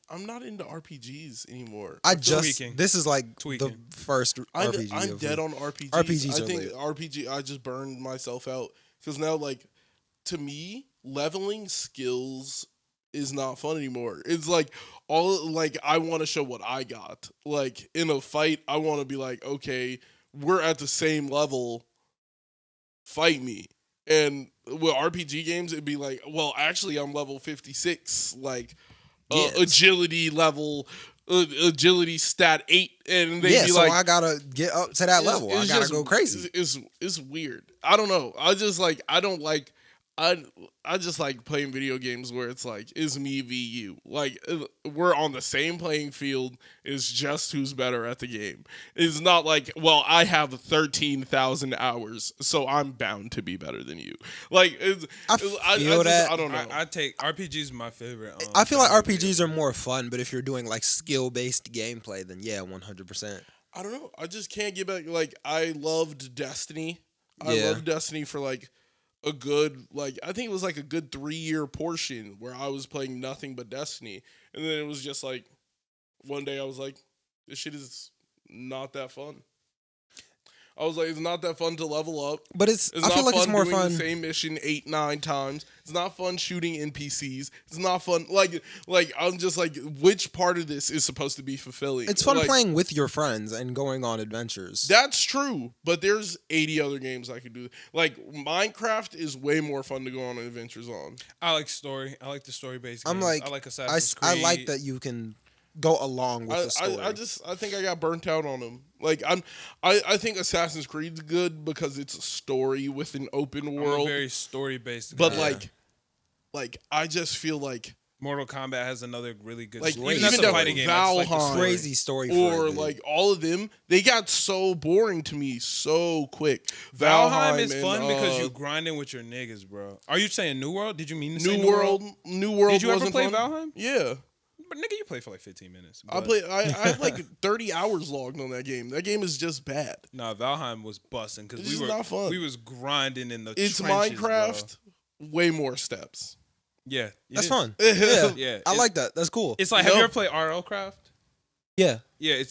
[SPEAKER 3] I'm not into RPGs anymore.
[SPEAKER 1] tweaking.
[SPEAKER 2] This is like the
[SPEAKER 1] Tweaking.
[SPEAKER 2] first RPG.
[SPEAKER 3] I'm
[SPEAKER 2] of
[SPEAKER 3] dead
[SPEAKER 2] it.
[SPEAKER 3] on RPGs.
[SPEAKER 2] RPGs
[SPEAKER 3] I
[SPEAKER 2] are
[SPEAKER 3] think
[SPEAKER 2] lit.
[SPEAKER 3] RPG. I just burned myself out because now, like, to me, leveling skills is not fun anymore. It's like I want to show what I got. Like in a fight, I want to be like, okay, we're at the same level. Fight me. And with RPG games, it'd be like, well, actually, I'm level 56. Like,
[SPEAKER 2] Yes.
[SPEAKER 3] agility level, agility stat 8, and they'd
[SPEAKER 2] Yeah,
[SPEAKER 3] be
[SPEAKER 2] so
[SPEAKER 3] like,
[SPEAKER 2] I gotta get up to that level. I gotta
[SPEAKER 3] just-
[SPEAKER 2] go crazy.
[SPEAKER 3] It's weird. I don't know. I just like I don't like I just like playing video games where it's like it's me v you. Like we're on the same playing field. It's just who's better at the game. It's not like, well, I have 13,000 hours, so I'm bound to be better than you. Like
[SPEAKER 2] I feel that.
[SPEAKER 3] I don't know.
[SPEAKER 1] I take RPGs my favorite.
[SPEAKER 2] I feel like
[SPEAKER 1] genre
[SPEAKER 2] RPGs
[SPEAKER 1] video.
[SPEAKER 2] are more fun, but if you're doing like skill based gameplay, then yeah, 100%.
[SPEAKER 3] I don't know. I just can't get back. Like, I loved Destiny. I
[SPEAKER 2] Yeah.
[SPEAKER 3] loved Destiny for like a good, like, I think it was like a good 3-year portion where I was playing nothing but Destiny. And then it was just like, one day I was like, this shit is not that fun. I was like, it's not that fun to level up.
[SPEAKER 2] But
[SPEAKER 3] It's
[SPEAKER 2] I
[SPEAKER 3] not
[SPEAKER 2] feel like
[SPEAKER 3] fun
[SPEAKER 2] it's more
[SPEAKER 3] doing
[SPEAKER 2] fun.
[SPEAKER 3] the same mission 8-9 times. It's not fun shooting NPCs. It's not fun. Like I'm just like, which part of this is supposed to be fulfilling?
[SPEAKER 2] It's fun
[SPEAKER 3] Like,
[SPEAKER 2] playing with your friends and going on adventures.
[SPEAKER 3] That's true, but there's 80 other games I could do. Like Minecraft is way more fun to go on adventures on.
[SPEAKER 1] I like story. I like the story based.
[SPEAKER 2] I'm like,
[SPEAKER 1] I like Assassin's
[SPEAKER 2] I
[SPEAKER 1] Creed.
[SPEAKER 2] like that you can go along with the story.
[SPEAKER 3] I think I got burnt out on them. Like I think Assassin's Creed's good because it's a story with an open
[SPEAKER 1] I'm a
[SPEAKER 3] world.
[SPEAKER 1] very story based.
[SPEAKER 3] But
[SPEAKER 2] Yeah.
[SPEAKER 3] like I just feel like
[SPEAKER 1] Mortal Kombat has another really good
[SPEAKER 3] Like,
[SPEAKER 1] story.
[SPEAKER 3] even
[SPEAKER 1] That's a
[SPEAKER 3] that
[SPEAKER 1] fighting game. I just like the
[SPEAKER 3] Valheim.
[SPEAKER 1] story.
[SPEAKER 2] Crazy story for
[SPEAKER 3] or
[SPEAKER 2] it, dude.
[SPEAKER 3] like all of them, they got so boring to me so quick.
[SPEAKER 1] Valheim is
[SPEAKER 3] and,
[SPEAKER 1] fun because you grinding with your niggas, bro. Are you saying New World? Did you mean to say
[SPEAKER 3] New World.
[SPEAKER 1] Did you ever
[SPEAKER 3] wasn't
[SPEAKER 1] play
[SPEAKER 3] fun.
[SPEAKER 1] Valheim?
[SPEAKER 3] Yeah.
[SPEAKER 1] But nigga, you played for like 15 minutes.
[SPEAKER 3] I
[SPEAKER 1] but-
[SPEAKER 3] have like 30 hours logged on that game. That game is just bad.
[SPEAKER 1] Nah, Valheim was busting because
[SPEAKER 3] It's
[SPEAKER 1] we
[SPEAKER 3] just
[SPEAKER 1] were
[SPEAKER 3] not fun.
[SPEAKER 1] we was grinding in the.
[SPEAKER 3] It's
[SPEAKER 1] trenches,
[SPEAKER 3] Minecraft, way more steps.
[SPEAKER 1] Bro. Yeah, it
[SPEAKER 2] That's
[SPEAKER 1] is.
[SPEAKER 2] fun.
[SPEAKER 3] Yeah.
[SPEAKER 2] Yeah,
[SPEAKER 1] Yeah,
[SPEAKER 2] I like that. That's cool.
[SPEAKER 1] It's like, have
[SPEAKER 3] No.
[SPEAKER 1] you ever played RL Craft?
[SPEAKER 2] Yeah,
[SPEAKER 1] Yeah,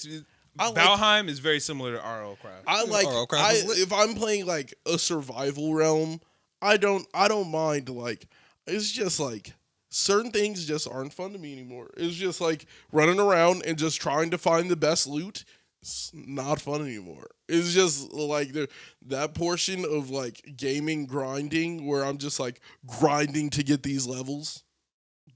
[SPEAKER 3] I like-
[SPEAKER 1] Valheim is very similar to RL Craft.
[SPEAKER 3] I like
[SPEAKER 2] Craft is lit.
[SPEAKER 3] if I'm playing like a survival realm, I don't mind, like it's just like certain things just aren't fun to me anymore. It's just like running around and just trying to find the best loot. It's not fun anymore. It's just like that portion of like gaming grinding where I'm just like grinding to get these levels.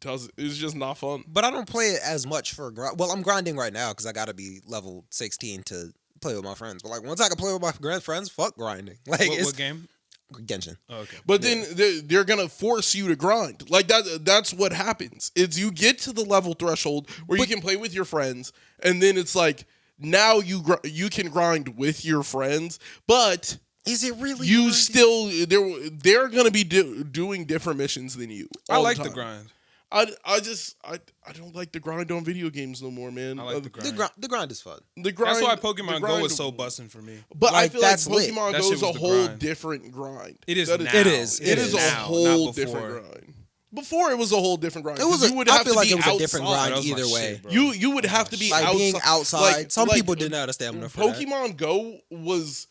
[SPEAKER 3] It's just not fun.
[SPEAKER 2] but I don't play it as much for well, I'm grinding right now because I gotta be level 16 to play with my friends. But like once I can play with my friends, fuck grinding. Like
[SPEAKER 1] What,
[SPEAKER 2] it's
[SPEAKER 1] what game?
[SPEAKER 2] Genshin.
[SPEAKER 1] Oh, okay.
[SPEAKER 3] But then they're gonna force you to grind. Like that's what happens. It's you get to the level threshold where you can play with your friends, and then it's like now you can grind with your friends, but
[SPEAKER 2] Is it really?
[SPEAKER 3] you
[SPEAKER 2] grinding?
[SPEAKER 3] still they're gonna be doing different missions than you.
[SPEAKER 1] I
[SPEAKER 3] all
[SPEAKER 1] like the
[SPEAKER 3] time.
[SPEAKER 1] grind.
[SPEAKER 3] I don't like the grind on video games no more, man.
[SPEAKER 1] I like the grind.
[SPEAKER 2] The grind is fun.
[SPEAKER 3] The grind.
[SPEAKER 1] That's why
[SPEAKER 3] the
[SPEAKER 1] Pokemon Go
[SPEAKER 3] grind-
[SPEAKER 1] is so busting for me.
[SPEAKER 3] But I
[SPEAKER 2] Like,
[SPEAKER 3] feel like
[SPEAKER 2] that's lit.
[SPEAKER 3] Pokemon
[SPEAKER 1] That
[SPEAKER 3] Go
[SPEAKER 1] shit
[SPEAKER 3] is a
[SPEAKER 1] was the
[SPEAKER 3] whole
[SPEAKER 1] grind.
[SPEAKER 3] different grind.
[SPEAKER 1] It is
[SPEAKER 3] That
[SPEAKER 1] now.
[SPEAKER 2] It is.
[SPEAKER 3] It is a
[SPEAKER 1] now,
[SPEAKER 3] whole
[SPEAKER 1] not
[SPEAKER 3] different
[SPEAKER 1] before.
[SPEAKER 3] grind. Before it was a whole different grind.
[SPEAKER 2] It was.
[SPEAKER 3] 'cause
[SPEAKER 2] A,
[SPEAKER 3] you would
[SPEAKER 2] I
[SPEAKER 3] have
[SPEAKER 2] feel
[SPEAKER 3] to
[SPEAKER 2] like
[SPEAKER 3] be
[SPEAKER 2] it was a different
[SPEAKER 3] outside.
[SPEAKER 2] grind
[SPEAKER 1] That was my
[SPEAKER 2] either
[SPEAKER 1] shit,
[SPEAKER 2] way.
[SPEAKER 1] bro.
[SPEAKER 3] You would have to be
[SPEAKER 2] Like
[SPEAKER 3] outside.
[SPEAKER 2] being outside.
[SPEAKER 3] Like-
[SPEAKER 2] Some
[SPEAKER 3] like,
[SPEAKER 2] people didn't have the stamina for that.
[SPEAKER 3] Pokemon Go was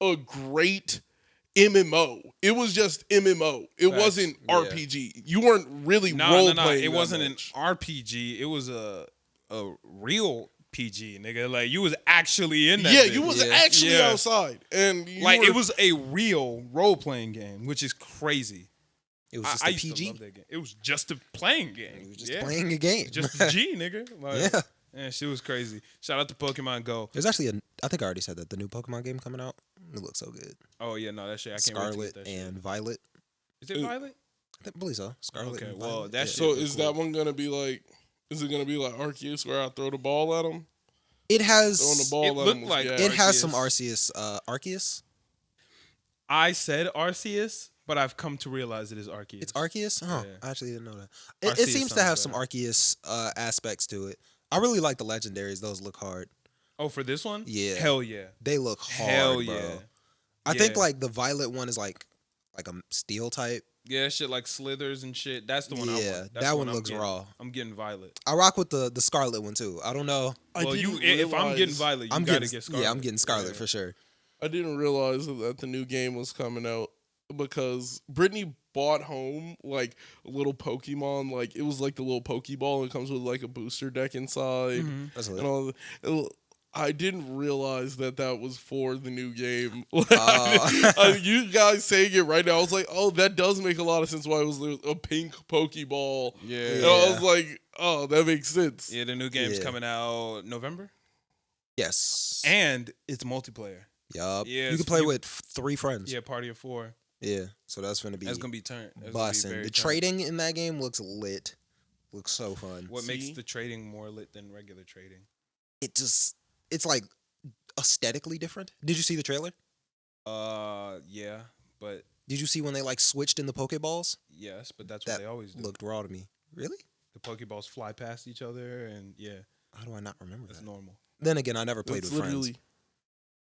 [SPEAKER 3] a great MMO. It was just MMO. It
[SPEAKER 1] Facts.
[SPEAKER 3] wasn't
[SPEAKER 2] Yeah.
[SPEAKER 3] RPG. You weren't really role playing.
[SPEAKER 1] It wasn't an RPG. It was a real PG, nigga. Like you was actually in that.
[SPEAKER 3] Yeah,
[SPEAKER 1] bitch.
[SPEAKER 3] you was
[SPEAKER 2] Yeah.
[SPEAKER 3] actually
[SPEAKER 1] Yeah.
[SPEAKER 3] outside, and you
[SPEAKER 1] Like
[SPEAKER 3] were,
[SPEAKER 1] it was a real role playing game, which is crazy.
[SPEAKER 2] It was just
[SPEAKER 1] I
[SPEAKER 2] a
[SPEAKER 1] used to
[SPEAKER 2] PG.
[SPEAKER 1] love that game. It was just a playing game.
[SPEAKER 2] It was just
[SPEAKER 1] Yeah.
[SPEAKER 2] playing a game.
[SPEAKER 1] Just a G, nigga. Like,
[SPEAKER 2] Yeah.
[SPEAKER 1] Man, shit was crazy. Shout out to Pokemon Go.
[SPEAKER 2] There's actually I think I already said that the new Pokemon game coming out. It looks so good.
[SPEAKER 1] Oh yeah, no, that shit. I can't
[SPEAKER 2] Scarlet
[SPEAKER 1] wait to get that
[SPEAKER 2] and Violet.
[SPEAKER 1] shit. Is it Violet?
[SPEAKER 2] I believe so. Scarlet.
[SPEAKER 1] Okay,
[SPEAKER 2] and
[SPEAKER 1] well,
[SPEAKER 2] Violet.
[SPEAKER 1] that
[SPEAKER 2] Yeah.
[SPEAKER 1] shit-
[SPEAKER 3] So
[SPEAKER 1] was
[SPEAKER 3] is
[SPEAKER 1] cool.
[SPEAKER 3] that one gonna be like? Is it gonna be like Arceus where I throw the ball at him?
[SPEAKER 2] It
[SPEAKER 3] Throwing the
[SPEAKER 2] has
[SPEAKER 3] ball
[SPEAKER 1] It
[SPEAKER 3] at
[SPEAKER 1] looked
[SPEAKER 3] him.
[SPEAKER 1] like
[SPEAKER 3] Yeah.
[SPEAKER 2] it has some
[SPEAKER 1] Arceus.
[SPEAKER 2] Arceus.
[SPEAKER 1] I said Arceus, but I've come to realize it is Arceus.
[SPEAKER 2] It's Arceus? Oh,
[SPEAKER 1] Yeah.
[SPEAKER 2] I actually didn't know that. It
[SPEAKER 1] Arceus
[SPEAKER 2] seems to
[SPEAKER 1] sounds
[SPEAKER 2] have some
[SPEAKER 1] better.
[SPEAKER 2] Arceus aspects to it. I really like the legendaries. Those look hard.
[SPEAKER 1] Oh, for this one?
[SPEAKER 2] Yeah.
[SPEAKER 1] Hell yeah.
[SPEAKER 2] They look hard,
[SPEAKER 1] Hell
[SPEAKER 2] bro.
[SPEAKER 1] yeah.
[SPEAKER 2] I think
[SPEAKER 1] Yeah.
[SPEAKER 2] like the Violet one is like a steel type.
[SPEAKER 1] Yeah, shit like slithers and shit. That's the one I
[SPEAKER 2] Yeah,
[SPEAKER 1] want. That's
[SPEAKER 2] that
[SPEAKER 1] the
[SPEAKER 2] one
[SPEAKER 1] I'm
[SPEAKER 2] looks
[SPEAKER 1] getting.
[SPEAKER 2] raw.
[SPEAKER 1] I'm getting Violet.
[SPEAKER 2] I rock with the Scarlet one too. I don't know.
[SPEAKER 3] I
[SPEAKER 1] Well,
[SPEAKER 3] didn't
[SPEAKER 1] if I'm getting
[SPEAKER 3] realize-
[SPEAKER 1] Violet, you
[SPEAKER 2] I'm
[SPEAKER 1] gotta
[SPEAKER 2] getting
[SPEAKER 1] get Scarlet.
[SPEAKER 2] yeah, I'm getting Scarlet
[SPEAKER 1] Yeah.
[SPEAKER 2] for sure.
[SPEAKER 3] I didn't realize that the new game was coming out because Brittany bought home like a little Pokemon. Like it was like the little Pokeball. It comes with like a booster deck inside
[SPEAKER 1] Mhm.
[SPEAKER 2] That's
[SPEAKER 3] and
[SPEAKER 2] lit.
[SPEAKER 3] all. I didn't realize that was for the new game. You guys saying it right now, I was like, oh, that does make a lot of sense. Why it was a pink Pokeball.
[SPEAKER 1] Yeah.
[SPEAKER 3] And I was like, oh, that makes sense.
[SPEAKER 1] Yeah, the new game's
[SPEAKER 2] Yeah.
[SPEAKER 1] coming out November.
[SPEAKER 2] Yes.
[SPEAKER 1] And it's multiplayer.
[SPEAKER 2] Yup.
[SPEAKER 1] Yeah,
[SPEAKER 2] You can
[SPEAKER 1] it's-
[SPEAKER 2] play
[SPEAKER 1] you-
[SPEAKER 2] with 3 friends.
[SPEAKER 1] Yeah, party of 4.
[SPEAKER 2] Yeah. So that's gonna be
[SPEAKER 1] That's gonna be turned. That's gonna be
[SPEAKER 2] busting.
[SPEAKER 1] very
[SPEAKER 2] The
[SPEAKER 1] turned.
[SPEAKER 2] trading in that game looks lit. Looks so fun.
[SPEAKER 1] What makes
[SPEAKER 3] See?
[SPEAKER 1] the trading more lit than regular trading?
[SPEAKER 2] It's like aesthetically different. Did you see the trailer?
[SPEAKER 1] Yeah, but
[SPEAKER 2] Did you see when they like switched in the Pokeballs?
[SPEAKER 1] yes, but that's what
[SPEAKER 2] That
[SPEAKER 1] they always do.
[SPEAKER 2] looked raw to me. Really?
[SPEAKER 1] The Pokeballs fly past each other, and yeah,
[SPEAKER 2] How do I not remember
[SPEAKER 1] that's
[SPEAKER 2] that?
[SPEAKER 1] normal.
[SPEAKER 2] Then again, I never played
[SPEAKER 3] That's
[SPEAKER 2] with friends.
[SPEAKER 3] literally.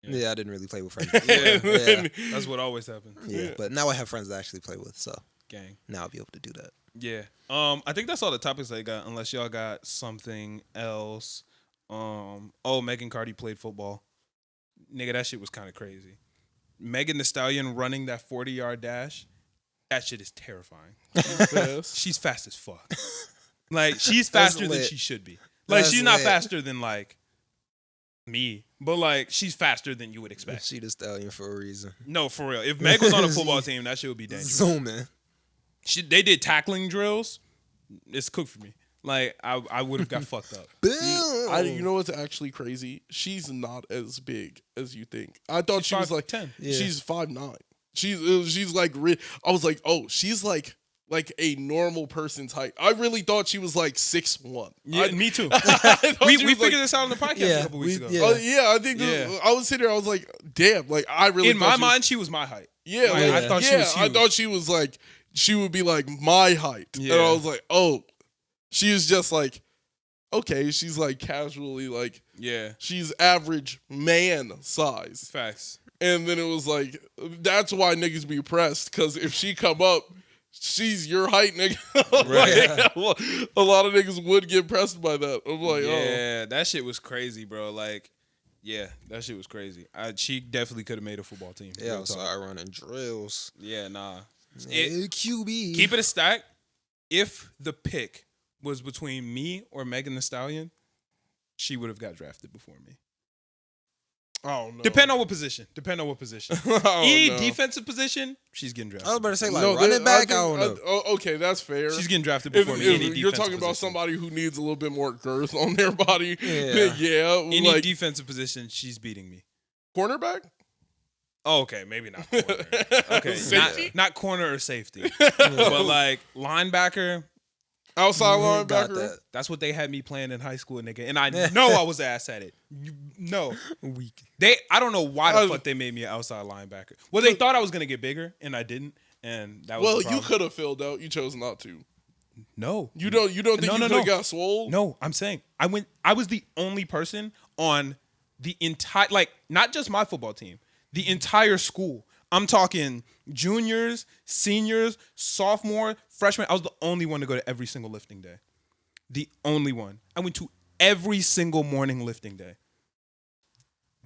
[SPEAKER 2] Yeah, I didn't really play with friends.
[SPEAKER 1] Yeah,
[SPEAKER 2] yeah.
[SPEAKER 1] that's what always happens.
[SPEAKER 2] Yeah,
[SPEAKER 3] Yeah.
[SPEAKER 2] but now I have friends that actually play with, so
[SPEAKER 1] Gang.
[SPEAKER 2] now I'll be able to do that.
[SPEAKER 1] Yeah. I think that's all the topics I got. Unless y'all got something else. Megan Cardi played football. Nigga, that shit was kind of crazy. Megan Thee Stallion running that 40-yard dash. That shit is terrifying.
[SPEAKER 3] Fast.
[SPEAKER 1] She's fast as fuck. Like she's
[SPEAKER 2] That's
[SPEAKER 1] faster than
[SPEAKER 2] lit.
[SPEAKER 1] she should be. Like
[SPEAKER 2] That's
[SPEAKER 1] she's not
[SPEAKER 2] lit.
[SPEAKER 1] faster than like me, but like she's faster than you would expect.
[SPEAKER 2] She the stallion for a reason.
[SPEAKER 1] No, for real. If Meg was on a football team, that shit would be dangerous.
[SPEAKER 2] Zooming.
[SPEAKER 1] They did tackling drills. It's cooked for me. Like I would have got fucked up.
[SPEAKER 2] Boom.
[SPEAKER 3] You know what's actually crazy? She's not as big as you think. I thought she was like
[SPEAKER 1] 5'10".
[SPEAKER 2] Yeah.
[SPEAKER 3] She's 5'9". She's like I was like, oh, she's like a normal person's height. I really thought she was like 6'1".
[SPEAKER 1] Yeah,
[SPEAKER 3] I,
[SPEAKER 1] me too.
[SPEAKER 3] I thought
[SPEAKER 1] we
[SPEAKER 3] she
[SPEAKER 1] we
[SPEAKER 3] was,
[SPEAKER 1] figured
[SPEAKER 3] like,
[SPEAKER 1] this out on the podcast a
[SPEAKER 2] Yeah,
[SPEAKER 1] couple weeks
[SPEAKER 2] we-
[SPEAKER 1] ago.
[SPEAKER 2] yeah.
[SPEAKER 3] Oh yeah, I think
[SPEAKER 1] Yeah.
[SPEAKER 3] I was sitting there. I was like, damn, like I really
[SPEAKER 1] In
[SPEAKER 3] thought
[SPEAKER 1] my
[SPEAKER 3] she
[SPEAKER 1] mind, she was my height.
[SPEAKER 3] was, yeah,
[SPEAKER 1] Like,
[SPEAKER 3] like,
[SPEAKER 1] I thought she
[SPEAKER 3] yeah,
[SPEAKER 1] was
[SPEAKER 3] I
[SPEAKER 1] huge.
[SPEAKER 3] thought she was like she would be like my height, and
[SPEAKER 1] Yeah.
[SPEAKER 3] I was like, oh, she is just like okay, she's like casually like
[SPEAKER 1] Yeah,
[SPEAKER 3] she's average man size.
[SPEAKER 1] facts.
[SPEAKER 3] And then it was like, that's why niggas be pressed. Because if she come up, she's your height, nigga. Like, a lot of niggas would get pressed by that. I'm like,
[SPEAKER 1] Yeah, that shit was crazy, bro. Like, yeah, that shit was crazy. She definitely could have made a football team.
[SPEAKER 2] Yeah,
[SPEAKER 1] Real
[SPEAKER 2] so
[SPEAKER 1] talk.
[SPEAKER 2] I running drills.
[SPEAKER 1] Yeah, nah.
[SPEAKER 2] Hey, QB.
[SPEAKER 1] Keep it a stack. If the pick was between me or Megan Thee Stallion, she would have got drafted before me.
[SPEAKER 3] I don't know.
[SPEAKER 1] Depend on what position. Any defensive position, she's getting
[SPEAKER 2] I was
[SPEAKER 1] drafted.
[SPEAKER 2] about to say like
[SPEAKER 3] No,
[SPEAKER 2] running back. I
[SPEAKER 3] think-
[SPEAKER 2] don't know.
[SPEAKER 3] okay, that's fair.
[SPEAKER 1] She's getting drafted
[SPEAKER 3] if,
[SPEAKER 1] before me.
[SPEAKER 3] if
[SPEAKER 1] Any
[SPEAKER 3] you're
[SPEAKER 1] defensive
[SPEAKER 3] talking about
[SPEAKER 1] position.
[SPEAKER 3] somebody who needs a little bit more girth on their body,
[SPEAKER 2] Yeah.
[SPEAKER 3] then yeah,
[SPEAKER 1] Any
[SPEAKER 3] like
[SPEAKER 1] defensive position, she's beating me.
[SPEAKER 3] cornerback.
[SPEAKER 1] Oh, okay, maybe not corner. Okay,
[SPEAKER 3] Safety?
[SPEAKER 1] not corner or safety, but like linebacker.
[SPEAKER 3] Outside
[SPEAKER 2] Yeah, got
[SPEAKER 3] linebacker.
[SPEAKER 2] that.
[SPEAKER 1] That's what they had me playing in high school, nigga, and I know I was ass at it. No,
[SPEAKER 2] Weak.
[SPEAKER 1] I don't know why the fuck they made me an outside linebacker. Well, they thought I was gonna get bigger, and I didn't, and that was
[SPEAKER 3] Well,
[SPEAKER 1] the
[SPEAKER 3] you
[SPEAKER 1] problem.
[SPEAKER 3] could have filled out. You chose not to.
[SPEAKER 1] No,
[SPEAKER 3] You don't think
[SPEAKER 1] No,
[SPEAKER 3] you
[SPEAKER 1] no,
[SPEAKER 3] could have
[SPEAKER 1] no.
[SPEAKER 3] got swole?
[SPEAKER 1] No, I'm saying I was the only person on the entire, like, not just my football team, the entire school. I'm talking juniors, seniors, sophomore, freshman. I was the only one to go to every single lifting day. The only one. I went to every single morning lifting day.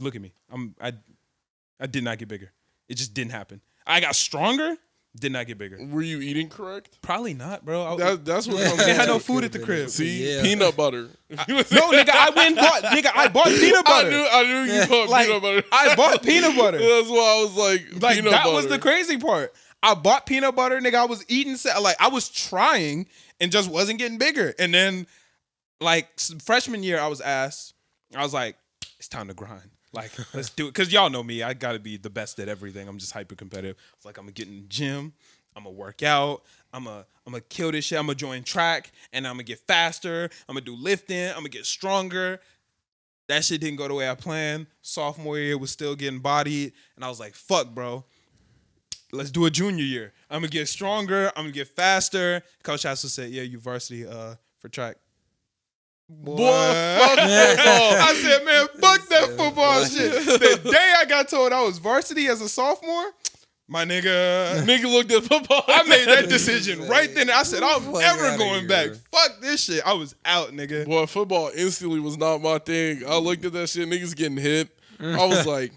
[SPEAKER 1] Look at me. I did not get bigger. It just didn't happen. I got stronger, did not get bigger.
[SPEAKER 3] Were you eating correct?
[SPEAKER 1] Probably not, bro.
[SPEAKER 3] That's what
[SPEAKER 1] I
[SPEAKER 3] comes
[SPEAKER 1] had no
[SPEAKER 3] down to.
[SPEAKER 1] food at the crib.
[SPEAKER 3] See,
[SPEAKER 2] Yeah.
[SPEAKER 3] peanut butter.
[SPEAKER 1] No, nigga, I bought peanut butter.
[SPEAKER 3] I knew you bought
[SPEAKER 1] Like,
[SPEAKER 3] peanut butter.
[SPEAKER 1] I bought peanut butter.
[SPEAKER 3] That's why I was like
[SPEAKER 1] Like
[SPEAKER 3] peanut
[SPEAKER 1] that
[SPEAKER 3] butter.
[SPEAKER 1] was the crazy part. I bought peanut butter, nigga. I was eating, like I was trying and just wasn't getting bigger. And then, like freshman year, I was like, it's time to grind. Like, let's do it. Cause y'all know me. I gotta be the best at everything. I'm just hyper competitive. It's like I'm gonna get in the gym. I'm gonna work out. I'm gonna kill this shit. I'm gonna join track and I'm gonna get faster. I'm gonna do lifting. I'm gonna get stronger. That shit didn't go the way I planned. Sophomore year was still getting bodied. And I was like, fuck, bro. Let's do a junior year. I'm gonna get stronger. I'm gonna get faster. Coach Hassel said, yeah, you varsity for track.
[SPEAKER 3] Boy, fuck football.
[SPEAKER 1] I said, man, fuck that football shit. The day I got told I was varsity as a sophomore, my nigga,
[SPEAKER 3] Nigga looked at football.
[SPEAKER 1] I made that decision right then. I said, I'm
[SPEAKER 2] Fuck
[SPEAKER 1] never
[SPEAKER 2] outta
[SPEAKER 1] going
[SPEAKER 2] here.
[SPEAKER 1] back. Fuck this shit. I was out, nigga.
[SPEAKER 3] Boy, football instantly was not my thing. I looked at that shit, niggas getting hit. I was like,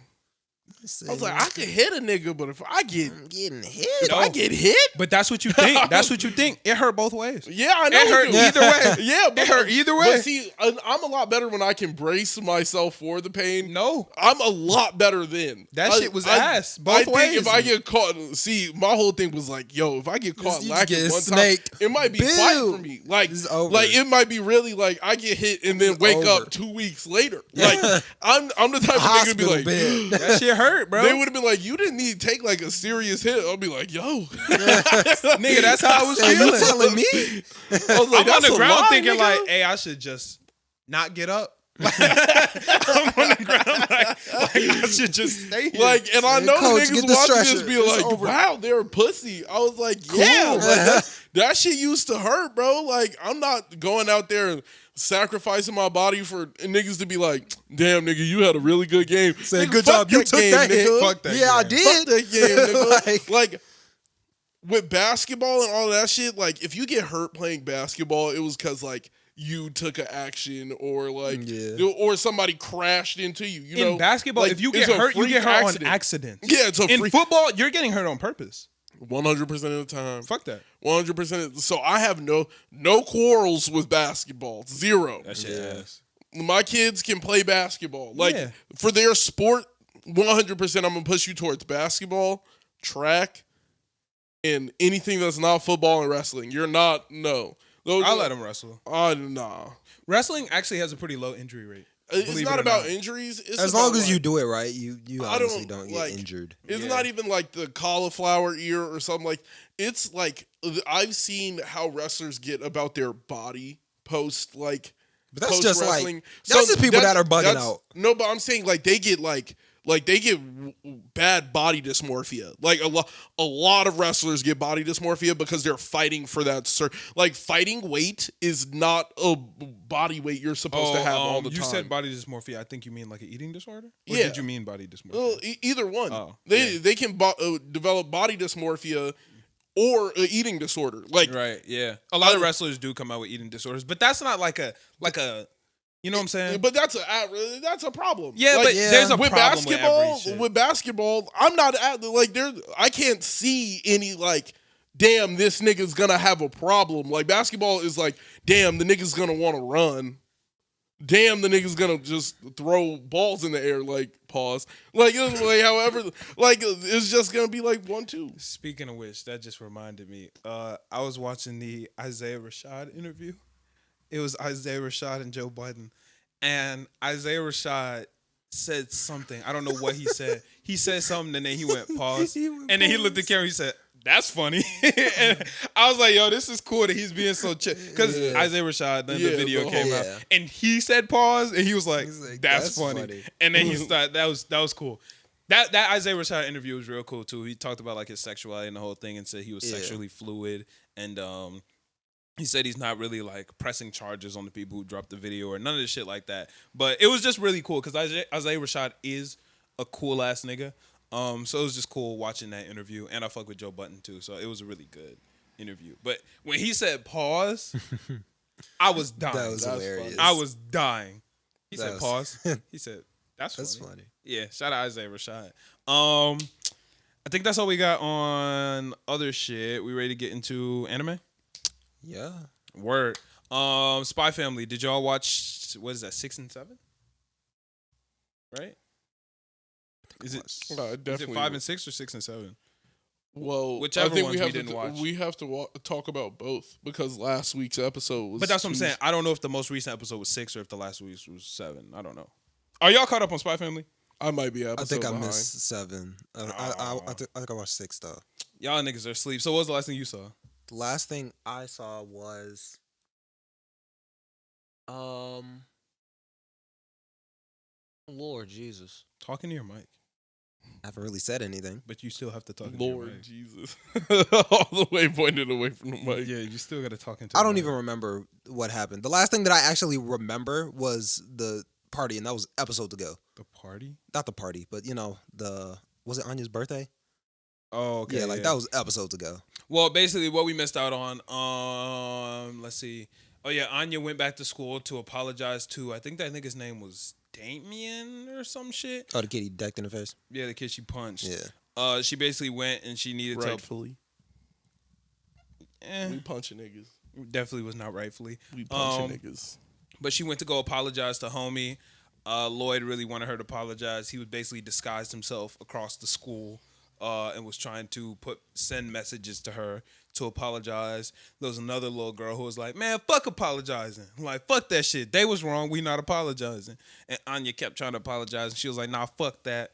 [SPEAKER 3] I could hit a nigga, but if I get
[SPEAKER 2] getting hit.
[SPEAKER 3] if I get hit,
[SPEAKER 1] But that's what you think. That's what you think. It hurt both ways.
[SPEAKER 3] yeah, I know
[SPEAKER 1] It hurt
[SPEAKER 3] do.
[SPEAKER 1] either way.
[SPEAKER 3] Yeah, but
[SPEAKER 1] It hurt either way.
[SPEAKER 3] But see, I'm a lot better when I can brace myself for the pain.
[SPEAKER 1] No.
[SPEAKER 3] I'm a lot better then.
[SPEAKER 1] That shit was ass, both
[SPEAKER 3] I think
[SPEAKER 1] ways.
[SPEAKER 3] if I get caught, see, my whole thing was like, yo, if I get caught
[SPEAKER 2] You
[SPEAKER 3] lacking
[SPEAKER 2] get
[SPEAKER 3] one
[SPEAKER 2] snaked.
[SPEAKER 3] time, it might be
[SPEAKER 2] Bill.
[SPEAKER 3] quiet for me. Like,
[SPEAKER 2] It's over.
[SPEAKER 3] like it might be really like I get hit and then
[SPEAKER 2] It's
[SPEAKER 3] wake
[SPEAKER 2] over.
[SPEAKER 3] up 2 weeks later. Like, I'm the type of nigga to be
[SPEAKER 2] Hospital
[SPEAKER 3] like,
[SPEAKER 2] bed.
[SPEAKER 1] That shit hurt, bro.
[SPEAKER 3] they would have been like, you didn't need to take like a serious hit. I'll be like, yo,
[SPEAKER 1] Nigga, that's how I was
[SPEAKER 2] Hey, you
[SPEAKER 1] feeling.
[SPEAKER 2] telling me?
[SPEAKER 3] I was like,
[SPEAKER 1] I'm on
[SPEAKER 3] that's
[SPEAKER 1] the
[SPEAKER 3] a
[SPEAKER 1] ground
[SPEAKER 3] lie,
[SPEAKER 1] thinking
[SPEAKER 3] nigga.
[SPEAKER 1] like, hey, I should just not get up. I'm on the ground like I should just stay here.
[SPEAKER 3] Like, and I
[SPEAKER 2] Hey,
[SPEAKER 3] know
[SPEAKER 2] coach,
[SPEAKER 3] niggas
[SPEAKER 2] get the
[SPEAKER 3] watching this
[SPEAKER 2] stretcher.
[SPEAKER 3] be
[SPEAKER 2] It's
[SPEAKER 3] like,
[SPEAKER 2] over.
[SPEAKER 3] wow, they're a pussy. I was like, yeah, like, that shit used to hurt, bro. Like, I'm not going out there and sacrificing my body for niggas to be like, damn, nigga, you had a really good game.
[SPEAKER 2] Say,
[SPEAKER 3] Nigga,
[SPEAKER 2] good
[SPEAKER 3] fuck
[SPEAKER 2] job. You took
[SPEAKER 3] game,
[SPEAKER 2] that hit.
[SPEAKER 3] nigga.
[SPEAKER 1] Fuck that
[SPEAKER 2] Yeah, I
[SPEAKER 1] game.
[SPEAKER 2] did.
[SPEAKER 3] Fuck that game, nigga.
[SPEAKER 2] Like-
[SPEAKER 3] like, with basketball and all that shit, like, if you get hurt playing basketball, it was because, like, you took an action or, like,
[SPEAKER 2] Yeah.
[SPEAKER 3] or somebody crashed into you. You know,
[SPEAKER 1] in basketball,
[SPEAKER 3] like,
[SPEAKER 1] if you
[SPEAKER 3] it's
[SPEAKER 1] get
[SPEAKER 3] a
[SPEAKER 1] hurt, you
[SPEAKER 3] freak
[SPEAKER 1] get hurt
[SPEAKER 3] accident.
[SPEAKER 1] on accident.
[SPEAKER 3] Yeah, it's a
[SPEAKER 1] In
[SPEAKER 3] freak.
[SPEAKER 1] football, you're getting hurt on purpose.
[SPEAKER 3] 100% of the time.
[SPEAKER 1] Fuck that.
[SPEAKER 3] 100%. So I have no quarrels with basketball. Zero.
[SPEAKER 1] That shit
[SPEAKER 2] Yeah.
[SPEAKER 1] ass.
[SPEAKER 3] My kids can play basketball. Like,
[SPEAKER 1] Yeah.
[SPEAKER 3] for their sport, 100% I'm going to push you towards basketball, track, and anything that's not football and wrestling. You're not, no. Those
[SPEAKER 1] I'll let them wrestle.
[SPEAKER 3] Nah.
[SPEAKER 1] Wrestling actually has a pretty low injury rate.
[SPEAKER 3] It's
[SPEAKER 1] Believe
[SPEAKER 3] not
[SPEAKER 1] it or
[SPEAKER 3] about
[SPEAKER 1] not.
[SPEAKER 3] injuries. It's
[SPEAKER 2] As
[SPEAKER 3] about,
[SPEAKER 2] long as
[SPEAKER 3] like,
[SPEAKER 2] you do it right, you
[SPEAKER 3] I
[SPEAKER 2] obviously
[SPEAKER 3] don't,
[SPEAKER 2] don't get
[SPEAKER 3] like,
[SPEAKER 2] injured.
[SPEAKER 3] It's
[SPEAKER 1] Yeah.
[SPEAKER 3] not even like the cauliflower ear or something like. It's like I've seen how wrestlers get about their body post like.
[SPEAKER 2] But that's just like
[SPEAKER 3] post-wrestling.
[SPEAKER 2] that's just people that are bugging
[SPEAKER 3] that's-
[SPEAKER 2] out.
[SPEAKER 3] No, but I'm saying like they get bad body dysmorphia. Like a lot of wrestlers get body dysmorphia because they're fighting for that. Like fighting weight is not a body weight you're supposed to have all the time.
[SPEAKER 1] You said body dysmorphia. I think you mean like an eating disorder? Or
[SPEAKER 3] Yeah.
[SPEAKER 1] did you mean body dysmorphia?
[SPEAKER 3] Well, either one.
[SPEAKER 1] Oh,
[SPEAKER 3] They can develop body dysmorphia or an eating disorder. Like
[SPEAKER 1] Right, yeah. A lot of wrestlers do come out with eating disorders, but that's not like a you know what I'm saying?
[SPEAKER 3] But that's a problem.
[SPEAKER 1] Yeah,
[SPEAKER 3] Like,
[SPEAKER 1] but there's a
[SPEAKER 3] with
[SPEAKER 1] problem
[SPEAKER 3] basketball.
[SPEAKER 1] with every shit.
[SPEAKER 3] I'm not like there. I can't see any like. Damn, this nigga's gonna have a problem. Like basketball is like, damn, the nigga's gonna want to run. Damn, the nigga's gonna just throw balls in the air. Like pause. Like however, like it's just gonna be like 1-2.
[SPEAKER 1] Speaking of which, that just reminded me. I was watching the Isaiah Rashad interview. It was Isaiah Rashad and Joe Budden. And Isaiah Rashad said something. I don't know what he said. He said something and then he went pause. And then he looked at the camera and he said, that's funny. And I was like, yo, this is cool that he's being so chill. Because Isaiah Rashad, then the video came out. And he said pause and he was like, that's funny. And then he started, that was cool. That Isaiah Rashad interview was real cool too. He talked about like his sexuality and the whole thing and said he was sexually fluid. And he said he's not really like pressing charges on the people who dropped the video or none of this shit like that. But it was just really cool because Isaiah Rashad is a cool ass nigga. So it was just cool watching that interview. And I fuck with Joe Budden too. So it was a really good interview. But when he said pause, I was dying.
[SPEAKER 2] That was hilarious.
[SPEAKER 1] I was dying. He said
[SPEAKER 2] was-
[SPEAKER 1] pause. He said, that's
[SPEAKER 2] That's
[SPEAKER 1] funny.
[SPEAKER 2] funny.
[SPEAKER 1] Yeah, shout out Isaiah Rashad. I think that's all we got on other shit. We ready to get into anime?
[SPEAKER 2] Yeah.
[SPEAKER 1] Word. Spy Family. Did y'all watch? What is that? 6 and 7? Right? Is it
[SPEAKER 3] Definitely.
[SPEAKER 1] 5 and 6 or 6 and 7?
[SPEAKER 3] Well,
[SPEAKER 1] Whichever
[SPEAKER 3] I think
[SPEAKER 1] ones
[SPEAKER 3] we have
[SPEAKER 1] we didn't watch.
[SPEAKER 3] We have to talk about both because last week's episode was.
[SPEAKER 1] But that's what I'm saying. I don't know if the most recent episode was 6 or if the last week's was 7. I don't know. Are y'all caught up on Spy Family?
[SPEAKER 3] I might be.
[SPEAKER 2] I think I
[SPEAKER 3] behind.
[SPEAKER 2] missed 7. I think I watched 6 though.
[SPEAKER 1] Y'all niggas are asleep. So what was the last thing you saw?
[SPEAKER 2] The last thing I saw was Lord Jesus.
[SPEAKER 1] Talking to your mic.
[SPEAKER 2] I haven't really said anything.
[SPEAKER 1] But you still have to talk into your
[SPEAKER 3] Lord
[SPEAKER 1] mic.
[SPEAKER 3] Jesus, all the way pointed away from the mic.
[SPEAKER 1] Yeah, you still got to talk into
[SPEAKER 2] I
[SPEAKER 1] the
[SPEAKER 2] don't
[SPEAKER 1] mic.
[SPEAKER 2] even remember what happened. The last thing that I actually remember was the party, and that was episodes ago.
[SPEAKER 1] The party?
[SPEAKER 2] Not the party, but was it Anya's birthday?
[SPEAKER 1] Oh, okay.
[SPEAKER 2] Yeah, that was episodes ago.
[SPEAKER 1] Well, basically, what we missed out on, let's see. Oh, yeah, Anya went back to school to apologize to, I think that nigga's name was Damien or some shit.
[SPEAKER 2] Oh, the kid he decked in the face?
[SPEAKER 1] Yeah, the kid she punched.
[SPEAKER 2] Yeah.
[SPEAKER 1] She basically went and she needed
[SPEAKER 3] Rightfully,
[SPEAKER 1] to...
[SPEAKER 3] we punching niggas.
[SPEAKER 1] Definitely was not rightfully.
[SPEAKER 3] We punching niggas.
[SPEAKER 1] But she went to go apologize to homie. Lloyd really wanted her to apologize. He was basically disguised himself across the school and was trying to send messages to her to apologize. There was another little girl who was like, man, fuck apologizing. I'm like, fuck that shit. They was wrong. We not apologizing. And Anya kept trying to apologize. And she was like, nah, fuck that.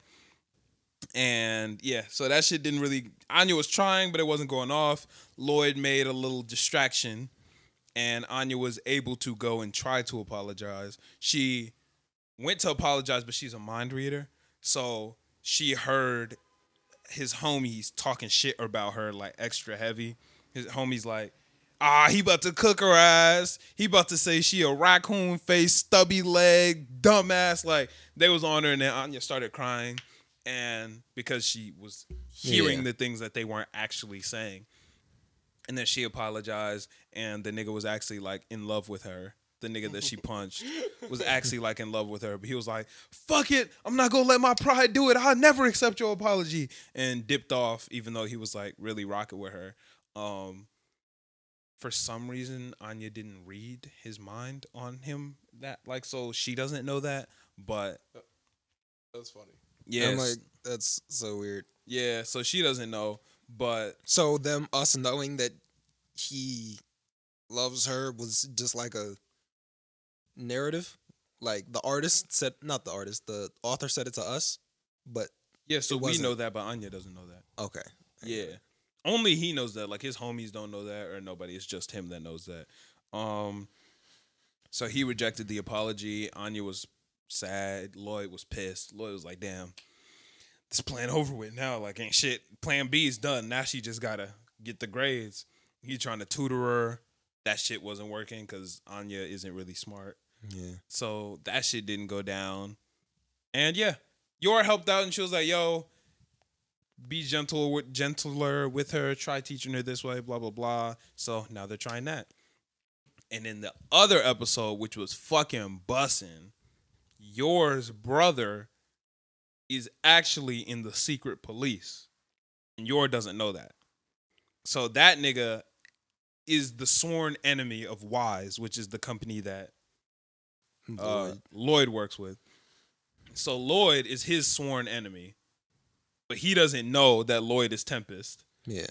[SPEAKER 1] And yeah, so that shit didn't really... Anya was trying, but it wasn't going off. Lloyd made a little distraction. And Anya was able to go and try to apologize. She went to apologize, but she's a mind reader. So she heard his homies talking shit about her, like, extra heavy. His homies like, he about to cook her ass. He about to say she a raccoon face, stubby leg, dumbass. Like, they was on her, and then Anya started crying. And because she was hearing the things that they weren't actually saying. And then she apologized, and the nigga was actually, like, in love with her. The nigga that she punched was actually, like, in love with her. But he was like, fuck it. I'm not going to let my pride do it. I'll never accept your apology. And dipped off, even though he was, like, really rocking with her. For some reason, Anya didn't read his mind on him. So she doesn't know that. But
[SPEAKER 3] That's funny.
[SPEAKER 1] yeah,
[SPEAKER 2] I'm like, that's so weird.
[SPEAKER 1] Yeah, so she doesn't know. But
[SPEAKER 2] so us knowing that he loves her was just like a narrative. Like the author said it to us, but
[SPEAKER 1] yeah, so we know that, but Anya doesn't know that.
[SPEAKER 2] Okay.
[SPEAKER 1] Yeah. Only he knows that. Like his homies don't know that, or nobody. It's just him that knows that. So he rejected the apology. Anya was sad. Lloyd was pissed. Lloyd was like, damn, this plan over with now. Like, ain't shit. Plan B is done. Now she just gotta get the grades. He trying to tutor her. That shit wasn't working because Anya isn't really smart.
[SPEAKER 2] Yeah.
[SPEAKER 1] So that shit didn't go down. And yeah, Yor helped out, and she was like, yo, be gentler with her. Try teaching her this way, blah, blah, blah. So now they're trying that. And in the other episode, which was fucking bussin', Yor's brother is actually in the secret police. And Yor doesn't know that. So that nigga is the sworn enemy of Wise, which is the company that Lloyd works with. So Lloyd is his sworn enemy. But he doesn't know that Lloyd is Tempest.
[SPEAKER 2] Yeah.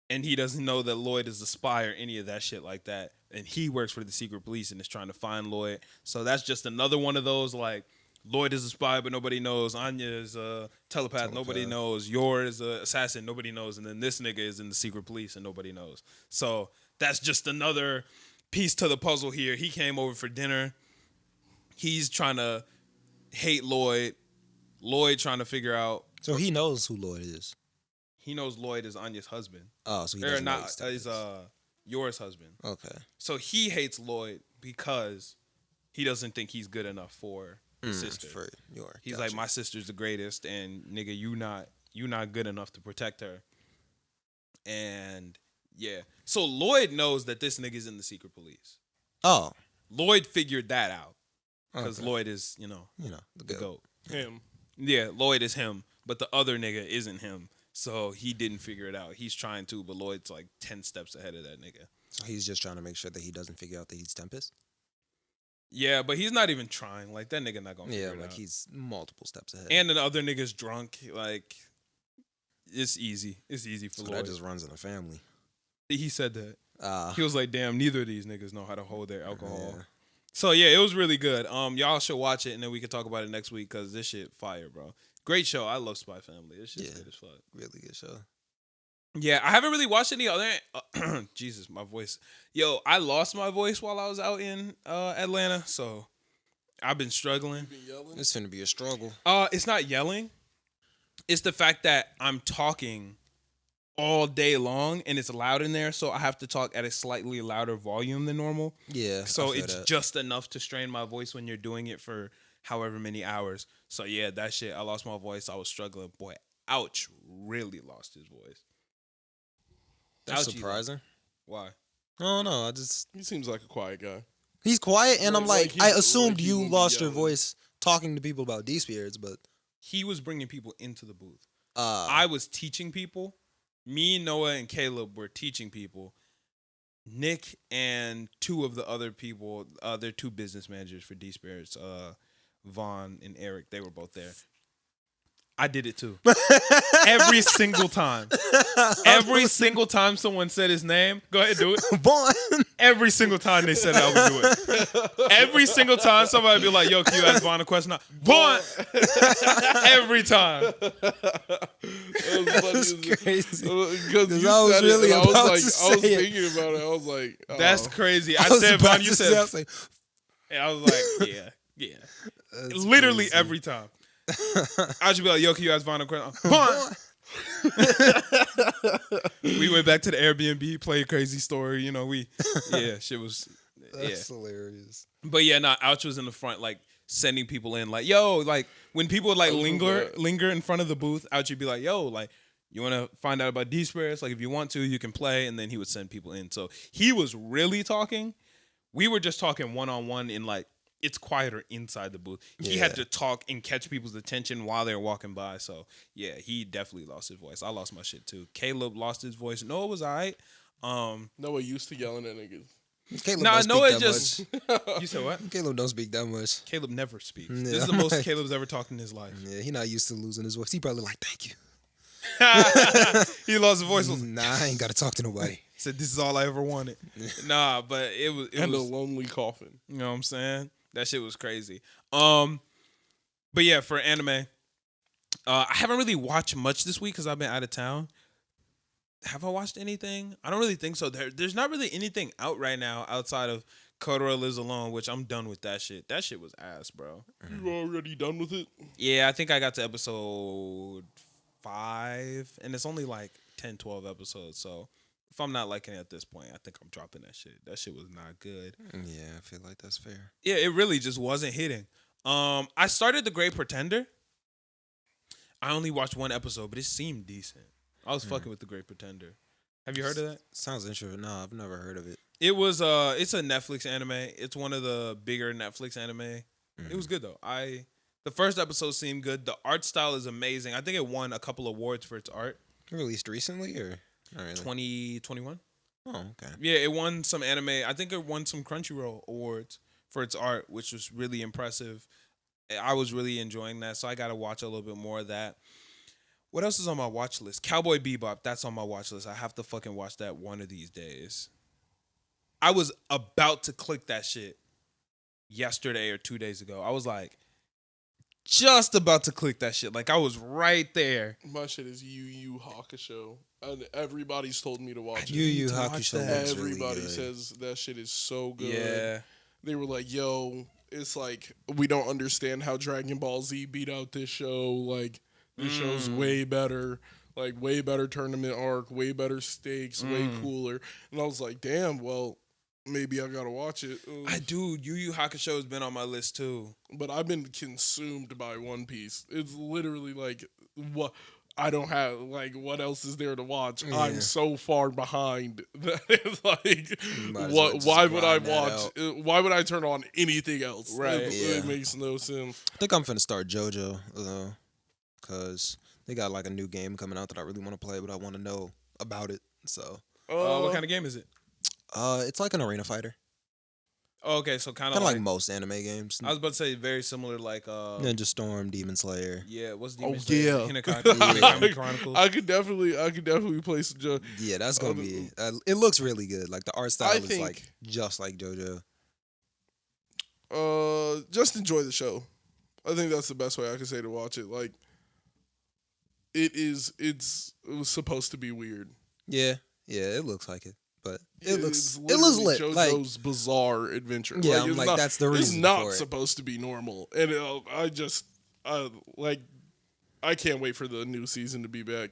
[SPEAKER 1] And he doesn't know that Lloyd is a spy or any of that shit like that. And he works for the secret police and is trying to find Lloyd. So that's just another one of those, like, Lloyd is a spy, but nobody knows. Anya is a telepath. Nobody knows. Yor is an assassin. Nobody knows. And then this nigga is in the secret police and nobody knows. So that's just another piece to the puzzle here. He came over for dinner. He's trying to hate Lloyd. Lloyd trying to figure out.
[SPEAKER 2] So he knows who Lloyd is.
[SPEAKER 1] He knows Lloyd is Anya's husband.
[SPEAKER 2] Oh, so he doesn't know
[SPEAKER 1] is Yor's husband.
[SPEAKER 2] Okay.
[SPEAKER 1] So he hates Lloyd because he doesn't think he's good enough for his sister.
[SPEAKER 2] For Yor.
[SPEAKER 1] He's like, my sister's the greatest, and nigga, you not good enough to protect her. And yeah, so Lloyd knows that this nigga's in the secret police.
[SPEAKER 2] Oh,
[SPEAKER 1] Lloyd figured that out because
[SPEAKER 2] okay.
[SPEAKER 1] Lloyd is the
[SPEAKER 2] the
[SPEAKER 1] goat.
[SPEAKER 3] Him.
[SPEAKER 1] Yeah, Lloyd is him, but the other nigga isn't him. So he didn't figure it out. He's trying to, but Lloyd's like 10 steps ahead of that nigga.
[SPEAKER 2] So he's just trying to make sure that he doesn't figure out that he's Tempest.
[SPEAKER 1] Yeah, but he's not even trying. Like, that nigga not gonna
[SPEAKER 2] Yeah,
[SPEAKER 1] figure it
[SPEAKER 2] like
[SPEAKER 1] out.
[SPEAKER 2] he's multiple steps ahead.
[SPEAKER 1] And the other nigga's drunk. Like, it's easy. It's easy for
[SPEAKER 2] so
[SPEAKER 1] Lloyd.
[SPEAKER 2] that just runs in the family.
[SPEAKER 1] He said that. He was like, damn, neither of these niggas know how to hold their alcohol.
[SPEAKER 2] Yeah.
[SPEAKER 1] So, yeah, it was really good. Y'all should watch it, and then we can talk about it next week, because this shit fire, bro. Great show. I love Spy Family. This shit's good as fuck.
[SPEAKER 2] Really good show.
[SPEAKER 1] Yeah, I haven't really watched any other. Jesus, my voice. Yo, I lost my voice while I was out in Atlanta, so I've been struggling.
[SPEAKER 3] You been yelling?
[SPEAKER 2] It's finna be a struggle.
[SPEAKER 1] It's not yelling. It's the fact that I'm talking all day long and it's loud in there, so I have to talk at a slightly louder volume than normal.
[SPEAKER 2] Yeah.
[SPEAKER 1] So it's just enough to strain my voice when you're doing it for however many hours. So yeah, that shit, I lost my voice. I was struggling. Boy, ouch, really lost his voice.
[SPEAKER 2] That's
[SPEAKER 1] Ouchie.
[SPEAKER 2] surprising.
[SPEAKER 1] Why?
[SPEAKER 2] I don't know. I just
[SPEAKER 3] He seems like a quiet guy.
[SPEAKER 2] he's quiet, and I'm
[SPEAKER 3] Like
[SPEAKER 2] like I
[SPEAKER 3] he's-
[SPEAKER 2] assumed
[SPEAKER 3] like he
[SPEAKER 2] you
[SPEAKER 3] won't be
[SPEAKER 2] lost your
[SPEAKER 3] yelling.
[SPEAKER 2] voice talking to people about D-Spirits, but
[SPEAKER 1] He was bringing people into the booth.
[SPEAKER 2] I
[SPEAKER 1] I was teaching people. Me, Noah, and Caleb were teaching people. Nick and two of the other people, they're two business managers for D-Spirits, Vaughn and Eric, they were both there. I did it too. Every single time. Every single time someone said his name, go ahead, do it.
[SPEAKER 2] Vaughn.
[SPEAKER 1] Every single time they said it, I would do it. Every single time somebody would be like, yo, can you ask Vaughn a question? Vaughn! Every time.
[SPEAKER 2] That's crazy.
[SPEAKER 3] Because
[SPEAKER 2] I was really
[SPEAKER 3] I was
[SPEAKER 2] about
[SPEAKER 3] like,
[SPEAKER 2] to
[SPEAKER 3] I was
[SPEAKER 2] say it.
[SPEAKER 3] thinking about it. I was like, oh.
[SPEAKER 1] That's crazy. I
[SPEAKER 2] I was
[SPEAKER 1] said,
[SPEAKER 2] about
[SPEAKER 1] Vaughn, you
[SPEAKER 2] to
[SPEAKER 1] said,
[SPEAKER 2] say, I was like,
[SPEAKER 1] and I was like, yeah.
[SPEAKER 2] that's
[SPEAKER 1] Literally
[SPEAKER 2] crazy.
[SPEAKER 1] every time. I should be like, yo, can you ask Vaughn a question? Vaughn! We went back to the Airbnb, played Crazy Story. You know, shit was,
[SPEAKER 2] That's hilarious.
[SPEAKER 1] But yeah, Ouch was in the front, like, sending people in. Like, yo, like, when people would, like,
[SPEAKER 3] I feel bad.
[SPEAKER 1] linger in front of the booth, Ouch would be like, yo, like, you want to find out about D-Spirits? Like, if you want to, you can play. And then he would send people in. So he was really talking. We were just talking one-on-one in, like, it's quieter inside the booth. He had to talk and catch people's attention while they were walking by. So, yeah, he definitely lost his voice. I lost my shit, too. Caleb lost his voice. Noah was all right.
[SPEAKER 3] Noah used to yelling at niggas.
[SPEAKER 2] Caleb
[SPEAKER 1] Nah,
[SPEAKER 2] don't speak
[SPEAKER 1] Noah
[SPEAKER 2] that
[SPEAKER 1] just...
[SPEAKER 2] much.
[SPEAKER 1] You said what?
[SPEAKER 2] Caleb don't speak that much.
[SPEAKER 1] Caleb never speaks.
[SPEAKER 2] Yeah.
[SPEAKER 1] This is the most Caleb's ever talked in his life.
[SPEAKER 2] Yeah, he not used to losing his voice. He probably like, thank you.
[SPEAKER 1] He lost his voice.
[SPEAKER 2] Nah, I ain't got to talk to nobody.
[SPEAKER 1] Said, this is all I ever wanted. Nah, but it was...
[SPEAKER 3] And a lonely coffin.
[SPEAKER 1] You know what I'm saying? That shit was crazy. But yeah, for anime, I haven't really watched much this week because I've been out of town. Have I watched anything? I don't really think so. There's not really anything out right now outside of Kotaro Lives Alone, which I'm done with that shit. That shit was ass, bro.
[SPEAKER 3] You already done with it?
[SPEAKER 1] Yeah, I think I got to episode 5, and it's only like 10, 12 episodes. So if I'm not liking it at this point, I think I'm dropping that shit. That shit was not good.
[SPEAKER 2] Yeah, I feel like that's fair.
[SPEAKER 1] Yeah, it really just wasn't hitting. I started The Great Pretender. I only watched one episode, but it seemed decent. I was fucking with The Great Pretender. Have you heard of that?
[SPEAKER 2] Sounds interesting. No, I've never heard of it.
[SPEAKER 1] It was it's a Netflix anime. It's one of the bigger Netflix anime. It was good though. The first episode seemed good. The art style is amazing. I think it won a couple awards for its art.
[SPEAKER 2] Released recently or not really?
[SPEAKER 1] 2021.
[SPEAKER 2] Oh, okay.
[SPEAKER 1] Yeah, it won some anime. I think it won some Crunchyroll awards for its art, which was really impressive. I was really enjoying that, so I got to watch a little bit more of that. What else is on my watch list? Cowboy Bebop. That's on my watch list. I have to fucking watch that one of these days. I was about to click that shit yesterday or 2 days ago. I was like, just about to click that shit. Like, I was right there.
[SPEAKER 3] My shit is Yu Yu Hakusho. And everybody's told me to watch it.
[SPEAKER 2] Yu Yu
[SPEAKER 1] need to watch
[SPEAKER 2] Hakusho
[SPEAKER 1] that.
[SPEAKER 2] looks really
[SPEAKER 3] Everybody
[SPEAKER 2] good.
[SPEAKER 3] says that shit is so good.
[SPEAKER 1] Yeah.
[SPEAKER 3] They were like, yo, it's like, we don't understand how Dragon Ball Z beat out this show. Like, this show's way better. Like, way better tournament arc, way better stakes, way cooler. And I was like, damn, well, maybe I gotta watch it.
[SPEAKER 1] Yu Yu Hakusho has been on my list too.
[SPEAKER 3] But I've been consumed by One Piece. It's literally like, what? I don't have, like, what else is there to watch?
[SPEAKER 2] Yeah.
[SPEAKER 3] I'm so far behind that it's like,
[SPEAKER 2] Might as well just
[SPEAKER 3] why would I
[SPEAKER 2] grind that
[SPEAKER 3] watch? Why would I turn on anything else?
[SPEAKER 1] Right.
[SPEAKER 3] It
[SPEAKER 2] Yeah.
[SPEAKER 3] makes no sense.
[SPEAKER 2] I think I'm finna start JoJo though, cause They got like a new game coming out that I really want to play, but I want to know about it. So,
[SPEAKER 1] What kind of game is it?
[SPEAKER 2] it's like an arena fighter,
[SPEAKER 1] Oh, okay, so kind
[SPEAKER 2] kind
[SPEAKER 1] of
[SPEAKER 2] of like
[SPEAKER 1] like
[SPEAKER 2] most anime games.
[SPEAKER 1] I was about to say very similar, like
[SPEAKER 2] Ninja Storm, Demon Slayer.
[SPEAKER 1] yeah, what's
[SPEAKER 3] Oh,
[SPEAKER 1] Demon Slayer?
[SPEAKER 3] yeah.
[SPEAKER 1] Hinokami Chronicles.
[SPEAKER 3] I could definitely play some.
[SPEAKER 2] Yeah, that's gonna be. It looks really good. Like the art style is
[SPEAKER 3] think-
[SPEAKER 2] like just like JoJo.
[SPEAKER 3] Just enjoy the show. I think that's the best way I can say to watch it. Like, it was supposed to be weird.
[SPEAKER 2] Yeah, it looks like it, but it looks
[SPEAKER 3] literally
[SPEAKER 2] lit. Like,
[SPEAKER 3] JoJo's bizarre adventure.
[SPEAKER 2] yeah,
[SPEAKER 3] it's
[SPEAKER 2] I'm like
[SPEAKER 3] not-
[SPEAKER 2] that's the
[SPEAKER 3] It's
[SPEAKER 2] reason
[SPEAKER 3] not
[SPEAKER 2] for it.
[SPEAKER 3] supposed to be normal, and I can't wait for the new season to be back.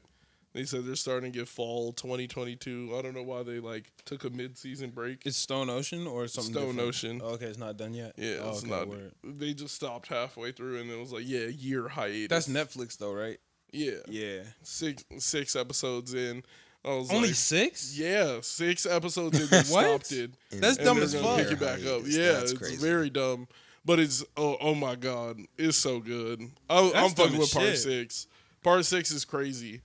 [SPEAKER 3] They said they're starting to get fall 2022. I don't know why they like took a mid-season break.
[SPEAKER 1] It's Stone Ocean or something
[SPEAKER 3] Stone
[SPEAKER 1] different?
[SPEAKER 3] Ocean.
[SPEAKER 1] Oh, okay, it's not done yet.
[SPEAKER 3] Yeah,
[SPEAKER 1] Oh,
[SPEAKER 3] it's
[SPEAKER 1] okay,
[SPEAKER 3] not.
[SPEAKER 1] word.
[SPEAKER 3] They just stopped halfway through, and it was like, yeah, year hiatus.
[SPEAKER 1] That's Netflix though, right?
[SPEAKER 3] Yeah,
[SPEAKER 1] Yeah.
[SPEAKER 3] six episodes in. I was
[SPEAKER 1] Only
[SPEAKER 3] like,
[SPEAKER 1] 6?
[SPEAKER 3] yeah, 6 episodes in. They
[SPEAKER 1] What?
[SPEAKER 3] stopped it.
[SPEAKER 1] That's
[SPEAKER 3] And
[SPEAKER 1] dumb
[SPEAKER 3] they're
[SPEAKER 1] as
[SPEAKER 3] gonna
[SPEAKER 1] fuck.
[SPEAKER 3] pick it back up.
[SPEAKER 2] Hiatus,
[SPEAKER 3] Yeah,
[SPEAKER 2] that's
[SPEAKER 3] it's
[SPEAKER 2] crazy.
[SPEAKER 3] very dumb, but it's oh my god, it's so good. I'm
[SPEAKER 1] That's dumb
[SPEAKER 3] fucking
[SPEAKER 1] as
[SPEAKER 3] with part
[SPEAKER 1] shit.
[SPEAKER 3] 6. Part 6 is crazy.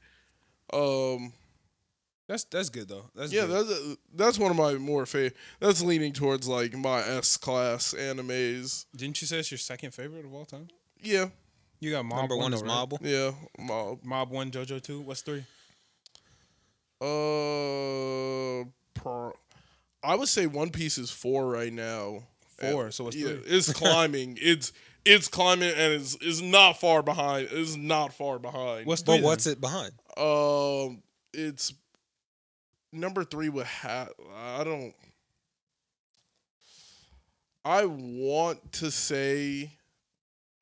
[SPEAKER 1] That's good though. That's
[SPEAKER 3] Yeah,
[SPEAKER 1] good.
[SPEAKER 3] that's one of my more favorite. That's leaning towards like my S class animes.
[SPEAKER 1] Didn't you say it's your second favorite of all time?
[SPEAKER 3] Yeah,
[SPEAKER 1] You got Mob
[SPEAKER 2] number 1
[SPEAKER 1] though,
[SPEAKER 2] is
[SPEAKER 1] right?
[SPEAKER 2] Marble.
[SPEAKER 3] yeah. Mob.
[SPEAKER 1] Mob 1, JoJo 2. What's 3?
[SPEAKER 3] I would say One Piece is 4 right now.
[SPEAKER 1] 4. So what's 3?
[SPEAKER 3] It's climbing. It's climbing and it's not far behind. It's not far behind.
[SPEAKER 1] What's 3?
[SPEAKER 2] But what's it behind?
[SPEAKER 3] It's number 3 with I want to say,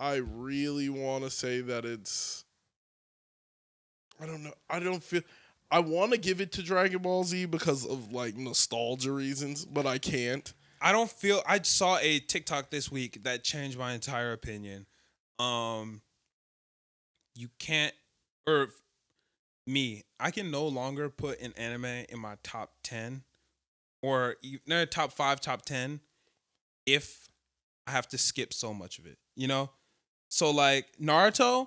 [SPEAKER 3] I really want to say that it's. I don't know. I don't feel. I want to give it to Dragon Ball Z because of like nostalgia reasons, but I can't.
[SPEAKER 1] I don't feel. I saw a TikTok this week that changed my entire opinion. You can't, or me, I can no longer put an anime in my top 10 or no, top 5, top 10 if I have to skip so much of it, you know? So like Naruto,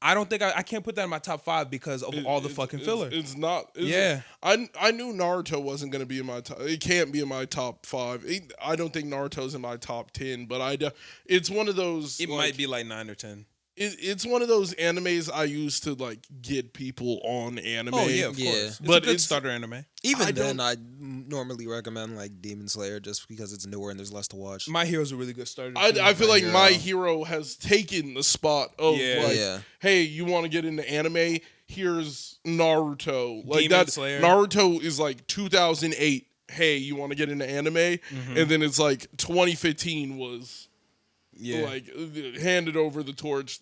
[SPEAKER 1] I don't think I can't put that in my top 5 because of all the fucking filler.
[SPEAKER 3] It's not.
[SPEAKER 1] Yeah.
[SPEAKER 3] I knew Naruto wasn't going to be in my top. It can't be in my top 5. I don't think Naruto's in my top 10, but it's one of those.
[SPEAKER 1] It
[SPEAKER 3] like,
[SPEAKER 1] might be like 9 or 10.
[SPEAKER 3] It's one of those animes I use to like get people on anime.
[SPEAKER 1] Oh yeah, of
[SPEAKER 2] Yeah.
[SPEAKER 1] course. It's
[SPEAKER 3] But
[SPEAKER 1] a good
[SPEAKER 3] it's-
[SPEAKER 1] starter anime.
[SPEAKER 2] Even
[SPEAKER 3] I
[SPEAKER 2] then,
[SPEAKER 3] don't-
[SPEAKER 2] I normally recommend like Demon Slayer just because it's newer and there's less to watch.
[SPEAKER 1] My Hero's a really good starter.
[SPEAKER 3] I
[SPEAKER 1] too.
[SPEAKER 3] feel like
[SPEAKER 2] Hero.
[SPEAKER 3] My Hero has taken the spot of
[SPEAKER 1] Yeah.
[SPEAKER 3] like,
[SPEAKER 2] Yeah.
[SPEAKER 3] hey, you want to get into anime? Here's Naruto. Like
[SPEAKER 1] Demon
[SPEAKER 3] that.
[SPEAKER 1] Slayer.
[SPEAKER 3] Naruto is like 2008. Hey, you want to get into anime? And then it's like 2015 was
[SPEAKER 1] yeah.
[SPEAKER 3] like handed over the torch.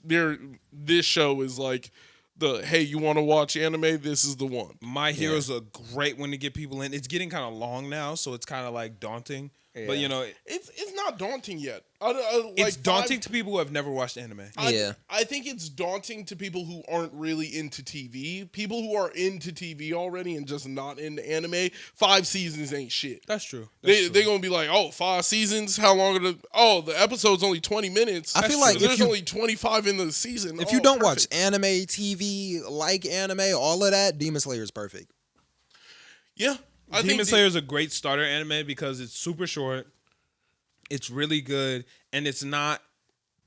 [SPEAKER 3] This show is like the hey, you want to watch anime? This is the one.
[SPEAKER 1] My Hero's a great one to get people in. It's getting kind of long now, so it's kind of like daunting. But
[SPEAKER 2] Yeah.
[SPEAKER 1] you know,
[SPEAKER 3] It's not daunting yet.
[SPEAKER 1] it's daunting to people who have never watched anime.
[SPEAKER 2] Yeah.
[SPEAKER 3] I think it's daunting to people who aren't really into TV. People who are into TV already and just not into anime. 5 seasons ain't shit.
[SPEAKER 1] That's true.
[SPEAKER 3] They're gonna be like, oh, 5 seasons? How long are the episode's only 20 minutes.
[SPEAKER 2] I feel like if
[SPEAKER 3] there's
[SPEAKER 2] you-
[SPEAKER 3] only 25 in the season.
[SPEAKER 2] If
[SPEAKER 3] Oh,
[SPEAKER 2] you don't
[SPEAKER 3] perfect.
[SPEAKER 2] watch anime, TV, like anime, all of that, Demon Slayer is perfect.
[SPEAKER 3] Yeah. I
[SPEAKER 1] Demon
[SPEAKER 3] think
[SPEAKER 1] Slayer is a great starter anime because it's super short. It's really good, and it's not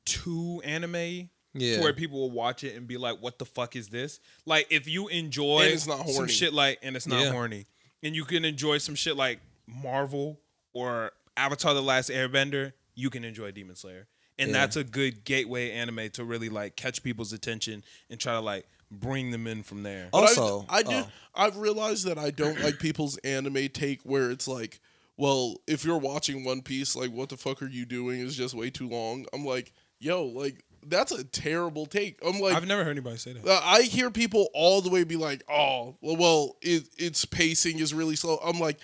[SPEAKER 1] too anime
[SPEAKER 2] Yeah.
[SPEAKER 1] to where people will watch it and be like, "What the fuck is this?" Like, if you enjoy
[SPEAKER 3] And it's not
[SPEAKER 1] some
[SPEAKER 3] horny.
[SPEAKER 1] shit like, and it's not
[SPEAKER 2] Yeah.
[SPEAKER 1] horny, and you can enjoy some shit like Marvel or Avatar: The Last Airbender, you can enjoy Demon Slayer, and
[SPEAKER 2] Yeah.
[SPEAKER 1] that's a good gateway anime to really like catch people's attention and try to like bring them in from there.
[SPEAKER 3] But
[SPEAKER 2] Also,
[SPEAKER 3] I do. I've realized that I don't like people's anime take where it's like, well, if you're watching One Piece, like, what the fuck are you doing? It's just way too long. I'm like, yo, like, that's a terrible take. I'm like,
[SPEAKER 1] I've never heard anybody say that.
[SPEAKER 3] I hear people all the way be like, oh, well, its pacing is really slow. I'm like,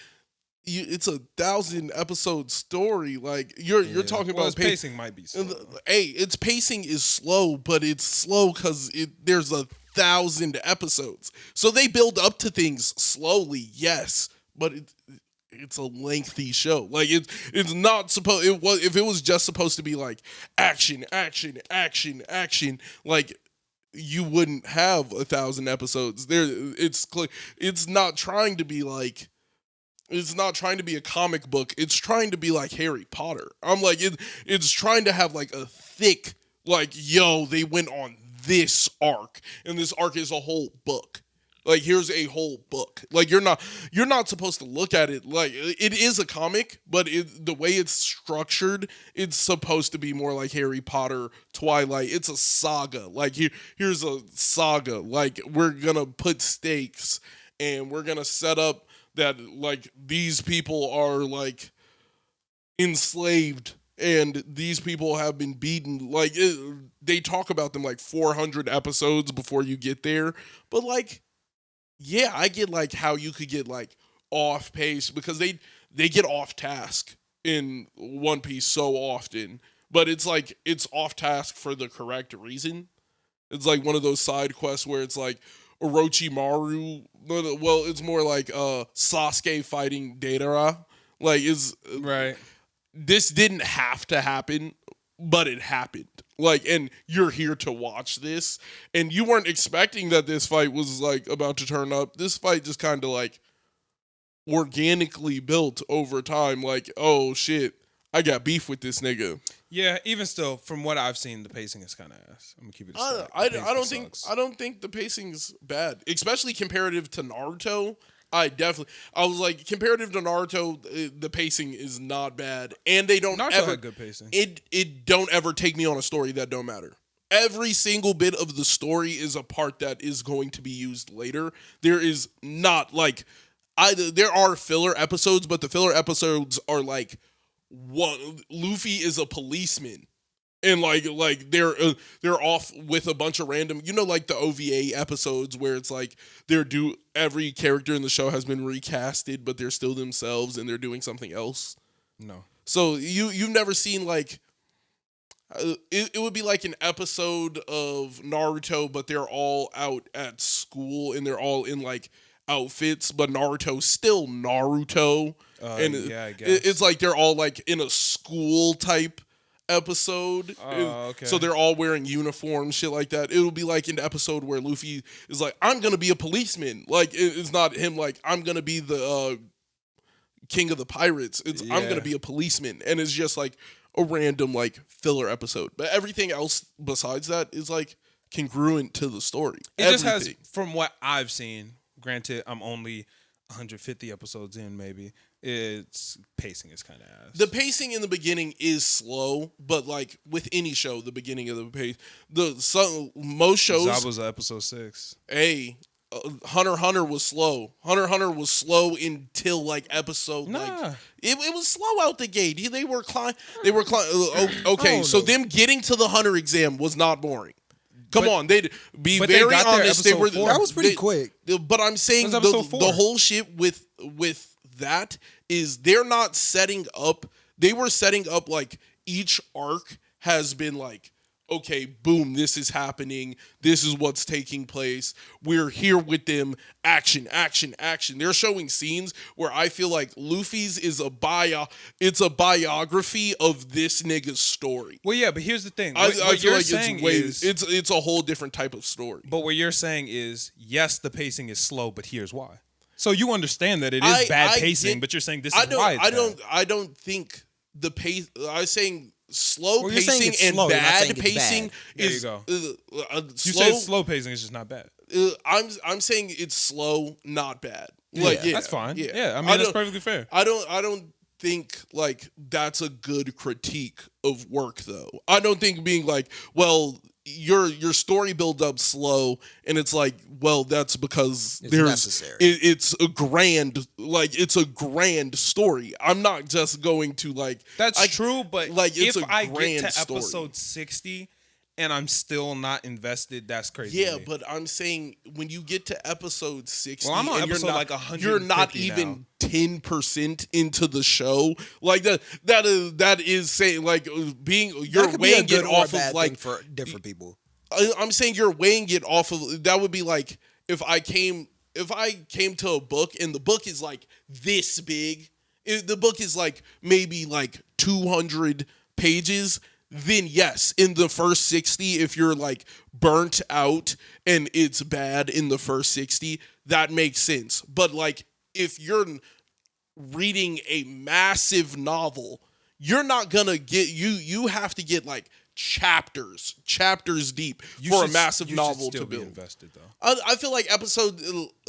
[SPEAKER 3] it's a 1,000 episode story. Like, you're talking
[SPEAKER 1] Well,
[SPEAKER 3] about
[SPEAKER 1] its pacing might be slow.
[SPEAKER 3] Hey, its pacing is slow, but it's slow because there's 1,000 episodes, so they build up to things slowly. Yes, but it's a lengthy show. Like it's not supposed. It was if it was just supposed to be like action, action, action, action. Like you wouldn't have 1,000 episodes. It's not trying to be like. It's not trying to be a comic book. It's trying to be like Harry Potter. I'm like it's trying to have like a thick like they went on this arc and this arc is a whole book. Like here's a whole book. Like you're not supposed to look at it like it is a comic, but the way it's structured, it's supposed to be more like Harry Potter, Twilight. It's a saga. Like here's a saga. Like we're gonna put stakes and we're gonna set up that like these people are like enslaved and these people have been beaten. Like they talk about them like 400 episodes before you get there, but like. Yeah, I get like how you could get like off pace because they get off task in One Piece so often, but it's like it's off task for the correct reason. It's like one of those side quests where it's like Orochimaru. Well, it's more like Sasuke fighting Deidara. Like
[SPEAKER 1] Right.
[SPEAKER 3] This didn't have to happen, but it happened. Like, and you're here to watch this, and you weren't expecting that this fight was like about to turn up. This fight just kind of like organically built over time. Like, oh shit, I got beef with this nigga.
[SPEAKER 1] Yeah, even still, from what I've seen, the pacing is kind of ass. I'm gonna keep it.
[SPEAKER 3] I don't think the pacing's bad, especially comparative to Naruto. I was like, comparative to Naruto, the pacing is not bad, and they don't
[SPEAKER 1] Naruto
[SPEAKER 3] ever
[SPEAKER 1] had good pacing.
[SPEAKER 3] It don't ever take me on a story that don't matter. Every single bit of the story is a part that is going to be used later. There is not like there are filler episodes, but the filler episodes are like Luffy is a policeman. And like they're off with a bunch of random, like the OVA episodes where it's like every character in the show has been recasted, but they're still themselves and they're doing something else.
[SPEAKER 1] No.
[SPEAKER 3] So you've never seen like it would be like an episode of Naruto, but they're all out at school and they're all in like outfits, but Naruto's still Naruto. And
[SPEAKER 1] yeah, I guess
[SPEAKER 3] it's like they're all like in a school type episode.
[SPEAKER 1] Okay.
[SPEAKER 3] So they're all wearing uniforms, shit like that. It'll be like an episode where Luffy is like, I'm gonna be a policeman. Like it's not him like I'm gonna be the king of the pirates. I'm gonna be a policeman, and it's just like a random like filler episode. But everything else besides that is like congruent to the story.
[SPEAKER 1] It just has, from what I've seen. Granted, I'm only 150 episodes in, maybe. Its pacing is kind of ass.
[SPEAKER 3] The pacing in the beginning is slow, but like with any show, the beginning of the pace, most shows.
[SPEAKER 1] Zabuza episode 6.
[SPEAKER 3] Hey, Hunter x Hunter was slow. Hunter x Hunter was slow until like episode it was slow out the gate. They were okay, so them getting to the Hunter exam was not boring. Come on, they'd be
[SPEAKER 1] but
[SPEAKER 3] very
[SPEAKER 1] they got
[SPEAKER 3] honest.
[SPEAKER 1] There episode 4.
[SPEAKER 2] That was pretty quick.
[SPEAKER 3] But I'm saying the whole shit with that is they're not setting up. They were setting up like each arc has been like, okay, boom, this is happening. This is what's taking place. We're here with them. Action, action, action. They're showing scenes where I feel like Luffy's is it's a biography of this nigga's story.
[SPEAKER 1] Well, yeah, but here's the thing.
[SPEAKER 3] I
[SPEAKER 1] What
[SPEAKER 3] feel
[SPEAKER 1] you're
[SPEAKER 3] like
[SPEAKER 1] saying
[SPEAKER 3] it's a whole different type of story.
[SPEAKER 1] But what you're saying is, yes, the pacing is slow, but here's why. So you understand that it is bad pacing, but you're saying this is why it's bad.
[SPEAKER 3] I don't think the pace. I was saying slow
[SPEAKER 2] Well, you're saying
[SPEAKER 3] pacing
[SPEAKER 2] it's
[SPEAKER 3] and
[SPEAKER 2] slow, you're not saying
[SPEAKER 3] bad
[SPEAKER 2] it's
[SPEAKER 3] pacing
[SPEAKER 2] bad.
[SPEAKER 3] is.
[SPEAKER 1] There you You
[SPEAKER 3] slow,
[SPEAKER 1] said slow pacing is just not bad.
[SPEAKER 3] I'm saying it's slow, not bad. Like yeah,
[SPEAKER 1] That's fine.
[SPEAKER 3] Yeah,
[SPEAKER 1] Yeah, I mean that's perfectly fair.
[SPEAKER 3] I don't think like that's a good critique of work though. I don't think being like, well, your story build up slow, and it's like, well, that's because
[SPEAKER 2] It's
[SPEAKER 3] there's
[SPEAKER 2] necessary.
[SPEAKER 3] It's a grand story. I'm not just going to like
[SPEAKER 1] That's true, but
[SPEAKER 3] like it's
[SPEAKER 1] if
[SPEAKER 3] a
[SPEAKER 1] I
[SPEAKER 3] grand
[SPEAKER 1] get to
[SPEAKER 3] story.
[SPEAKER 1] episode 60 and I'm still not invested, that's crazy.
[SPEAKER 3] Yeah,
[SPEAKER 1] to me.
[SPEAKER 3] but I'm saying when you get to episode 60,
[SPEAKER 1] Well, I'm on
[SPEAKER 3] and
[SPEAKER 1] episode
[SPEAKER 3] you're not,
[SPEAKER 1] like 150
[SPEAKER 3] you're not
[SPEAKER 1] now.
[SPEAKER 3] even 10% into the show. Like that is saying like you're
[SPEAKER 2] That could be a
[SPEAKER 3] weighing
[SPEAKER 2] good
[SPEAKER 3] it
[SPEAKER 2] or a
[SPEAKER 3] off
[SPEAKER 2] bad
[SPEAKER 3] of like
[SPEAKER 2] thing for different people.
[SPEAKER 3] I'm saying you're weighing it off of that would be like if I came to a book and the book is like this big, the book is like maybe like 200 pages. then yes, in the first 60, if you're like burnt out and it's bad in the first 60, that makes sense. But like if you're reading a massive novel, you're not gonna get you have to get like chapters deep for a massive novel to build.
[SPEAKER 1] Invested though.
[SPEAKER 3] I feel like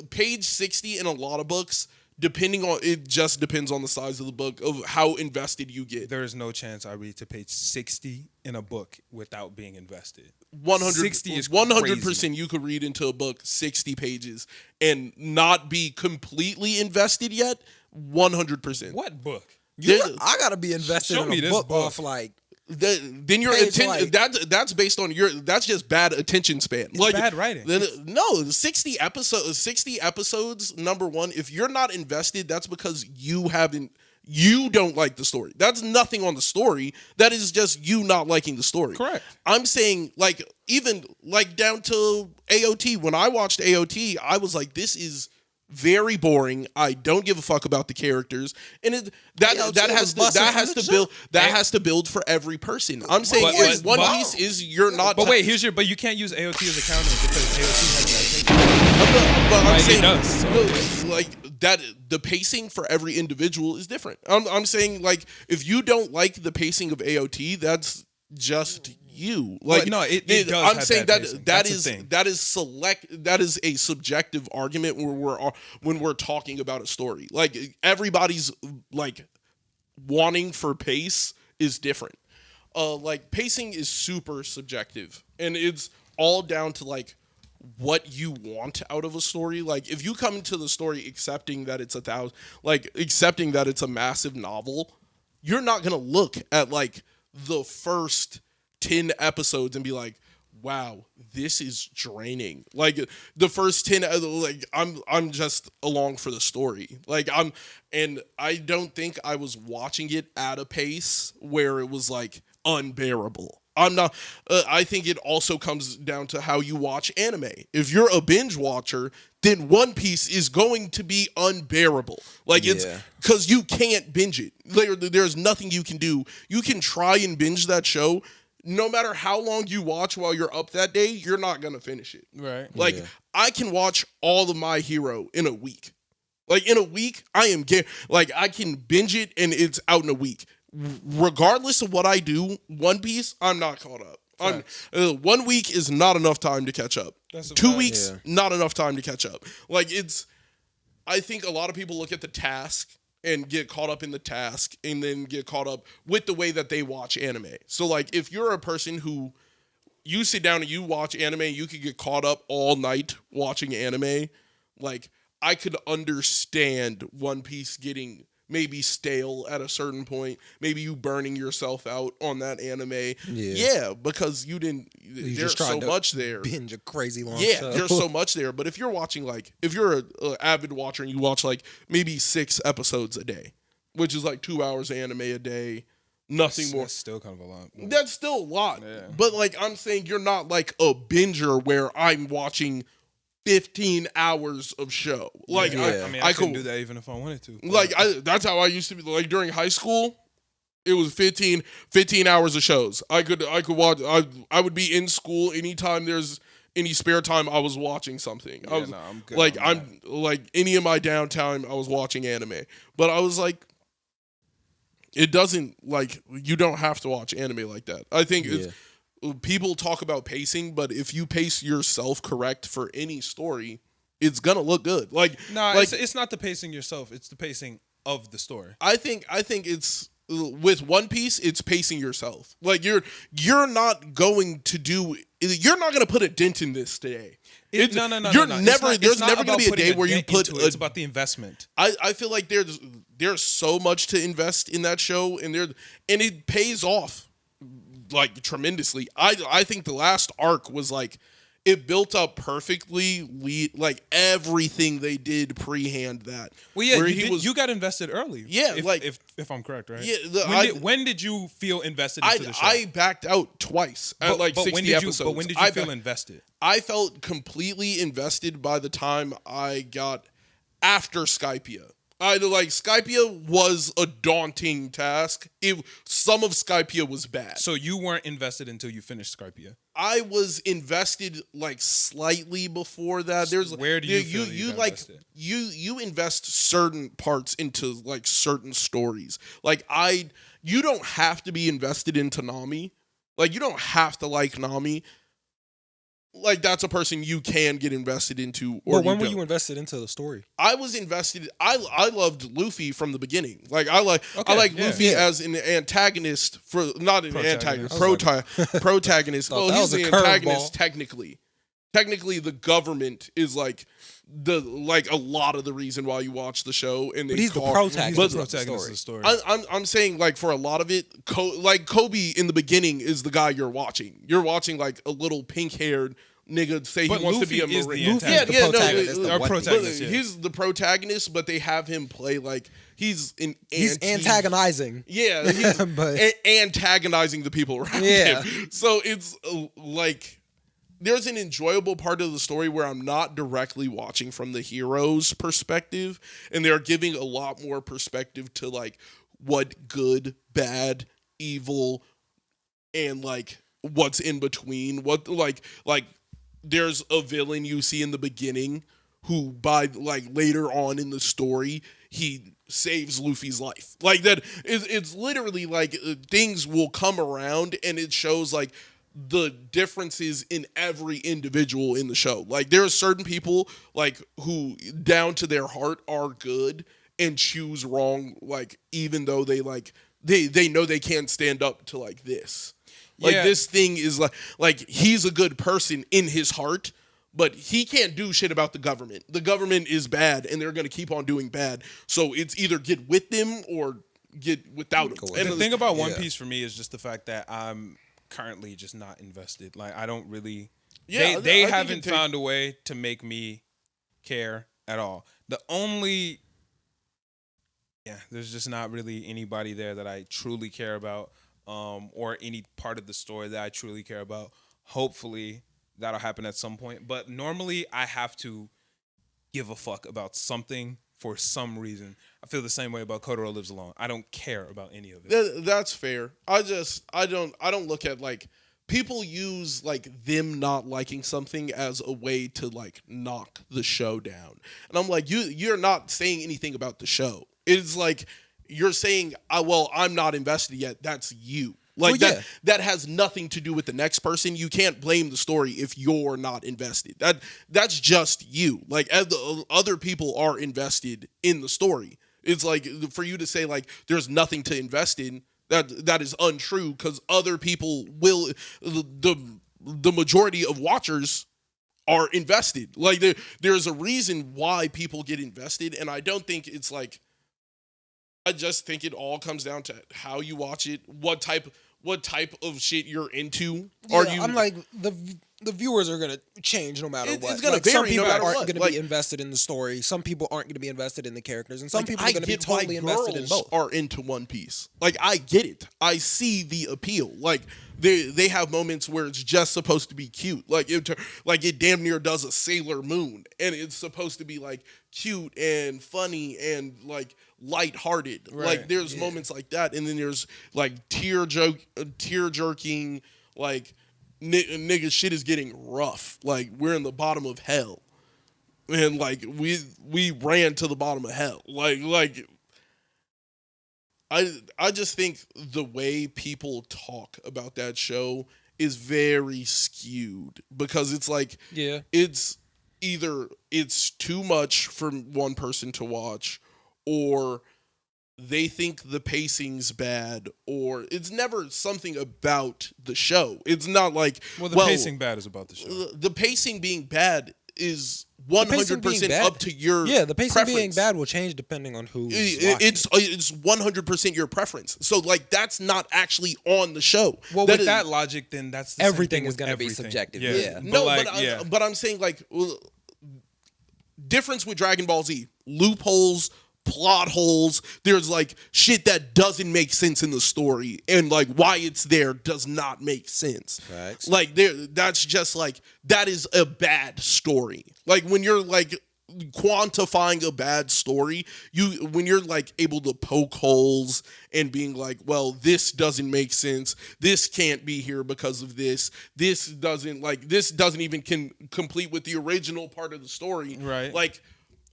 [SPEAKER 3] page 60 in a lot of books, depending on it, just depends on the size of the book of how invested you get.
[SPEAKER 1] There is no chance I read to page 60 in a book without being invested.
[SPEAKER 3] 60 is 100%. You could read into a book 60 pages and not be completely invested yet. 100%.
[SPEAKER 1] What book?
[SPEAKER 2] I gotta be invested
[SPEAKER 1] Show
[SPEAKER 2] in
[SPEAKER 1] me
[SPEAKER 2] a
[SPEAKER 1] this
[SPEAKER 2] book
[SPEAKER 1] book.
[SPEAKER 2] off like.
[SPEAKER 3] Then your
[SPEAKER 2] Page,
[SPEAKER 3] attention
[SPEAKER 2] like-
[SPEAKER 3] that's based on that's just bad attention span.
[SPEAKER 1] It's bad writing.
[SPEAKER 3] No, 60 episodes, number one, if you're not invested, that's because you don't like the story. That's nothing on the story. That is just you not liking the story.
[SPEAKER 1] Correct.
[SPEAKER 3] I'm saying like even like down to AOT. When I watched AOT, I was like, this is very boring. I don't give a fuck about the characters, and that has to build for every person. I'm saying if One Piece is you're not.
[SPEAKER 1] But wait, but you can't use AOT as a counter because AOT has that.
[SPEAKER 3] But I'm
[SPEAKER 1] Like,
[SPEAKER 3] saying
[SPEAKER 1] it does, so.
[SPEAKER 3] like that the pacing for every individual is different. I'm saying like if you don't like the pacing of AOT, that's just you. Like
[SPEAKER 1] no, it does.
[SPEAKER 3] I'm
[SPEAKER 1] have
[SPEAKER 3] saying
[SPEAKER 1] bad pacing. That's the thing.
[SPEAKER 3] that is a subjective argument when we're talking about a story. Like everybody's like wanting for pace is different. Like pacing is super subjective, and it's all down to like what you want out of a story. Like if you come into the story accepting that it's accepting that it's a massive novel, you're not gonna look at like the first 10 episodes and be like, wow, this is draining. Like the first 10, like I'm just along for the story. Like I don't think I was watching it at a pace where it was like unbearable. I'm not. I think it also comes down to how you watch anime. If you're a binge watcher, then One Piece is going to be unbearable. Like it's because you can't binge it. There's nothing you can do. You can try and binge that show. No matter how long you watch while you're up that day, you're not gonna finish it.
[SPEAKER 1] Right.
[SPEAKER 3] Like I can watch all of My Hero in a week. Like in a week, I can binge it and it's out in a week. Regardless of what I do, One Piece, I'm not caught up. 1 week is not enough time to catch up. 2 weeks, not enough time to catch up. Like I think a lot of people look at the task and get caught up in the task and then get caught up with the way that they watch anime. So like if you're a person who you sit down and you watch anime, you could get caught up all night watching anime. Like I could understand One Piece getting maybe stale at a certain point, maybe you burning yourself out on that anime. Yeah, because there's so much there.
[SPEAKER 2] Binge a crazy long show.
[SPEAKER 3] There's so much there. But if you're watching if you're an avid watcher and you watch like maybe 6 episodes a day, which is like 2 hours of anime a day, nothing more.
[SPEAKER 1] That's still kind of a lot.
[SPEAKER 3] That's still a lot.
[SPEAKER 1] Yeah.
[SPEAKER 3] But like I'm saying, you're not like a binger where I'm watching 15 hours of show. Like
[SPEAKER 1] I couldn't do that even if I wanted to.
[SPEAKER 3] Like that's how I used to be. Like during high school, it was 15 hours of shows. I could watch. I would be in school anytime there's any spare time. I was watching something.
[SPEAKER 1] I'm good.
[SPEAKER 3] I'm like any of my downtime, I was watching anime. But I was like, it doesn't like you don't have to watch anime like that. I think it's. People talk about pacing, but if you pace yourself correct for any story, it's gonna look good.
[SPEAKER 1] It's not the pacing yourself; it's the pacing of the story.
[SPEAKER 3] I think it's with One Piece, it's pacing yourself. Like you're not going to put a dent in this today.
[SPEAKER 1] No.
[SPEAKER 3] There's never going to be a day where you put.
[SPEAKER 1] It's about the investment.
[SPEAKER 3] I feel like there's so much to invest in that show, and it pays off. Like tremendously. I think the last arc was like it built up perfectly. Like everything they did pre-hand that.
[SPEAKER 1] Well, yeah, you got invested early.
[SPEAKER 3] Yeah,
[SPEAKER 1] if I'm correct, right?
[SPEAKER 3] Yeah.
[SPEAKER 1] When did you feel invested into the show?
[SPEAKER 3] I backed out twice at 60 episodes.
[SPEAKER 1] But when did you feel invested?
[SPEAKER 3] I felt completely invested by the time I got after Skypia. Skypia was a daunting task. Some of Skypia was bad.
[SPEAKER 1] So you weren't invested until you finished Skypia.
[SPEAKER 3] I was invested like slightly before that.
[SPEAKER 1] Where do you feel you got invested?
[SPEAKER 3] You invest certain parts into like certain stories. You don't have to be invested into Nami. Like you don't have to like Nami. Like that's a person you can get invested into.
[SPEAKER 2] But when were you invested into the story?
[SPEAKER 3] I was invested. I loved Luffy from the beginning. Like I like Luffy as an antagonist for not an antagonist, protagonist. Well, he's the antagonist technically. Technically, the government is like a lot of the reason why you watch the show. And
[SPEAKER 2] he's the protagonist of the story.
[SPEAKER 3] I'm saying like for a lot of it, Kobe in the beginning is the guy you're watching. You're watching like a little pink-haired nigga say he wants to be a Marine.
[SPEAKER 2] Protagonist.
[SPEAKER 3] He's the protagonist, but they have him play like he's
[SPEAKER 2] antagonizing.
[SPEAKER 3] Yeah, he's antagonizing the people around him. So it's like there's an enjoyable part of the story where I'm not directly watching from the hero's perspective, and they're giving a lot more perspective to like what good, bad, evil, and like what's in between. What like there's a villain you see in the beginning who by like later on in the story he saves Luffy's life. Like that it's literally like things will come around and it shows like the differences in every individual in the show. Like there are certain people like who down to their heart are good and choose wrong, like even though they like they know they can't stand up to like this. Like this thing is like he's a good person in his heart, but he can't do shit about the government. The government is bad and they're going to keep on doing bad. So it's either get with them or get without them.
[SPEAKER 1] And the thing about One Piece for me is just the fact that I'm currently just not invested. Like I don't really they haven't found a way to make me care at all. There's just not really anybody there that I truly care about, or any part of the story that I truly care about. Hopefully that'll happen at some point, but normally I have to give a fuck about something for some reason. I feel the same way about Kotaro Lives Alone. I don't care about any of it.
[SPEAKER 3] That's fair. I don't look at like people use like them not liking something as a way to like knock the show down. And I'm like, you're not saying anything about the show. It's like you're saying, well, I'm not invested yet. That's you. Like that has nothing to do with the next person. You can't blame the story if you're not invested. That's just you. Like other people are invested in the story. It's like for you to say like there's nothing to invest in, that is untrue because other people will the majority of watchers are invested. Like there's a reason why people get invested, and I don't think it's like I just think it all comes down to how you watch it, what type of shit you're into.
[SPEAKER 2] I'm like the viewers are gonna change no matter what.
[SPEAKER 3] It's gonna vary.
[SPEAKER 2] Some people
[SPEAKER 3] no matter
[SPEAKER 2] aren't
[SPEAKER 3] what.
[SPEAKER 2] gonna be invested in the story. Some people aren't gonna be invested in the characters, and some people are gonna be totally invested in both.
[SPEAKER 3] Are into One Piece. Like I get it. I see the appeal. Like they have moments where it's just supposed to be cute. Like it damn near does a Sailor Moon, and it's supposed to be like cute and funny and like lighthearted.
[SPEAKER 1] Right.
[SPEAKER 3] Like there's moments like that, and then there's like tear jerking like. Nigga, shit is getting rough. Like we're in the bottom of hell, and like we ran to the bottom of hell. Like I just think the way people talk about that show is very skewed because it's like it's either it's too much for one person to watch, or they think the pacing's bad, or it's never something about the show. It's not like
[SPEAKER 1] the pacing bad is about the show.
[SPEAKER 3] The pacing being bad is 100% up to your
[SPEAKER 2] the pacing
[SPEAKER 3] preference.
[SPEAKER 2] being bad will change depending on who.
[SPEAKER 3] It's 100% your preference. So like that's not actually on the show.
[SPEAKER 1] Well, with that logic, then that's the
[SPEAKER 2] everything
[SPEAKER 1] same
[SPEAKER 2] is
[SPEAKER 1] going to
[SPEAKER 2] be subjective.
[SPEAKER 1] Yeah.
[SPEAKER 3] But I'm saying like difference with Dragon Ball Z, loopholes, plot holes, there's like shit that doesn't make sense in the story, and like why it's there does not make sense.
[SPEAKER 2] Facts.
[SPEAKER 3] Like that's just like that is a bad story. Like when you're like quantifying a bad story, when you're like able to poke holes and being like, well, this doesn't make sense, this can't be here because of this doesn't even complete with the original part of the story,
[SPEAKER 1] Right.
[SPEAKER 3] like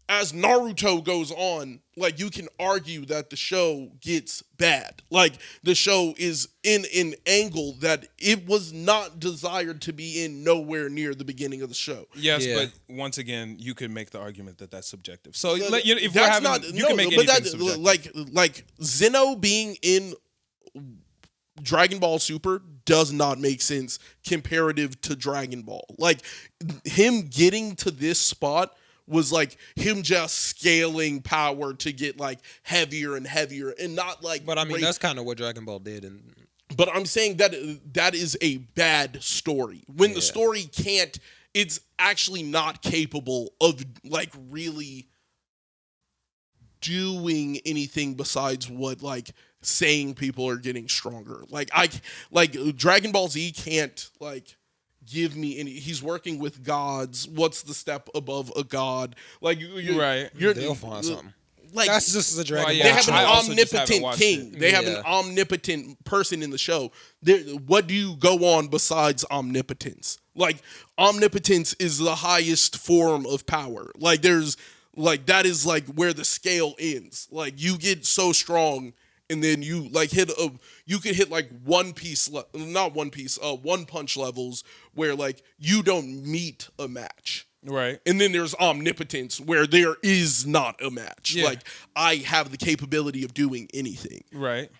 [SPEAKER 3] as Naruto goes on, like you can argue that the show gets bad. Like the show is in an angle that it was not desired to be in nowhere near the beginning of the show.
[SPEAKER 1] Yes,
[SPEAKER 2] Yeah.
[SPEAKER 1] but once again, you could make the argument that that's subjective. So if we're
[SPEAKER 3] That's
[SPEAKER 1] having,
[SPEAKER 3] not
[SPEAKER 1] you can make anything subjective.
[SPEAKER 3] like Zeno being in Dragon Ball Super does not make sense comparative to Dragon Ball. Like him getting to this spot was like him just scaling power to get like heavier and heavier and not like.
[SPEAKER 2] But I mean, that's kind of what Dragon Ball did. And
[SPEAKER 3] But I'm saying that is a bad story. When the
[SPEAKER 2] Yeah.
[SPEAKER 3] story can't, it's actually not capable of like really doing anything besides what like saying people are getting stronger. Like Dragon Ball Z can't like give me any. He's working with gods. What's the step above a god? Like
[SPEAKER 1] Right.
[SPEAKER 2] they'll find something.
[SPEAKER 3] Like
[SPEAKER 2] That's just the Dragon
[SPEAKER 1] Well, yeah,
[SPEAKER 3] they
[SPEAKER 2] Ball.
[SPEAKER 3] have an
[SPEAKER 1] I also just haven't
[SPEAKER 3] omnipotent
[SPEAKER 1] watched
[SPEAKER 3] king.
[SPEAKER 1] it.
[SPEAKER 3] They have an
[SPEAKER 2] Yeah.
[SPEAKER 3] omnipotent person in the show. What do you go on besides omnipotence? Like omnipotence is the highest form of power. Like there's like that is like where the scale ends. Like you get so strong and then you like you could hit like one punch levels where like you don't meet a match.
[SPEAKER 1] Right.
[SPEAKER 3] And then there's omnipotence where there is not a match.
[SPEAKER 1] Yeah.
[SPEAKER 3] Like I have the capability of doing anything.
[SPEAKER 1] Right.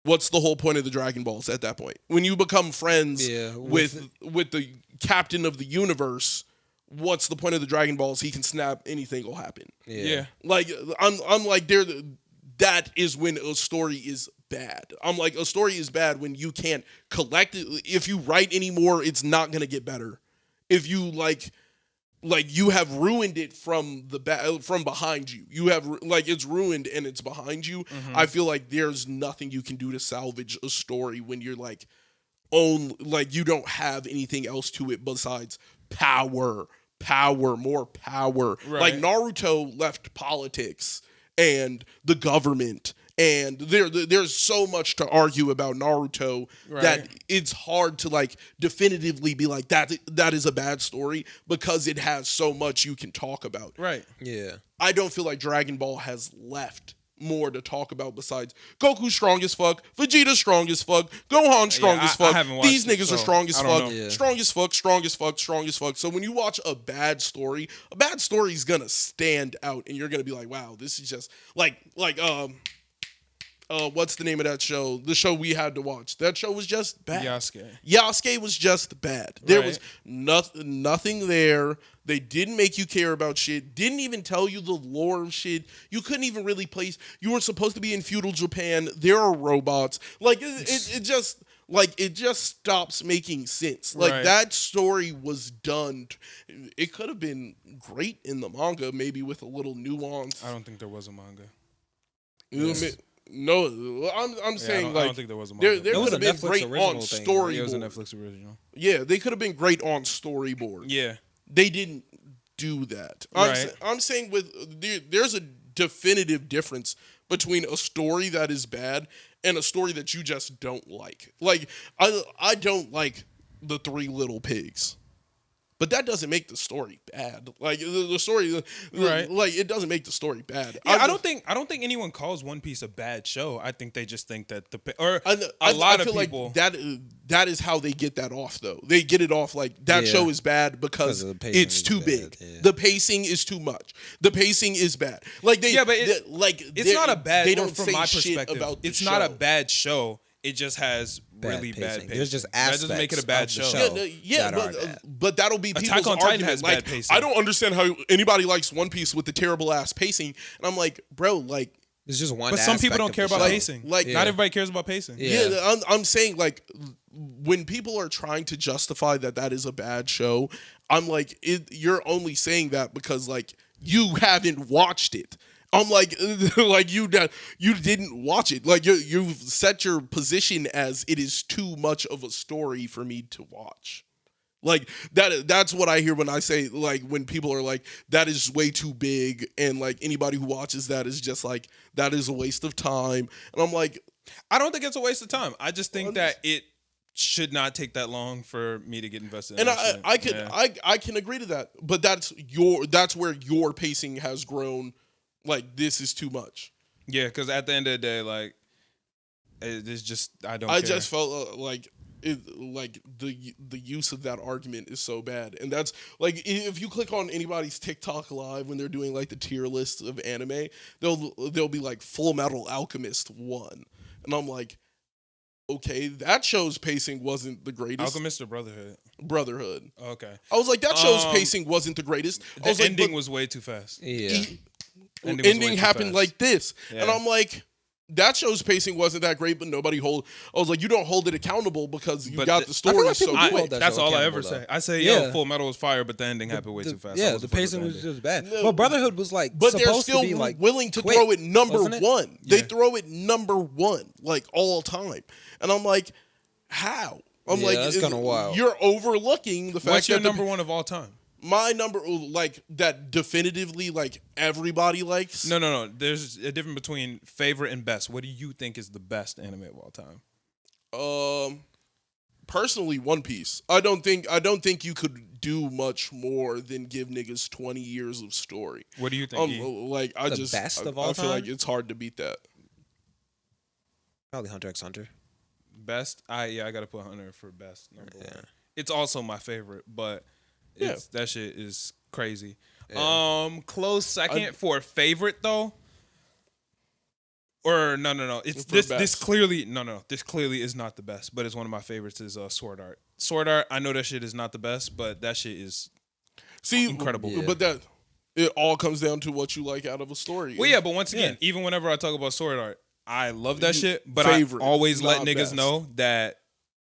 [SPEAKER 3] What's the whole point of the Dragon Balls at that point? When you become friends
[SPEAKER 2] Yeah,
[SPEAKER 3] with the captain of the universe, what's the point of the Dragon Balls? He can snap, anything will happen.
[SPEAKER 1] Yeah.
[SPEAKER 3] Like I'm like that is when a story is bad. I'm like a story is bad when you can't collect it. If you write anymore, it's not gonna get better. If you like you have ruined it from from behind you. You have like it's ruined and it's behind you.
[SPEAKER 1] Mm-hmm.
[SPEAKER 3] I feel like there's nothing you can do to salvage a story when you're like you don't have anything else to it besides power, more power.
[SPEAKER 1] Right.
[SPEAKER 3] Like Naruto left politics and the government, and there's so much to argue about Naruto that
[SPEAKER 1] Right.
[SPEAKER 3] it's hard to like definitively be like that is a bad story because it has so much you can talk about.
[SPEAKER 1] Right.
[SPEAKER 2] Yeah.
[SPEAKER 3] I don't feel like Dragon Ball has left more to talk about besides Goku strong as fuck, Vegeta strong as fuck, Gohan strong as
[SPEAKER 1] I
[SPEAKER 3] fuck.
[SPEAKER 1] haven't watched
[SPEAKER 3] These
[SPEAKER 1] it,
[SPEAKER 3] niggas
[SPEAKER 1] so
[SPEAKER 3] are strong as
[SPEAKER 1] I don't
[SPEAKER 3] fuck,
[SPEAKER 1] know.
[SPEAKER 2] Yeah.
[SPEAKER 3] strong as fuck, strong as fuck, strong as fuck. So when you watch a bad story is gonna stand out, and you're gonna be like, wow, this is just what's the name of that show? The show we had to watch. That show was just bad. Yasuke was just bad. There was nothing there. They didn't make you care about shit. Didn't even tell you the lore of shit. You couldn't even really place. You were supposed to be in feudal Japan. There are robots. Like it just stops making sense. Like
[SPEAKER 1] Right.
[SPEAKER 3] that story was done. It could have been great in the manga, maybe with a little nuance.
[SPEAKER 1] I don't think there was a manga.
[SPEAKER 3] No, I'm saying
[SPEAKER 1] I don't
[SPEAKER 3] like
[SPEAKER 1] think there was a manga.
[SPEAKER 3] there
[SPEAKER 2] That was
[SPEAKER 3] could
[SPEAKER 2] a
[SPEAKER 3] have been
[SPEAKER 2] Netflix
[SPEAKER 3] great
[SPEAKER 2] original
[SPEAKER 3] on
[SPEAKER 2] thing, right?
[SPEAKER 3] storyboard.
[SPEAKER 1] It was a Netflix original.
[SPEAKER 3] Yeah, they could have been great on storyboard.
[SPEAKER 1] Yeah.
[SPEAKER 3] They didn't do that.
[SPEAKER 1] Right.
[SPEAKER 3] I'm saying there's a definitive difference between a story that is bad and a story that you just don't like. Like I don't like the Three Little Pigs. But that doesn't make the story bad. Like the story,
[SPEAKER 1] Right.
[SPEAKER 3] like it doesn't make the story bad.
[SPEAKER 1] Yeah, I don't think anyone calls One Piece a bad show. I think they just think that a lot of
[SPEAKER 3] feel
[SPEAKER 1] people
[SPEAKER 3] like that is how they get that off though. They get it off like that
[SPEAKER 2] Yeah.
[SPEAKER 3] show is bad because
[SPEAKER 2] Because the pacing
[SPEAKER 3] it's
[SPEAKER 2] is
[SPEAKER 3] too
[SPEAKER 2] bad,
[SPEAKER 3] big.
[SPEAKER 2] yeah.
[SPEAKER 3] The pacing is too much. The pacing is bad. Like they
[SPEAKER 1] Yeah, but
[SPEAKER 3] it's
[SPEAKER 1] not a bad.
[SPEAKER 3] They
[SPEAKER 1] Or
[SPEAKER 3] don't
[SPEAKER 1] from
[SPEAKER 3] say
[SPEAKER 1] my
[SPEAKER 3] shit
[SPEAKER 1] perspective,
[SPEAKER 3] about the
[SPEAKER 1] it's not a
[SPEAKER 3] show.
[SPEAKER 1] bad show. It just has really bad
[SPEAKER 2] pacing.
[SPEAKER 1] pacing.
[SPEAKER 2] There's just
[SPEAKER 1] that doesn't make it a bad
[SPEAKER 2] aspects
[SPEAKER 1] show.
[SPEAKER 2] of the show.
[SPEAKER 3] Yeah,
[SPEAKER 2] that are bad.
[SPEAKER 3] but that'll be people's
[SPEAKER 1] Attack on Titan
[SPEAKER 3] argument.
[SPEAKER 1] has
[SPEAKER 3] Like,
[SPEAKER 1] bad pacing.
[SPEAKER 3] I don't understand how anybody likes One Piece with the terrible ass pacing. And I'm like, bro, like
[SPEAKER 2] It's just one.
[SPEAKER 1] But some people
[SPEAKER 2] aspect
[SPEAKER 1] don't
[SPEAKER 2] of
[SPEAKER 1] care
[SPEAKER 2] the
[SPEAKER 1] about
[SPEAKER 2] show.
[SPEAKER 1] pacing.
[SPEAKER 3] Like-
[SPEAKER 1] Not
[SPEAKER 2] Yeah.
[SPEAKER 1] everybody cares about pacing.
[SPEAKER 2] Yeah.
[SPEAKER 3] yeah, I'm saying like when people are trying to justify that is a bad show, I'm like, you're only saying that because like you haven't watched it. I'm like, like you didn't watch it. Like you've set your position as it is too much of a story for me to watch. Like that's what I hear when I say, like, when people are like, that is way too big, and like anybody who watches that is just like, that is a waste of time. And I'm like,
[SPEAKER 1] I don't think it's a waste of time. I just think that it should not take that long for me to get invested in
[SPEAKER 3] and
[SPEAKER 1] that
[SPEAKER 3] I
[SPEAKER 1] shit.
[SPEAKER 3] can
[SPEAKER 1] Yeah.
[SPEAKER 3] I can agree to that, but that's where your pacing has grown. Like, this is too much.
[SPEAKER 1] Yeah, because at the end of the day, like, it's just I don't.
[SPEAKER 3] I
[SPEAKER 1] care.
[SPEAKER 3] just felt like the use of that argument is so bad, and that's like, if you click on anybody's TikTok live when they're doing like the tier list of anime, they'll be like Full Metal Alchemist 1, and I'm like, okay, that show's pacing wasn't the greatest.
[SPEAKER 1] Alchemist or Brotherhood.
[SPEAKER 3] Brotherhood.
[SPEAKER 1] Okay.
[SPEAKER 3] I was like, that show's pacing wasn't the greatest. I
[SPEAKER 1] The
[SPEAKER 3] was like,
[SPEAKER 1] ending
[SPEAKER 3] but
[SPEAKER 1] was way too fast.
[SPEAKER 2] Yeah.
[SPEAKER 1] Ending was way
[SPEAKER 3] ending
[SPEAKER 1] too
[SPEAKER 3] happened
[SPEAKER 1] fast.
[SPEAKER 3] like this,
[SPEAKER 1] Yeah.
[SPEAKER 3] and I'm like, that show's pacing wasn't that great, but nobody hold. I was like, you don't hold it accountable because you
[SPEAKER 1] But
[SPEAKER 3] got
[SPEAKER 1] the-
[SPEAKER 3] the
[SPEAKER 2] I feel
[SPEAKER 3] story
[SPEAKER 2] like
[SPEAKER 3] so
[SPEAKER 2] people
[SPEAKER 3] good.
[SPEAKER 2] do hold that
[SPEAKER 1] That's
[SPEAKER 2] show
[SPEAKER 1] all I ever
[SPEAKER 2] accountable,
[SPEAKER 1] say.
[SPEAKER 2] though.
[SPEAKER 1] I say,
[SPEAKER 2] Yeah.
[SPEAKER 1] yo, Full Metal was fire, but the ending happened way too fast. I
[SPEAKER 2] Yeah,
[SPEAKER 1] wasn't
[SPEAKER 2] the
[SPEAKER 1] fucking
[SPEAKER 2] pacing
[SPEAKER 1] with
[SPEAKER 2] was
[SPEAKER 1] the
[SPEAKER 2] just bad.
[SPEAKER 3] No.
[SPEAKER 2] Well, Brotherhood was like
[SPEAKER 3] But they're
[SPEAKER 2] supposed
[SPEAKER 3] still
[SPEAKER 2] to be like
[SPEAKER 3] willing to
[SPEAKER 2] quick,
[SPEAKER 3] throw it number
[SPEAKER 2] wasn't it?
[SPEAKER 3] one. They
[SPEAKER 1] Yeah.
[SPEAKER 3] throw it number one, like, all time. And I'm like, how? I'm
[SPEAKER 2] Yeah,
[SPEAKER 3] like,
[SPEAKER 2] that's kinda wild.
[SPEAKER 3] You're overlooking the fact
[SPEAKER 1] What's your
[SPEAKER 3] that
[SPEAKER 1] number one of all time?
[SPEAKER 3] my number, like, that definitively, like, everybody likes.
[SPEAKER 1] No. There's a difference between favorite and best. What do you think is the best anime of all time?
[SPEAKER 3] Personally, One Piece. I don't think you could do much more than give niggas 20 years of story.
[SPEAKER 1] What do you think? E?
[SPEAKER 3] Like, I
[SPEAKER 2] The
[SPEAKER 3] just
[SPEAKER 2] best of
[SPEAKER 3] I
[SPEAKER 2] all
[SPEAKER 3] feel
[SPEAKER 2] time?
[SPEAKER 3] like it's hard to beat that.
[SPEAKER 2] Probably Hunter x Hunter.
[SPEAKER 1] Best? I gotta put Hunter for best number
[SPEAKER 2] Yeah.
[SPEAKER 1] one. It's also my favorite, but that shit is crazy.
[SPEAKER 2] Yeah.
[SPEAKER 1] Close second for favorite though. Or no. It's
[SPEAKER 3] For
[SPEAKER 1] this
[SPEAKER 3] best.
[SPEAKER 1] clearly this clearly is not the best, but it's one of my favorites is Sword Art. Sword Art, I know that shit is not the best, but that shit is
[SPEAKER 3] See,
[SPEAKER 1] incredible.
[SPEAKER 2] Yeah.
[SPEAKER 3] But that it all comes down to what you like out of a story.
[SPEAKER 1] Well, yeah, but once again, even whenever I talk about Sword Art, I love that shit, but
[SPEAKER 3] Favorite,
[SPEAKER 1] I always let
[SPEAKER 3] not
[SPEAKER 1] niggas
[SPEAKER 3] best.
[SPEAKER 1] know that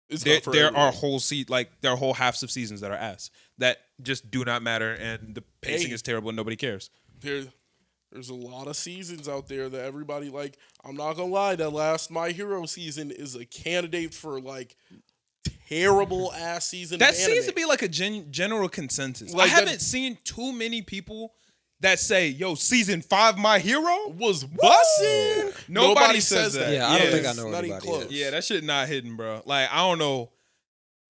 [SPEAKER 3] It's
[SPEAKER 1] there,
[SPEAKER 3] not for
[SPEAKER 1] there are
[SPEAKER 3] everyone.
[SPEAKER 1] there are whole halves of seasons that are ass that just do not matter, and the pacing
[SPEAKER 3] Hey.
[SPEAKER 1] is terrible and nobody cares.
[SPEAKER 3] There's a lot of seasons out there that everybody like. I'm not gonna lie, that last My Hero season is a candidate for like terrible ass season.
[SPEAKER 1] That
[SPEAKER 3] of
[SPEAKER 1] seems
[SPEAKER 3] anime.
[SPEAKER 1] to be like a general consensus.
[SPEAKER 3] Like
[SPEAKER 1] I haven't seen too many people that say, "Yo, season 5 My Hero."
[SPEAKER 3] was bussin'.
[SPEAKER 1] Nobody says that.
[SPEAKER 2] Yeah, I don't think I
[SPEAKER 3] It's
[SPEAKER 2] know
[SPEAKER 3] not even
[SPEAKER 2] anybody
[SPEAKER 3] close.
[SPEAKER 2] else.
[SPEAKER 1] Yeah, that shit not hidden, bro. Like, I don't know.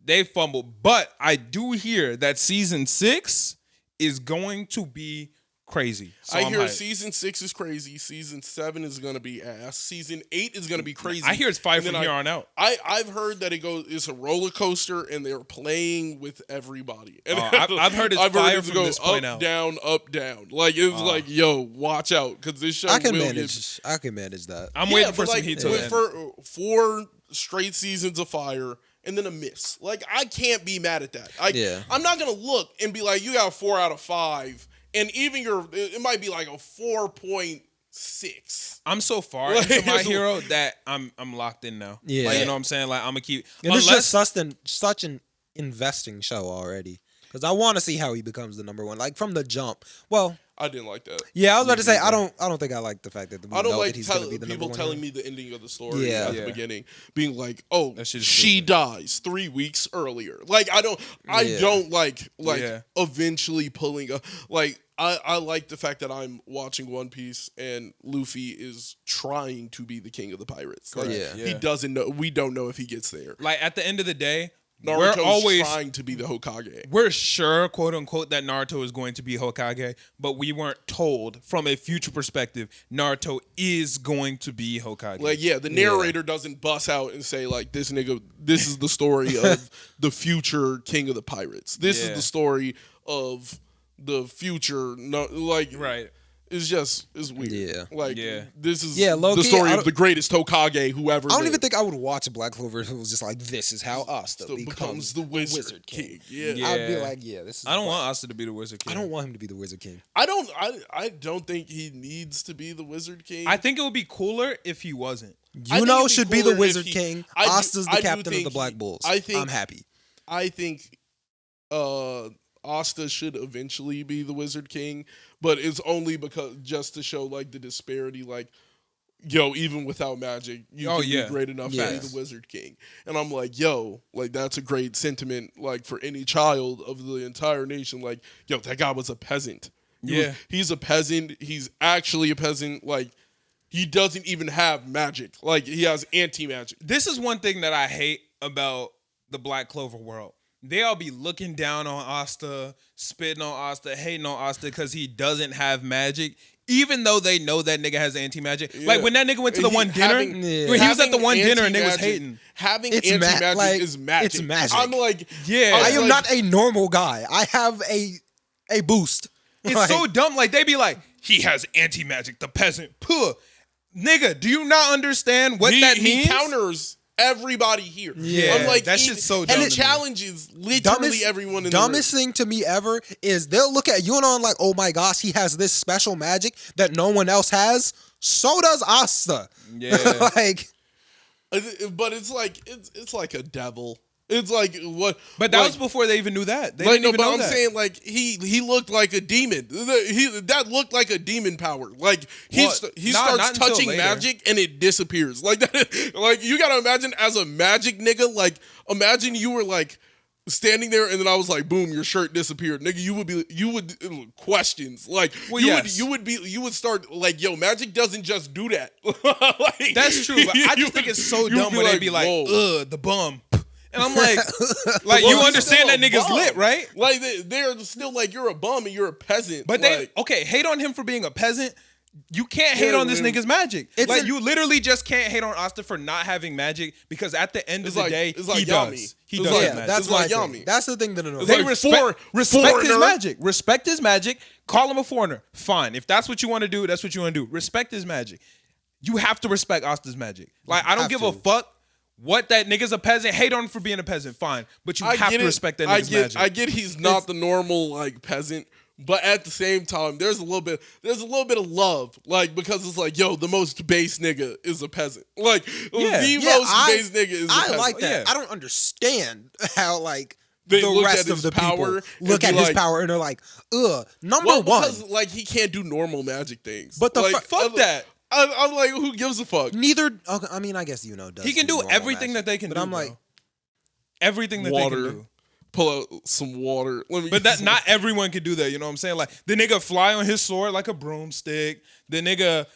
[SPEAKER 1] They fumbled, but I do hear that season 6 is going to be crazy. So
[SPEAKER 3] I
[SPEAKER 1] I'm
[SPEAKER 3] hear
[SPEAKER 1] hyped.
[SPEAKER 3] season 6 is crazy. Season 7 is gonna be ass. Season 8 is gonna be crazy.
[SPEAKER 1] I hear it's fire
[SPEAKER 3] And
[SPEAKER 1] from
[SPEAKER 3] then
[SPEAKER 1] here on out.
[SPEAKER 3] I've heard that it's a roller coaster and they're playing with everybody. And
[SPEAKER 1] I've heard it's fire from
[SPEAKER 3] go
[SPEAKER 1] this point
[SPEAKER 3] up,
[SPEAKER 1] out.
[SPEAKER 3] down, up, down. Like, it's like, yo, watch out, because this show
[SPEAKER 2] I can
[SPEAKER 3] will
[SPEAKER 2] manage. I can manage that.
[SPEAKER 1] I'm
[SPEAKER 3] Yeah,
[SPEAKER 1] waiting for
[SPEAKER 3] but,
[SPEAKER 1] some
[SPEAKER 3] like,
[SPEAKER 1] heat to
[SPEAKER 3] with
[SPEAKER 1] end.
[SPEAKER 3] for 4 straight seasons of fire and then a miss. Like, I can't be mad at that.
[SPEAKER 2] Yeah.
[SPEAKER 3] I'm not gonna look and be like, you got 4 out of 5, and even it might be like a 4.6.
[SPEAKER 1] I'm so far
[SPEAKER 3] Like,
[SPEAKER 1] into My
[SPEAKER 3] it's-
[SPEAKER 1] Hero that I'm locked in now.
[SPEAKER 2] Yeah.
[SPEAKER 1] Like, you know what I'm saying? Like, I'm gonna keep.
[SPEAKER 2] And it's just such an investing show already. Because I want to see how he becomes the number one, like from the jump. Well,
[SPEAKER 3] I didn't like that.
[SPEAKER 2] yeah, I was about to say I don't think I like the fact that we
[SPEAKER 3] I don't
[SPEAKER 2] know
[SPEAKER 3] like
[SPEAKER 2] that he's going to be the
[SPEAKER 3] people
[SPEAKER 2] number
[SPEAKER 3] telling
[SPEAKER 2] one.
[SPEAKER 3] me the ending of the story
[SPEAKER 2] Yeah.
[SPEAKER 3] at the
[SPEAKER 1] Yeah.
[SPEAKER 3] beginning, being like, "Oh,
[SPEAKER 1] That shit is
[SPEAKER 3] she
[SPEAKER 1] stupid.
[SPEAKER 3] dies 3 weeks earlier." Like, I don't like
[SPEAKER 1] Yeah.
[SPEAKER 3] eventually pulling a like. I like the fact that I'm watching One Piece and Luffy is trying to be the king of the pirates. Like,
[SPEAKER 2] Yeah.
[SPEAKER 3] he doesn't know. We don't know if he gets there.
[SPEAKER 1] Like, at the end of the day,
[SPEAKER 3] Naruto's
[SPEAKER 1] we're always
[SPEAKER 3] trying to be the Hokage.
[SPEAKER 1] we're sure, quote unquote, that Naruto is going to be Hokage, but we weren't told from a future perspective Naruto is going to be Hokage.
[SPEAKER 3] Like, yeah, the narrator doesn't bust out and say, like, this nigga, this is the story of the future king of the pirates. This is
[SPEAKER 1] Yeah.
[SPEAKER 3] the story of the future. No, like,
[SPEAKER 1] right.
[SPEAKER 3] it's weird.
[SPEAKER 2] Yeah.
[SPEAKER 3] Like,
[SPEAKER 1] Yeah.
[SPEAKER 3] this is
[SPEAKER 2] Yeah,
[SPEAKER 3] the
[SPEAKER 2] low-key,
[SPEAKER 3] story
[SPEAKER 2] I
[SPEAKER 3] of
[SPEAKER 2] don't-
[SPEAKER 3] the greatest Hokage who ever
[SPEAKER 2] I don't
[SPEAKER 3] lived.
[SPEAKER 2] even think I would watch a Black Clover if it was just like, this is how Asta
[SPEAKER 3] So
[SPEAKER 2] becomes
[SPEAKER 3] the Wizard King. Yeah.
[SPEAKER 1] Yeah.
[SPEAKER 2] I'd be like, yeah, this is.
[SPEAKER 1] I don't want Asta to be the Wizard King.
[SPEAKER 2] I don't want him to be the Wizard King.
[SPEAKER 3] I don't think he needs to be the Wizard King.
[SPEAKER 1] I think it would be cooler if he wasn't.
[SPEAKER 3] I think
[SPEAKER 2] Yuno
[SPEAKER 3] it'd be
[SPEAKER 2] should be the
[SPEAKER 3] cooler if
[SPEAKER 2] Wizard
[SPEAKER 3] he-
[SPEAKER 2] King.
[SPEAKER 3] I do-
[SPEAKER 2] Asta's
[SPEAKER 3] I
[SPEAKER 2] the
[SPEAKER 3] do
[SPEAKER 2] captain of
[SPEAKER 3] think
[SPEAKER 2] the Black
[SPEAKER 3] he-
[SPEAKER 2] Bulls.
[SPEAKER 3] I think-
[SPEAKER 2] I'm happy.
[SPEAKER 3] I think Asta should eventually be the Wizard King, but it's only because just to show like the disparity. Like, yo, even without magic, you can be great enough to be the Wizard King. And I'm like, yo, like, that's a great sentiment, like, for any child of the entire nation. Like, yo, that guy was a peasant. He's a peasant. He's actually a peasant. Like, he doesn't even have magic. Like, he has anti-magic.
[SPEAKER 1] This is one thing that I hate about the Black Clover world. They all be looking down on Asta, spitting on Asta, hating on Asta because he doesn't have magic, even though they know that nigga has anti-magic. Yeah. Like, when that nigga went to the one dinner, when he was at the one dinner and they was hating.
[SPEAKER 3] Having anti-magic is magic.
[SPEAKER 2] It's magic.
[SPEAKER 3] I'm like,
[SPEAKER 2] I am not a normal guy. I have a boost.
[SPEAKER 1] It's so dumb. Like, they be like, he has anti-magic, the peasant. Puh. Nigga, do you not understand what that means?
[SPEAKER 3] He counters everybody here.
[SPEAKER 1] Yeah,
[SPEAKER 3] I'm like,
[SPEAKER 1] that shit's so dumb.
[SPEAKER 3] And it challenges literally everyone in the room.
[SPEAKER 2] Dumbest thing to me ever is they'll look at you and I'm like, oh my gosh, he has this special magic that no one else has. So does Asta.
[SPEAKER 1] Yeah.
[SPEAKER 2] Like,
[SPEAKER 3] but it's like a devil. It's like what?
[SPEAKER 1] But that was before they even knew that. They
[SPEAKER 3] like,
[SPEAKER 1] didn't even know
[SPEAKER 3] I'm
[SPEAKER 1] that.
[SPEAKER 3] saying, like, he looked like a demon. That looked like a demon power. Like, he starts touching magic and it disappears. Like that. Like, you gotta imagine as a magic nigga. Like, imagine you were like standing there and then I was like, boom, your shirt disappeared, nigga. You would questions. Like,
[SPEAKER 1] well,
[SPEAKER 3] you would start like, yo, magic doesn't just do that. Like,
[SPEAKER 1] that's true. But I just think it's so dumb when they be like, ugh, the bum. And I'm like, you understand that nigga's lit, right?
[SPEAKER 3] Like, they're still like, you're a bum and you're a peasant.
[SPEAKER 1] But hate on him for being a peasant. You can't hate on this nigga's magic. You literally just can't hate on Asta for not having magic because at the end of the day, he does. He does have magic.
[SPEAKER 2] That's like Yami. That's the thing that annoys me.
[SPEAKER 1] They respect his magic. Respect his magic. Call him a foreigner. Fine. If that's what you want to do, that's what you want to do. Respect his magic. You have to respect Asta's magic. Like, I don't give a fuck what that nigga's a peasant. Hate on him for being a peasant. Fine. But you have to respect that nigga's magic.
[SPEAKER 3] I get he's not the normal, like, peasant. But at the same time, there's a little bit of love, like, because it's like, yo, the most base nigga is a peasant. Like, the most base nigga is a peasant.
[SPEAKER 2] I like that. Yeah. I don't understand how, like,
[SPEAKER 3] the
[SPEAKER 2] rest of the people look at his power and they're like, number one.
[SPEAKER 3] Because, like, he can't do normal magic things.
[SPEAKER 1] But fuck that.
[SPEAKER 3] I'm like, who gives a fuck?
[SPEAKER 2] Neither. Okay, I mean, I guess does.
[SPEAKER 1] He can do everything that they can do. But I'm like, everything that
[SPEAKER 3] water.
[SPEAKER 1] They can do.
[SPEAKER 3] Pull out some water.
[SPEAKER 1] But that not everyone can do that. You know what I'm saying? Like, the nigga fly on his sword like a broomstick. The nigga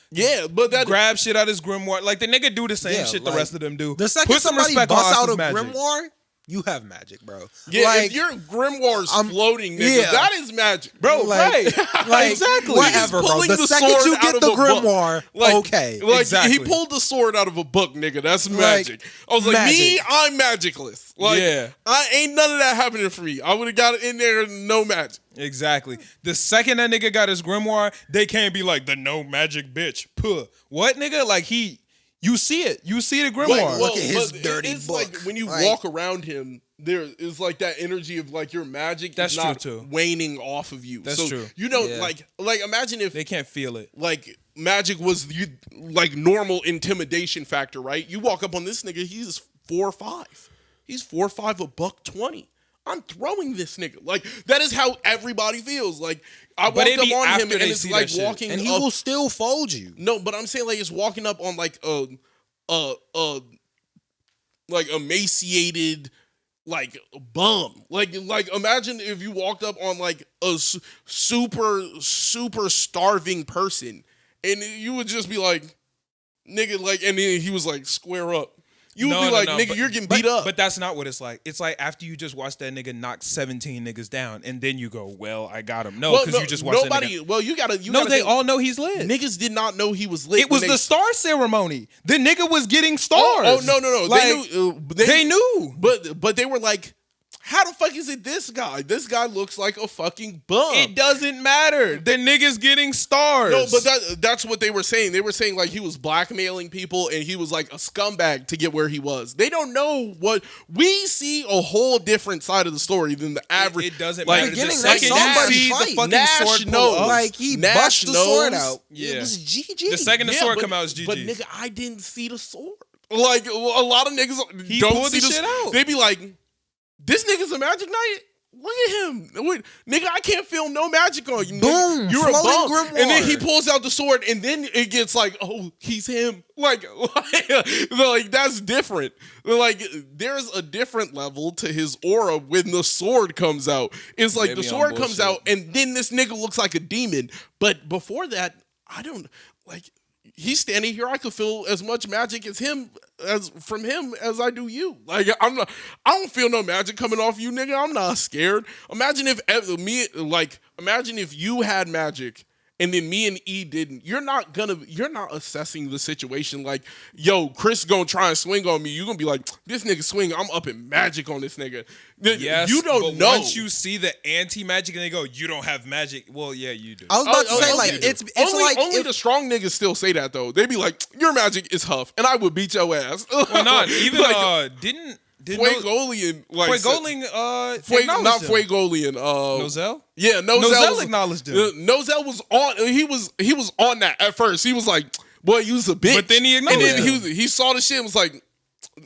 [SPEAKER 1] grab shit out his grimoire. Like, the nigga do the same shit the rest of them do.
[SPEAKER 2] The second somebody busts out a grimoire, you have magic, bro.
[SPEAKER 3] Yeah, like, if your grimoire's floating, nigga, that is magic, bro.
[SPEAKER 2] Like, exactly. Whatever, bro. The second you get the grimoire, okay.
[SPEAKER 3] Like,
[SPEAKER 1] exactly.
[SPEAKER 3] He pulled the sword out of a book, nigga. That's magic. I was like, me, I'm magicless. Like, I ain't none of that happening for me. I would have got it in there, no magic.
[SPEAKER 1] Exactly. The second that nigga got his grimoire, they can't be like, the no magic bitch. Puh. What, nigga? Like, you see it. You see the grimoire.
[SPEAKER 2] Look at his dirty
[SPEAKER 3] it's
[SPEAKER 2] book.
[SPEAKER 3] Like, when you walk around him, there is like that energy of like your magic is not waning off of you.
[SPEAKER 1] That's true.
[SPEAKER 3] You know, like imagine if
[SPEAKER 1] they can't feel it.
[SPEAKER 3] Like, magic was like normal intimidation factor, right? You walk up on this nigga, he's 4'5". He's 4'5", $120. I'm throwing this nigga. Like, that is how everybody feels. Like, I walked up on him and it's like walking,
[SPEAKER 2] and he will still fold you.
[SPEAKER 3] No, but I'm saying, like, it's walking up on like like emaciated, like, bum. Like imagine if you walked up on like a super starving person and you would just be like, nigga, like, and then he was like, square up. You would be like, nigga, you're getting beat up.
[SPEAKER 1] But that's not what it's like. It's like after you just watch that nigga knock 17 niggas down, and then you go, well, I got him. No, because you just watched that nigga.
[SPEAKER 3] Well, you gotta
[SPEAKER 1] they all know he's lit.
[SPEAKER 3] Niggas did not know he was lit.
[SPEAKER 1] It was the star ceremony. The nigga was getting stars.
[SPEAKER 3] Oh no.
[SPEAKER 1] Like, they knew.
[SPEAKER 3] But they were like, how the fuck is it this guy? This guy looks like a fucking bum.
[SPEAKER 1] It doesn't matter. The nigga's getting stars.
[SPEAKER 3] No, but that's what they were saying. They were saying like he was blackmailing people and he was like a scumbag to get where he was. They don't know what we see a whole different side of the story than the average.
[SPEAKER 1] It doesn't
[SPEAKER 2] matter.
[SPEAKER 1] The
[SPEAKER 2] second
[SPEAKER 1] you see the fucking
[SPEAKER 3] Nash
[SPEAKER 1] sword
[SPEAKER 3] knows.
[SPEAKER 2] Like he bust the sword out.
[SPEAKER 1] Yeah.
[SPEAKER 2] It was GG.
[SPEAKER 1] The second the sword come out is GG.
[SPEAKER 3] But nigga, I didn't see the sword. Like a lot of niggas
[SPEAKER 1] he
[SPEAKER 3] don't
[SPEAKER 1] pulled
[SPEAKER 3] see
[SPEAKER 1] the shit out.
[SPEAKER 3] They be like, this nigga's a Magic Knight? look at him. Wait, nigga, I can't feel no magic on you.
[SPEAKER 2] Boom,
[SPEAKER 3] Nigga. You're a bum.
[SPEAKER 2] floating grimoire.
[SPEAKER 3] And then he pulls out the sword, and then it gets like, oh, he's him. Like that's different. Like, there's a different level to his aura when the sword comes out. It's like
[SPEAKER 1] Maybe
[SPEAKER 3] the
[SPEAKER 1] on
[SPEAKER 3] sword comes
[SPEAKER 1] bullshit.
[SPEAKER 3] out, and then this nigga looks like a demon. But before that, I don't like. He's standing here. I could feel as much magic as from him as I do you. Like, I don't feel no magic coming off you, nigga. I'm not scared. Imagine if you had magic and then me and E didn't. You're not assessing the situation like, yo, Chris gonna try and swing on me. You're gonna be like, this nigga swing, I'm up in magic on this nigga.
[SPEAKER 1] Yes,
[SPEAKER 3] you don't
[SPEAKER 1] but
[SPEAKER 3] know.
[SPEAKER 1] once you see the anti-magic and they go, you don't have magic. Well, yeah, you do.
[SPEAKER 2] I was about to say, like,
[SPEAKER 3] okay.
[SPEAKER 2] it's
[SPEAKER 3] only,
[SPEAKER 2] like
[SPEAKER 3] only
[SPEAKER 2] if-
[SPEAKER 3] the strong niggas still say that though. They be like, your magic is Huff, and I would beat your ass.
[SPEAKER 1] Well, not even
[SPEAKER 3] like,
[SPEAKER 1] didn't
[SPEAKER 3] Fuegolian, like
[SPEAKER 1] Fuegolian
[SPEAKER 3] not
[SPEAKER 1] acknowledged him.
[SPEAKER 3] Fuegolian.
[SPEAKER 1] Nozel?
[SPEAKER 3] Yeah,
[SPEAKER 1] Nozel acknowledged him.
[SPEAKER 3] Nozel was on. He was on that at first. He was like, "Boy, you was a bitch."
[SPEAKER 1] But then he acknowledged
[SPEAKER 3] and then
[SPEAKER 1] him.
[SPEAKER 3] he saw the shit and was like,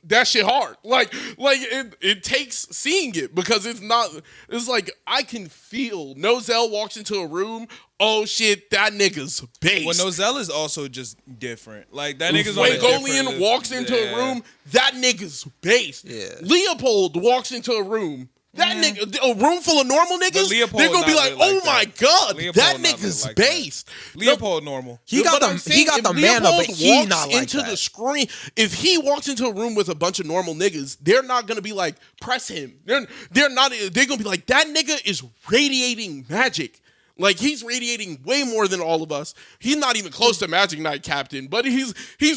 [SPEAKER 3] "That shit hard." Like it takes seeing it because it's not. It's like I can feel Nozel walks into a room. Oh shit, that nigga's base.
[SPEAKER 1] Well, Nozel is also just different. Like, that nigga's on a different
[SPEAKER 3] Fuegolian
[SPEAKER 1] level.
[SPEAKER 3] walks into a room. That nigga's base.
[SPEAKER 2] Yeah.
[SPEAKER 3] Leopold walks into a room. That nigga, a room full of normal niggas,
[SPEAKER 1] Leopold
[SPEAKER 3] they're gonna be
[SPEAKER 1] not
[SPEAKER 3] like,
[SPEAKER 1] lit like
[SPEAKER 3] "Oh my
[SPEAKER 1] that.
[SPEAKER 3] god,
[SPEAKER 1] Leopold
[SPEAKER 3] that
[SPEAKER 1] not lit
[SPEAKER 3] nigga's
[SPEAKER 1] like that.
[SPEAKER 3] based."
[SPEAKER 1] Leopold normal.
[SPEAKER 2] he got
[SPEAKER 3] But I'm
[SPEAKER 2] the
[SPEAKER 3] saying,
[SPEAKER 2] mana,
[SPEAKER 3] if
[SPEAKER 2] but
[SPEAKER 3] Leopold
[SPEAKER 2] he
[SPEAKER 3] walks
[SPEAKER 2] not like
[SPEAKER 3] into
[SPEAKER 2] that.
[SPEAKER 3] the screen. If he walks into a room with a bunch of normal niggas, they're not gonna be like, "Press him." They're not. They're gonna be like, "That nigga is radiating magic." Like, he's radiating way more than all of us. He's not even close to Magic Knight Captain, but he's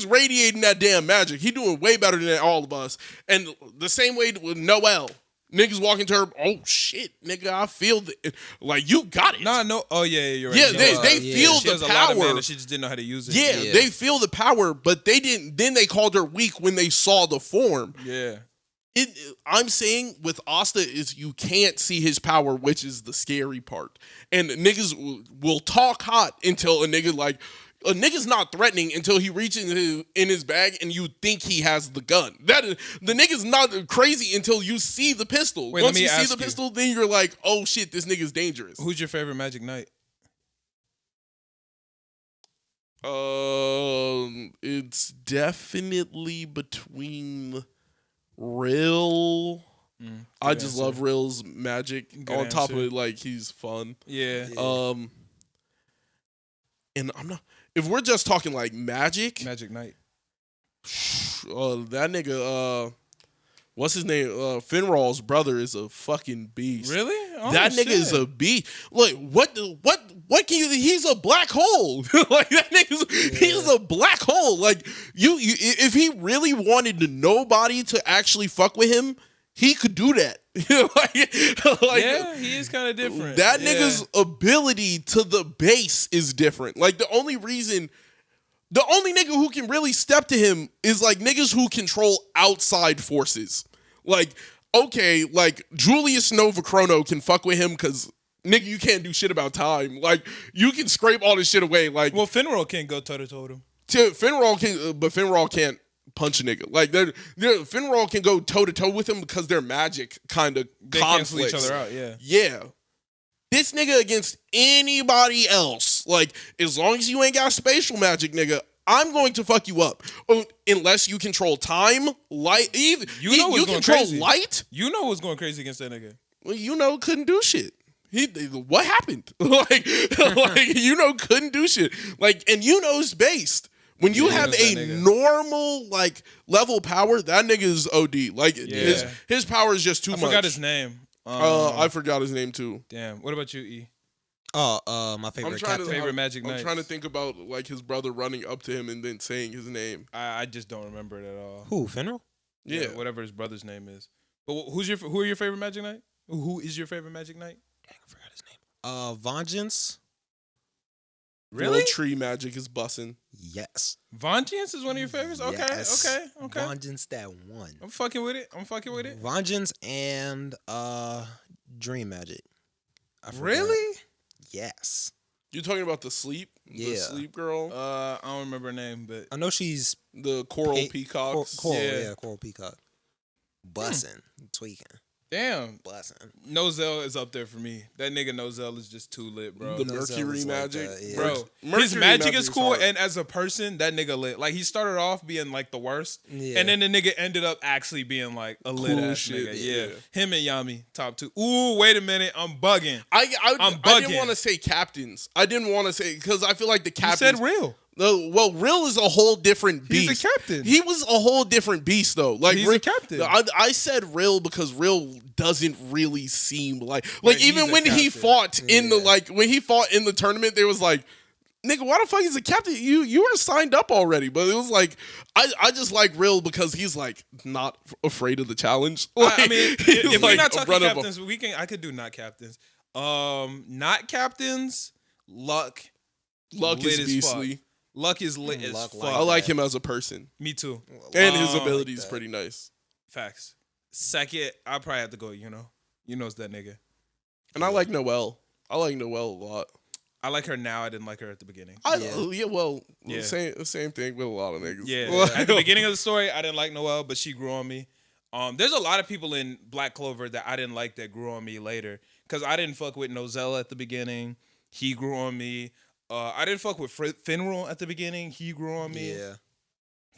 [SPEAKER 3] radiating that damn magic. He's doing way better than all of us. And the same way with Noelle. Niggas walk into her, oh shit, nigga, I feel like you got it.
[SPEAKER 1] Nah, no. Oh, yeah, you're right.
[SPEAKER 3] Yeah,
[SPEAKER 1] She
[SPEAKER 3] they
[SPEAKER 1] does.
[SPEAKER 3] feel
[SPEAKER 1] She has
[SPEAKER 3] the
[SPEAKER 1] a lot of
[SPEAKER 3] power.
[SPEAKER 1] mana, she just didn't know how to use it.
[SPEAKER 3] Yeah, they feel the power, but they didn't. Then they called her weak when they saw the form.
[SPEAKER 1] Yeah.
[SPEAKER 3] I'm saying with Asta is you can't see his power, which is the scary part. And niggas will talk hot until a nigga's not threatening until he reaches in his bag and you think he has the gun. That is, the nigga's not crazy until you see the pistol.
[SPEAKER 1] Wait,
[SPEAKER 3] Once
[SPEAKER 1] let me
[SPEAKER 3] you see
[SPEAKER 1] ask
[SPEAKER 3] the
[SPEAKER 1] you.
[SPEAKER 3] pistol, then you're like, oh shit, this nigga's dangerous.
[SPEAKER 1] Who's your favorite Magic Knight?
[SPEAKER 3] It's definitely between Rill. I just love Rill's magic.
[SPEAKER 1] Good
[SPEAKER 3] On top of
[SPEAKER 1] answer.
[SPEAKER 3] it, like, he's fun.
[SPEAKER 1] Yeah.
[SPEAKER 3] And I'm not. If we're just talking like magic,
[SPEAKER 1] Magic Knight.
[SPEAKER 3] that nigga, what's his name? Finral's brother is a fucking beast.
[SPEAKER 1] Really? Oh,
[SPEAKER 3] That nigga is
[SPEAKER 1] shit.
[SPEAKER 3] a beast. Like, what can you? He's a black hole. Like, that nigga's he's a black hole. Like, you, if he really wanted nobody to actually fuck with him, he could do that. like,
[SPEAKER 1] Yeah, he is kind of different.
[SPEAKER 3] that
[SPEAKER 1] Yeah.
[SPEAKER 3] nigga's ability to the base is different. Like, the only nigga who can really step to him is like niggas who control outside forces. Like, okay, like Julius Nova Chrono can fuck with him because nigga, you can't do shit about time. Like, you can scrape all this shit away. Like,
[SPEAKER 1] Well, Finral can't go toe to toe with him.
[SPEAKER 3] Finral can, but Finral can't punch a nigga. Like, Finral can go toe to toe with him because their magic kind of
[SPEAKER 1] They cancel
[SPEAKER 3] conflicts.
[SPEAKER 1] each other out. Yeah.
[SPEAKER 3] Yeah. This nigga against anybody else, like, as long as you ain't got spatial magic, nigga, I'm going to fuck you up. Unless you control time, light, even
[SPEAKER 1] You know what's
[SPEAKER 3] you
[SPEAKER 1] going
[SPEAKER 3] control
[SPEAKER 1] crazy.
[SPEAKER 3] light.
[SPEAKER 1] You know what's going crazy against that nigga.
[SPEAKER 3] Well, couldn't do shit. What happened? like, couldn't do shit. Like, and is based. When you have
[SPEAKER 1] knows
[SPEAKER 3] a
[SPEAKER 1] that nigga.
[SPEAKER 3] normal, like, level power, that nigga is OD. Like,
[SPEAKER 1] Yeah.
[SPEAKER 3] his power is just too
[SPEAKER 1] I
[SPEAKER 3] much.
[SPEAKER 1] forgot his name.
[SPEAKER 3] I forgot his name too.
[SPEAKER 1] Damn. What about you, E?
[SPEAKER 2] My favorite
[SPEAKER 3] I'm trying
[SPEAKER 2] captain.
[SPEAKER 3] to
[SPEAKER 1] Favorite Magic
[SPEAKER 3] I'm
[SPEAKER 1] Knights.
[SPEAKER 3] trying to think about like his brother running up to him and then saying his name.
[SPEAKER 1] I just don't remember it at all.
[SPEAKER 2] Who, Finral?
[SPEAKER 3] Yeah.
[SPEAKER 1] Whatever his brother's name is. But who are your favorite Magic Knight? Who is your favorite Magic Knight?
[SPEAKER 2] I forgot his name. Vengeance.
[SPEAKER 1] Really?
[SPEAKER 3] World Tree Magic is bussin'.
[SPEAKER 2] Yes.
[SPEAKER 1] Vengeance is one of your favorites? Okay,
[SPEAKER 2] Yes.
[SPEAKER 1] okay.
[SPEAKER 2] Vengeance that one.
[SPEAKER 1] I'm fucking with it.
[SPEAKER 2] Vengeance and Dream Magic. I forgot.
[SPEAKER 1] Really?
[SPEAKER 2] Yes.
[SPEAKER 3] You talking about the sleep? The
[SPEAKER 2] Yeah.
[SPEAKER 3] sleep girl?
[SPEAKER 1] I don't remember her name, but
[SPEAKER 2] I know she's
[SPEAKER 3] The coral
[SPEAKER 2] Hey,
[SPEAKER 3] peacocks?
[SPEAKER 2] Coral,
[SPEAKER 1] Yeah.
[SPEAKER 2] yeah, Coral Peacock. Bussin', tweaking.
[SPEAKER 1] Damn.
[SPEAKER 2] Blessing.
[SPEAKER 1] Nozel is up there for me. That nigga Nozel is just too lit, bro.
[SPEAKER 3] The
[SPEAKER 2] Nozel
[SPEAKER 3] Mercury
[SPEAKER 2] is like
[SPEAKER 3] magic,
[SPEAKER 2] that, yeah.
[SPEAKER 1] Bro,
[SPEAKER 3] Mercury
[SPEAKER 1] his magic is cool,
[SPEAKER 3] hard.
[SPEAKER 1] and as a person, that nigga lit. Like, he started off being, like, the worst,
[SPEAKER 2] Yeah.
[SPEAKER 1] and then the nigga ended up actually being, like, a lit
[SPEAKER 3] Cool
[SPEAKER 1] ass
[SPEAKER 3] shit,
[SPEAKER 1] nigga.
[SPEAKER 3] yeah.
[SPEAKER 1] Yeah. Him and Yami, top 2. Ooh, wait a minute. I'm bugging.
[SPEAKER 3] I
[SPEAKER 1] I'm
[SPEAKER 3] didn't
[SPEAKER 1] bugging.
[SPEAKER 3] want to say captains. I didn't want to say because I feel like the
[SPEAKER 1] You
[SPEAKER 3] captains.
[SPEAKER 1] said real.
[SPEAKER 3] Well, Real is a whole different beast.
[SPEAKER 1] He's a captain.
[SPEAKER 3] He was a whole different beast, though. Like
[SPEAKER 1] He's a captain.
[SPEAKER 3] I said Real because Real doesn't really seem like
[SPEAKER 1] Right,
[SPEAKER 3] even
[SPEAKER 1] he's a
[SPEAKER 3] when he
[SPEAKER 1] captain.
[SPEAKER 3] fought in the
[SPEAKER 2] Yeah.
[SPEAKER 3] when he fought in the tournament, they was like, nigga, why the fuck is a captain? You were signed up already. But it was like I just like Real because he's like not afraid of the challenge. Like,
[SPEAKER 1] I mean,
[SPEAKER 3] he's
[SPEAKER 1] if we're
[SPEAKER 3] like
[SPEAKER 1] not
[SPEAKER 3] a
[SPEAKER 1] talking
[SPEAKER 3] run of a-
[SPEAKER 1] captains, I could do not captains. Not captains. Luck
[SPEAKER 3] Luck
[SPEAKER 1] lit
[SPEAKER 3] is
[SPEAKER 1] as
[SPEAKER 3] beastly.
[SPEAKER 1] fuck. Luck is lit as
[SPEAKER 2] Luck
[SPEAKER 1] fuck.
[SPEAKER 2] like
[SPEAKER 3] I like
[SPEAKER 2] that.
[SPEAKER 3] him as a person,
[SPEAKER 1] Me too.
[SPEAKER 3] and his
[SPEAKER 1] like
[SPEAKER 3] ability is
[SPEAKER 2] that.
[SPEAKER 3] pretty nice.
[SPEAKER 1] Facts. Second, I probably have to go. You know's that nigga.
[SPEAKER 3] And I like Noelle. I like Noelle a lot.
[SPEAKER 1] I like her now. I didn't like her at the beginning.
[SPEAKER 3] Yeah.
[SPEAKER 1] Yeah.
[SPEAKER 3] Same thing with a lot of niggas.
[SPEAKER 1] Yeah. At the beginning of the story, I didn't like Noelle, but she grew on me. There's a lot of people in Black Clover that I didn't like that grew on me later. Because I didn't fuck with Nozel at the beginning. He grew on me. I didn't fuck with Finral at the beginning. He grew on me.
[SPEAKER 2] Yeah.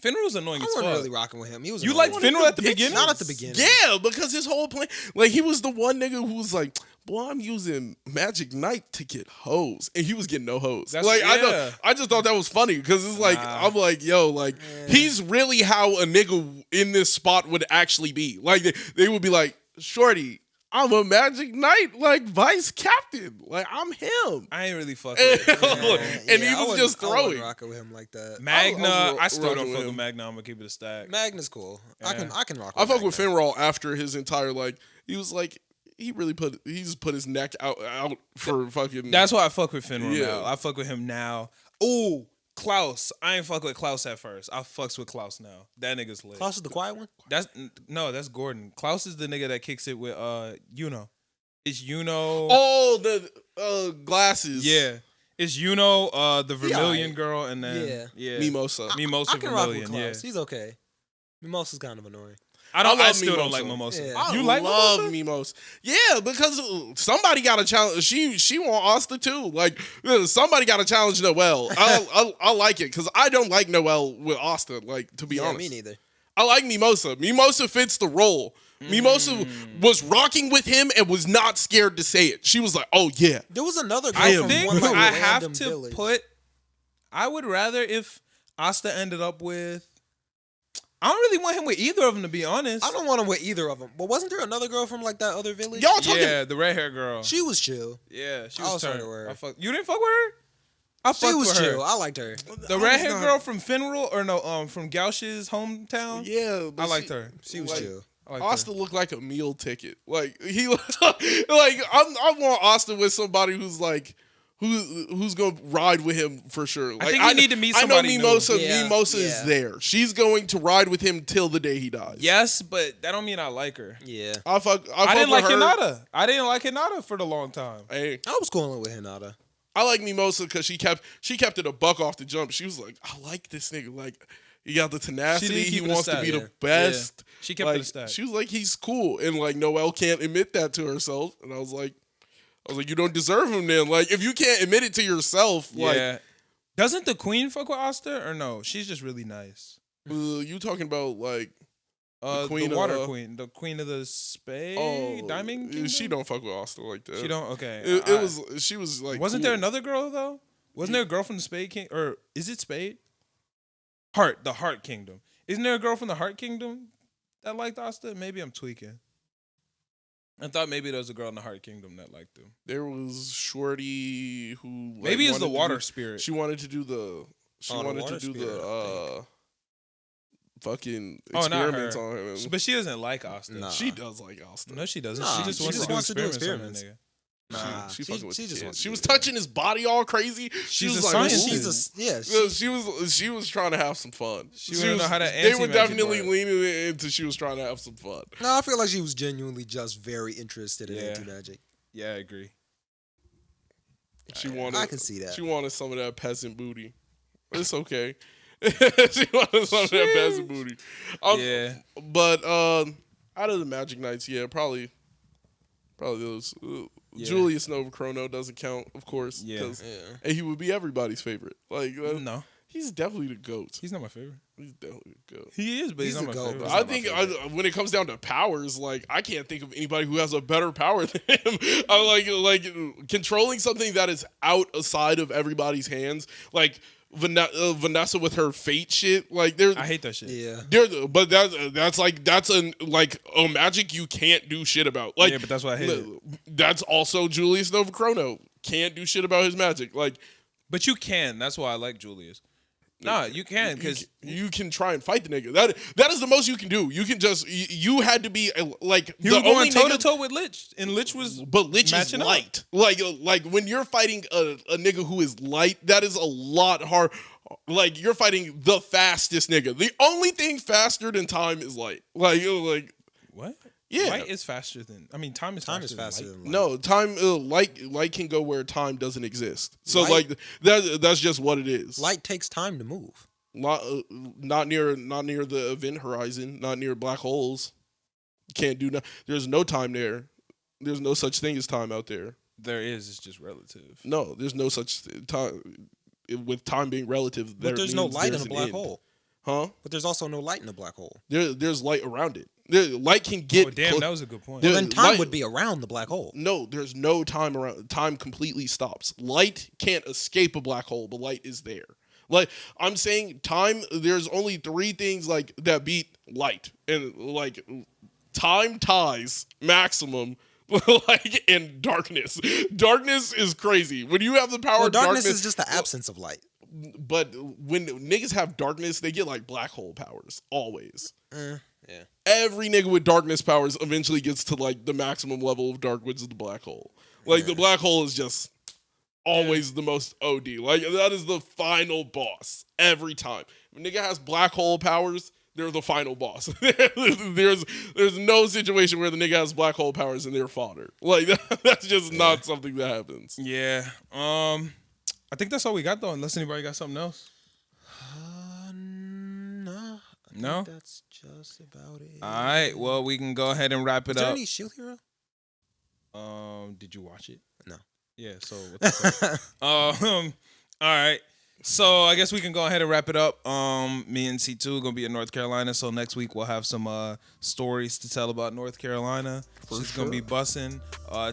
[SPEAKER 1] Finral's annoying
[SPEAKER 2] I
[SPEAKER 1] as
[SPEAKER 2] wasn't
[SPEAKER 1] fuck.
[SPEAKER 2] really rocking with him. He was
[SPEAKER 1] You
[SPEAKER 2] annoying.
[SPEAKER 1] like Finral at the
[SPEAKER 3] bitch,
[SPEAKER 1] beginning?
[SPEAKER 2] Not at the beginning.
[SPEAKER 3] Yeah, because his whole plan, like he was the one nigga who was like, "Boy, I'm using Magic Knight to get hoes," and he was getting no hoes.
[SPEAKER 1] That's-
[SPEAKER 3] Like
[SPEAKER 1] yeah.
[SPEAKER 3] I just thought that was funny because it's like
[SPEAKER 1] Nah.
[SPEAKER 3] I'm like, yo, like he's really how a nigga in this spot would actually be. Like they would be like, "Shorty, I'm a Magic Knight, like vice captain. Like I'm him."
[SPEAKER 1] I ain't really fuck with it.
[SPEAKER 3] And he
[SPEAKER 2] I
[SPEAKER 3] was
[SPEAKER 2] wasn't-
[SPEAKER 3] just
[SPEAKER 2] I wasn't
[SPEAKER 3] throwing.
[SPEAKER 2] rocking with him like that.
[SPEAKER 1] Magna,
[SPEAKER 3] I was
[SPEAKER 1] still
[SPEAKER 3] rocking
[SPEAKER 1] don't
[SPEAKER 3] with
[SPEAKER 1] fuck
[SPEAKER 3] him.
[SPEAKER 1] with Magna. I'm gonna keep it a stack.
[SPEAKER 2] Magna's cool. I
[SPEAKER 1] Yeah.
[SPEAKER 2] can rock.
[SPEAKER 3] I fuck with
[SPEAKER 2] Magna.
[SPEAKER 3] Finral after his entire like he was like he just put his neck out for fucking.
[SPEAKER 1] That's why I fuck with Finral
[SPEAKER 3] Yeah.
[SPEAKER 1] now. I fuck with him now. Ooh, Klaus. I ain't fuck with Klaus at first. I fucks with Klaus now. That nigga's lit.
[SPEAKER 2] Klaus is the quiet one.
[SPEAKER 1] That's Gordon. Klaus is the nigga that kicks it with It's Yuno.
[SPEAKER 3] Oh, the glasses.
[SPEAKER 1] Yeah. It's Yuno, the Vermilion
[SPEAKER 2] alright.
[SPEAKER 1] girl, and then
[SPEAKER 3] Mimosa.
[SPEAKER 1] Mimosa
[SPEAKER 2] I can rock with
[SPEAKER 1] Vermilion.
[SPEAKER 2] Klaus.
[SPEAKER 1] Yeah.
[SPEAKER 2] He's okay. Mimosa's kind of annoying.
[SPEAKER 1] I
[SPEAKER 3] love
[SPEAKER 1] still don't
[SPEAKER 3] Mimosa.
[SPEAKER 1] like Mimosa.
[SPEAKER 2] Yeah.
[SPEAKER 3] I
[SPEAKER 1] You like
[SPEAKER 3] love
[SPEAKER 1] Mimosa?
[SPEAKER 3] Mimosa. Yeah, because somebody got to challenge. She want Asta too. Like somebody got to challenge Noelle. I like it because I don't like Noelle with Asta. Like to be honest,
[SPEAKER 2] me neither.
[SPEAKER 3] I like Mimosa. Mimosa fits the role. Mimosa was rocking with him and was not scared to say it. She was like, "Oh yeah,
[SPEAKER 2] There was another girl
[SPEAKER 1] I
[SPEAKER 2] from
[SPEAKER 1] think
[SPEAKER 2] one like
[SPEAKER 1] I have
[SPEAKER 2] random
[SPEAKER 1] to
[SPEAKER 2] village.
[SPEAKER 1] put. I would rather if Asta ended up with. I don't really want him with either of them, to be honest.
[SPEAKER 2] I don't want him with either of them. But wasn't there another girl from like that other village?
[SPEAKER 3] y'all talking."
[SPEAKER 1] Yeah, the red hair girl.
[SPEAKER 2] She was chill.
[SPEAKER 1] Yeah, she
[SPEAKER 2] I
[SPEAKER 1] was
[SPEAKER 2] was
[SPEAKER 1] turned.
[SPEAKER 2] fucking with her.
[SPEAKER 1] I fuck, you didn't fuck with her? I
[SPEAKER 2] She
[SPEAKER 1] fucked
[SPEAKER 2] was
[SPEAKER 1] with
[SPEAKER 2] chill.
[SPEAKER 1] her.
[SPEAKER 2] I liked her.
[SPEAKER 1] The red hair girl from Finral or no, from Gauch's hometown.
[SPEAKER 3] Yeah, but
[SPEAKER 1] I liked her.
[SPEAKER 2] She was
[SPEAKER 3] like,
[SPEAKER 2] chill.
[SPEAKER 1] I liked
[SPEAKER 3] Asta looked like a meal ticket. Like he, like I want Asta with somebody who's like. Who's gonna ride with him for sure? Like,
[SPEAKER 1] think we need to meet
[SPEAKER 3] I
[SPEAKER 1] somebody
[SPEAKER 3] know
[SPEAKER 1] new.
[SPEAKER 3] Mimosa.
[SPEAKER 2] Yeah,
[SPEAKER 3] Mimosa is
[SPEAKER 2] yeah.
[SPEAKER 3] there. She's going to ride with him till the day he dies.
[SPEAKER 1] Yes, but that don't mean I like her.
[SPEAKER 2] Yeah.
[SPEAKER 3] I fuck
[SPEAKER 1] I didn't
[SPEAKER 3] with
[SPEAKER 1] like
[SPEAKER 3] her.
[SPEAKER 1] Hinata. I didn't like Hinata for the long time.
[SPEAKER 3] Hey,
[SPEAKER 2] I was going with Hinata.
[SPEAKER 3] I like Mimosa because she kept it a buck off the jump. She was like, I like this nigga. Like he got the tenacity.
[SPEAKER 1] did
[SPEAKER 3] He
[SPEAKER 1] keep it a
[SPEAKER 3] wants to
[SPEAKER 1] stat,
[SPEAKER 3] be
[SPEAKER 2] yeah.
[SPEAKER 3] the best.
[SPEAKER 1] She kept
[SPEAKER 3] like,
[SPEAKER 1] it a stat.
[SPEAKER 3] She was like, he's cool, and like Noelle can't admit that to herself. And I was like, you don't deserve him then. Like if you can't admit it to yourself, like
[SPEAKER 1] Yeah. Doesn't the queen fuck with Asta or no? She's just really nice.
[SPEAKER 3] you talking about like.
[SPEAKER 1] The
[SPEAKER 3] queen
[SPEAKER 1] water
[SPEAKER 3] of-
[SPEAKER 1] queen, the queen of the spade, diamond.
[SPEAKER 3] She
[SPEAKER 1] Kingdom?
[SPEAKER 3] don't fuck with Asta like that.
[SPEAKER 1] She don't. Okay.
[SPEAKER 3] She was like.
[SPEAKER 1] Wasn't
[SPEAKER 3] cool.
[SPEAKER 1] there another girl though? Wasn't there a girl from the Spade King, or is it Spade? Heart, the Heart Kingdom. Isn't there a girl from the Heart Kingdom that liked Asta? Maybe I'm tweaking. I thought maybe there was a girl in the Heart Kingdom that liked him.
[SPEAKER 3] There was Shorty who like,
[SPEAKER 1] Maybe it's the
[SPEAKER 3] wanted to
[SPEAKER 1] water
[SPEAKER 3] do-
[SPEAKER 1] spirit.
[SPEAKER 3] She wanted to do the. She
[SPEAKER 2] Oh, the
[SPEAKER 3] wanted to
[SPEAKER 2] water
[SPEAKER 3] do
[SPEAKER 2] spirit,
[SPEAKER 3] the fucking
[SPEAKER 1] Oh, not
[SPEAKER 3] experiments
[SPEAKER 1] her.
[SPEAKER 3] on him.
[SPEAKER 1] But she doesn't like Asta.
[SPEAKER 2] Nah.
[SPEAKER 3] She does like Asta.
[SPEAKER 1] No, she doesn't.
[SPEAKER 2] Nah,
[SPEAKER 1] she just wants to do experiments on that nigga.
[SPEAKER 2] Nah,
[SPEAKER 3] she fucking with
[SPEAKER 2] she
[SPEAKER 3] the
[SPEAKER 2] just
[SPEAKER 3] kid.
[SPEAKER 2] wants to
[SPEAKER 3] She
[SPEAKER 2] do
[SPEAKER 3] was
[SPEAKER 2] it.
[SPEAKER 3] touching his body all crazy. She
[SPEAKER 1] She's
[SPEAKER 3] was
[SPEAKER 1] a
[SPEAKER 3] like,
[SPEAKER 1] scientist.
[SPEAKER 3] she was trying to have some fun.
[SPEAKER 1] She wanna know how that
[SPEAKER 3] They were
[SPEAKER 1] anti-magic
[SPEAKER 3] definitely
[SPEAKER 1] work.
[SPEAKER 3] leaning into she was trying to have some fun.
[SPEAKER 2] No, I feel like she was genuinely just very interested in
[SPEAKER 1] Yeah.
[SPEAKER 2] anti-magic.
[SPEAKER 1] Yeah, I agree.
[SPEAKER 3] She wanted.
[SPEAKER 2] I can see that.
[SPEAKER 3] She wanted some of that peasant booty. It's okay. She wanted some of that peasant booty.
[SPEAKER 1] Yeah.
[SPEAKER 3] But out of the Magic Knights, yeah, probably Probably those.
[SPEAKER 1] Yeah.
[SPEAKER 3] Julius Nova Chrono doesn't count, of course.
[SPEAKER 1] Yeah.
[SPEAKER 3] 'Cause- And he would be everybody's favorite. Like,
[SPEAKER 1] No,
[SPEAKER 3] he's definitely the GOAT.
[SPEAKER 1] he's not my favorite.
[SPEAKER 3] He's definitely the GOAT.
[SPEAKER 1] He is, but he's
[SPEAKER 2] He's
[SPEAKER 1] not
[SPEAKER 2] the
[SPEAKER 1] my
[SPEAKER 2] GOAT,
[SPEAKER 1] favorite.
[SPEAKER 2] but
[SPEAKER 3] I
[SPEAKER 2] not my
[SPEAKER 3] think
[SPEAKER 2] favorite.
[SPEAKER 3] when it comes down to powers, like I can't think of anybody who has a better power than him. I like controlling something that is outside of everybody's hands, like Vanessa with her fate shit. Like
[SPEAKER 1] I hate that shit.
[SPEAKER 3] but that's a magic you can't do shit about. Like
[SPEAKER 1] Yeah, but that's why I hate it.
[SPEAKER 3] That's also Julius Nova Chrono. Can't do shit about his magic. Like
[SPEAKER 1] But you can. That's why I like Julius. Nah, you can because
[SPEAKER 3] you can try and fight the nigga. That is the most you can do. You can just you had to be like
[SPEAKER 1] he
[SPEAKER 3] the
[SPEAKER 1] was
[SPEAKER 3] only
[SPEAKER 1] going toe to
[SPEAKER 3] nigga.
[SPEAKER 1] toe with Lich, and Lich was.
[SPEAKER 3] But Lich is
[SPEAKER 1] matching up.
[SPEAKER 3] light. Like when you're fighting a nigga who is light, that is a lot hard. Like you're fighting the fastest nigga. The only thing faster than time is light. Like
[SPEAKER 1] What?
[SPEAKER 3] Yeah.
[SPEAKER 1] Light is faster than. I mean, time is faster than light.
[SPEAKER 2] than
[SPEAKER 3] no time. Light can go where time doesn't exist. So
[SPEAKER 2] Light-
[SPEAKER 3] like that's just what it is.
[SPEAKER 2] Light takes time to move.
[SPEAKER 3] Not near the event horizon. Not near black holes. Can't do no. There's no time there. There's no such thing as time out there.
[SPEAKER 1] There is. It's just relative.
[SPEAKER 3] No, there's no such time. With time being relative,
[SPEAKER 2] But there's no
[SPEAKER 3] means
[SPEAKER 2] light in
[SPEAKER 3] there's
[SPEAKER 2] a
[SPEAKER 3] an
[SPEAKER 2] black
[SPEAKER 3] end.
[SPEAKER 2] hole.
[SPEAKER 3] Huh?
[SPEAKER 2] But there's also no light in a black hole.
[SPEAKER 3] There's light around it. Light can get.
[SPEAKER 1] Oh damn,
[SPEAKER 3] clo-
[SPEAKER 1] that was a good point.
[SPEAKER 3] There-
[SPEAKER 2] Well, then time
[SPEAKER 3] light-
[SPEAKER 2] would be around the black hole.
[SPEAKER 3] No, there's no time around. Time completely stops. Light can't escape a black hole, but light is there. Like I'm saying, time. There's only three things like that beat light, and like time ties maximum. Like in darkness. Darkness is crazy. When you have the power
[SPEAKER 2] Well,
[SPEAKER 3] of
[SPEAKER 2] darkness is just the absence of light.
[SPEAKER 3] But when niggas have darkness, they get like black hole powers. Always.
[SPEAKER 2] Yeah.
[SPEAKER 3] Every nigga with darkness powers eventually gets to like the maximum level of dark, which is the black hole. Like the black hole is just always the most OD. Like that is the final boss every time. When nigga has black hole powers, they're the final boss. there's no situation where the nigga has black hole powers and they're fodder. Like that's just not something that happens.
[SPEAKER 1] Yeah. I think that's all we got though. Unless anybody got something else.
[SPEAKER 2] No. I
[SPEAKER 1] No?
[SPEAKER 2] think that's just about it.
[SPEAKER 1] All right. Well, we can go ahead and wrap
[SPEAKER 2] Is
[SPEAKER 1] it
[SPEAKER 2] there
[SPEAKER 1] up.
[SPEAKER 2] any Shield Hero?
[SPEAKER 1] Did you watch it?
[SPEAKER 2] No.
[SPEAKER 1] Yeah. So. What the fuck? All right. So I guess we can go ahead and wrap it up. Me and C2 gonna be in North Carolina, so next week we'll have some stories to tell about North Carolina. She's gonna be bussing.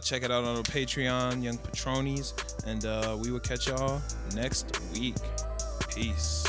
[SPEAKER 1] Check it out on our Patreon, Young Patronies, and we will catch y'all next week. Peace.